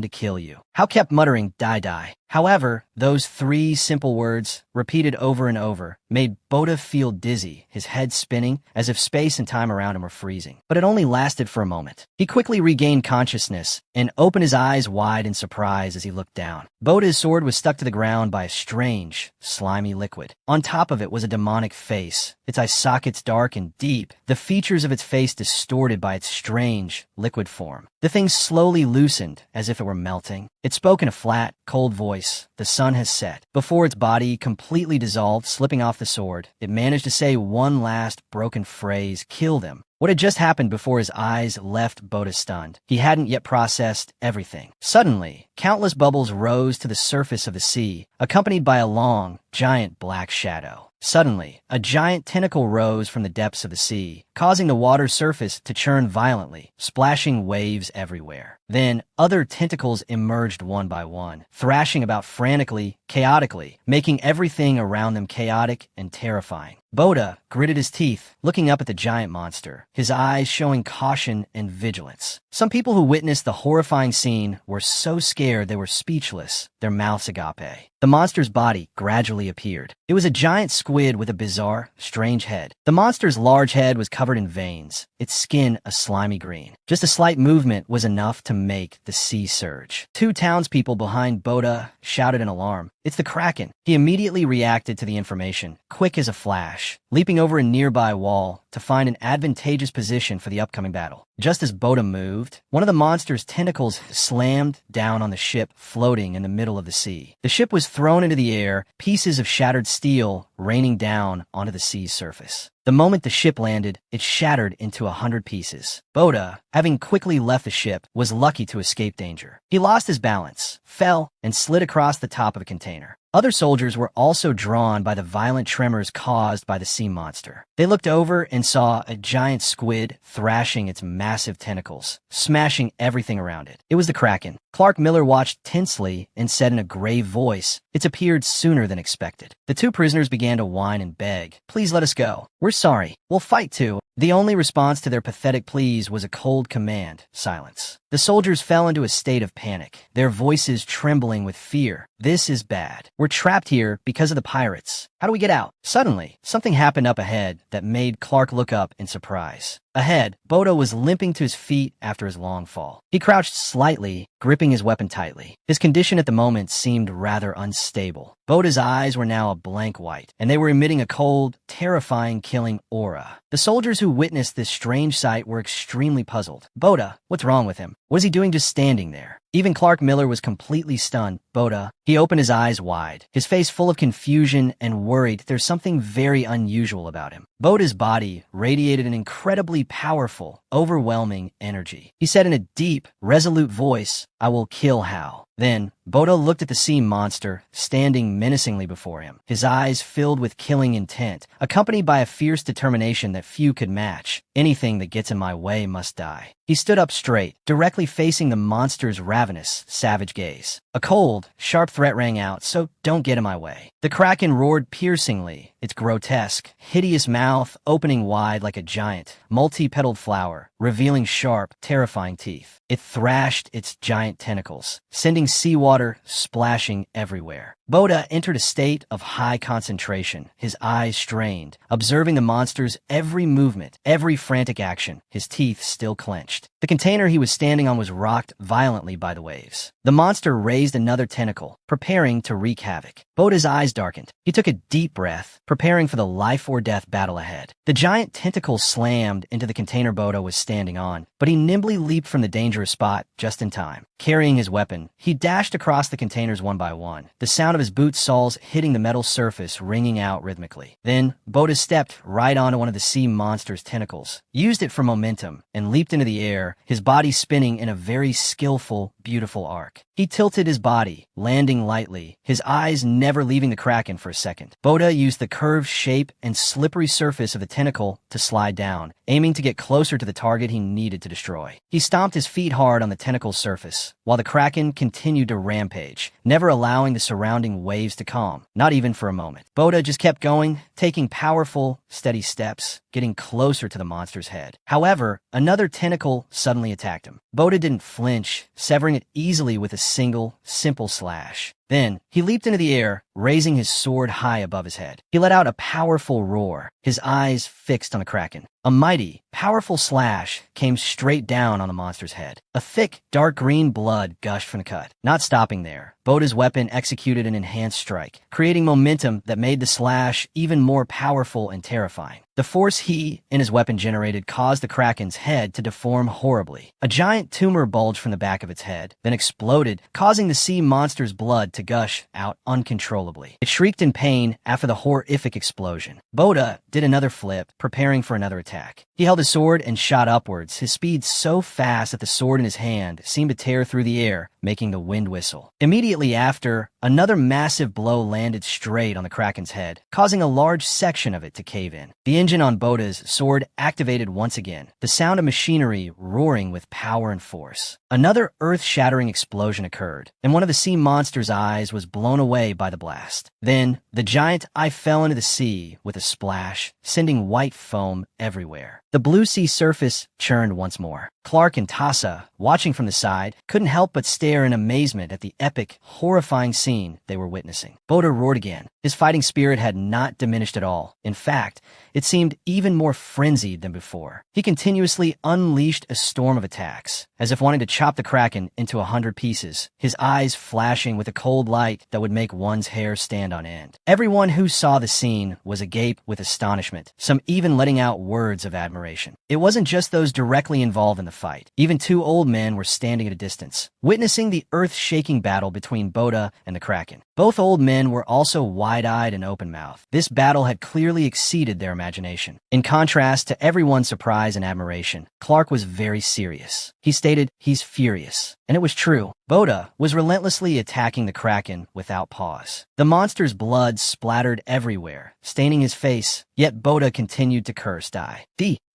to kill you. Hao kept muttering, die, die. However, those three simple words, repeated over and over, made Boda feel dizzy, his head spinning, as if space and time around him were freezing. But it only lasted for a moment. He quickly regained consciousness and opened his eyes wide in surprise as he looked down. Boda's sword was stuck to the ground by a strange, slimy liquid. On top of it was a demonic face, its eye sockets dark and deep, the features of its face distorted by its strange, liquid form. The thing slowly loosened, as if it were melting. It spoke in a flat, cold voice. The sun has set. Before its body completely dissolved, slipping off the sword, it managed to say one last broken phrase, kill them. What had just happened before his eyes left Boda stunned. He hadn't yet processed everything. Suddenly, countless bubbles rose to the surface of the sea, accompanied by a long, giant black shadow. Suddenly, a giant tentacle rose from the depths of the sea, causing the water's surface to churn violently, splashing waves everywhere. Then, other tentacles emerged one by one, thrashing about frantically, chaotically, making everything around them chaotic and terrifying. Boda gritted his teeth, looking up at the giant monster, his eyes showing caution and vigilance. Some people who witnessed the horrifying scene were so scared scared they were speechless, their mouths agape. The monster's body gradually appeared. It was a giant squid with a bizarre, strange head. The monster's large head was covered in veins, its skin a slimy green. Just a slight movement was enough to make the sea surge. Two townspeople behind Boda shouted in alarm. "It's the Kraken." He immediately reacted to the information, quick as a flash, leaping over a nearby wall to find an advantageous position for the upcoming battle. Just as Boda moved, one of the monster's tentacles slammed down on the ship floating in the middle of the sea. The ship was thrown into the air, pieces of shattered steel raining down onto the sea's surface. The moment the ship landed, it shattered into 100 pieces. Boda, having quickly left the ship, was lucky to escape danger. He lost his balance, fell, and slid across the top of a container. Other soldiers were also drawn by the violent tremors caused by the sea monster. They looked over and saw a giant squid thrashing its massive tentacles, smashing everything around it. It was the Kraken. Clark Miller watched tensely and said in a grave voice, "It's appeared sooner than expected." The two prisoners began to whine and beg, "Please let us go. We're sorry. We'll fight too." The only response to their pathetic pleas was a cold command, silence. The soldiers fell into a state of panic, their voices trembling with fear. "This is bad. We're trapped here because of the pirates. How do we get out?" Suddenly, something happened up ahead that made Clark look up in surprise. Ahead, Boda was limping to his feet after his long fall. He crouched slightly, gripping his weapon tightly. His condition at the moment seemed rather unstable. Boda's eyes were now a blank white, and they were emitting a cold, terrifying, killing aura. The soldiers who witnessed this strange sight were extremely puzzled. "Boda, what's wrong with him? What is he doing just standing there?" Even Clark Miller was completely stunned. "Boda." He opened his eyes wide, his face full of confusion and worried. There's something very unusual about him. Boda's body radiated an incredibly powerful, overwhelming energy. He said in a deep, resolute voice, "I will kill Hal." Then, Boda looked at the sea monster, standing menacingly before him, his eyes filled with killing intent, accompanied by a fierce determination that few could match. "Anything that gets in my way must die." He stood up straight, directly facing the monster's ravenous, savage gaze. A cold, sharp threat rang out, "So don't get in my way." The Kraken roared piercingly, its grotesque, hideous mouth opening wide like a giant, multi-petaled flower, revealing sharp, terrifying teeth. It thrashed its giant tentacles, sending seawater splashing everywhere. Boda entered a state of high concentration, his eyes strained, observing the monster's every movement, every frantic action, his teeth still clenched. The container he was standing on was rocked violently by the waves. The monster raised another tentacle, preparing to wreak havoc. Boda's eyes darkened. He took a deep breath, preparing for the life-or-death battle ahead. The giant tentacle slammed into the container Boda was standing on, but he nimbly leaped from the dangerous spot just in time. Carrying his weapon, he dashed across the containers one by one, the sound of his boot soles hitting the metal surface ringing out rhythmically. Then, Boda stepped right onto one of the sea monster's tentacles, used it for momentum, and leaped into the air, his body spinning in a very skillful, beautiful arc. He tilted his body, landing lightly, his eyes never leaving the Kraken for a second. Boda used the curved shape and slippery surface of the tentacle to slide down, aiming to get closer to the target he needed to destroy. He stomped his feet hard on the tentacle's surface, while the Kraken continued to rampage, never allowing the surrounding waves to calm, not even for a moment. Boda just kept going, taking powerful, steady steps, getting closer to the monster's head. However, another tentacle suddenly attacked him. Boda didn't flinch, severing it easily with a single, simple slash. Then, he leaped into the air, raising his sword high above his head. He let out a powerful roar, his eyes fixed on the Kraken. A mighty, powerful slash came straight down on the monster's head. A thick, dark green blood gushed from the cut. Not stopping there, Boda's weapon executed an enhanced strike, creating momentum that made the slash even more powerful and terrifying. The force he and his weapon generated caused the Kraken's head to deform horribly. A giant tumor bulged from the back of its head, then exploded, causing the sea monster's blood to gush out uncontrollably. It shrieked in pain after the horrific explosion. Boda did another flip, preparing for another attack. He held his sword and shot upwards, his speed so fast that the sword in his hand seemed to tear through the air, making the wind whistle. Immediately after, another massive blow landed straight on the Kraken's head, causing a large section of it to cave in. The engine on Boda's sword activated once again, the sound of machinery roaring with power and force. Another earth-shattering explosion occurred, and one of the sea monster's eyes was blown away by the blast. Then, the giant eye fell into the sea with a splash, sending white foam everywhere. The blue sea surface churned once more. Clark and Tassa, watching from the side, couldn't help but stare in amazement at the epic, horrifying scene they were witnessing. Boda roared again. His fighting spirit had not diminished at all. In fact, it seemed even more frenzied than before. He continuously unleashed a storm of attacks, as if wanting to chop the Kraken into 100 pieces, his eyes flashing with a cold light that would make one's hair stand on end. Everyone who saw the scene was agape with astonishment, some even letting out words of admiration. It wasn't just those directly involved in the fight. Even two old men were standing at a distance, witnessing the earth-shaking battle between Boda and the Kraken. Both old men were also wide-eyed and open-mouthed. This battle had clearly exceeded their imagination. In contrast to everyone's surprise and admiration, Clark was very serious. He stated, "He's furious." And it was true. Boda was relentlessly attacking the Kraken without pause. The monster's blood splattered everywhere, staining his face, yet Boda continued to curse die.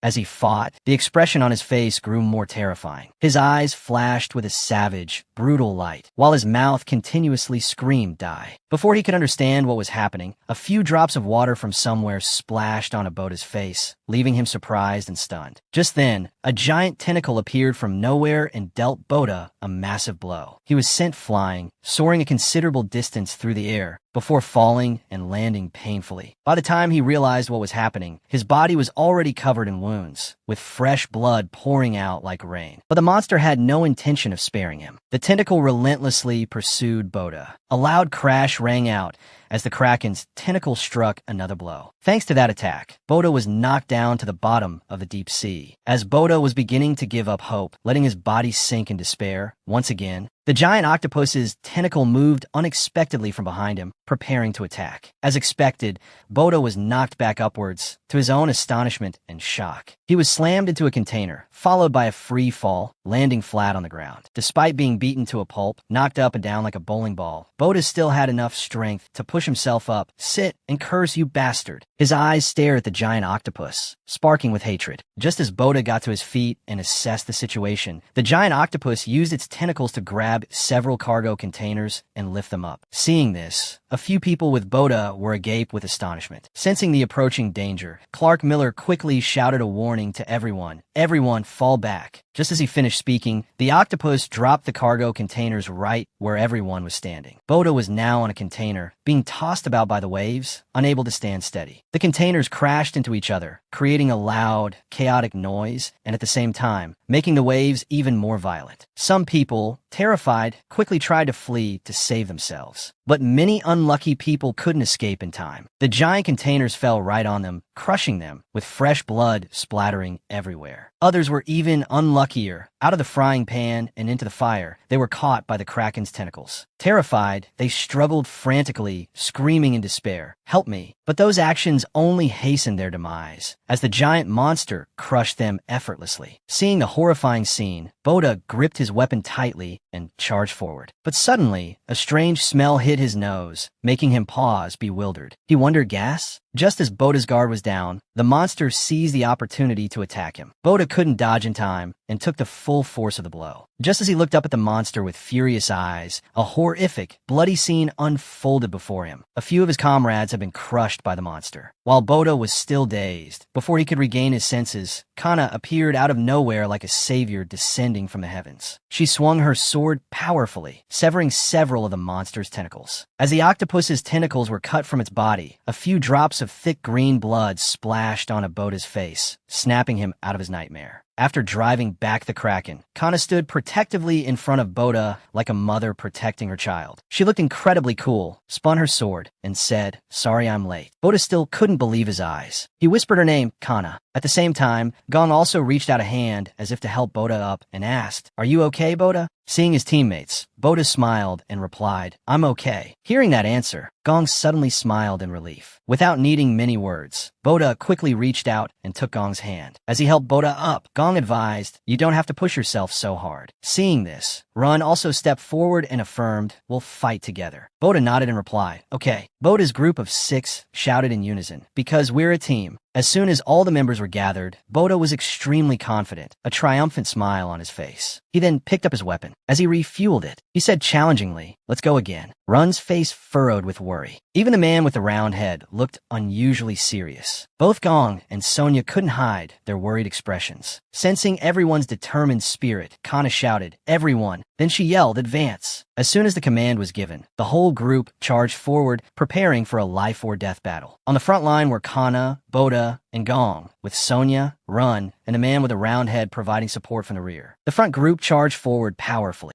As he fought, the expression on his face grew more terrifying. His eyes flashed with a savage, brutal light, while his mouth continuously screamed die. Before he could understand what was happening, a few drops of water from somewhere splashed onto Boda's face, leaving him surprised and stunned. Just then, a giant tentacle appeared from nowhere and dealt Boda a massive blow. He was sent flying, soaring a considerable distance through the air, before falling and landing painfully. By the time he realized what was happening, his body was already covered in wounds, with fresh blood pouring out like rain. But the monster had no intention of sparing him. The tentacle relentlessly pursued Boda. A loud crash rang out as the Kraken's tentacle struck another blow. Thanks to that attack, Boda was knocked down to the bottom of the deep sea. As Boda was beginning to give up hope, letting his body sink in despair, once again, the giant octopus's tentacle moved unexpectedly from behind him, preparing to attack. As expected, Boda was knocked back upwards, to his own astonishment and shock. He was slammed into a container, followed by a free fall, landing flat on the ground. Despite being beaten to a pulp, knocked up and down like a bowling ball, Boda still had enough strength to push himself up, sit, and curse, "You bastard." His eyes stared at the giant octopus, sparking with hatred. Just as Boda got to his feet and assessed the situation, the giant octopus used its tentacles to grab several cargo containers and lift them up. Seeing this, a few people with Boda were agape with astonishment. Sensing the approaching danger, Clark Miller quickly shouted a warning to everyone. "Everyone fall back." Just as he finished speaking, the octopus dropped the cargo containers right where everyone was standing. Boda was now on a container, being tossed about by the waves, unable to stand steady. The containers crashed into each other, creating a loud, chaotic noise, and at the same time, making the waves even more violent. Some people, terrified, quickly tried to flee to save themselves. But many unlucky people couldn't escape in time. The giant containers fell right on them, crushing them, with fresh blood splattering everywhere. Others were even unluckier. Out of the frying pan and into the fire, they were caught by the Kraken's tentacles. Terrified, they struggled frantically, screaming in despair, "Help me!" But those actions only hastened their demise, as the giant monster crushed them effortlessly. Seeing the horrifying scene, Boda gripped his weapon tightly and charged forward. But suddenly, a strange smell hit his nose, making him pause, bewildered. He wondered, gas? Just as Boda's guard was down, the monster seized the opportunity to attack him. Boda couldn't dodge in time and took the full force of the blow. Just as he looked up at the monster with furious eyes, a horrific, bloody scene unfolded before him. A few of his comrades had been crushed by the monster. While Boda was still dazed, before he could regain his senses, Kana appeared out of nowhere like a savior descending from the heavens. She swung her sword powerfully, severing several of the monster's tentacles. As the octopus's tentacles were cut from its body, a few drops of thick green blood splashed onto Boda's face, snapping him out of his nightmare. After driving back the Kraken, Kana stood protectively in front of Boda like a mother protecting her child. She looked incredibly cool, spun her sword, and said, "Sorry I'm late." Boda still couldn't believe his eyes. He whispered her name, Kana. At the same time, Gong also reached out a hand as if to help Boda up and asked, "Are you okay, Boda?" Seeing his teammates, Boda smiled and replied, "I'm okay." Hearing that answer, Gong suddenly smiled in relief. Without needing many words, Boda quickly reached out and took Gong's hand. As he helped Boda up, Gong advised, "You don't have to push yourself so hard." Seeing this, Run also stepped forward and affirmed, "We'll fight together." Boda nodded and replied, "Okay." Boda's group of 6 shouted in unison, "Because we're a team." As soon as all the members were gathered, Boda was extremely confident, a triumphant smile on his face. He then picked up his weapon. As he refueled it, He said challengingly, "Let's go again." Run's face furrowed with worry. Even the man with the round head looked unusually serious. Both Gong and Sonia couldn't hide their worried expressions. Sensing everyone's determined spirit, Kana shouted, "Everyone!" Then she yelled, "Advance!" As soon as the command was given, the whole group charged forward, preparing for a life-or-death battle. On the front line were Kana, Boda, and Gong, with Sonia, Run, and the man with the round head providing support from the rear. The front group charged forward powerfully.